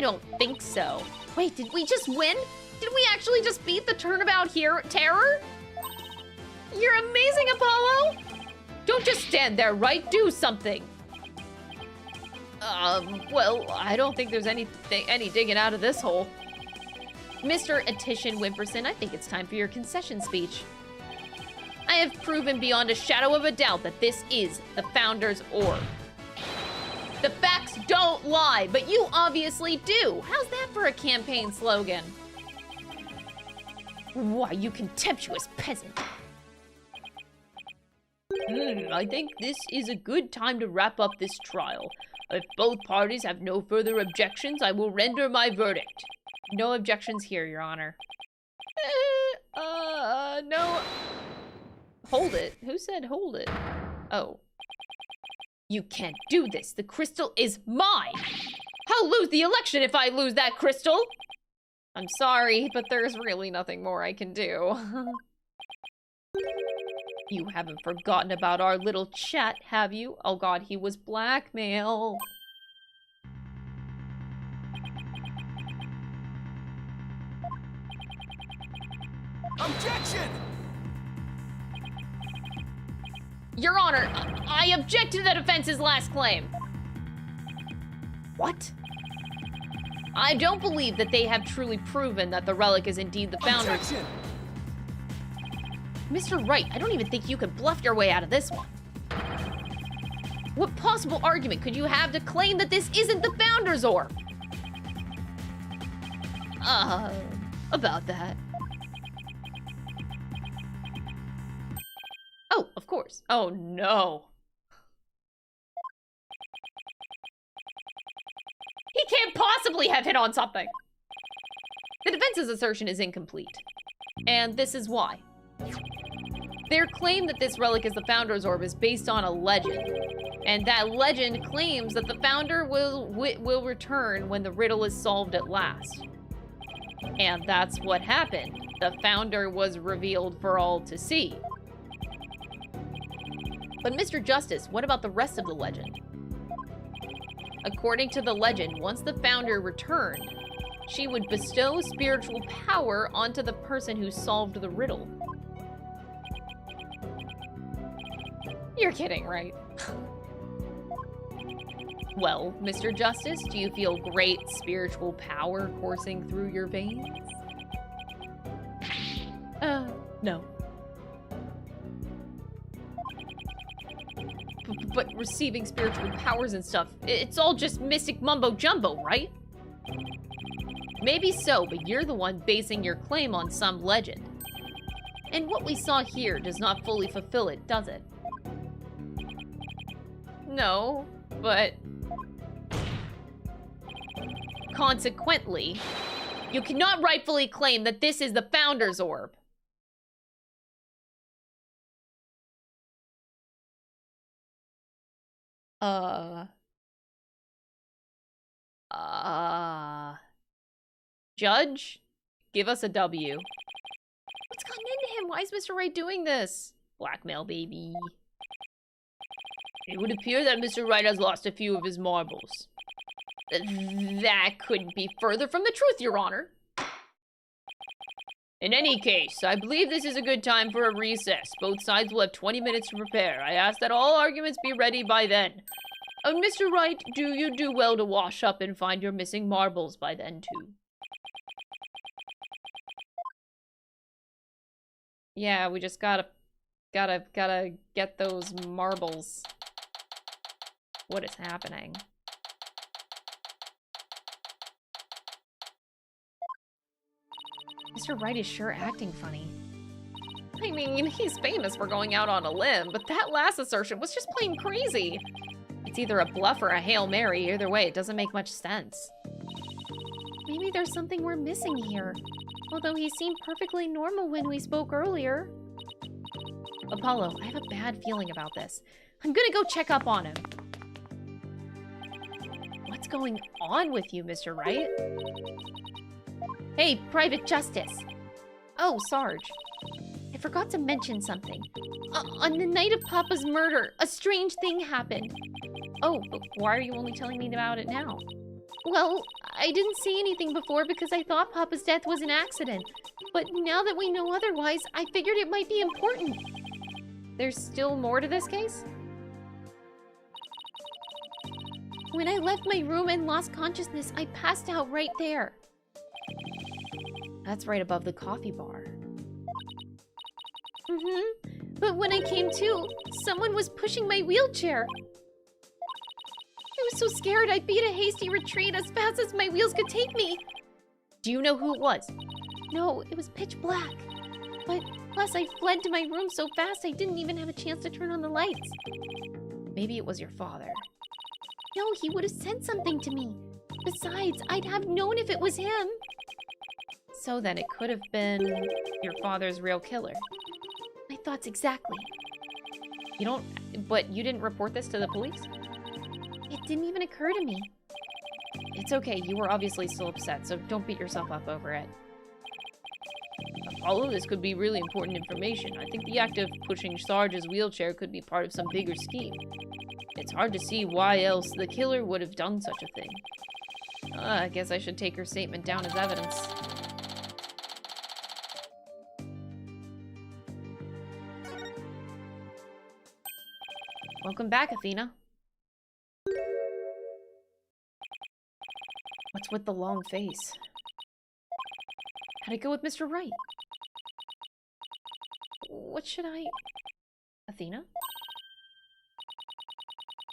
don't think so. Wait, did we just win? Did we actually just beat the turnabout here, Terror? You're amazing, Apollo! Don't just stand there, right? Do something. Well, I don't think there's any digging out of this hole. Mr. Attition Wimperson, I think it's time for your concession speech. I have proven beyond a shadow of a doubt that this is the Founder's Orb. The facts don't lie, but you obviously do. How's that for a campaign slogan? Why, you contemptuous peasant. I think this is a good time to wrap up this trial. If both parties have no further objections, I will render my verdict. No objections here, Your Honor. No. Hold it. Who said hold it? Oh. You can't do this. The crystal is mine. I'll lose the election if I lose that crystal. I'm sorry, but there's really nothing more I can do. You haven't forgotten about our little chat, have you? Oh god, he was blackmail. Objection! Your Honor, I object to the defense's last claim. What? I don't believe that they have truly proven that the relic is indeed the Founder's. Objection! Mr. Wright, I don't even think you could bluff your way out of this one. What possible argument could you have to claim that this isn't the Founder's Orb? About that. Oh, of course. Oh, no. He can't possibly have hit on something. The defense's assertion is incomplete. And this is why. Their claim that this relic is the Founder's Orb is based on a legend. And that legend claims that the Founder will return when the riddle is solved at last. And that's what happened. The Founder was revealed for all to see. But Mr. Justice, what about the rest of the legend? According to the legend, once the Founder returned, she would bestow spiritual power onto the person who solved the riddle. You're kidding, right? Well, Mr. Justice, do you feel great spiritual power coursing through your veins? No. But receiving spiritual powers and stuff, it's all just mystic mumbo-jumbo, right? Maybe so, but you're the one basing your claim on some legend. And what we saw here does not fully fulfill it, does it? No, but... consequently, you cannot rightfully claim that this is the Founder's Orb. Judge, give us a W. What's gotten into him? Why is Mr. Wright doing this? Blackmail, baby. It would appear that Mr. Wright has lost a few of his marbles. That couldn't be further from the truth, Your Honor. In any case, I believe this is a good time for a recess. Both sides will have 20 minutes to prepare. I ask that all arguments be ready by then. And Mr. Wright, do you do well to wash up and find your missing marbles by then, too? Yeah, we just gotta get those marbles. What is happening? Mr. Wright is sure acting funny. I mean, he's famous for going out on a limb, but that last assertion was just plain crazy. It's either a bluff or a Hail Mary. Either way, it doesn't make much sense. Maybe there's something we're missing here. Although he seemed perfectly normal when we spoke earlier. Apollo, I have a bad feeling about this. I'm gonna go check up on him. What's going on with you, Mr. Wright? Hey, Private Justice. Oh, Sarge. I forgot to mention something. On the night of Papa's murder, a strange thing happened. Oh, but why are you only telling me about it now? Well, I didn't say anything before because I thought Papa's death was an accident. But now that we know otherwise, I figured it might be important. There's still more to this case? When I left my room and lost consciousness, I passed out right there. That's right above the coffee bar. But when I came to, someone was pushing my wheelchair. I was so scared I beat a hasty retreat as fast as my wheels could take me. Do you know who it was? No, it was pitch black. But plus I fled to my room so fast I didn't even have a chance to turn on the lights. Maybe it was your father. No, he would have said something to me. Besides, I'd have known if it was him. So then it could have been your father's real killer. My thoughts exactly. But you didn't report this to the police? It didn't even occur to me. It's okay, you were obviously still upset, so don't beat yourself up over it. Apollo, this could be really important information. I think the act of pushing Sarge's wheelchair could be part of some bigger scheme. It's hard to see why else the killer would have done such a thing. I guess I should take her statement down as evidence. Welcome back, Athena. What's with the long face? How'd it go with Mr. Wright? What should I... Athena?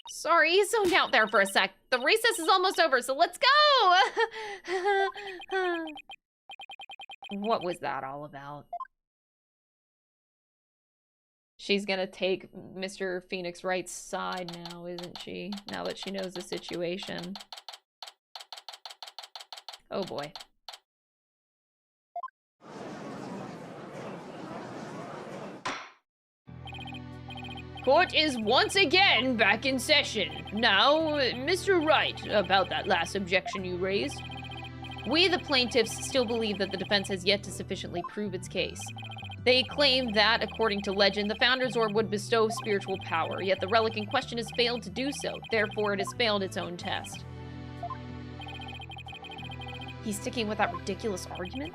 Sorry, he zoned out there for a sec. The recess is almost over, so let's go! What was that all about? She's gonna take Mr. Phoenix Wright's side now, isn't she? Now that she knows the situation. Oh boy. Court is once again back in session. Now, Mr. Wright, about that last objection you raised. We, the plaintiffs, still believe that the defense has yet to sufficiently prove its case. They claim that, according to legend, the Founder's Orb would bestow spiritual power, yet the relic in question has failed to do so. Therefore, it has failed its own test. He's sticking with that ridiculous argument?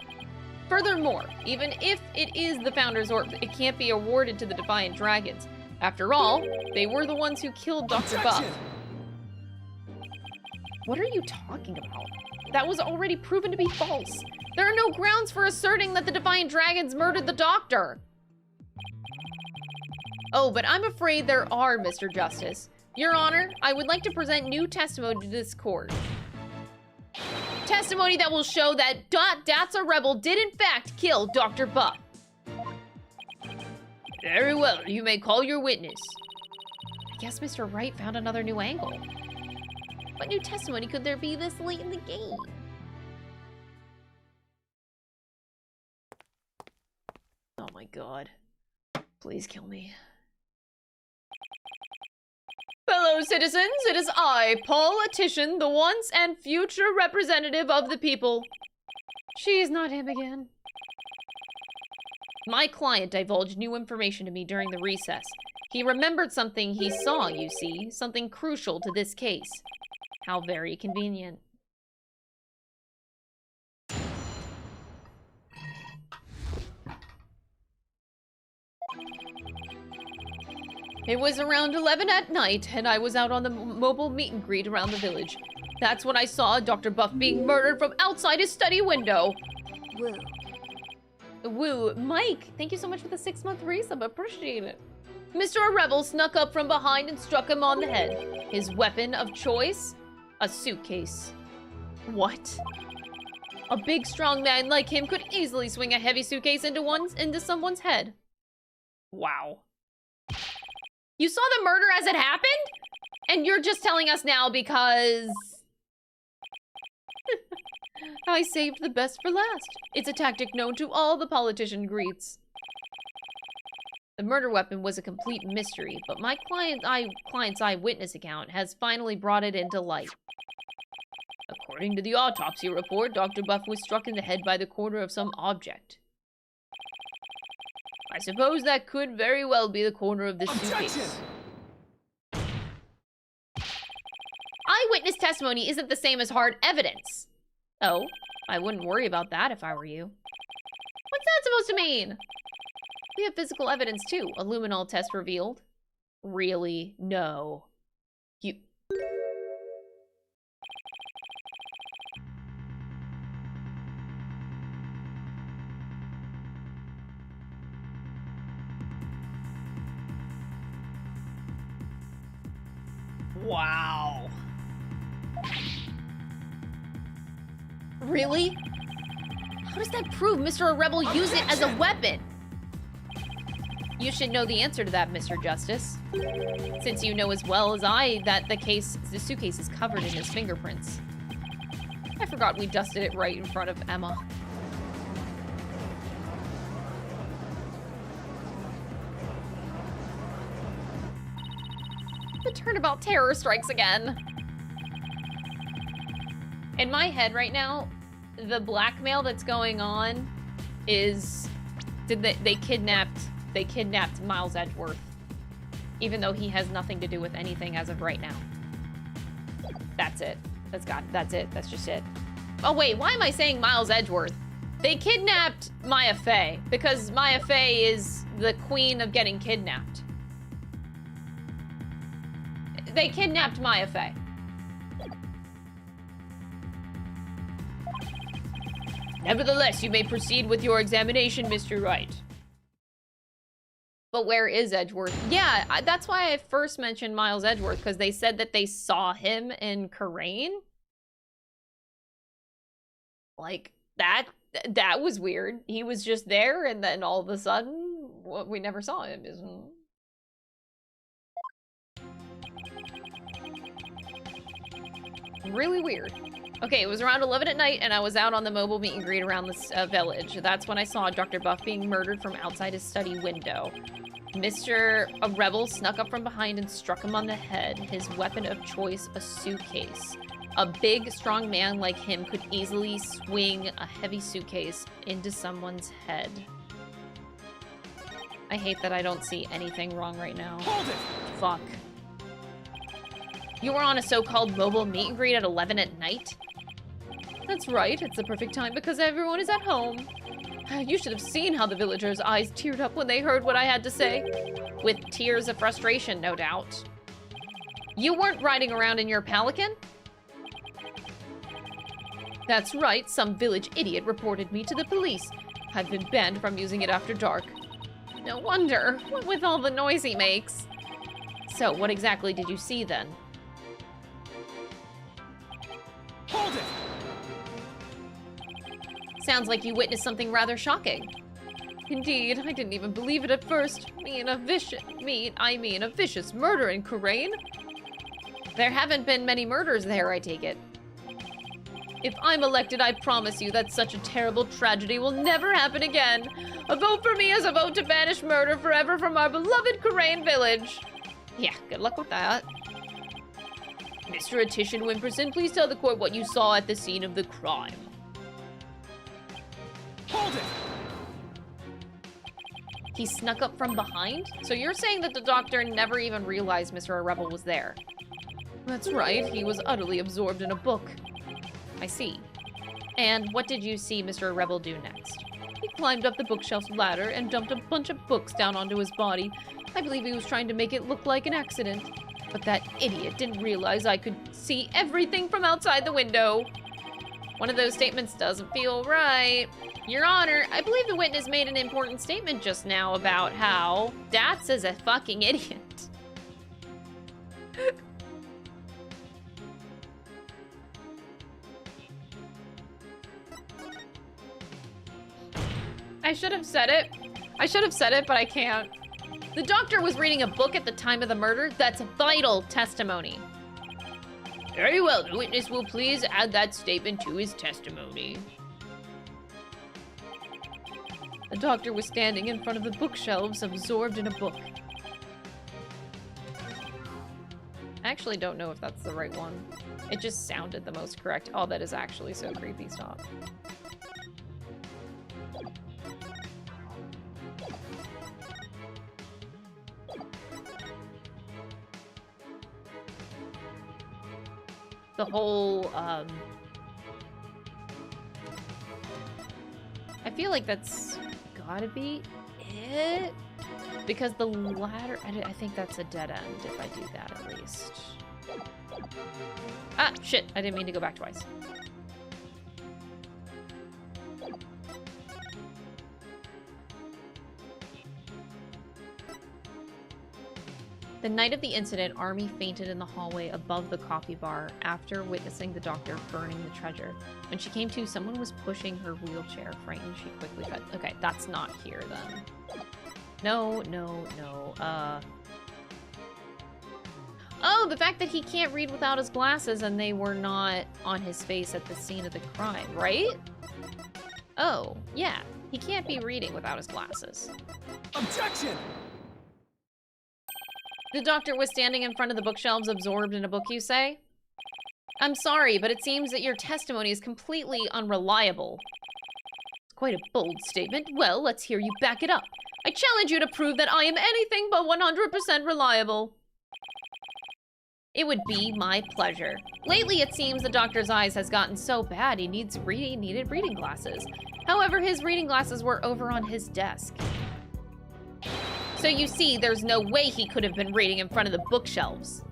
Furthermore, even if it is the Founder's Orb, it can't be awarded to the Defiant Dragons. After all, they were the ones who killed Dr. Buff. What are you talking about? That was already proven to be false. There are no grounds for asserting that the Defiant Dragons murdered the Doctor. Oh, but I'm afraid there are, Mr. Justice. Your Honor, I would like to present new testimony to this court. Testimony that will show that Datsa Rebel did in fact kill Dr. Buff. Very well, you may call your witness. I guess Mr. Wright found another new angle. What new testimony could there be this late in the game? Oh my god. Please kill me. Fellow citizens, it is I, politician, the once and future representative of the people. She's not him again. My client divulged new information to me during the recess. He remembered something he saw, you see. Something crucial to this case. How very convenient. It was around 11 at night, and I was out on the mobile meet and greet around the village. That's when I saw Dr. Buff being murdered from outside his study window. Woo. Woo. Mike, thank you so much for the 6-month resub. Appreciate it. Mr. Rebel snuck up from behind and struck him on the head. His weapon of choice? A suitcase. What? A big, strong man like him could easily swing a heavy suitcase into someone's head. Wow. You saw the murder as it happened? And you're just telling us now because... I saved the best for last. It's a tactic known to all the politician greets. The murder weapon was a complete mystery, but my client's eyewitness account has finally brought it into light. According to the autopsy report, Dr. Buff was struck in the head by the corner of some object. I suppose that could very well be the corner of this suitcase. Eyewitness testimony isn't the same as hard evidence. Oh, I wouldn't worry about that if I were you. What's that supposed to mean? We have physical evidence too. A luminol test revealed. Really? No. You... Wow. Really? How does that prove Mr. Rebel used it as a weapon? You should know the answer to that, Mr. Justice. Since you know as well as I that the suitcase is covered in his fingerprints. I forgot we dusted it right in front of Emma. The turnabout terror strikes again. In my head right now, the blackmail that's going on is they kidnapped Miles Edgeworth, even though he has nothing to do with anything as of right now. That's it. That's it. That's just it. Oh wait, why am I saying Miles Edgeworth? They kidnapped Maya Fey because Maya Fey is the queen of getting kidnapped. They kidnapped Maya Fey. Nevertheless, you may proceed with your examination, Mr. Wright. But where is Edgeworth? Yeah, that's why I first mentioned Miles Edgeworth, because they said that they saw him in Kurain. Like, that was weird. He was just there, and then all of a sudden, we never saw him. Really weird. Okay, it was around 11 at night, and I was out on the mobile meet and greet around this village. That's when I saw Dr. Buff being murdered from outside his study window. Mr. Rebel snuck up from behind and struck him on the head. His weapon of choice, a suitcase. A big, strong man like him could easily swing a heavy suitcase into someone's head. I hate that I don't see anything wrong right now. Hold it! Fuck. You were on a so-called mobile meet and greet at 11 at night? That's right, it's the perfect time because everyone is at home. You should have seen how the villagers' eyes teared up when they heard what I had to say. With tears of frustration, no doubt. You weren't riding around in your pelican? That's right, some village idiot reported me to the police. I've been banned from using it after dark. No wonder, what with all the noise he makes. So, what exactly did you see then? Hold it! Sounds like you witnessed something rather shocking. Indeed, I didn't even believe it at first. I mean a vicious murder in Kurain. There haven't been many murders there, I take it. If I'm elected, I promise you that such a terrible tragedy will never happen again. A vote for me is a vote to banish murder forever from our beloved Kurain village. Yeah, good luck with that. Mr. Attition Wimperson, please tell the court what you saw at the scene of the crime. He snuck up from behind? So you're saying that the doctor never even realized Mr. Rebel was there? That's right, he was utterly absorbed in a book. I see. And what did you see Mr. Rebel do next? He climbed up the bookshelf ladder and dumped a bunch of books down onto his body. I believe he was trying to make it look like an accident. But that idiot didn't realize I could see everything from outside the window. One of those statements doesn't feel right. Your Honor, I believe the witness made an important statement just now about how Dats is a fucking idiot. I should have said it. I should have said it, but I can't. The doctor was reading a book at the time of the murder. That's vital testimony. Very well, the witness will please add that statement to his testimony. The doctor was standing in front of the bookshelves, absorbed in a book. I actually don't know if that's the right one. It just sounded the most correct. Oh, that is actually so creepy. Stop. The whole, I feel like that's gotta be it. Because the ladder, I think that's a dead end if I do that at least. Ah, shit, I didn't mean to go back twice. The night of the incident, Army fainted in the hallway above the coffee bar after witnessing the doctor burning the treasure. When she came to, someone was pushing her wheelchair frame. She quickly got... Okay, that's not here then. No. Oh, the fact that he can't read without his glasses and they were not on his face at the scene of the crime, right? Oh, yeah. He can't be reading without his glasses. Objection! The doctor was standing in front of the bookshelves, absorbed in a book, you say? I'm sorry, but it seems that your testimony is completely unreliable. Quite a bold statement. Well, let's hear you back it up. I challenge you to prove that I am anything but 100% reliable. It would be my pleasure. Lately, it seems the doctor's eyes has gotten so bad he needed reading glasses. However, his reading glasses were over on his desk. So you see, there's no way he could have been reading in front of the bookshelves.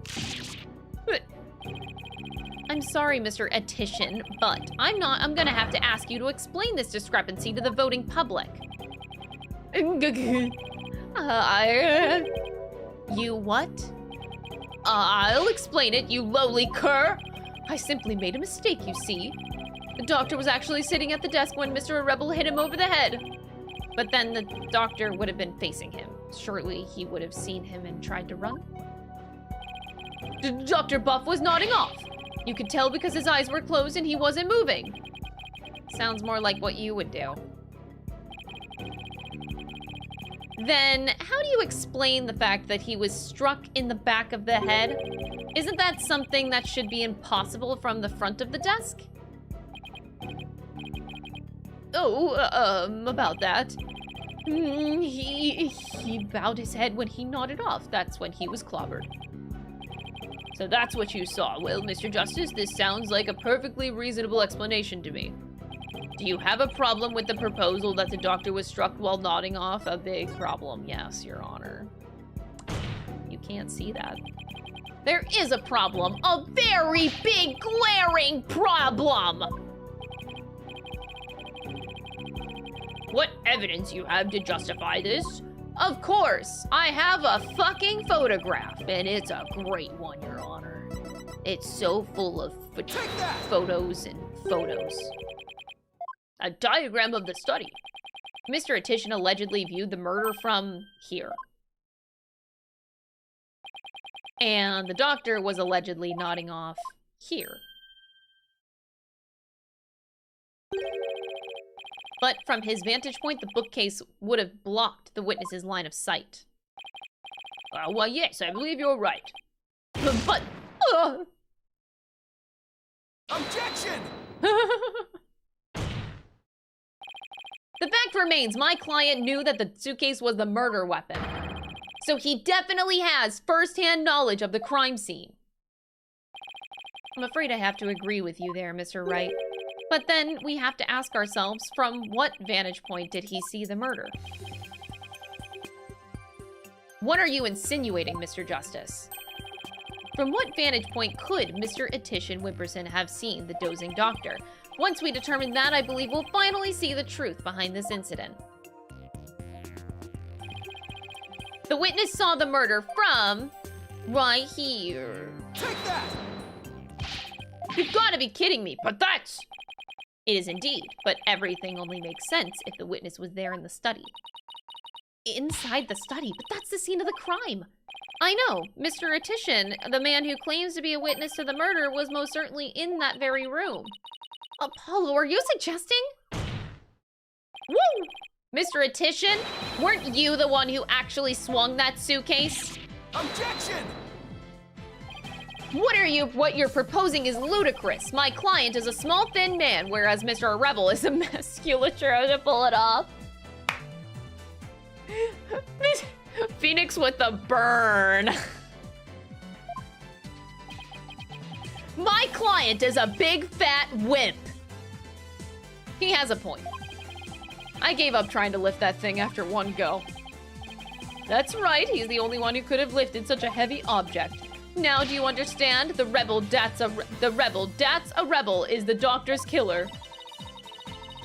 I'm sorry, Mr. Etition, but I'm gonna have to ask you to explain this discrepancy to the voting public. You what? I'll explain it, you lowly cur. I simply made a mistake, you see. The doctor was actually sitting at the desk when Mr. Rebel hit him over the head. But then the doctor would have been facing him. Surely he would have seen him and tried to run. Dr. Buff was nodding off. You could tell because his eyes were closed and he wasn't moving. Sounds more like what you would do. Then, how do you explain the fact that he was struck in the back of the head? Isn't that something that should be impossible from the front of the desk? Oh, about that. He bowed his head when he nodded off. That's when he was clobbered. So that's what you saw. Well, Mr. Justice, this sounds like a perfectly reasonable explanation to me. Do you have a problem with the proposal that the doctor was struck while nodding off? A big problem, yes, Your Honor. You can't see that. There is a problem. A very big, glaring problem! What evidence you have to justify this? Of course, I have a fucking photograph, and it's a great one, Your Honor. It's so full of photos and photos. A diagram of the study. Mr. Etition allegedly viewed the murder from here. And the doctor was allegedly nodding off here. But from his vantage point, the bookcase would have blocked the witness's line of sight. Well, yes, I believe you're right. But... Objection! The fact remains, my client knew that the suitcase was the murder weapon. So he definitely has first-hand knowledge of the crime scene. I'm afraid I have to agree with you there, Mr. Wright. But then we have to ask ourselves, from what vantage point did he see the murder? What are you insinuating, Mr. Justice? From what vantage point could Mr. Etienne Wimperson have seen the dozing doctor? Once we determine that, I believe we'll finally see the truth behind this incident. The witness saw the murder from right here. Take that! You've got to be kidding me, but that's... It is indeed, but everything only makes sense if the witness was there in the study. Inside the study, but that's the scene of the crime. I know, Mr. Etienne, the man who claims to be a witness to the murder, was most certainly in that very room. Apollo, are you suggesting? Woo! Mr. Etienne, weren't you the one who actually swung that suitcase? Objection! What you're proposing is ludicrous. My client is a small, thin man, whereas Mr. Rebel is a musculature to pull it off. Phoenix with the burn. My client is a big, fat wimp. He has a point. I gave up trying to lift that thing after one go. That's right, he's the only one who could have lifted such a heavy object. Now do you understand? The rebel that's a rebel is the doctor's killer.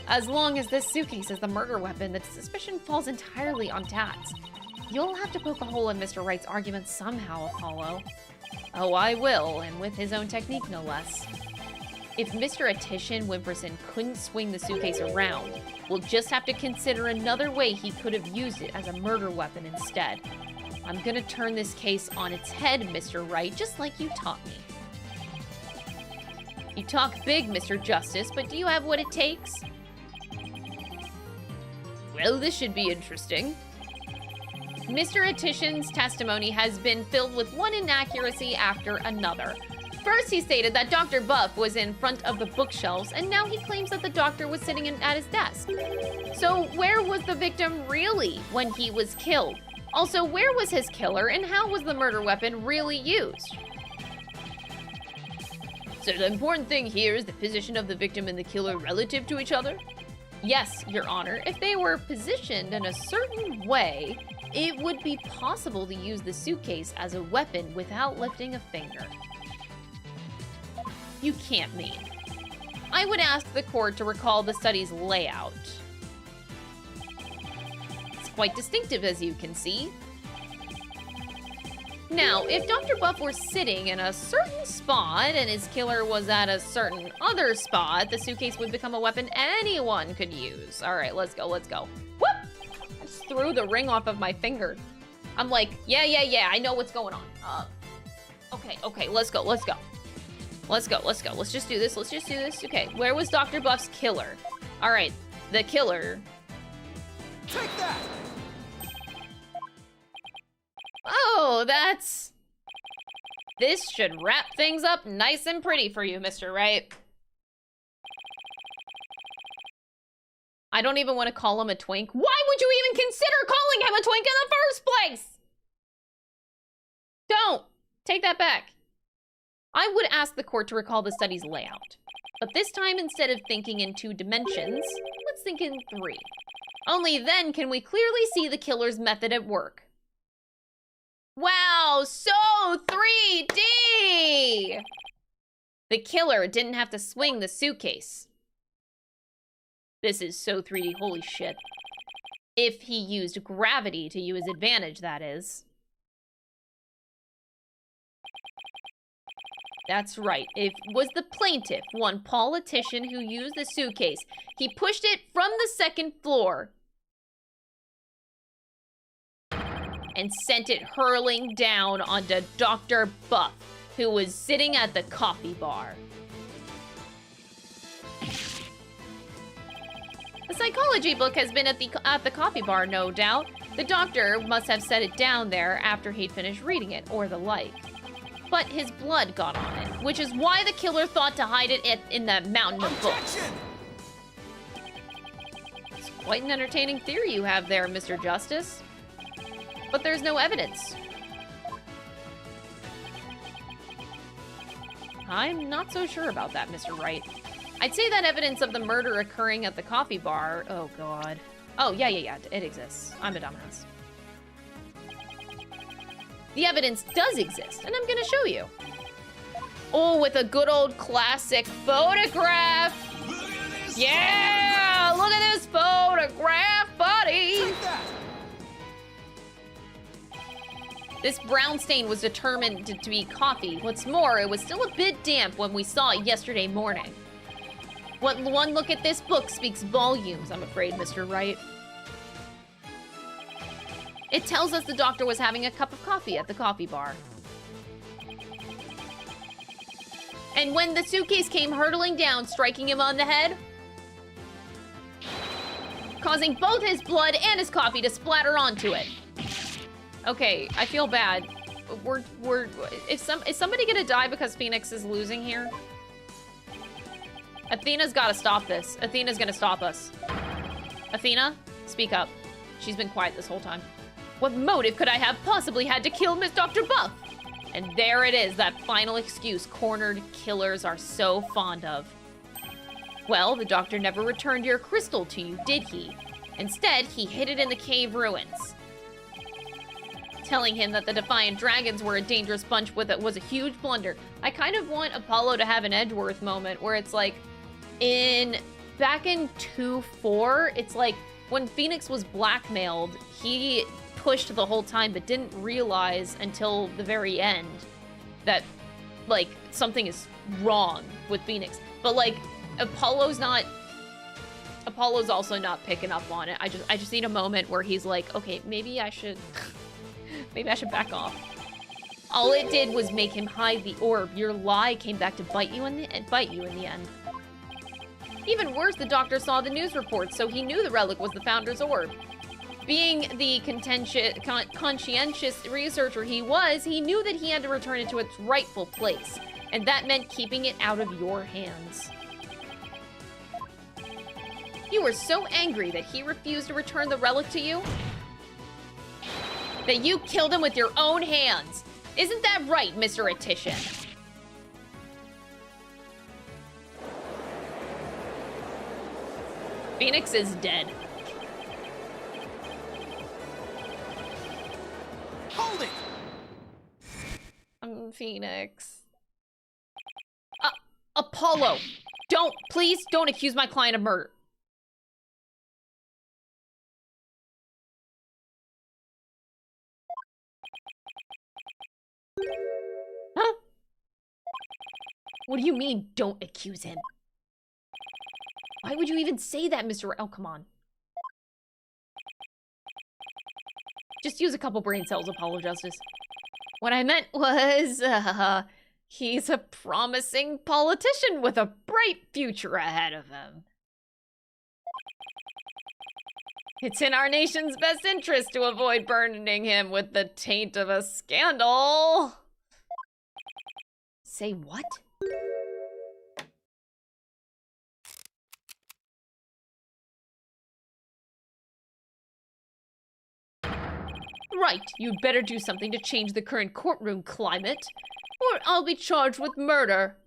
As long as this suitcase is the murder weapon, the suspicion falls entirely on Tats. You'll have to poke a hole in Mr. Wright's argument somehow, Apollo. Oh, I will, and with his own technique, no less. If Mr. Etienne Wimperson couldn't swing the suitcase around, we'll just have to consider another way he could have used it as a murder weapon instead. I'm gonna turn this case on its head, Mr. Wright, just like you taught me. You talk big, Mr. Justice, but do you have what it takes? Well, this should be interesting. Mr. Etienne's testimony has been filled with one inaccuracy after another. First, he stated that Dr. Buff was in front of the bookshelves, and now he claims that the doctor was sitting at his desk. So, where was the victim really when he was killed? Also, where was his killer, and how was the murder weapon really used? So the important thing here is the position of the victim and the killer relative to each other? Yes, Your Honor. If they were positioned in a certain way, it would be possible to use the suitcase as a weapon without lifting a finger. You can't mean. I would ask the court to recall the study's layout. It's quite distinctive, as you can see. Now, if Dr. Buff were sitting in a certain spot and his killer was at a certain other spot, the suitcase would become a weapon anyone could use. All right, let's go, let's go. Whoop! I just threw the ring off of my finger. I'm like, yeah, I know what's going on. Okay, let's go. Let's just do this, Okay, where was Dr. Buff's killer? All right, the killer. Take that! Oh, this should wrap things up nice and pretty for you, Mr. Wright. I don't even want to call him a twink. Why would you even consider calling him a twink in the first place? Don't. Take that back. I would ask the court to recall the study's layout. But this time, instead of thinking in 2 dimensions, let's think in 3. Only then can we clearly see the killer's method at work. Wow, so 3D! The killer didn't have to swing the suitcase. This is so 3D, holy shit. If he used gravity to his advantage, that is. That's right, it was the plaintiff, one politician who used the suitcase. He pushed it from the 2nd floor and sent it hurling down onto Dr. Buff, who was sitting at the coffee bar. The psychology book has been at the coffee bar, no doubt. The doctor must have set it down there after he'd finished reading it, or the like. But his blood got on it, which is why the killer thought to hide it in the mountain of books. Objection! Quite an entertaining theory you have there, Mr. Justice. But there's no evidence. I'm not so sure about that, Mr. Wright. I'd say that evidence of the murder occurring at the coffee bar... Oh, God. Oh, yeah, it exists. I'm a dumbass. The evidence does exist, and I'm gonna show you. Oh, with a good old classic photograph! Yeah! Look at this photograph, buddy! Take that! This brown stain was determined to be coffee. What's more, it was still a bit damp when we saw it yesterday morning. One look at this book speaks volumes, I'm afraid, Mr. Wright. It tells us the doctor was having a cup of coffee at the coffee bar. And when the suitcase came hurtling down, striking him on the head, causing both his blood and his coffee to splatter onto it. Okay, I feel bad. Is somebody gonna die because Phoenix is losing here? Athena's gotta stop this. Athena's gonna stop us. Athena, speak up. She's been quiet this whole time. What motive could I have possibly had to kill Miss Dr. Buff? And there it is, that final excuse cornered killers are so fond of. Well, the doctor never returned your crystal to you, did he? Instead, he hid it in the cave ruins. Telling him that the Defiant Dragons were a dangerous bunch was a huge blunder. I kind of want Apollo to have an Edgeworth moment where it's like, back in 2-4, it's like when Phoenix was blackmailed, he pushed the whole time but didn't realize until the very end that, like, something is wrong with Phoenix. But, like, Apollo's also not picking up on it. I just need a moment where he's like, okay, maybe I should back off. All it did was make him hide the orb. Your lie came back to bite you in the end. Even worse, the doctor saw the news reports, so he knew the relic was the Founder's orb. Being the conscientious researcher he was, he knew that he had to return it to its rightful place, and that meant keeping it out of your hands. You were so angry that he refused to return the relic to you that you killed him with your own hands. Isn't that right, Mr. Attition? Phoenix is dead. Hold it! Phoenix. Apollo! Please don't accuse my client of murder. Huh? What do you mean, don't accuse him? Why would you even say that, Mr. Oh, come on. Just use a couple brain cells, Apollo Justice. What I meant was, he's a promising politician with a bright future ahead of him. It's in our nation's best interest to avoid burdening him with the taint of a scandal. Say what? Right, you'd better do something to change the current courtroom climate, or I'll be charged with murder.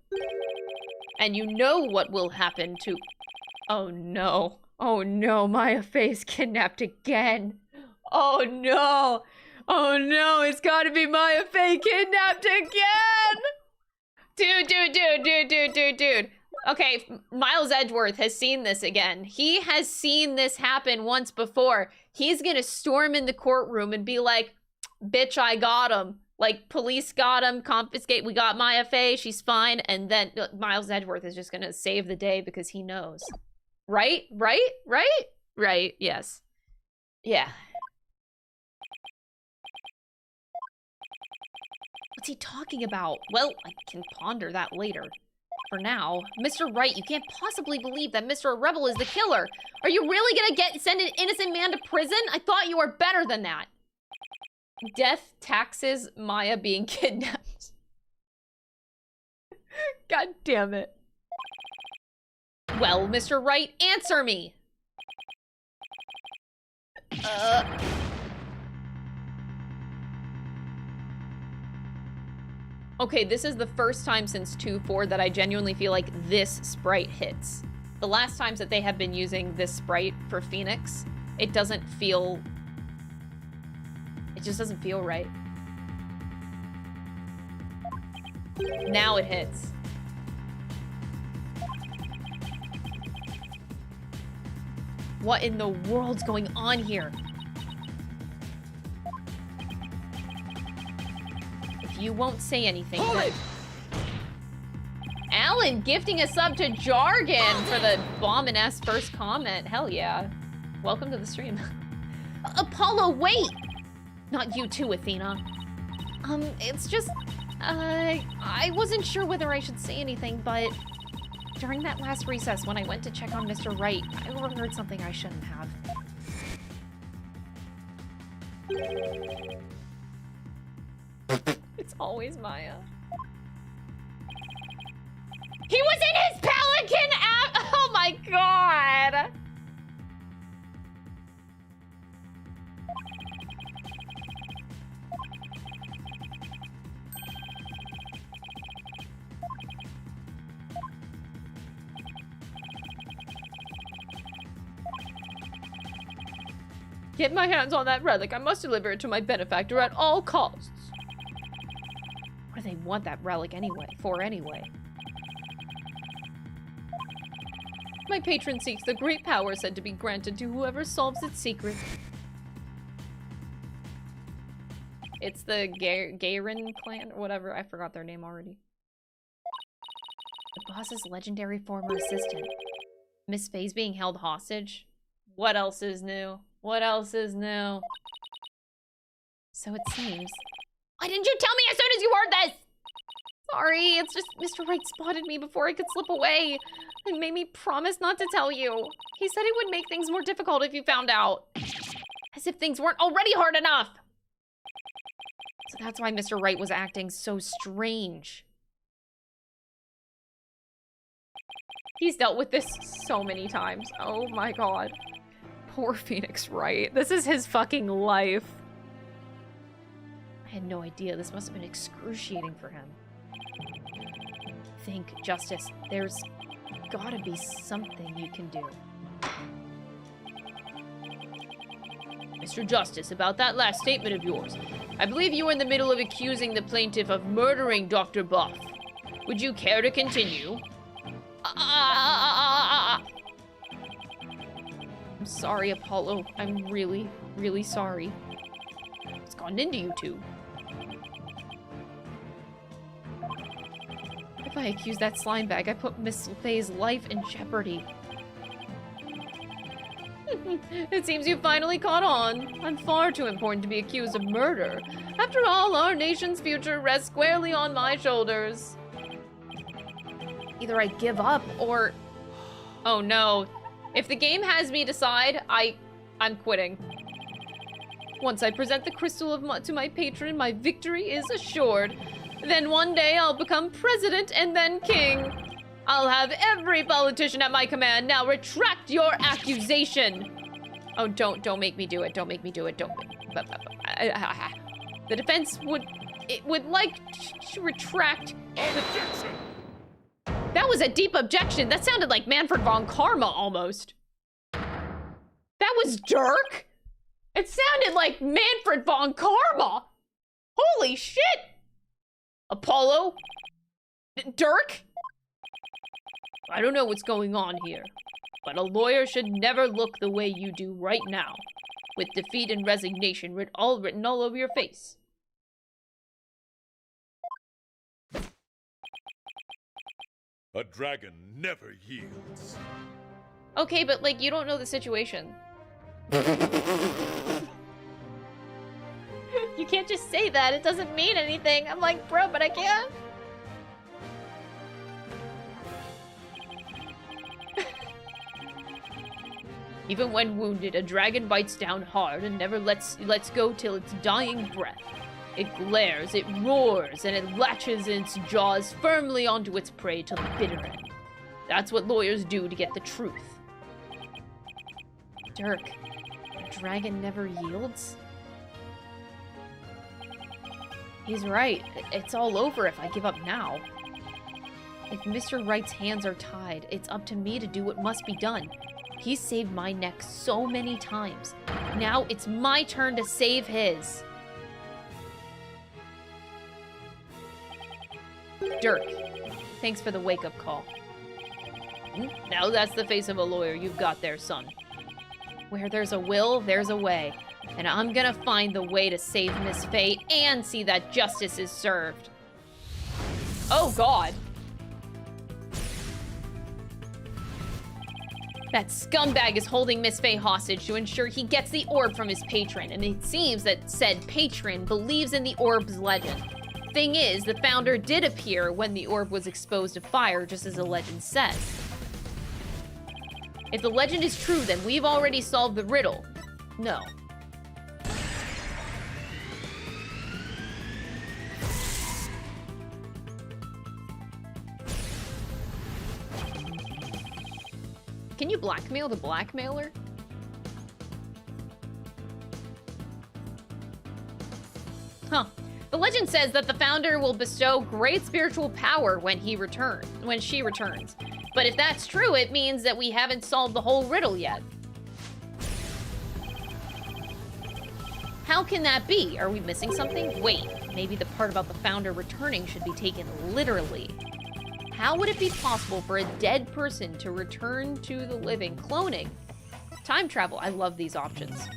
And you know what will happen to... Oh no. Oh no, Maya Faye's kidnapped again. Oh no. Oh no, it's gotta be Maya Faye kidnapped again! Dude. Okay, Miles Edgeworth has seen this again. He has seen this happen once before. He's gonna storm in the courtroom and be like, bitch, I got him. Like, police got him, confiscate, we got Maya Faye, she's fine. And then Miles Edgeworth is just gonna save the day because he knows. Right? Right, yes. Yeah. What's he talking about? Well, I can ponder that later. For now, Mr. Wright, you can't possibly believe that Mr. Rebel is the killer. Are you really gonna send an innocent man to prison? I thought you were better than that. Death, taxes, Maya being kidnapped. God damn it. Well, Mr. Wright, answer me. Okay, this is the first time since 2.4 that I genuinely feel like this sprite hits. The last times that they have been using this sprite for Phoenix, it doesn't feel... It just doesn't feel right. Now it hits. What in the world's going on here? If you won't say anything, then... Alan gifting a sub to Jargon for the bomb-and-ass first comment. Hell yeah. Welcome to the stream. Apollo, wait! Not you too, Athena. It's just... I wasn't sure whether I should say anything, but... During that last recess, when I went to check on Mr. Wright, I overheard something I shouldn't have. It's always Maya. He was in his Pelican app! Oh my god! Get my hands on that relic. I must deliver it to my benefactor at all costs. What do they want that relic anyway? Anyway? My patron seeks the great power said to be granted to whoever solves its secret. It's the Gairin clan or whatever. I forgot their name already. The boss's legendary former assistant. Miss Faye's being held hostage. What else is new? What else is new? So it seems. Why didn't you tell me as soon as you heard this? Sorry, it's just Mr. Wright spotted me before I could slip away and made me promise not to tell you. He said it would make things more difficult if you found out. As if things weren't already hard enough. So that's why Mr. Wright was acting so strange. He's dealt with this so many times. Oh my god. Poor Phoenix Wright. This is his fucking life. I had no idea. This must have been excruciating for him. Think, Justice. There's gotta be something you can do. Mr. Justice, about that last statement of yours. I believe you were in the middle of accusing the plaintiff of murdering Dr. Buff. Would you care to continue? I'm sorry, Apollo. I'm really, really sorry. What's gotten into you two? If I accuse that slime bag, I put Miss Faye's life in jeopardy. It seems you finally caught on. I'm far too important to be accused of murder. After all, our nation's future rests squarely on my shoulders. Either I give up or... Oh no. If the game has me decide, I'm quitting. Once I present the crystal to my patron, my victory is assured. Then one day I'll become president and then king. I'll have every politician at my command. Now retract your accusation. Oh, don't make me do it. Don't make me do it. Don't. The defense would like to retract. Objection! That was a deep objection. That sounded like Manfred von Karma almost. That was Dhurke? It sounded like Manfred von Karma. Holy shit. Apollo? Dhurke? I don't know what's going on here, but a lawyer should never look the way you do right now, with defeat and resignation written all over your face. A dragon never yields. Okay, but like, you don't know the situation. You can't just say that. It doesn't mean anything. I'm like, bro, but I can't. Even when wounded, a dragon bites down hard and never lets go till its dying breath. It glares, it roars, and it latches its jaws firmly onto its prey till the bitter end. That's what lawyers do to get the truth. Dhurke, dragon never yields? He's right. It's all over if I give up now. If Mr. Wright's hands are tied, it's up to me to do what must be done. He's saved my neck so many times. Now it's my turn to save his. Dhurke, thanks for the wake-up call. Now that's the face of a lawyer you've got there, son. Where there's a will, there's a way. And I'm gonna find the way to save Miss Faye and see that justice is served. Oh, God. That scumbag is holding Miss Faye hostage to ensure he gets the orb from his patron, and it seems that said patron believes in the orb's legend. Thing is, the founder did appear when the orb was exposed to fire, just as the legend says. If the legend is true, then we've already solved the riddle. No. Can you blackmail the blackmailer? Huh. The legend says that the founder will bestow great spiritual power when she returns. But if that's true, it means that we haven't solved the whole riddle yet. How can that be? Are we missing something? Wait, maybe the part about the founder returning should be taken literally. How would it be possible for a dead person to return to the living? Cloning. Time travel. I love these options.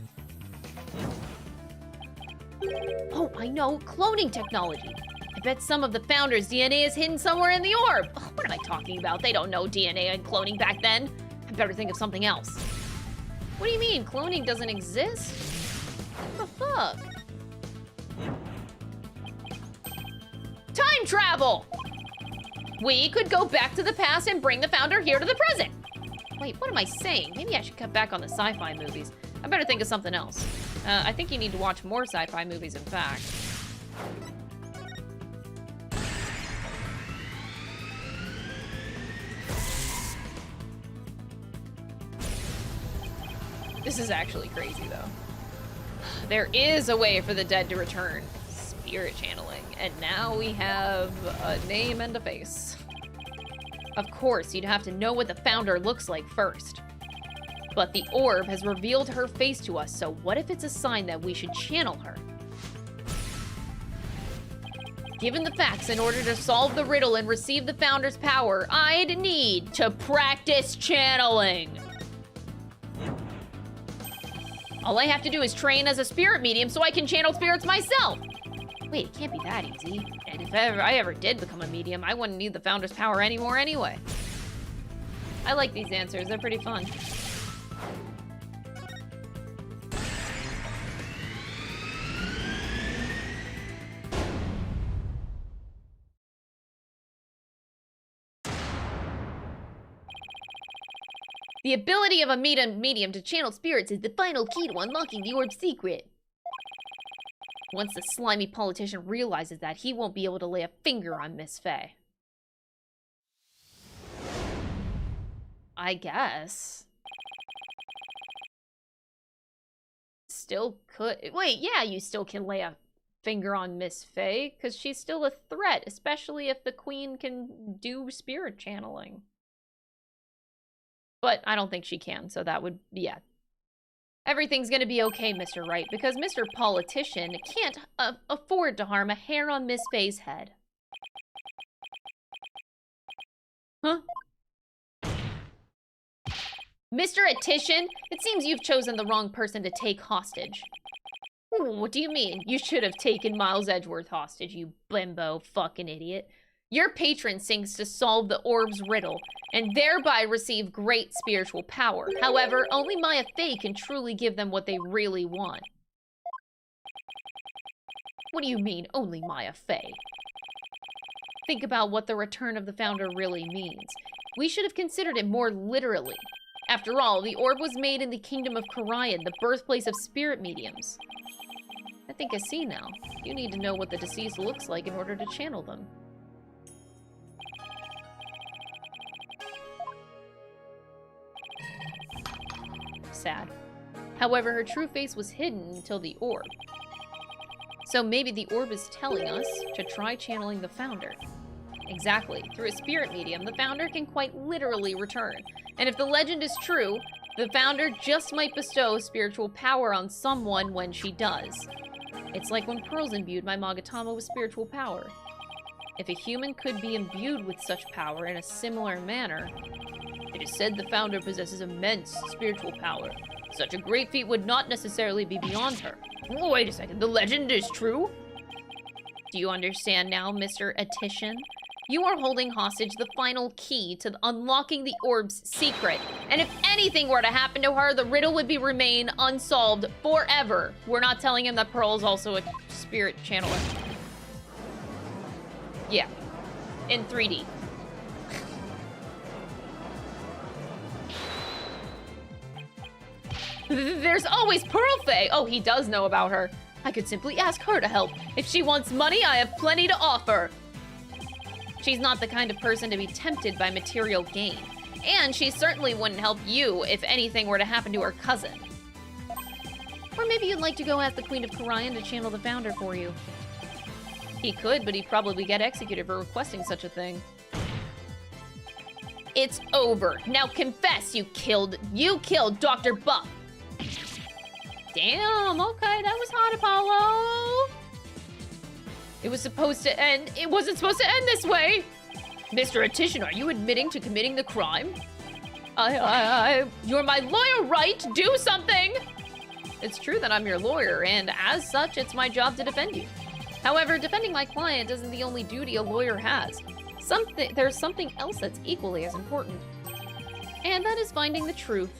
Oh, I know. Cloning technology. I bet some of the founder's DNA is hidden somewhere in the orb. Ugh, what am I talking about? They don't know DNA and cloning back then. I better think of something else. What do you mean? Cloning doesn't exist? What the fuck? Time travel! We could go back to the past and bring the founder here to the present. Wait, what am I saying? Maybe I should cut back on the sci-fi movies. I better think of something else. I think you need to watch more sci-fi movies, in fact. This is actually crazy, though. There is a way for the dead to return. Spirit channeling. And now we have a name and a face. Of course, you'd have to know what the founder looks like first. But the orb has revealed her face to us, so what if it's a sign that we should channel her? Given the facts, in order to solve the riddle and receive the founder's power, I'd need to practice channeling. All I have to do is train as a spirit medium so I can channel spirits myself. Wait, it can't be that easy. And if I ever did become a medium, I wouldn't need the founder's power anymore anyway. I like these answers, they're pretty fun. The ability of a medium to channel spirits is the final key to unlocking the orb's secret. Once the slimy politician realizes that, he won't be able to lay a finger on Miss Faye. I guess. Still could. Wait, yeah, you still can lay a finger on Miss Faye, because she's still a threat, especially if the queen can do spirit channeling. But I don't think she can, so that would, yeah. Everything's gonna be okay, Mr. Wright, because Mr. Politician can't afford to harm a hair on Miss Faye's head. Huh? Mr. Attition, it seems you've chosen the wrong person to take hostage. What do you mean? You should have taken Miles Edgeworth hostage, you bimbo fucking idiot. Your patron sings to solve the orb's riddle, and thereby receive great spiritual power. However, only Maya Faye can truly give them what they really want. What do you mean, only Maya Faye? Think about what the return of the founder really means. We should have considered it more literally. After all, the orb was made in the kingdom of Kurain, the birthplace of spirit mediums. I think I see now. You need to know what the deceased looks like in order to channel them. Sad. However, her true face was hidden until the orb. So maybe the orb is telling us to try channeling the Founder. Exactly. Through a spirit medium, the Founder can quite literally return. And if the legend is true, the Founder just might bestow spiritual power on someone when she does. It's like when Pearls imbued my Magatama with spiritual power. If a human could be imbued with such power in a similar manner, it is said the Founder possesses immense spiritual power. Such a great feat would not necessarily be beyond her. Wait a second, the legend is true? Do you understand now, Mr. Attition? You are holding hostage the final key to unlocking the orb's secret. And if anything were to happen to her, the riddle would remain unsolved forever. We're not telling him that Pearl is also a spirit channeler. Yeah. In 3D. There's always Pearl Faye! Oh, he does know about her. I could simply ask her to help. If she wants money, I have plenty to offer. She's not the kind of person to be tempted by material gain. And she certainly wouldn't help you if anything were to happen to her cousin. Or maybe you'd like to go ask the Queen of Kurain to channel the Founder for you. He could, but he'd probably get executed for requesting such a thing. It's over. Now confess you killed Dr. Buff. Damn, okay, that was hot, Apollo. It was supposed to end. It wasn't supposed to end this way. Mr. Attition, are you admitting to committing the crime? You're my lawyer, right? Do something! It's true that I'm your lawyer, and as such, it's my job to defend you. However, defending my client isn't the only duty a lawyer has. There's something else that's equally as important. And that is finding the truth.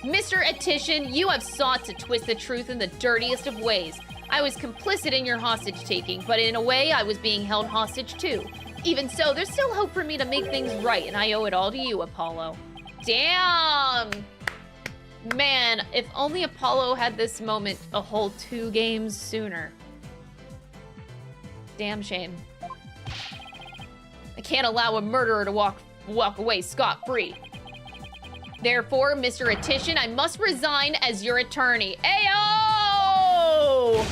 Mr. Attition, you have sought to twist the truth in the dirtiest of ways. I was complicit in your hostage-taking, but in a way, I was being held hostage too. Even so, there's still hope for me to make things right, and I owe it all to you, Apollo. Damn! Man, if only Apollo had this moment a whole 2 games sooner. Damn shame. I can't allow a murderer to walk away scot-free. Therefore, Mr. Attition, I must resign as your attorney. Ayo!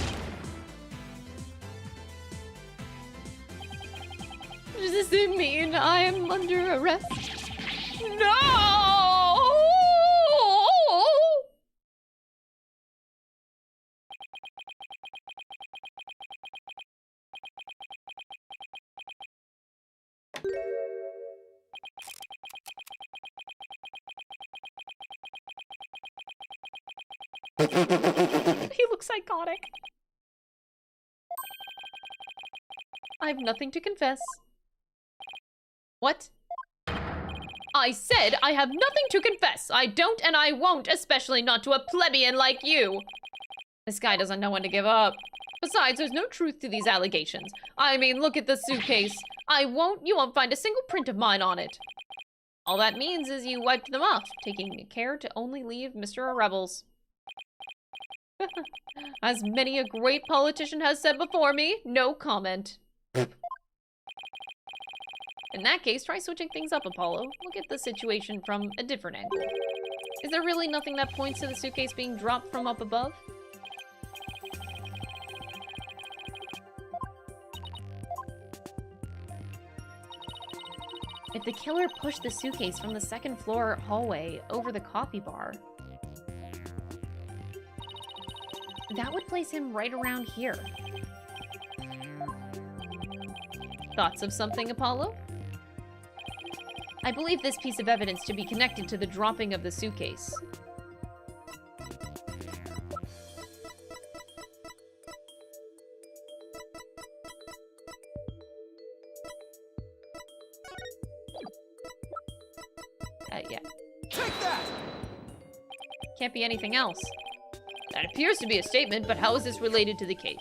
Does this mean I am under arrest? No! He looks psychotic. I have nothing to confess. What? I said I have nothing to confess. I don't and I won't, especially not to a plebeian like you. This guy doesn't know when to give up. Besides, there's no truth to these allegations. I mean, look at the suitcase. You won't find a single print of mine on it. All that means is you wiped them off, taking care to only leave Mr. Rebels. As many a great politician has said before me, no comment. In that case, try switching things up, Apollo. Look at the situation from a different angle. Is there really nothing that points to the suitcase being dropped from up above? If the killer pushed the suitcase from the second floor hallway over the coffee bar, that would place him right around here. Thoughts of something, Apollo? I believe this piece of evidence to be connected to the dropping of the suitcase. Yeah. Take that! Can't be anything else. That appears to be a statement, but how is this related to the case?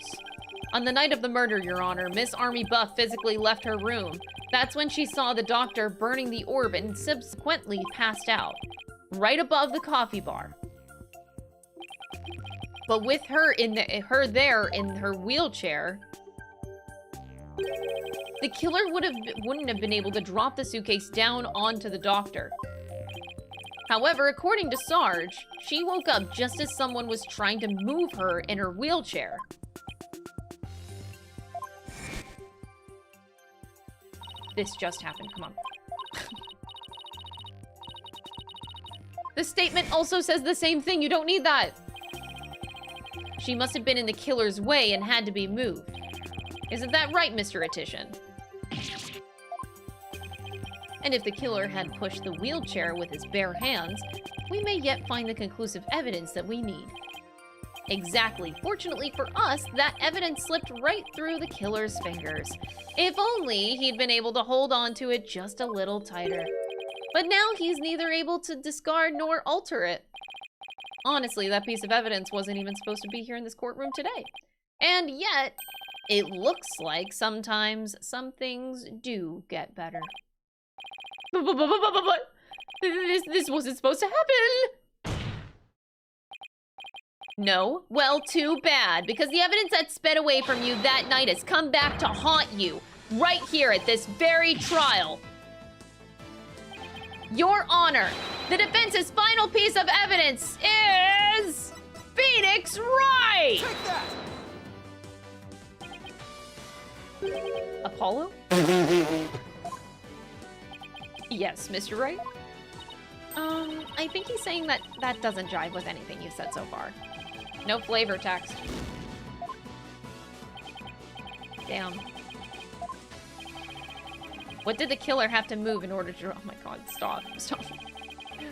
On the night of the murder, Your Honor, Miss Army Buff physically left her room. That's when she saw the doctor burning the orb and subsequently passed out, right above the coffee bar. But with her there in her wheelchair, the killer wouldn't have been able to drop the suitcase down onto the doctor. However, according to Sarge, she woke up just as someone was trying to move her in her wheelchair. This just happened, come on. The statement also says the same thing, you don't need that. She must have been in the killer's way and had to be moved. Isn't that right, Mr. Attition? And if the killer had pushed the wheelchair with his bare hands, we may yet find the conclusive evidence that we need. Exactly. Fortunately for us, that evidence slipped right through the killer's fingers. If only he'd been able to hold on to it just a little tighter. But now he's neither able to discard nor alter it. Honestly, that piece of evidence wasn't even supposed to be here in this courtroom today. And yet, it looks like sometimes some things do get better. But this wasn't supposed to happen. No? Well, too bad, because the evidence that sped away from you that night has come back to haunt you, right here at this very trial. Your Honor, the defense's final piece of evidence is... Phoenix Wright! Take that! Apollo? Yes, Mr. Wright? I think he's saying that that doesn't jive with anything you've said so far. No flavor text. Damn. What did the killer have to move in order to... Oh my god, stop. Stop.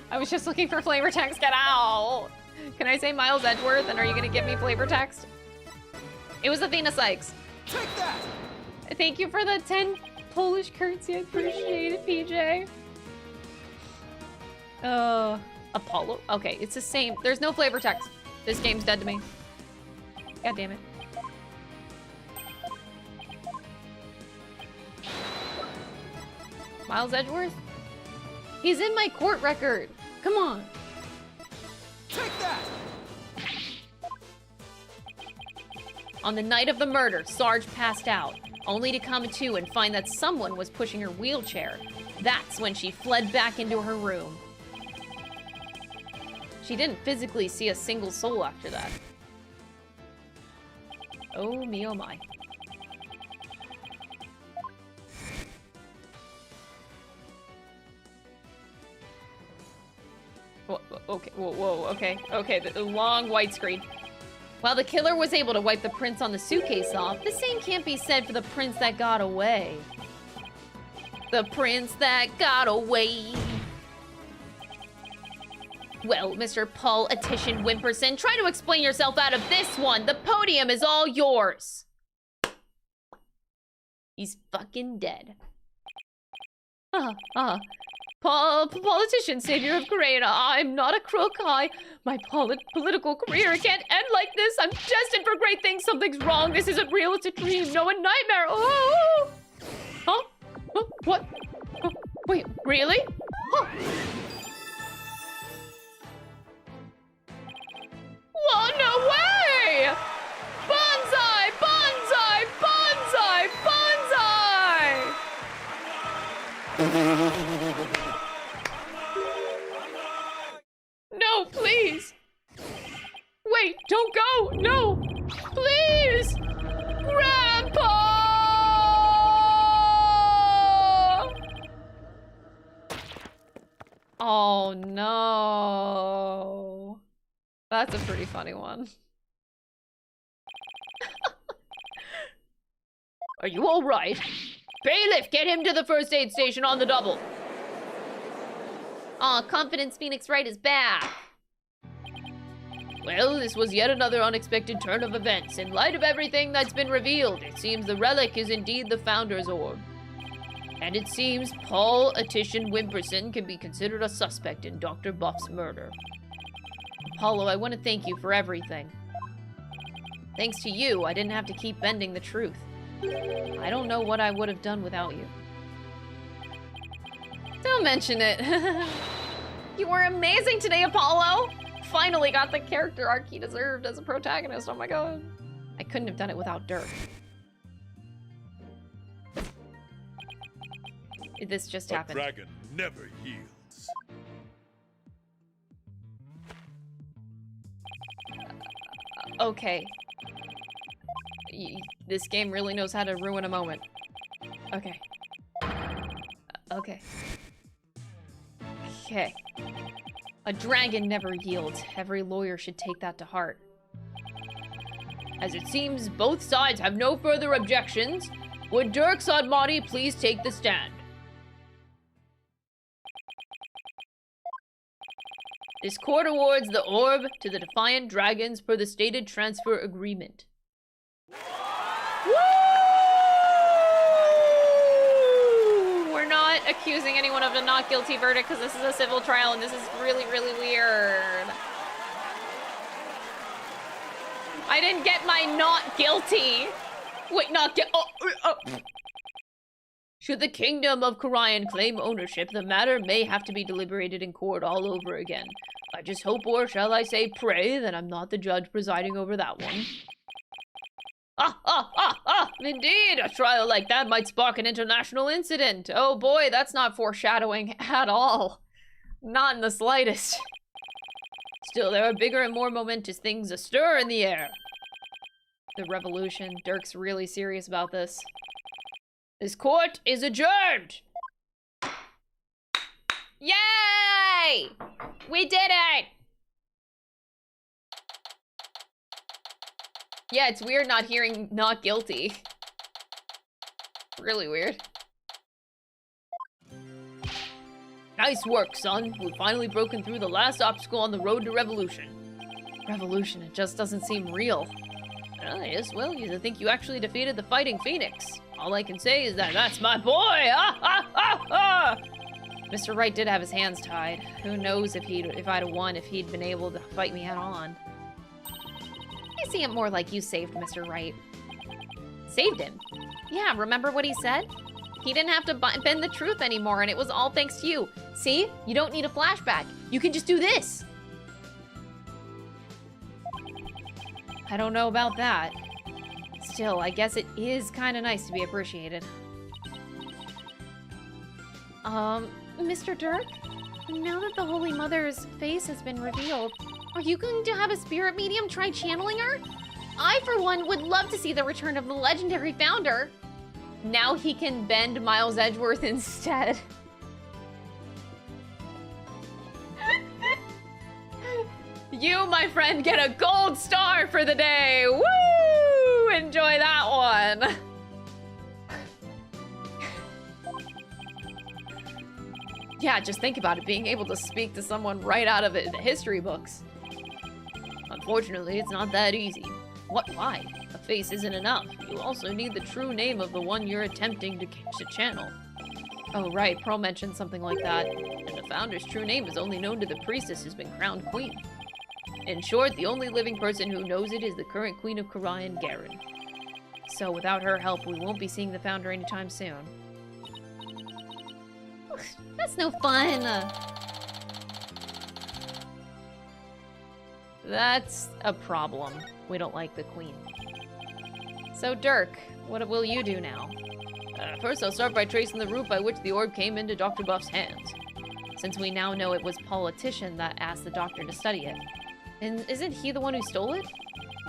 I was just looking for flavor text. Get out! Can I say Miles Edgeworth and are you gonna give me flavor text? It was Athena Sykes. Take that! Thank you for the 10 Polish currency. I appreciate it, PJ. Apollo? Okay, it's the same. There's no flavor text. This game's dead to me. God damn it. Miles Edgeworth? He's in my court record. Come on. Take that! On the night of the murder, Sarge passed out, only to come to and find that someone was pushing her wheelchair. That's when she fled back into her room. She didn't physically see a single soul after that. Oh me, oh my. Okay, whoa, okay, the long white screen. While the killer was able to wipe the prints on the suitcase off, the same can't be said for the prints that got away. The prints that got away. Well, Mr. Paul Attition Wimperson, try to explain yourself out of this one. The podium is all yours. He's fucking dead. Politician, savior of Kurain. I'm not a crook. My political career can't end like this. I'm destined for great things. Something's wrong. This isn't real. It's a dream. No, a nightmare. Oh! Huh? What? Wait, really? Huh. Whoa, no way! Bonsai! Bonsai! Bonsai! Bonsai! No, please! Wait, don't go! No! Please! Grandpa! Oh, no. That's a pretty funny one. Are you all right? Bailiff, get him to the first aid station on the double. Aw, Confidence Phoenix Wright is back. Well, this was yet another unexpected turn of events. In light of everything that's been revealed, it seems the relic is indeed the Founder's Orb. And it seems Paul Attition Wimperson can be considered a suspect in Dr. Buff's murder. Apollo, I want to thank you for everything. Thanks to you, I didn't have to keep bending the truth. I don't know what I would have done without you. Don't mention it. You were amazing today, Apollo! Finally got the character arc he deserved as a protagonist, oh my god. I couldn't have done it without Dhurke. This just happened. A dragon never yields. Okay. This game really knows how to ruin a moment. Okay. Okay. Okay. A dragon never yields. Every lawyer should take that to heart. As it seems both sides have no further objections, would Dhurke Sadmati please take the stand? This court awards the orb to the Defiant Dragons per the stated transfer agreement. Woo! We're not accusing anyone of a not guilty verdict because this is a civil trial and this is really, really weird. I didn't get my not guilty. Wait, not Should the kingdom of Kurain claim ownership, the matter may have to be deliberated in court all over again. I just hope, or shall I say pray, that I'm not the judge presiding over that one. Indeed, a trial like that might spark an international incident. Oh boy, that's not foreshadowing at all. Not in the slightest. Still, there are bigger and more momentous things astir in the air. The revolution. Dhurke's really serious about this. This court is adjourned! Yay! We did it! Yeah, it's weird not hearing not guilty. Really weird. Nice work, son. We've finally broken through the last obstacle on the road to revolution. Revolution, it just doesn't seem real. Yes, well, you think you actually defeated the Fighting Phoenix. All I can say is that that's my boy! Mr. Wright did have his hands tied. Who knows if I'd have won if he'd been able to fight me head on. I see it more like you saved Mr. Wright. Saved him? Yeah, remember what he said? He didn't have to bend the truth anymore, and it was all thanks to you. See? You don't need a flashback. You can just do this. I don't know about that. Still, I guess it is kind of nice to be appreciated. Mr. Dhurke? Now that the Holy Mother's face has been revealed, are you going to have a spirit medium try channeling her? I, for one, would love to see the return of the legendary founder. Now he can bend Miles Edgeworth instead. You, my friend, get a gold star for the day. Woo! Enjoy that one. Yeah, just think about it, being able to speak to someone right out of the history books. Unfortunately, it's not that easy. What? Why? A face isn't enough. You also need the true name of the one you're attempting to channel. Oh, right, Pearl mentioned something like that. And the founder's true name is only known to the priestess who's been crowned queen. In short, the only living person who knows it is the current queen of Kurain, Garen. So without her help, we won't be seeing the founder anytime soon. That's no fun. That's a problem. We don't like the queen. So Dhurke, what will you do now? First, I'll start by tracing the route by which the orb came into Dr. Buff's hands. Since we now know it was Politician that asked the doctor to study it. And isn't he the one who stole it?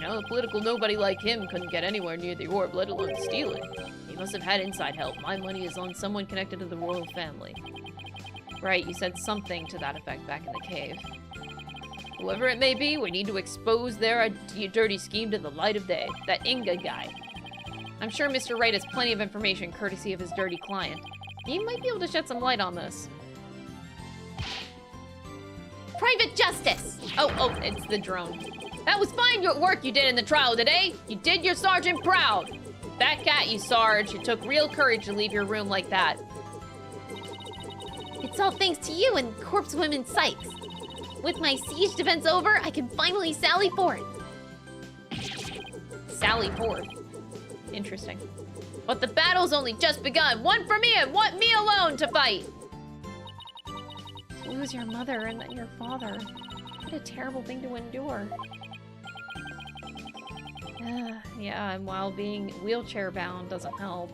No, a political nobody like him couldn't get anywhere near the orb, let alone steal it. He must have had inside help. My money is on someone connected to the royal family. Right, you said something to that effect back in the cave. Whoever it may be, we need to expose their dirty scheme to the light of day. That Inga guy. I'm sure Mr. Wright has plenty of information courtesy of his dirty client. He might be able to shed some light on this. Private Justice! Oh, it's the drone. That was fine work you did in the trial today. You did your sergeant proud. That got you, Sarge. It took real courage to leave your room like that. It's all thanks to you and Corpsewoman Sykes. With my siege defense over, I can finally sally forth. Sally forth. Interesting. But the battle's only just begun. One for me and one me alone to fight. To lose your mother and then your father. What a terrible thing to endure. Yeah, and while being wheelchair bound doesn't help.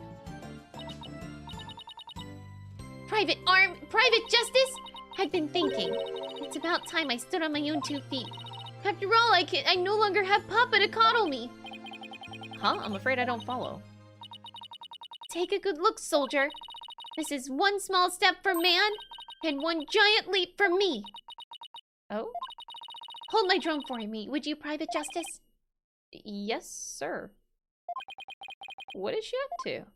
Private Justice? I've been thinking. It's about time I stood on my own 2 feet. After all, I no longer have Papa to coddle me. Huh? I'm afraid I don't follow. Take a good look, soldier. This is one small step for man, and one giant leap for me. Oh? Hold my drum for me, would you, Private Justice? Yes, sir. What is she up to?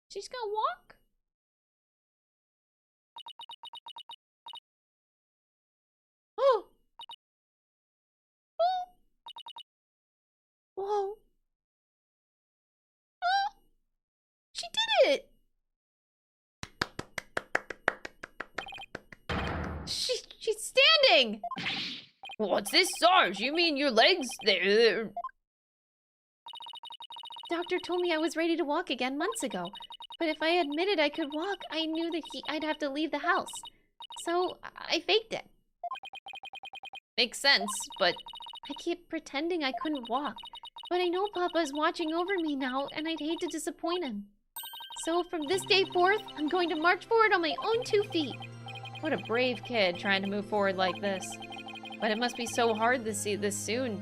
She's gonna walk? Oh! Oh! Whoa! Oh! She did it! She's standing! What's this, Sarge? You mean your legs? They're... Doctor told me I was ready to walk again months ago. But if I admitted I could walk, I knew that I'd have to leave the house. So I faked it. Makes sense, but... I keep pretending I couldn't walk. But I know Papa is watching over me now, and I'd hate to disappoint him. So from this day forth, I'm going to march forward on my own 2 feet. What a brave kid trying to move forward like this. But it must be so hard to see this soon.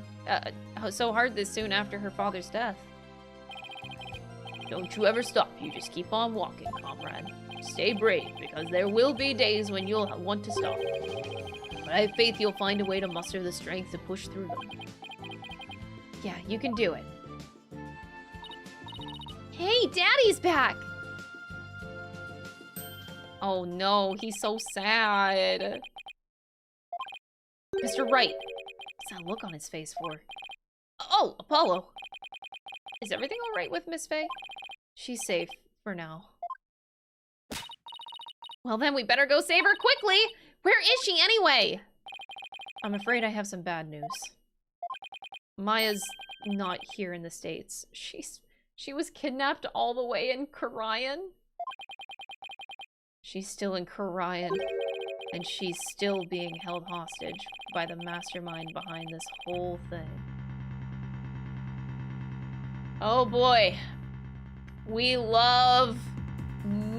So hard this soon after her father's death. Don't you ever stop. You just keep on walking, comrade. Stay brave, because there will be days when you'll want to stop. But I have faith you'll find a way to muster the strength to push through them. Yeah, you can do it. Hey, Daddy's back! Oh no, he's so sad. Mr. Wright. What's that look on his face for? Oh, Apollo. Is everything alright with Miss Faye? She's safe for now. Well then, we better go save her quickly! Where is she anyway? I'm afraid I have some bad news. Maya's not here in the States. She was kidnapped all the way in Kurain. She's still in Kurain, and she's still being held hostage by the mastermind behind this whole thing. Oh boy. We love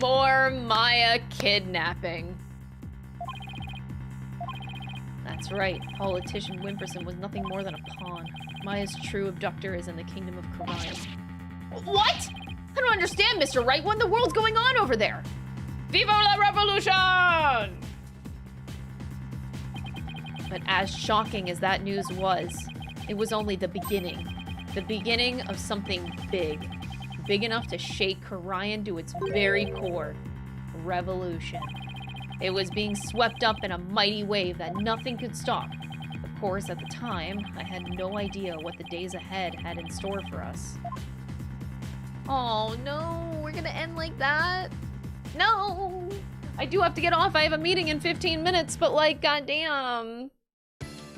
more Maya kidnapping. That's right. Politician Wimperson was nothing more than a pawn. Maya's true abductor is in the kingdom of Kurain. What? I don't understand, Mr. Wright. What in the world's going on over there? Viva la revolution! But as shocking as that news was, it was only the beginning. The beginning of something big. Big enough to shake Kurain to its very core. Revolution. It was being swept up in a mighty wave that nothing could stop. Of course, at the time, I had no idea what the days ahead had in store for us. Oh no, we're gonna end like that? No! I do have to get off. I have a meeting in 15 minutes, but like, goddamn.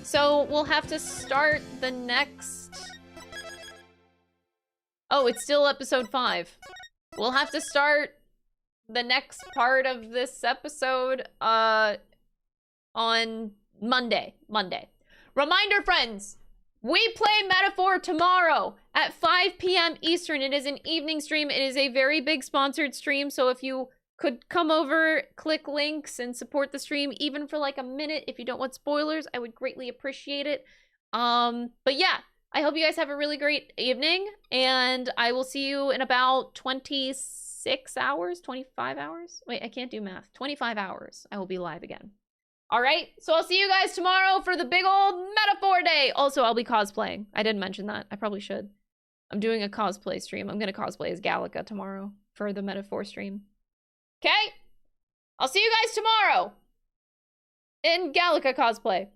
So we'll have to start the next... Oh, it's still episode 5. We'll have to start the next part of this episode on Monday. Reminder, friends, we play Metaphor tomorrow at 5 p.m. Eastern. It is an evening stream. It is a very big sponsored stream, so if you could come over, click links, and support the stream, even for like a minute, if you don't want spoilers, I would greatly appreciate it. But yeah, I hope you guys have a really great evening, and I will see you in about 26 hours, 25 hours? Wait, I can't do math. 25 hours, I will be live again. All right, so I'll see you guys tomorrow for the big old Metaphor Day. Also, I'll be cosplaying. I didn't mention that. I probably should. I'm doing a cosplay stream. I'm going to cosplay as Gallica tomorrow for the Metaphor stream. Okay? I'll see you guys tomorrow in Gallica cosplay.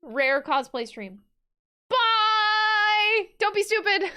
Rare cosplay stream. Bye! Don't be stupid.